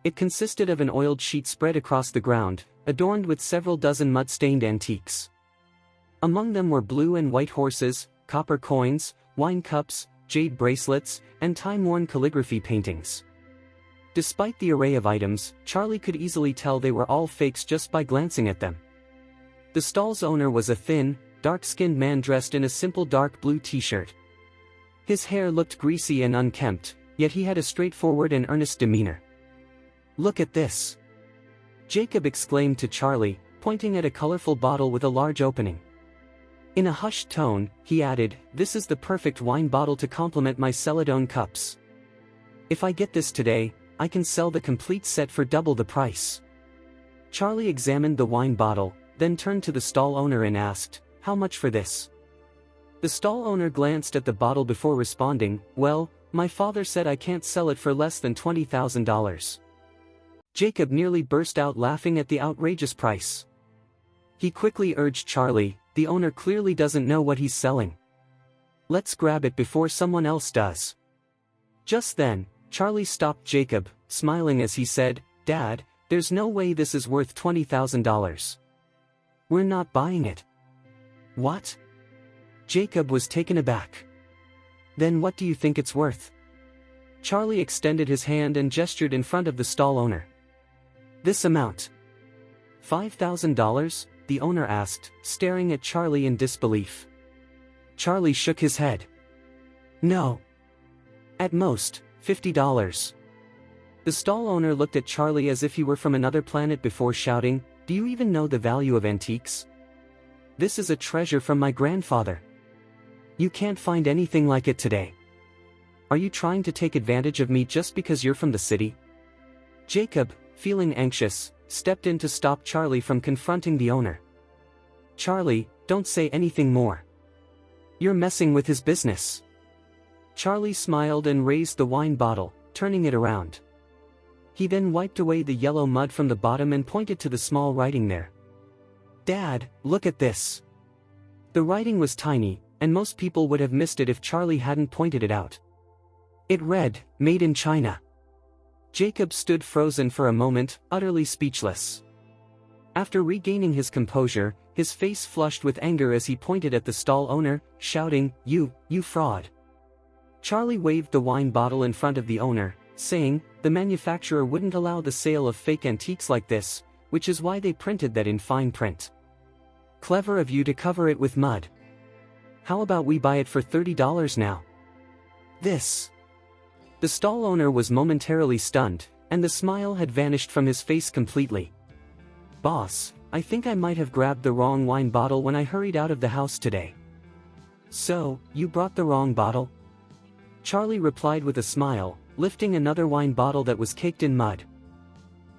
It consisted of an oiled sheet spread across the ground, adorned with several dozen mud-stained antiques. Among them were blue and white horses, copper coins, wine cups, jade bracelets, and time-worn calligraphy paintings. Despite the array of items, Charlie could easily tell they were all fakes just by glancing at them. The stall's owner was a thin, dark-skinned man dressed in a simple dark blue t-shirt. His hair looked greasy and unkempt, yet he had a straightforward and earnest demeanor. Look at this! Jacob exclaimed to Charlie, pointing at a colorful bottle with a large opening. In a hushed tone, he added, This is the perfect wine bottle to complement my Celadon cups. If I get this today, I can sell the complete set for double the price. Charlie examined the wine bottle, then turned to the stall owner and asked, How much for this? The stall owner glanced at the bottle before responding, Well, my father said I can't sell it for less than $20,000. Jacob nearly burst out laughing at the outrageous price. He quickly urged Charlie, The owner clearly doesn't know what he's selling. Let's grab it before someone else does. Just then, Charlie stopped Jacob, smiling as he said, Dad, there's no way this is worth $20,000. We're not buying it. What? Jacob was taken aback. Then what do you think it's worth? Charlie extended his hand and gestured in front of the stall owner. This amount. $5,000? The owner asked, staring at Charlie in disbelief. Charlie shook his head. No. At most, $50. The stall owner looked at Charlie as if he were from another planet before shouting, "Do you even know the value of antiques? This is a treasure from my grandfather. You can't find anything like it today. Are you trying to take advantage of me just because you're from the city?" Jacob, feeling anxious, stepped in to stop Charlie from confronting the owner. "Charlie, don't say anything more. You're messing with his business." Charlie smiled and raised the wine bottle, turning it around. He then wiped away the yellow mud from the bottom and pointed to the small writing there. "Dad, look at this." The writing was tiny, and most people would have missed it if Charlie hadn't pointed it out. It read, "Made in China." Jacob stood frozen for a moment, utterly speechless. After regaining his composure, his face flushed with anger as he pointed at the stall owner, shouting, You fraud." Charlie waved the wine bottle in front of the owner, saying, "The manufacturer wouldn't allow the sale of fake antiques like this, which is why they printed that in fine print. Clever of you to cover it with mud. How about we buy it for $30 now?" This. The stall owner was momentarily stunned, and the smile had vanished from his face completely. "Boss, I think I might have grabbed the wrong wine bottle when I hurried out of the house today." "So, you brought the wrong bottle?" Charlie replied with a smile, lifting another wine bottle that was caked in mud.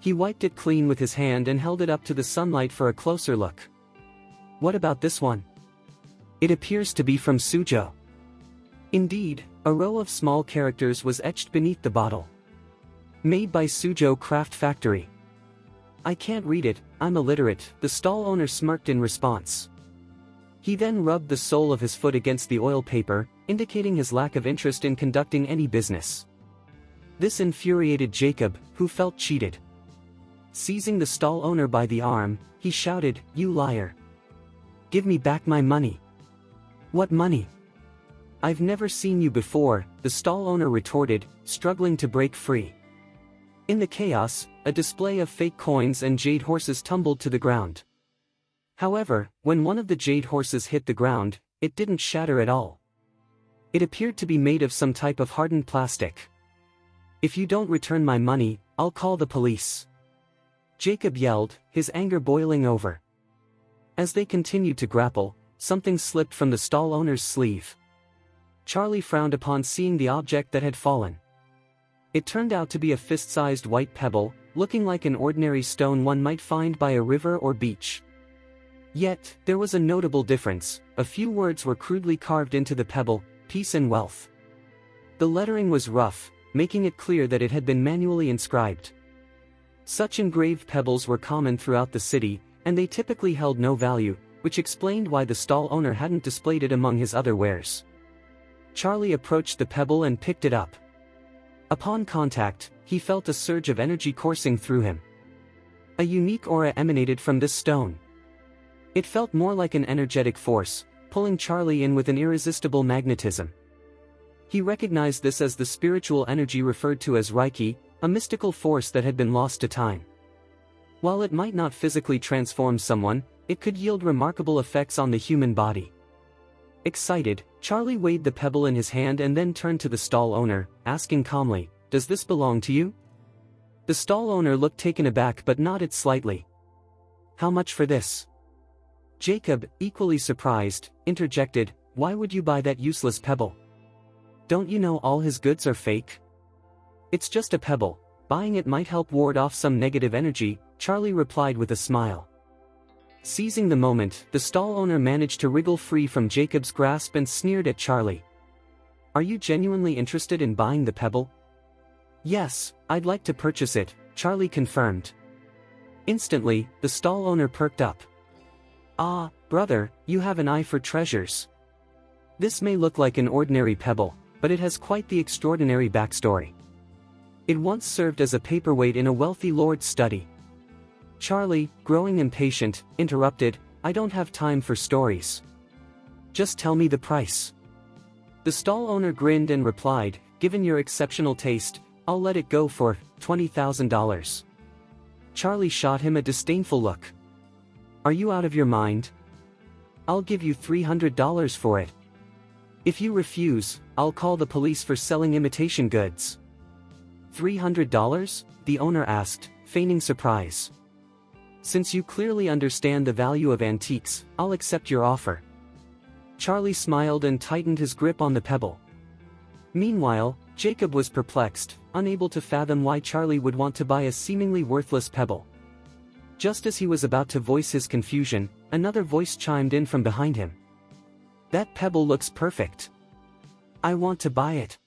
He wiped it clean with his hand and held it up to the sunlight for a closer look. "What about this one? It appears to be from Suzhou." Indeed, a row of small characters was etched beneath the bottle. "Made by Suzhou Craft Factory." "I can't read it, I'm illiterate," the stall owner smirked in response. He then rubbed the sole of his foot against the oil paper, indicating his lack of interest in conducting any business. This infuriated Jacob, who felt cheated. Seizing the stall owner by the arm, he shouted, "You liar! Give me back my money." "What money? I've never seen you before," the stall owner retorted, struggling to break free. In the chaos, a display of fake coins and jade horses tumbled to the ground. However, when one of the jade horses hit the ground, it didn't shatter at all. It appeared to be made of some type of hardened plastic. "If you don't return my money, I'll call the police," Jacob yelled, his anger boiling over. As they continued to grapple, something slipped from the stall owner's sleeve. Charlie frowned upon seeing the object that had fallen. It turned out to be a fist-sized white pebble, looking like an ordinary stone one might find by a river or beach. Yet, there was a notable difference. A few words were crudely carved into the pebble, "Peace and Wealth." The lettering was rough, making it clear that it had been manually inscribed. Such engraved pebbles were common throughout the city, and they typically held no value, which explained why the stall owner hadn't displayed it among his other wares. Charlie approached the pebble and picked it up. Upon contact, he felt a surge of energy coursing through him. A unique aura emanated from this stone. It felt more like an energetic force, pulling Charlie in with an irresistible magnetism. He recognized this as the spiritual energy referred to as Reiki, a mystical force that had been lost to time. While it might not physically transform someone, it could yield remarkable effects on the human body. Excited, Charlie weighed the pebble in his hand and then turned to the stall owner, asking calmly, "Does this belong to you?" The stall owner looked taken aback but nodded slightly. "How much for this?" Jacob, equally surprised, interjected, "Why would you buy that useless pebble? Don't you know all his goods are fake?" "It's just a pebble. Buying it might help ward off some negative energy," Charlie replied with a smile. Seizing the moment, the stall owner managed to wriggle free from Jacob's grasp and sneered at Charlie. "Are you genuinely interested in buying the pebble?" "Yes, I'd like to purchase it," Charlie confirmed. Instantly, the stall owner perked up. "Ah, brother, you have an eye for treasures. This may look like an ordinary pebble, but it has quite the extraordinary backstory. It once served as a paperweight in a wealthy lord's study." Charlie, growing impatient, interrupted, "I don't have time for stories. Just tell me the price." The stall owner grinned and replied, "Given your exceptional taste, I'll let it go for $20,000. Charlie shot him a disdainful look. "Are you out of your mind? I'll give you $300 for it. If you refuse, I'll call the police for selling imitation goods." $300? The owner asked, feigning surprise. Since you clearly understand the value of antiques, I'll accept your offer. Charlie smiled and tightened his grip on the pebble. Meanwhile, Jacob was perplexed, unable to fathom why Charlie would want to buy a seemingly worthless pebble. Just as he was about to voice his confusion, another voice chimed in from behind him. That pebble looks perfect. I want to buy it.